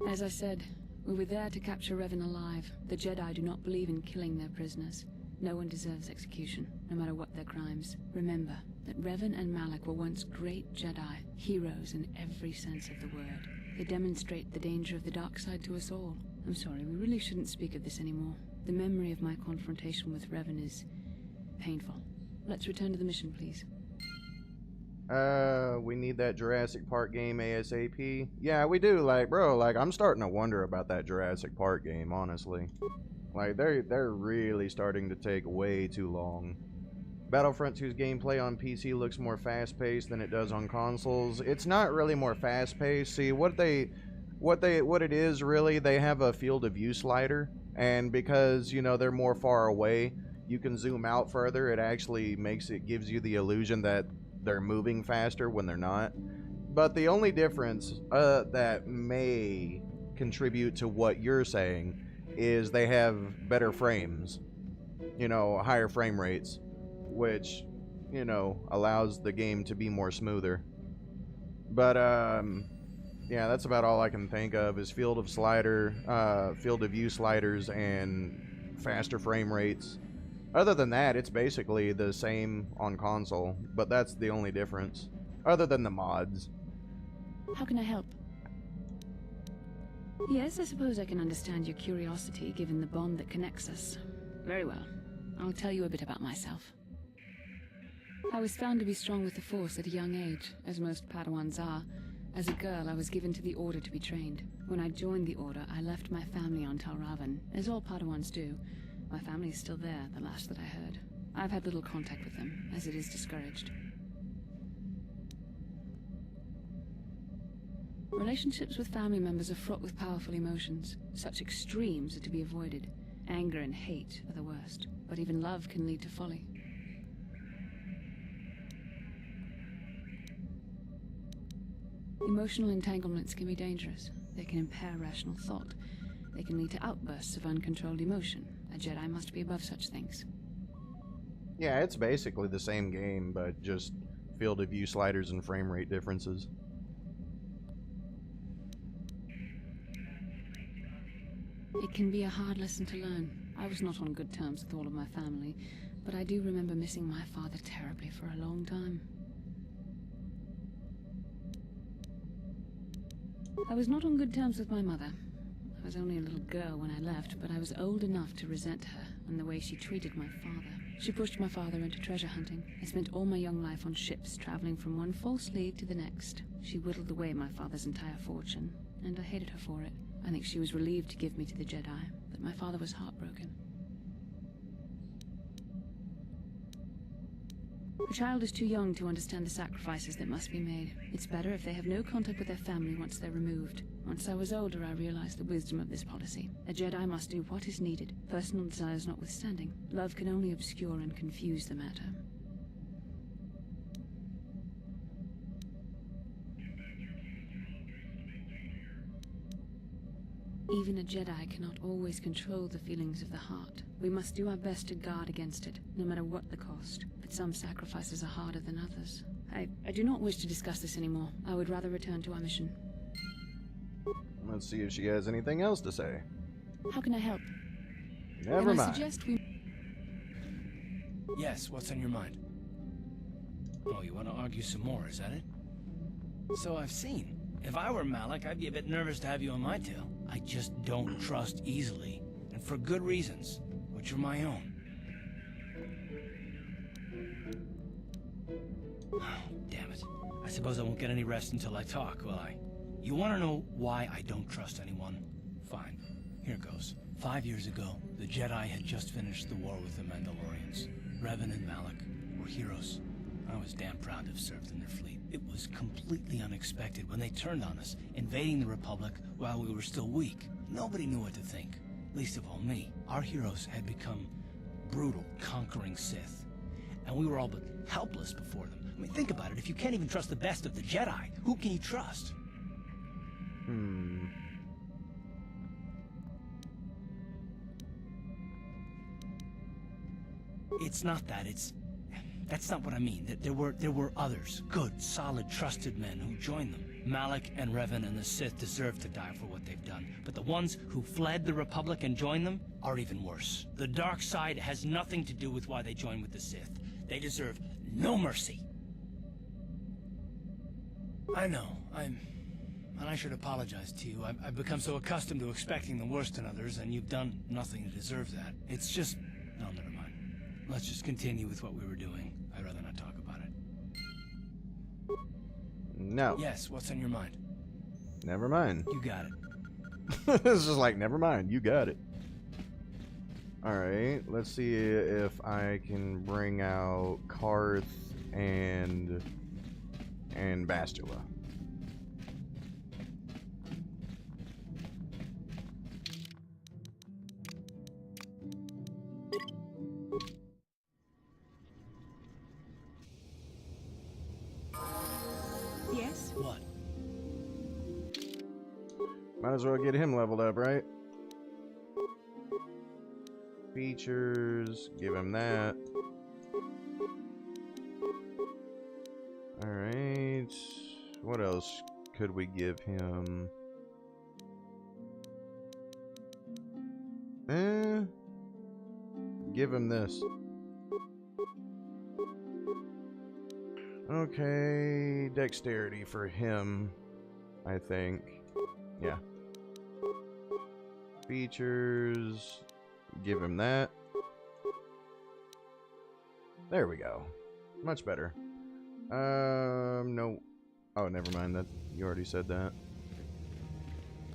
As I said, we were there to capture Revan alive. The Jedi do not believe in killing their prisoners. No one deserves execution, no matter what their crimes. Remember that Revan and Malak were once great Jedi, heroes in every sense of the word. They demonstrate the danger of the dark side to us all. I'm sorry, we really shouldn't speak of this anymore. The memory of my confrontation with Revan is painful. Let's return to the mission, please. We need that Jurassic Park game ASAP. Yeah, we do. Like, bro, like, I'm starting to wonder about that Jurassic Park game, honestly. Like, they're really starting to take way too long. Battlefront 2's gameplay on PC looks more fast-paced than it does on consoles. It's not really more fast-paced. See, what it is really, they have a field of view slider, and because, you know, they're more far away, you can zoom out further. It actually gives you the illusion that they're moving faster when they're not. But the only difference that may contribute to what you're saying is they have better frames, you know, higher frame rates, which, you know, allows the game to be more smoother. But yeah, that's about all I can think of is field of view sliders and faster frame rates. Other than that, it's basically the same on console, but that's the only difference, other than the mods. How can I help? Yes, I suppose I can understand your curiosity, given the bond that connects us. Very well. I'll tell you a bit about myself. I was found to be strong with the Force at a young age, as most Padawans are. As a girl, I was given to the Order to be trained. When I joined the Order, I left my family on Tal Ravan, as all Padawans do. My family is still there, the last that I heard. I've had little contact with them, as it is discouraged. Relationships with family members are fraught with powerful emotions. Such extremes are to be avoided. Anger and hate are the worst, but even love can lead to folly. Emotional entanglements can be dangerous. They can impair rational thought. They can lead to outbursts of uncontrolled emotion. A Jedi must be above such things. Yeah, it's basically the same game, but just field of view sliders and frame rate differences. It can be a hard lesson to learn. I was not on good terms with all of my family, but I do remember missing my father terribly for a long time. I was not on good terms with my mother. I was only a little girl when I left, but I was old enough to resent her and the way she treated my father. She pushed my father into treasure hunting. I spent all my young life on ships, traveling from one false lead to the next. She whittled away my father's entire fortune, and I hated her for it. I think she was relieved to give me to the Jedi, but my father was heartbroken. A child is too young to understand the sacrifices that must be made. It's better if they have no contact with their family once they're removed. Once I was older, I realized the wisdom of this policy. A Jedi must do what is needed, personal desires notwithstanding. Love can only obscure and confuse the matter. Even a Jedi cannot always control the feelings of the heart. We must do our best to guard against it, no matter what the cost. But some sacrifices are harder than others. I do not wish to discuss this anymore. I would rather return to our mission. Let's see if she has anything else to say. How can I help? Never mind. I suggest we... Yes, what's on your mind? Oh, you want to argue some more, is that it? So I've seen. If I were Malak, I'd be a bit nervous to have you on my tail. I just don't trust easily, and for good reasons, which are my own. Oh, damn it. I suppose I won't get any rest until I talk, will I? You want to know why I don't trust anyone? Fine. Here goes. 5 years ago, the Jedi had just finished the war with the Mandalorians. Revan and Malak were heroes. I was damn proud to have served in their fleet. It was completely unexpected when they turned on us, invading the Republic while we were still weak. Nobody knew what to think, least of all me. Our heroes had become brutal, conquering Sith, and we were all but helpless before them. I mean, think about it. If you can't even trust the best of the Jedi, who can you trust? It's not that, that's not what I mean. There were others, good, solid, trusted men who joined them. Malak and Revan and the Sith deserve to die for what they've done, but the ones who fled the Republic and joined them are even worse. The dark side has nothing to do with why they joined with the Sith. They deserve no mercy. I know, and I should apologize to you. I've become so accustomed to expecting the worst in others, and you've done nothing to deserve that. It's just... no, never mind. Let's just continue with what we were doing. I'd rather not talk about it. No. Yes, what's on your mind? Never mind. You got it. It's just like, never mind, you got it. Alright, let's see if I can bring out Karth and Bastila. Yes? What? Might as well get him leveled up, right? Features, give him that. Alright. What else could we give him? Give him this. Okay, dexterity for him, I think. Yeah. Features, give him that. There we go. Much better. No. Oh, never mind. That you already said that.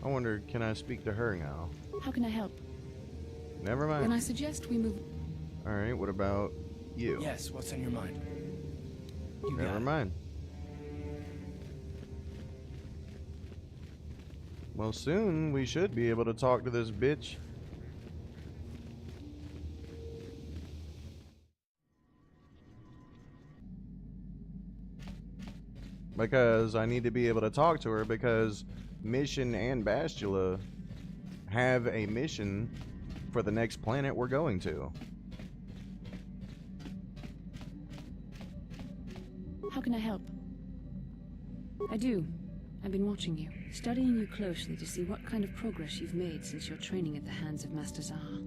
I wonder, can I speak to her now? How can I help? Never mind. Then I suggest we move. Alright, what about you? Yes, what's on your mind? Never mind. Well, soon we should be able to talk to this bitch. Because I need to be able to talk to her because Mission and Bastila have a mission for the next planet we're going to. How can I help? I do. I've been watching you, studying you closely to see what kind of progress you've made since your training at the hands of Master Zaha.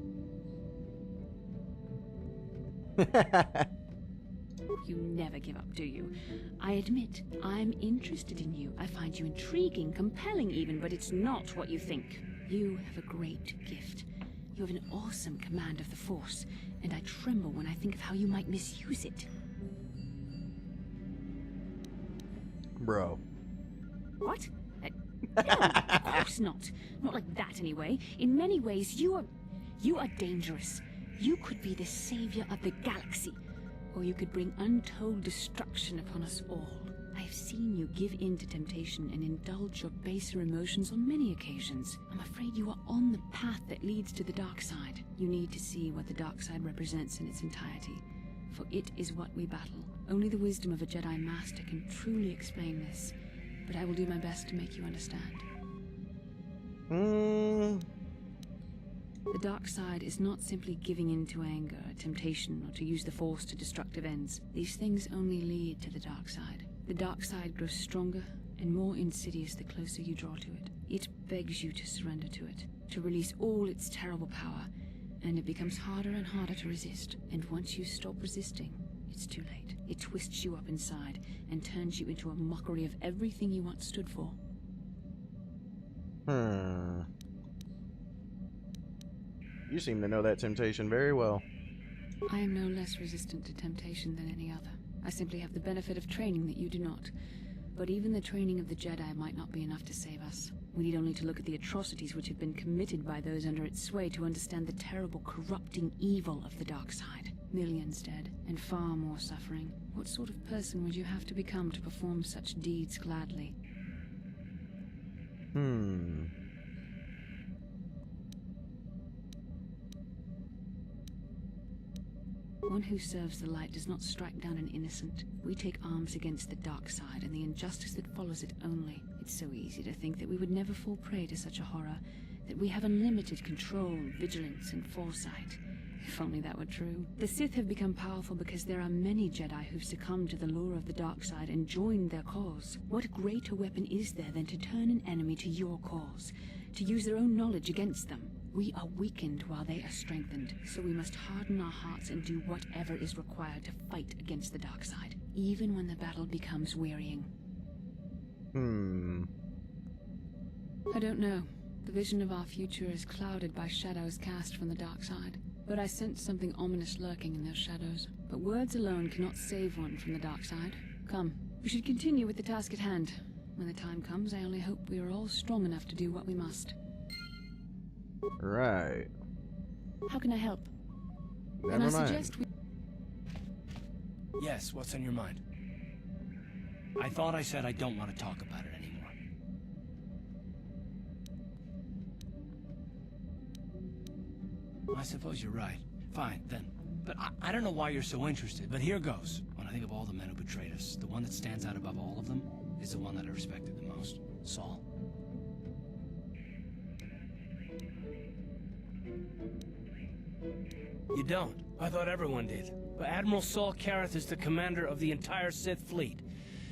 You never give up, do you? I admit, I'm interested in you. I find you intriguing, compelling even, but it's not what you think. You have a great gift. You have an awesome command of the Force, and I tremble when I think of how you might misuse it. Bro. What? No, of course not. Not like that, anyway. In many ways, you are dangerous. You could be the savior of the galaxy, or you could bring untold destruction upon us all. I have seen you give in to temptation and indulge your baser emotions on many occasions. I'm afraid you are on the path that leads to the dark side. You need to see what the dark side represents in its entirety, for it is what we battle. Only the wisdom of a Jedi Master can truly explain this, but I will do my best to make you understand. The dark side is not simply giving in to anger, temptation, or to use the Force to destructive ends. These things only lead to the dark side. The dark side grows stronger and more insidious the closer you draw to it. It begs you to surrender to it, to release all its terrible power, and it becomes harder and harder to resist. And once you stop resisting, it's too late. It twists you up inside and turns you into a mockery of everything you once stood for. You seem to know that temptation very well. I am no less resistant to temptation than any other. I simply have the benefit of training that you do not. But even the training of the Jedi might not be enough to save us. We need only to look at the atrocities which have been committed by those under its sway to understand the terrible, corrupting evil of the dark side. Millions dead, and far more suffering. What sort of person would you have to become to perform such deeds gladly? One who serves the light does not strike down an innocent. We take arms against the dark side and the injustice that follows it only. It's so easy to think that we would never fall prey to such a horror, that we have unlimited control, vigilance, and foresight. If only that were true. The Sith have become powerful because there are many Jedi who've succumbed to the lure of the dark side and joined their cause. What greater weapon is there than to turn an enemy to your cause, to use their own knowledge against them? We are weakened while they are strengthened, so we must harden our hearts and do whatever is required to fight against the dark side, even when the battle becomes wearying. I don't know. The vision of our future is clouded by shadows cast from the dark side. But I sense something ominous lurking in those shadows. But words alone cannot save one from the dark side. Come, we should continue with the task at hand. When the time comes, I only hope we are all strong enough to do what we must. Right. How can I help? Never I mind. suggest we... Yes, what's on your mind? I thought I said I don't want to talk about it anymore. I suppose you're right. Fine, then. But I don't know why you're so interested, but here goes. When I think of all the men who betrayed us, the one that stands out above all of them is the one that I respected the most. Saul. You don't? I thought everyone did. But Admiral Saul Karath is the commander of the entire Sith fleet.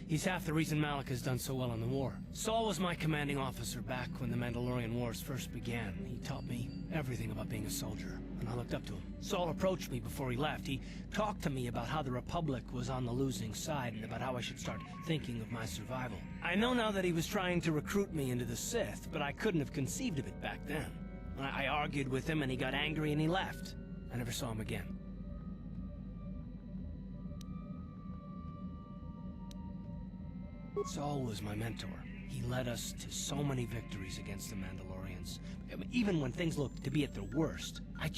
He's half the reason Malak has done so well in the war. Saul was my commanding officer back when the Mandalorian Wars first began. He taught me everything about being a soldier, and I looked up to him. Saul approached me before he left. He talked to me about how the Republic was on the losing side and about how I should start thinking of my survival. I know now that he was trying to recruit me into the Sith, but I couldn't have conceived of it back then. I argued with him and he got angry and he left. I never saw him again. Saul was my mentor. He led us to so many victories against the Mandalorians. I mean, even when things looked to be at their worst, I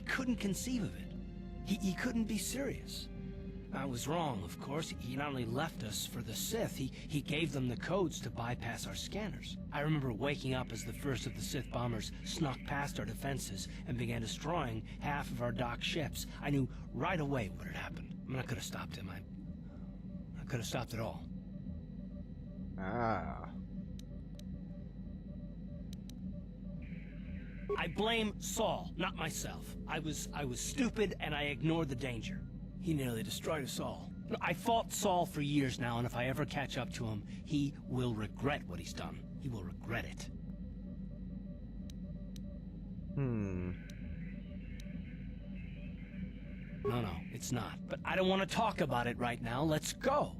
couldn't conceive of it. He couldn't be serious. I was wrong, of course. He not only left us for the Sith, he gave them the codes to bypass our scanners. I remember waking up as the first of the Sith bombers snuck past our defenses and began destroying half of our docked ships. I knew right away what had happened. I mean, I could have stopped him. I could have stopped it all. Ah. I blame Saul, not myself. I was stupid and I ignored the danger. He nearly destroyed us all. I fought Saul for years now, and if I ever catch up to him, he will regret what he's done. He will regret it. No, it's not. But I don't want to talk about it right now. Let's go.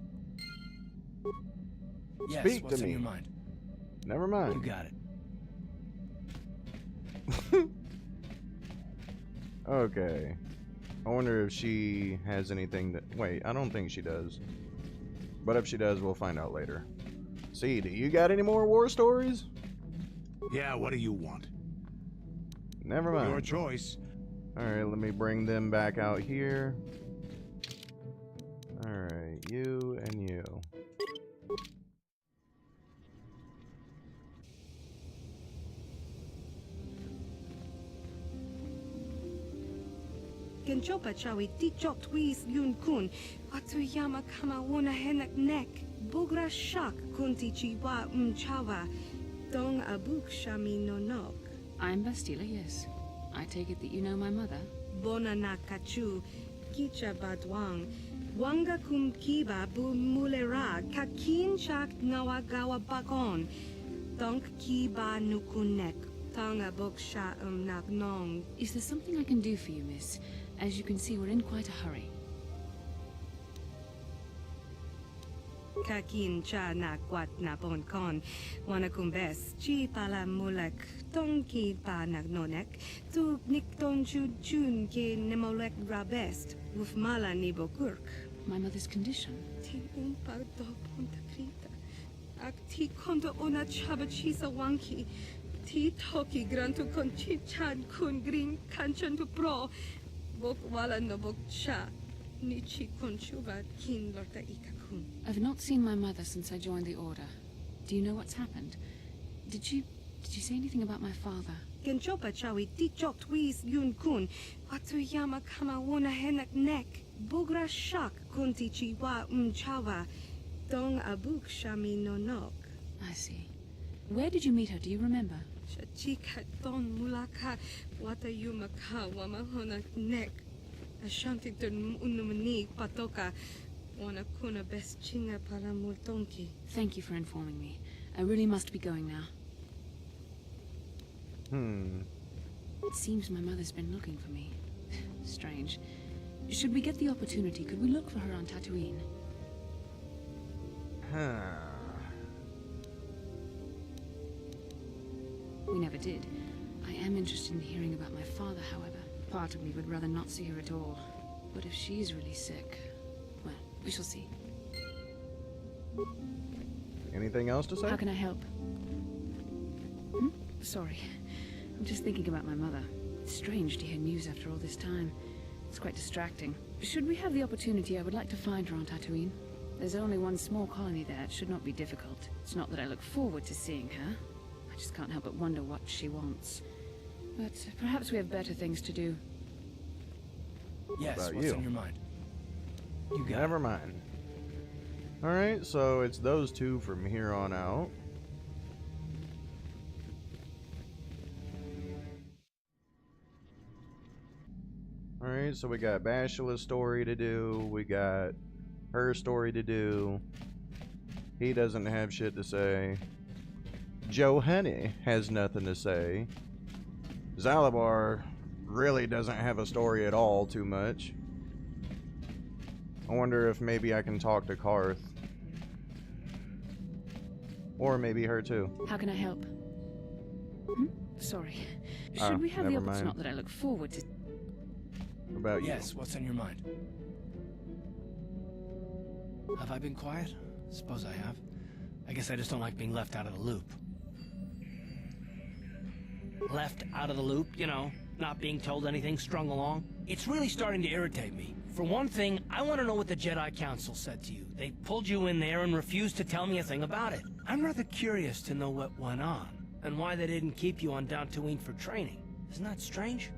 Yes, Speak what's to in me. your mind? Never mind. You got it. Okay. I wonder if she has anything that... Wait, I don't think she does. But if she does, we'll find out later. See, do you got any more war stories? Yeah, what do you want? Never mind. Your choice. Alright, let me bring them back out here. Alright, you and you. Genjopa chawi tikjok twis yun kun. Atuyama kama wona henak nek. Bugra shak kunti chiwa mchawa. Dong abuk shami nonok. I'm Bastila, yes. I take it that you know my mother? Bona na kachu. Kicha badwang. Wanga kum kiba bu mulera. Kakin chak nawagawa bakon. Donk kiba nukunek. Tonga boksha nak nong. Is there something I can do for you, miss? As you can see, we're in quite a hurry. Kakin cha na kwat na bon kon. Wana kumbes. Chi pala mulak. Tonki pa nagnonek. Tu nik ton chun ke nemolek rabest. Uf mala ni bokurk. My mother's condition? Ti umpa do ponta krita. Ak ti kondo ona chabachisa wanki. Ti toki grantu kon chi chan kun green kanchan tu pro. Bok wala no bok cha. Nichi konchuba kin lorta ikakun. I've not seen my mother since I joined the Order. Do you know what's happened? Did she say anything about my father? Genchopa chawi tikjok twis yun kun. Atuyama kama wona henak nek. Bugra shak kunti chiwa mchawa. Dong abuk shami nonok. I see. Where did you meet her? Do you remember? Chika don mulaka wata yumaka wamahona nek. Ashanti ton unumani patoka. Wana kuna best chinga pala multonki. Thank you for informing me. I really must be going now. It seems my mother's been looking for me. Strange. Should we get the opportunity, could we look for her on Dantooine? We never did. I am interested in hearing about my father, however. Part of me would rather not see her at all. But if she's really sick, well, we shall see. Anything else to say? How can I help? Sorry. I'm just thinking about my mother. It's strange to hear news after all this time. It's quite distracting. Should we have the opportunity, I would like to find her on Dantooine. There's only one small colony there. It should not be difficult. It's not that I look forward to seeing her. I just can't help but wonder what she wants. But perhaps we have better things to do. Yes, About what's you? in your mind? You got Never mind. Alright, so it's those two from here on out. Alright, so we got Bashala's story to do. We got her story to do. He doesn't have shit to say. Joe Honey has nothing to say. Zalabar really doesn't have a story at all too much. I wonder if maybe I can talk to Karth. Or maybe her too. How can I help? Sorry. Oh, Should we have the never opportunity? mind. Not that I look forward to. What about you? Yes, what's on your mind? Have I been quiet? Suppose I have. I guess I just don't like being left out of the loop. Left out of the loop, you know, not being told anything, strung along. It's really starting to irritate me. For one thing, I want to know what the Jedi Council said to you. They pulled you in there and refused to tell me a thing about it. I'm rather curious to know what went on, and why they didn't keep you on Dantooine for training. Isn't that strange?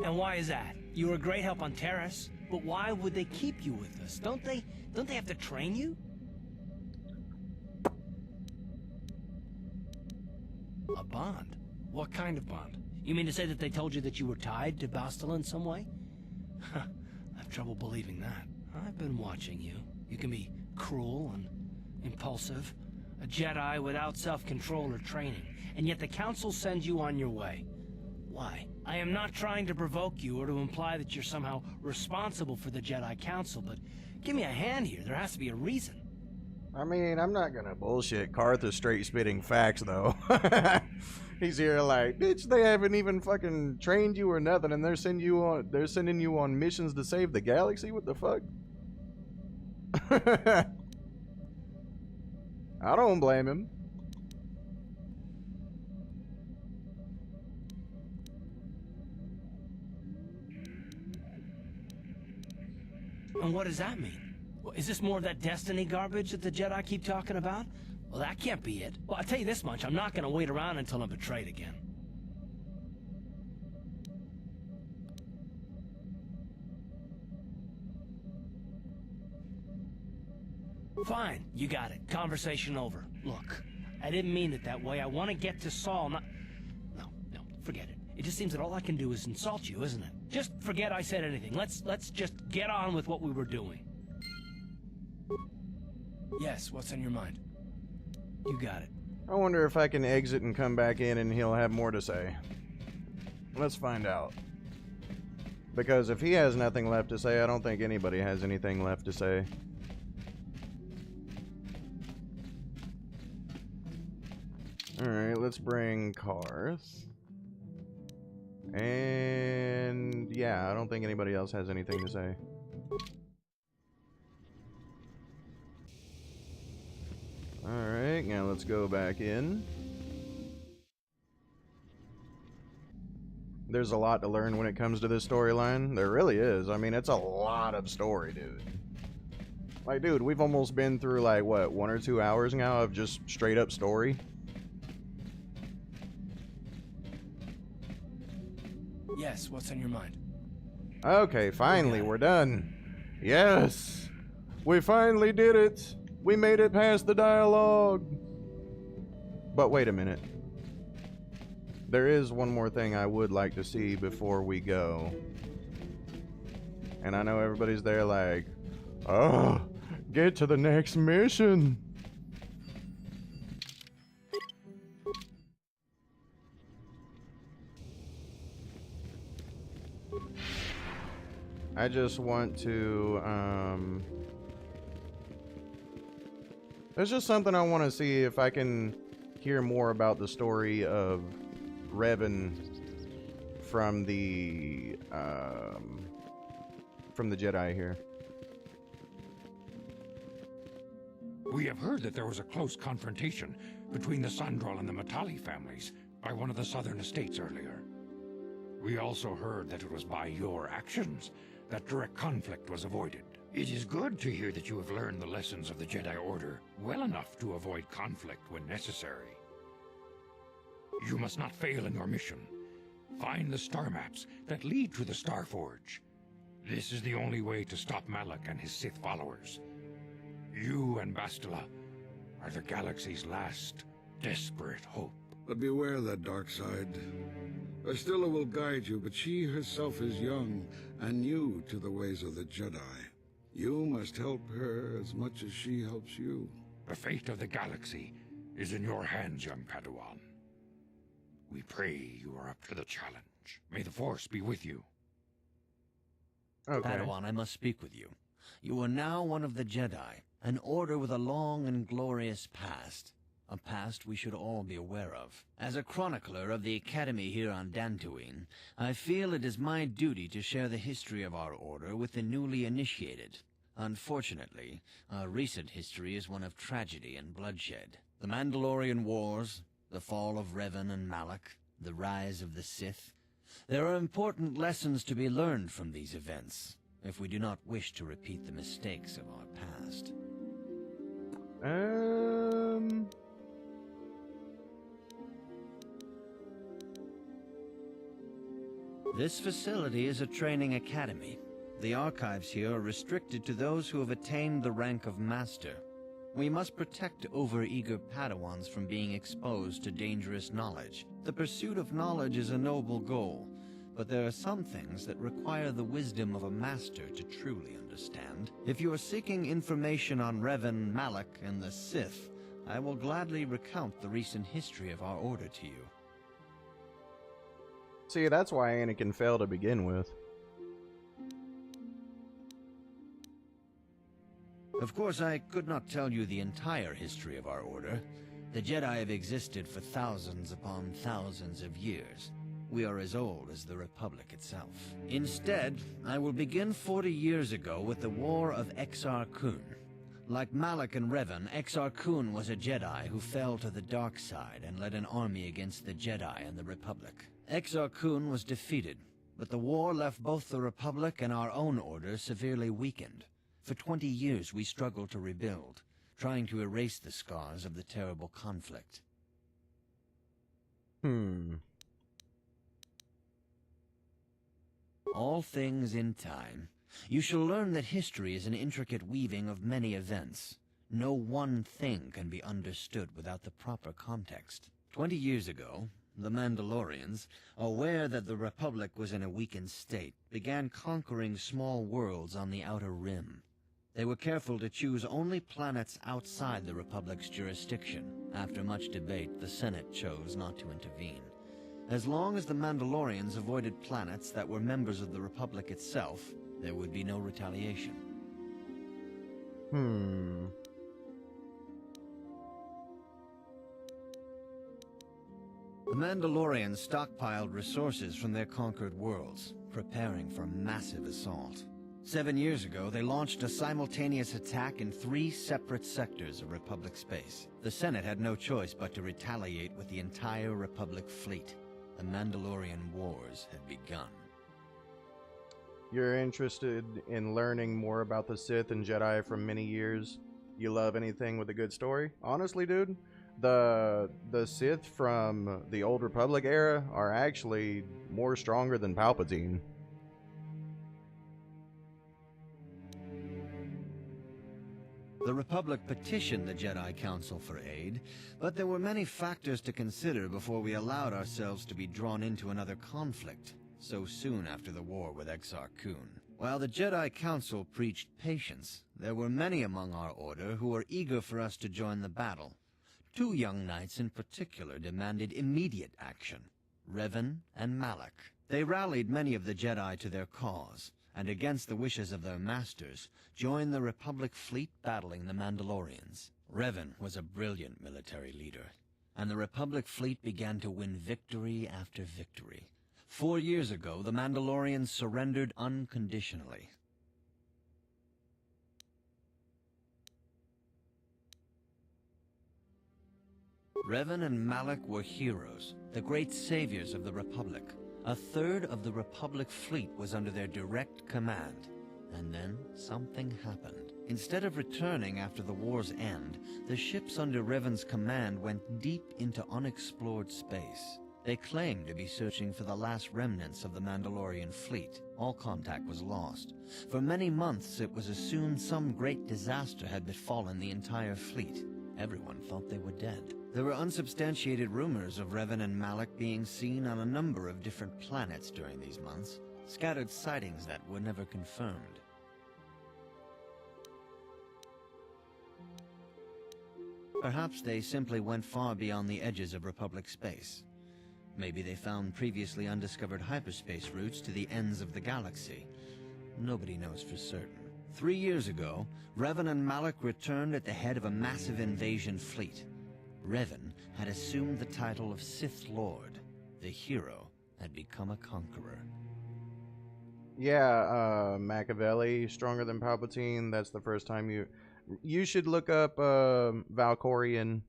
And why is that? You were a great help on Terrace, but why would they keep you with us? Don't they have to train you? A bond? What kind of bond? You mean to say that they told you that you were tied to Bastila in some way? I have trouble believing that. I've been watching you. You can be cruel and impulsive, a Jedi without self-control or training, and yet the Council sends you on your way. Why? I am not trying to provoke you or to imply that you're somehow responsible for the Jedi Council, but give me a hand here. There has to be a reason. I mean, I'm not gonna bullshit. Karth is straight spitting facts, though. He's here like, bitch, they haven't even fucking trained you or nothing, and they're sending you on missions to save the galaxy? What the fuck? I don't blame him. And what does that mean? Well, is this more of that destiny garbage that the Jedi keep talking about? Well, that can't be it. Well, I'll tell you this much, I'm not gonna wait around until I'm betrayed again. Fine, you got it. Conversation over. Look, I didn't mean it that way. I want to get to Saul, not... No, forget it. It just seems that all I can do is insult you, isn't it? Just forget I said anything. Let's just get on with what we were doing. Yes, what's on your mind? You got it. I wonder if I can exit and come back in and he'll have more to say. Let's find out. Because if he has nothing left to say, I don't think anybody has anything left to say. Alright, let's bring Karth. And yeah, I don't think anybody else has anything to say. Alright, now let's go back in. There's a lot to learn when it comes to this storyline. There really is. I mean, it's a lot of story, dude. Like, dude, we've almost been through, like, what, 1 or 2 hours now of just straight up story? Yes, what's on your mind? Okay, finally, we're done. Yes! We finally did it! We made it past the dialogue! But wait a minute. There is one more thing I would like to see before we go. And I know everybody's there like, oh, get to the next mission! I just want to, there's just something I want to see if I can hear more about the story of Revan from the Jedi here. We have heard that there was a close confrontation between the Sandral and the Matali families by one of the southern estates earlier. We also heard that it was by your actions that direct conflict was avoided. It is good to hear that you have learned the lessons of the Jedi Order well enough to avoid conflict when necessary. You must not fail in your mission. Find the star maps that lead to the Star Forge. This is the only way to stop Malak and his Sith followers. You and Bastila are the galaxy's last desperate hope. But beware that dark side. Bastila will guide you, but she herself is young and new to the ways of the Jedi. You must help her as much as she helps you. The fate of the galaxy is in your hands, young Padawan. We pray you are up to the challenge. May the Force be with you. Okay. Padawan, I must speak with you. You are now one of the Jedi, an order with a long and glorious past. A past we should all be aware of. As a chronicler of the Academy here on Dantooine, I feel it is my duty to share the history of our order with the newly initiated. Unfortunately, our recent history is one of tragedy and bloodshed. The Mandalorian Wars, the fall of Revan and Malak, the rise of the Sith. There are important lessons to be learned from these events, if we do not wish to repeat the mistakes of our past. This facility is a training academy. The archives here are restricted to those who have attained the rank of Master. We must protect over-eager Padawans from being exposed to dangerous knowledge. The pursuit of knowledge is a noble goal, but there are some things that require the wisdom of a master to truly understand. If you are seeking information on Revan, Malak, and the Sith, I will gladly recount the recent history of our order to you. See, that's why Anakin failed to begin with. Of course, I could not tell you the entire history of our order. The Jedi have existed for thousands upon thousands of years. We are as old as the Republic itself. Instead, I will begin 40 years ago with the War of Exar Kun. Like Malak and Revan, Exar Kun was a Jedi who fell to the dark side and led an army against the Jedi and the Republic. Exar Kun was defeated, but the war left both the Republic and our own order severely weakened. For 20 years we struggled to rebuild, trying to erase the scars of the terrible conflict. All things in time. You shall learn that history is an intricate weaving of many events. No one thing can be understood without the proper context. 20 years ago, the Mandalorians, aware that the Republic was in a weakened state, began conquering small worlds on the Outer Rim. They were careful to choose only planets outside the Republic's jurisdiction. After much debate, the Senate chose not to intervene. As long as the Mandalorians avoided planets that were members of the Republic itself, there would be no retaliation. The Mandalorians stockpiled resources from their conquered worlds, preparing for a massive assault. 7 years ago, they launched a simultaneous attack in 3 separate sectors of Republic space. The Senate had no choice but to retaliate with the entire Republic fleet. The Mandalorian Wars had begun. You're interested in learning more about the Sith and Jedi from many years? You love anything with a good story? Honestly, dude, the Sith from the Old Republic era are actually more stronger than Palpatine. The Republic petitioned the Jedi Council for aid, but there were many factors to consider before we allowed ourselves to be drawn into another conflict, so soon after the war with Exar Kun. While the Jedi Council preached patience, there were many among our order who were eager for us to join the battle. 2 young knights in particular demanded immediate action, Revan and Malak. They rallied many of the Jedi to their cause, and against the wishes of their masters, joined the Republic fleet battling the Mandalorians. Revan was a brilliant military leader, and the Republic fleet began to win victory after victory. 4 years ago, the Mandalorians surrendered unconditionally. Revan and Malak were heroes, the great saviors of the Republic. 1/3 of the Republic fleet was under their direct command. And then something happened. Instead of returning after the war's end, the ships under Revan's command went deep into unexplored space. They claimed to be searching for the last remnants of the Mandalorian fleet. All contact was lost. For many months, it was assumed some great disaster had befallen the entire fleet. Everyone thought they were dead. There were unsubstantiated rumors of Revan and Malak being seen on a number of different planets during these months, scattered sightings that were never confirmed. Perhaps they simply went far beyond the edges of Republic space. Maybe they found previously undiscovered hyperspace routes to the ends of the galaxy. Nobody knows for certain. 3 years ago, Revan and Malak returned at the head of a massive invasion fleet. Revan had assumed the title of Sith Lord. The hero had become a conqueror. Yeah, Machiavelli, stronger than Palpatine. That's the first time you should look up Valkorion,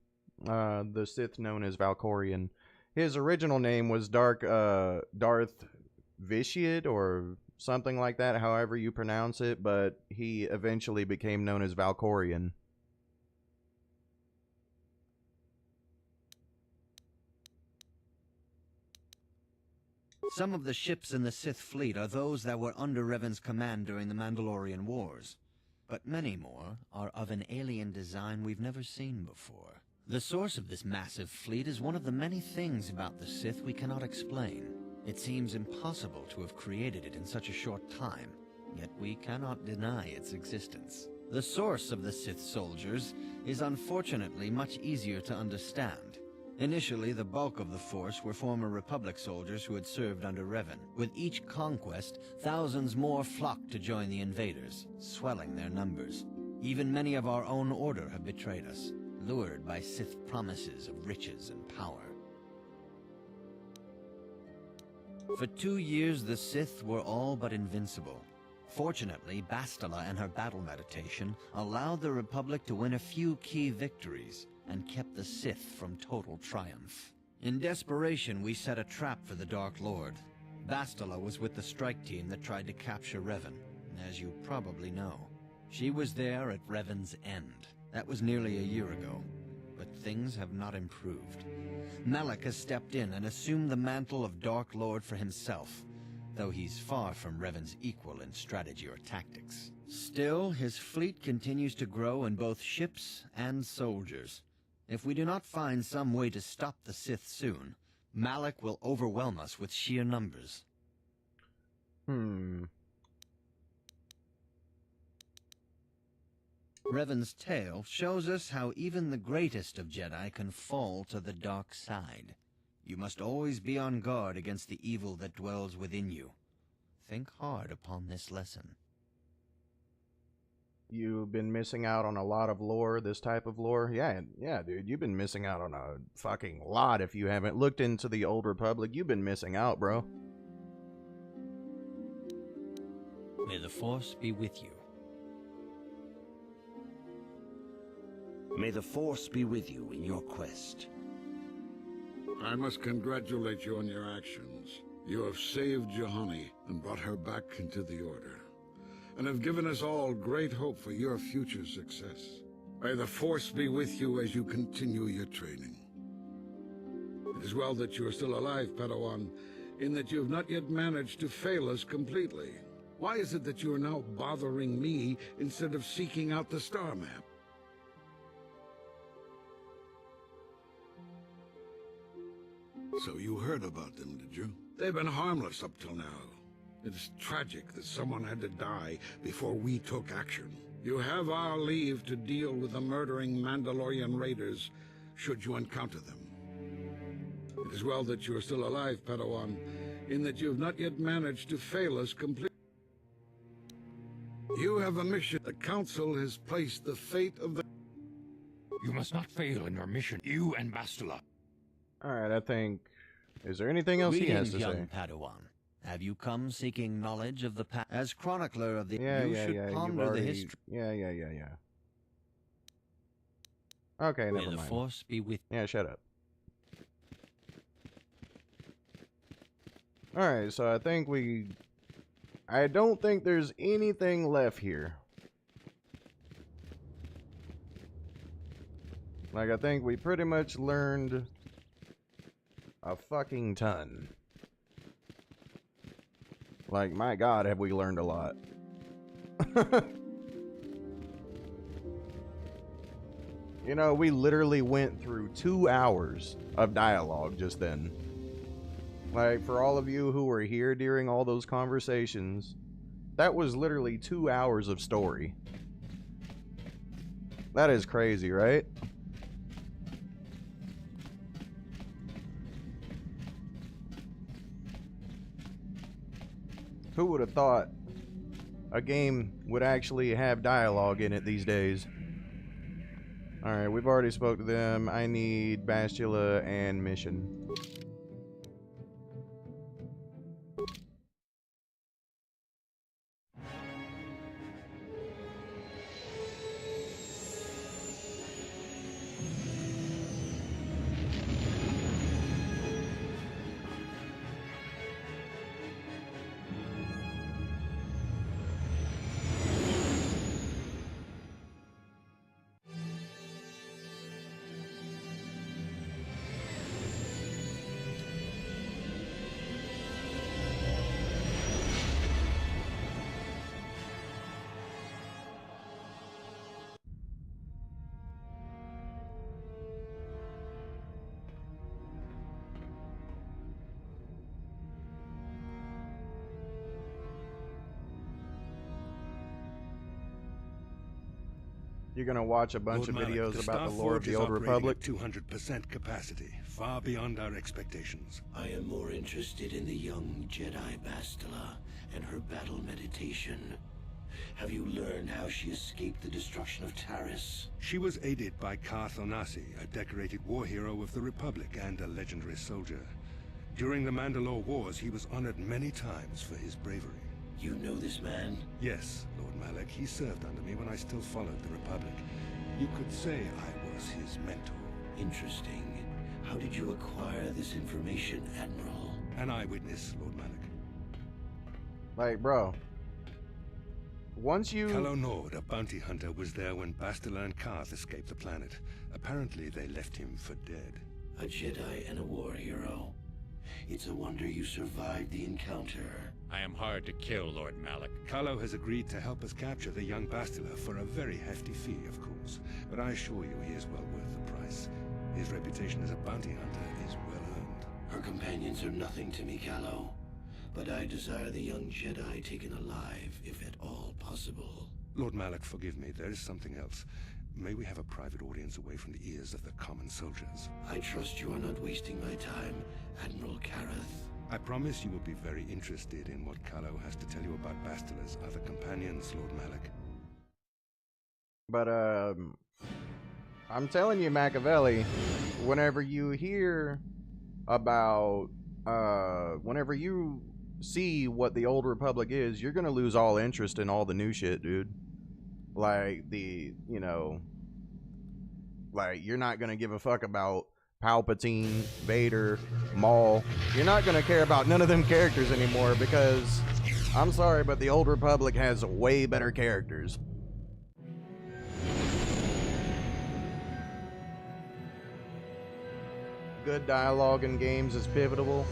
the Sith known as Valkorion. His original name was Darth Vitiate or something like that, however you pronounce it, but he eventually became known as Valkorion. Some of the ships in the Sith fleet are those that were under Revan's command during the Mandalorian Wars, but many more are of an alien design we've never seen before. The source of this massive fleet is one of the many things about the Sith we cannot explain. It seems impossible to have created it in such a short time, yet we cannot deny its existence. The source of the Sith soldiers is unfortunately much easier to understand. Initially, the bulk of the force were former Republic soldiers who had served under Revan. With each conquest, thousands more flocked to join the invaders, swelling their numbers. Even many of our own order have betrayed us, lured by Sith promises of riches and power. For 2 years, the Sith were all but invincible. Fortunately, Bastila and her battle meditation allowed the Republic to win a few key victories, and kept the Sith from total triumph. In desperation, we set a trap for the Dark Lord. Bastila was with the strike team that tried to capture Revan, as you probably know. She was there at Revan's end. That was nearly a year ago, but things have not improved. Malak has stepped in and assumed the mantle of Dark Lord for himself, though he's far from Revan's equal in strategy or tactics. Still, his fleet continues to grow in both ships and soldiers. If we do not find some way to stop the Sith soon, Malak will overwhelm us with sheer numbers. Revan's tale shows us how even the greatest of Jedi can fall to the dark side. You must always be on guard against the evil that dwells within you. Think hard upon this lesson. You've been missing out on a lot of lore, this type of lore. Yeah, dude, you've been missing out on a fucking lot if you haven't looked into the Old Republic. You've been missing out, bro. May the Force be with you. May the Force be with you in your quest. I must congratulate you on your actions. You have saved Juhani and brought her back into the Order, and have given us all great hope for your future success. May the Force be with you as you continue your training. It is well that you are still alive, Padawan, in that you have not yet managed to fail us completely. Why is it that you are now bothering me instead of seeking out the star map? So you heard about them, did you? They've been harmless up till now. It's tragic that someone had to die before we took action. You have our leave to deal with the murdering Mandalorian raiders, should you encounter them. It is well that you are still alive, Padawan, in that you have not yet managed to fail us completely. You have a mission. The Council has placed the fate of the... You must not fail in your mission, you and Bastila. Alright, I think... Is there anything else he has to young say? Padawan. Have you come seeking knowledge of the past? As chronicler of the... Yeah, you yeah, should yeah. ponder You've already... the history. Yeah. Okay, May never the mind. Force be with... Yeah, shut up. Alright, so I think we... I don't think there's anything left here. Like, I think we pretty much learned a fucking ton. Like, my God, have we learned a lot. You know, we literally went through 2 hours of dialogue just then. Like, for all of you who were here during all those conversations, that was literally 2 hours of story. That is crazy, right? Who would have thought a game would actually have dialogue in it these days? Alright, we've already spoke to them. I need Bastila and Mission. You're gonna watch a bunch of videos about the lore of the Old Republic? 200% capacity, far beyond our expectations. I am more interested in the young Jedi Bastila and her battle meditation. Have you learned how she escaped the destruction of Taris? She was aided by Karth Onasi, a decorated war hero of the Republic and a legendary soldier. During the Mandalore Wars, he was honored many times for his bravery. You know this man? Yes, Lord Malak. He served under me when I still followed the Republic. You could say I was his mentor. Interesting. How did you acquire this information, Admiral? An eyewitness, Lord Malak. Like, bro. Once you... Calo Nord, a bounty hunter, was there when Bastila and Karth escaped the planet. Apparently, they left him for dead. A Jedi and a war hero. It's a wonder you survived the encounter. I am hard to kill, Lord Malak. Calo has agreed to help us capture the young Bastila for a very hefty fee, of course. But I assure you he is well worth the price. His reputation as a bounty hunter is well earned. Her companions are nothing to me, Calo. But I desire the young Jedi taken alive, if at all possible. Lord Malak, forgive me. There is something else. May we have a private audience away from the ears of the common soldiers? I trust you are not wasting my time, Admiral Kareth. I promise you will be very interested in what Calo has to tell you about Bastila's other companions, Lord Malak. But, I'm telling you, Machiavelli, whenever you hear about, whenever you see what the Old Republic is, you're gonna lose all interest in all the new shit, dude. Like, you know, like, you're not gonna give a fuck about Palpatine, Vader, Maul. You're not gonna care about none of them characters anymore because, I'm sorry, but the Old Republic has way better characters. Good dialogue in games is pivotal.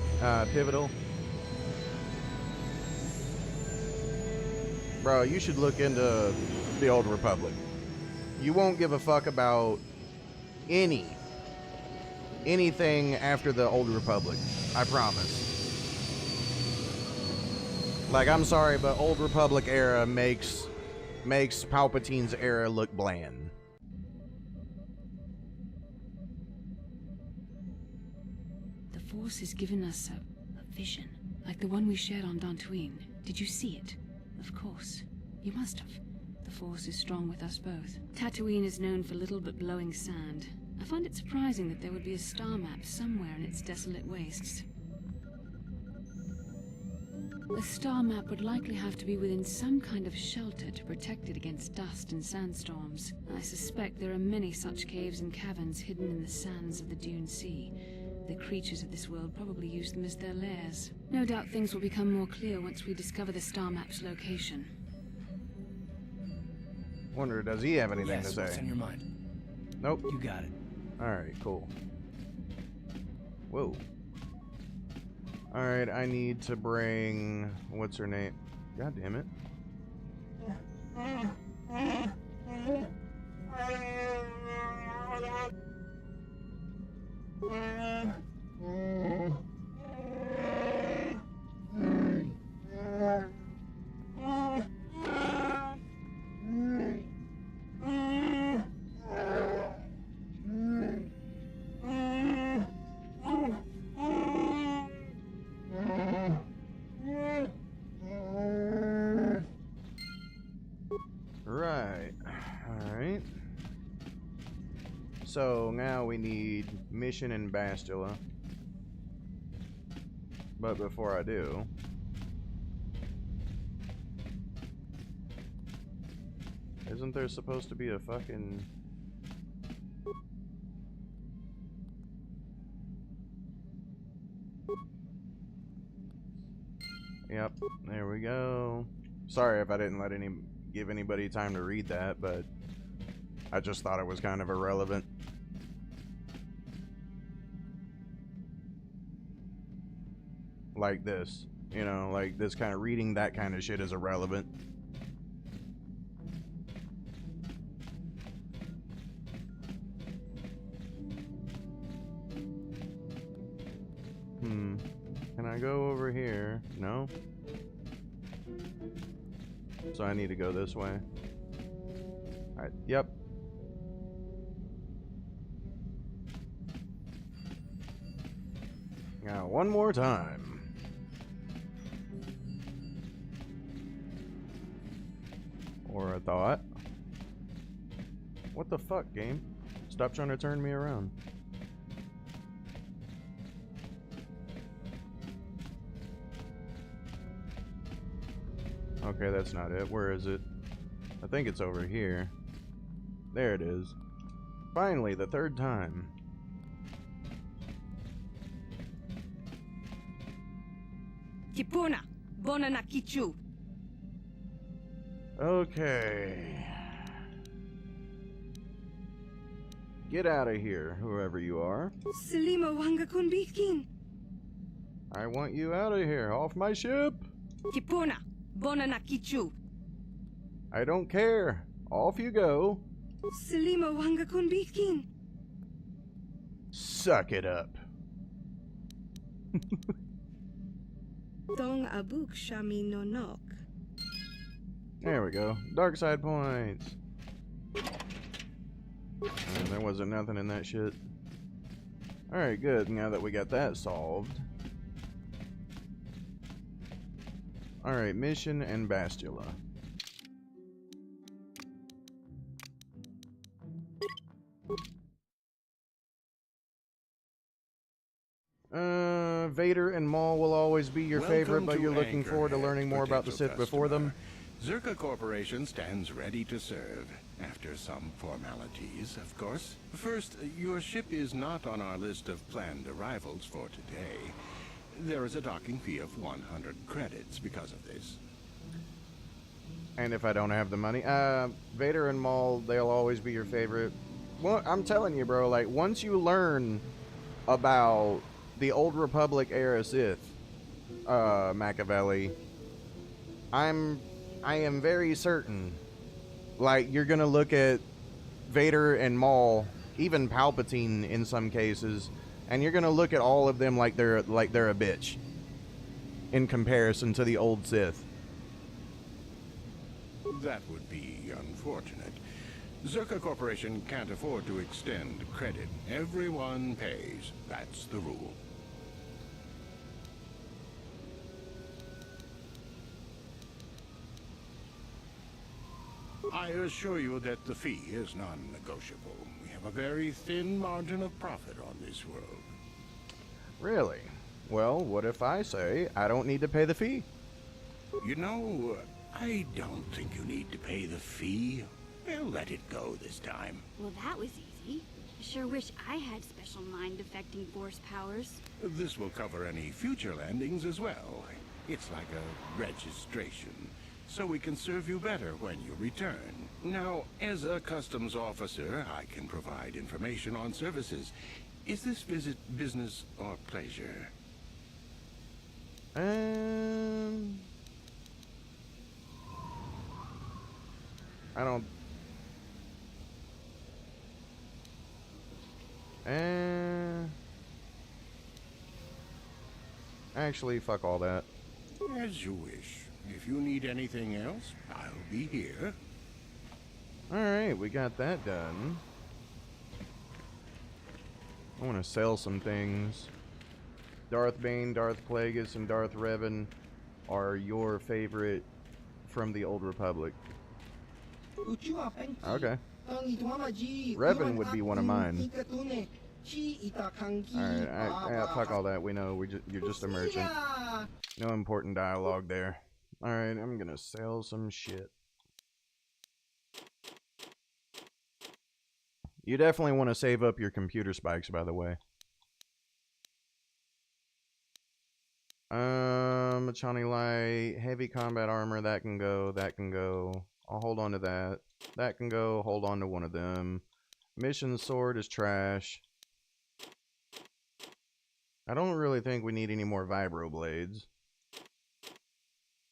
Bro, you should look into the Old Republic. You won't give a fuck about anything after the Old Republic. I promise. Like, I'm sorry, but Old Republic era makes Palpatine's era look bland. The Force has given us a vision, like the one we shared on Dantooine. Did you see it? Of course. You must have. The Force is strong with us both. Tatooine is known for little but blowing sand. I find it surprising that there would be a star map somewhere in its desolate wastes. The star map would likely have to be within some kind of shelter to protect it against dust and sandstorms. I suspect there are many such caves and caverns hidden in the sands of the Dune Sea. The creatures of this world probably use them as their lairs. No doubt things will become more clear once we discover the star map's location. Wonder, does he have anything to say? What's on your mind? Nope. You got it. Alright, cool. Whoa. Alright, I need to bring... What's her name? God damn it. Right. Alright. So now we need Mission and Bastila. But before I do... Isn't there supposed to be a fucking... Yep, there we go. Sorry if I didn't give anybody time to read that, but I just thought it was kind of irrelevant. Like this, you know, like this kind of reading that kind of shit is irrelevant. Can I go over here? No? So I need to go this way. Alright, yep. Now, one more time. Or a thought. What the fuck, game? Stop trying to turn me around. Okay, that's not it. Where is it? I think it's over here. There it is. Finally, the third time. Kipuna, bona na kichu. Okay. Get out of here, whoever you are. Selima wanga kunbikin. I want you out of here, off my ship. Kipuna, bona na kichu. I don't care. Off you go. Selima wanga kunbikin. Suck it up. Dong abuk shami no nok. There we go. Dark side points. There wasn't nothing in that shit. Alright, good. Now that we got that solved. Alright, Mission and Bastila. Vader and Maul will always be your favorite, but you're looking forward to learning more about the Sith before them. Zerka Corporation stands ready to serve, after some formalities, of course. First, your ship is not on our list of planned arrivals for today. There is a docking fee of 100 credits because of this. And if I don't have the money, Vader and Maul, they'll always be your favorite. Well, I'm telling you, bro, like, once you learn about the Old Republic era Sith, Machiavelli, I am very certain, like, you're gonna look at Vader and Maul, even Palpatine in some cases, and you're gonna look at all of them like they're a bitch in comparison to the old Sith. That would be unfortunate. Zerka Corporation can't afford to extend credit. Everyone pays. That's the rule. I assure you that the fee is non-negotiable. We have a very thin margin of profit on this world. Really? Well, what if I say I don't need to pay the fee? You know, I don't think you need to pay the fee. We'll let it go this time. Well, that was easy. I sure wish I had special mind-affecting force powers. This will cover any future landings as well. It's like a registration, so we can serve you better when you return. Now, as a customs officer, I can provide information on services. Is this visit business or pleasure? I don't... Actually, fuck all that. As you wish. If you need anything else, I'll be here. Alright, we got that done. I want to sell some things. Darth Bane, Darth Plagueis, and Darth Revan are your favorite from the Old Republic. Okay. Revan would be one of mine. Alright, fuck all that. We know you're just a merchant. No important dialogue there. Alright, I'm gonna sell some shit. You definitely want to save up your computer spikes, by the way. Machani Light, heavy combat armor, that can go, that can go. I'll hold on to that. That can go, hold on to one of them. Mission sword is trash. I don't really think we need any more vibro blades.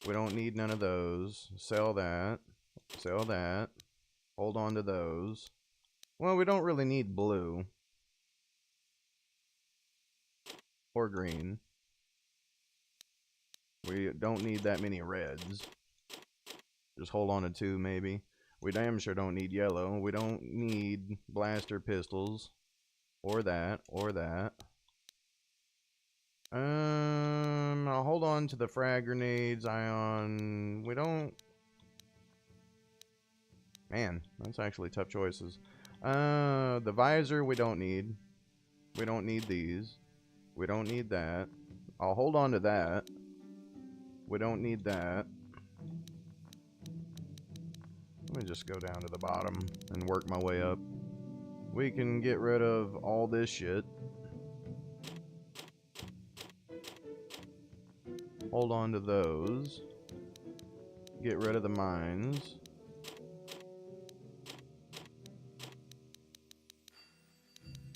We don't need none of those. Sell that. Sell that. Hold on to those. Well, we don't really need blue. Or green. We don't need that many reds. Just hold on to 2, maybe. We damn sure don't need yellow. We don't need blaster pistols. Or that. Or that. I'll hold on to the frag grenades, ion. We don't... Man, that's actually tough choices. The visor we don't need. We don't need these. We don't need that. I'll hold on to that. We don't need that. Let me just go down to the bottom and work my way up. We can get rid of all this shit. Hold on to those. Get rid of the mines.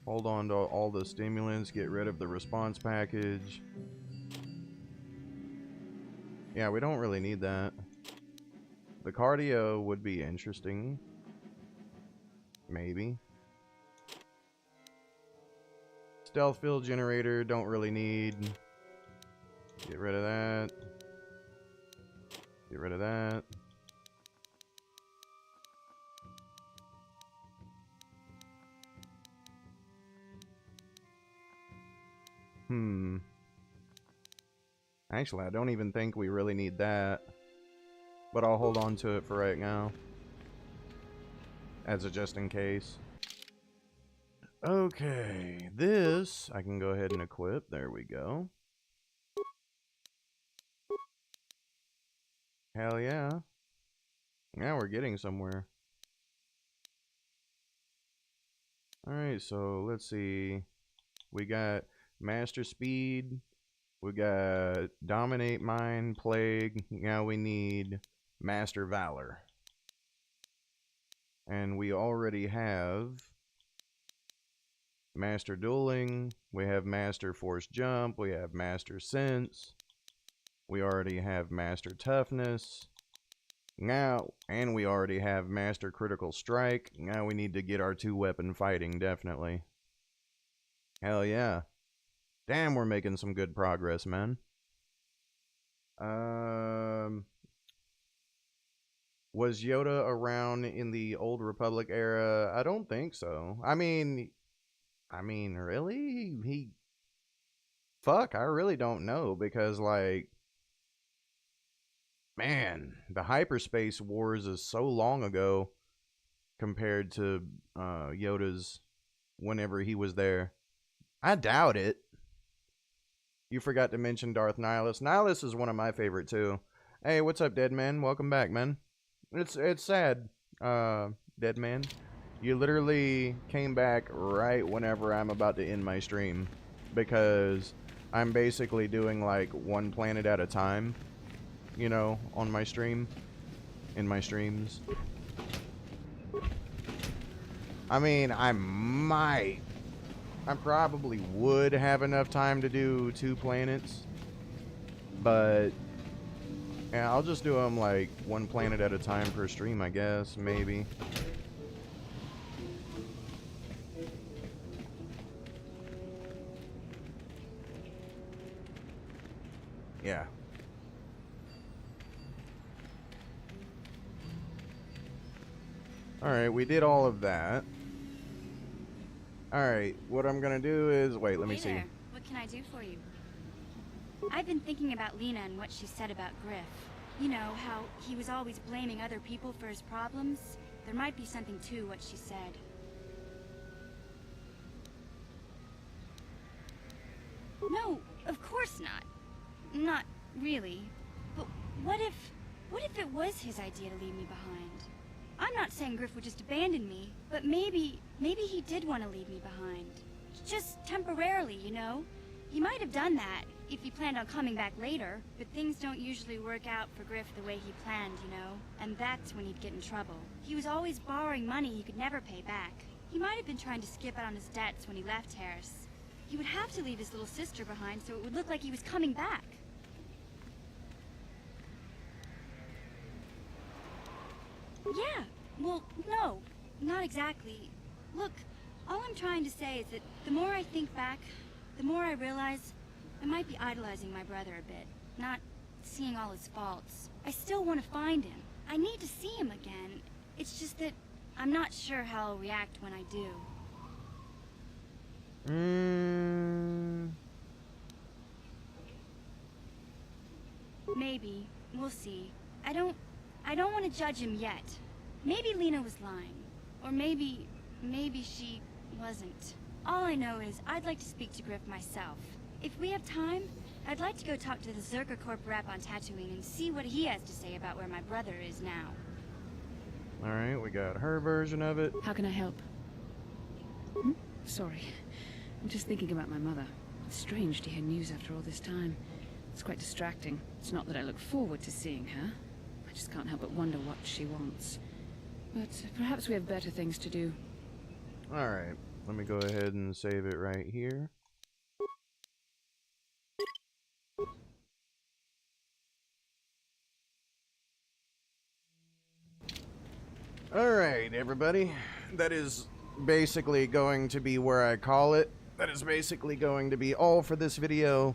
Hold on to all the stimulants. Get rid of the response package. Yeah, we don't really need that. The cardio would be interesting. Maybe. Stealth field generator, don't really need. Get rid of that. Get rid of that. Actually, I don't even think we really need that. But I'll hold on to it for right now. As a just in case. Okay, this I can go ahead and equip. There we go. Hell yeah. Now we're getting somewhere. Alright, so let's see. We got Master Speed. We got Dominate, Mind, Plague. Now we need Master Valor. And we already have Master Dueling. We have Master Force Jump. We have Master Sense. We already have Master Toughness. Now, and we already have Master Critical Strike. Now we need to get our 2-weapon fighting, definitely. Hell yeah. Damn, we're making some good progress, man. Was Yoda around in the Old Republic era? I don't think so. I mean, really? Fuck, I really don't know, because, like, man, the hyperspace wars is so long ago compared to Yoda's whenever he was there. I doubt it. You forgot to mention Darth Nihilus. Nihilus is one of my favorite too. Hey, what's up, Dead Man? Welcome back, man. It's sad, Dead Man. You literally came back right whenever I'm about to end my stream, because I'm basically doing like one planet at a time, you know, on my stream, in my streams. I mean, I probably would have enough time to do 2 planets, but yeah, I'll just do them like 1 planet at a time per stream, I guess, maybe. Yeah. Alright, we did all of that. Alright, what I'm gonna do is... Wait, let me see. There. What can I do for you? I've been thinking about Lena and what she said about Griff. You know, how he was always blaming other people for his problems. There might be something to what she said. No, of course not. Not really. But what if it was his idea to leave me behind? I'm not saying Griff would just abandon me, but maybe he did want to leave me behind. Just temporarily, you know? He might have done that if he planned on coming back later, but things don't usually work out for Griff the way he planned, you know? And that's when he'd get in trouble. He was always borrowing money he could never pay back. He might have been trying to skip out on his debts when he left Harris. He would have to leave his little sister behind so it would look like he was coming back. Yeah, well, no, not exactly. Look, all I'm trying to say is that the more I think back, the more I realize I might be idolizing my brother a bit, not seeing all his faults. I still want to find him. I need to see him again. It's just that I'm not sure how I'll react when I do. Maybe. We'll see. I don't want to judge him yet. Maybe Lena was lying. Or maybe she wasn't. All I know is I'd like to speak to Griff myself. If we have time, I'd like to go talk to the Zerka Corp rep on Dantooine and see what he has to say about where my brother is now. Alright, we got her version of it. How can I help? Sorry. I'm just thinking about my mother. It's strange to hear news after all this time. It's quite distracting. It's not that I look forward to seeing her. I just can't help but wonder what she wants. But perhaps we have better things to do. Alright, let me go ahead and save it right here. Alright, everybody. That is basically going to be where I call it. That is basically going to be all for this video.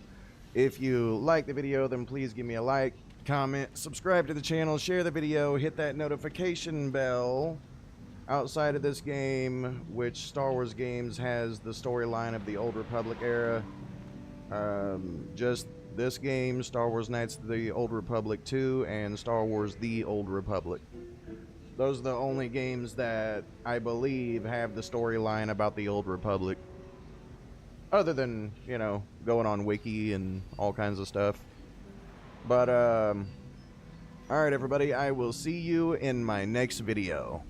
If you like the video, then please give me a like, comment, subscribe to the channel, share the video, hit that notification bell. Outside of this game, which Star Wars games has the storyline of the Old Republic era, just this game, Star Wars Knights of the Old Republic 2, and Star Wars The Old Republic. Those are the only games that I believe have the storyline about the Old Republic. Other than, you know, going on Wiki and all kinds of stuff. But, alright everybody, I will see you in my next video.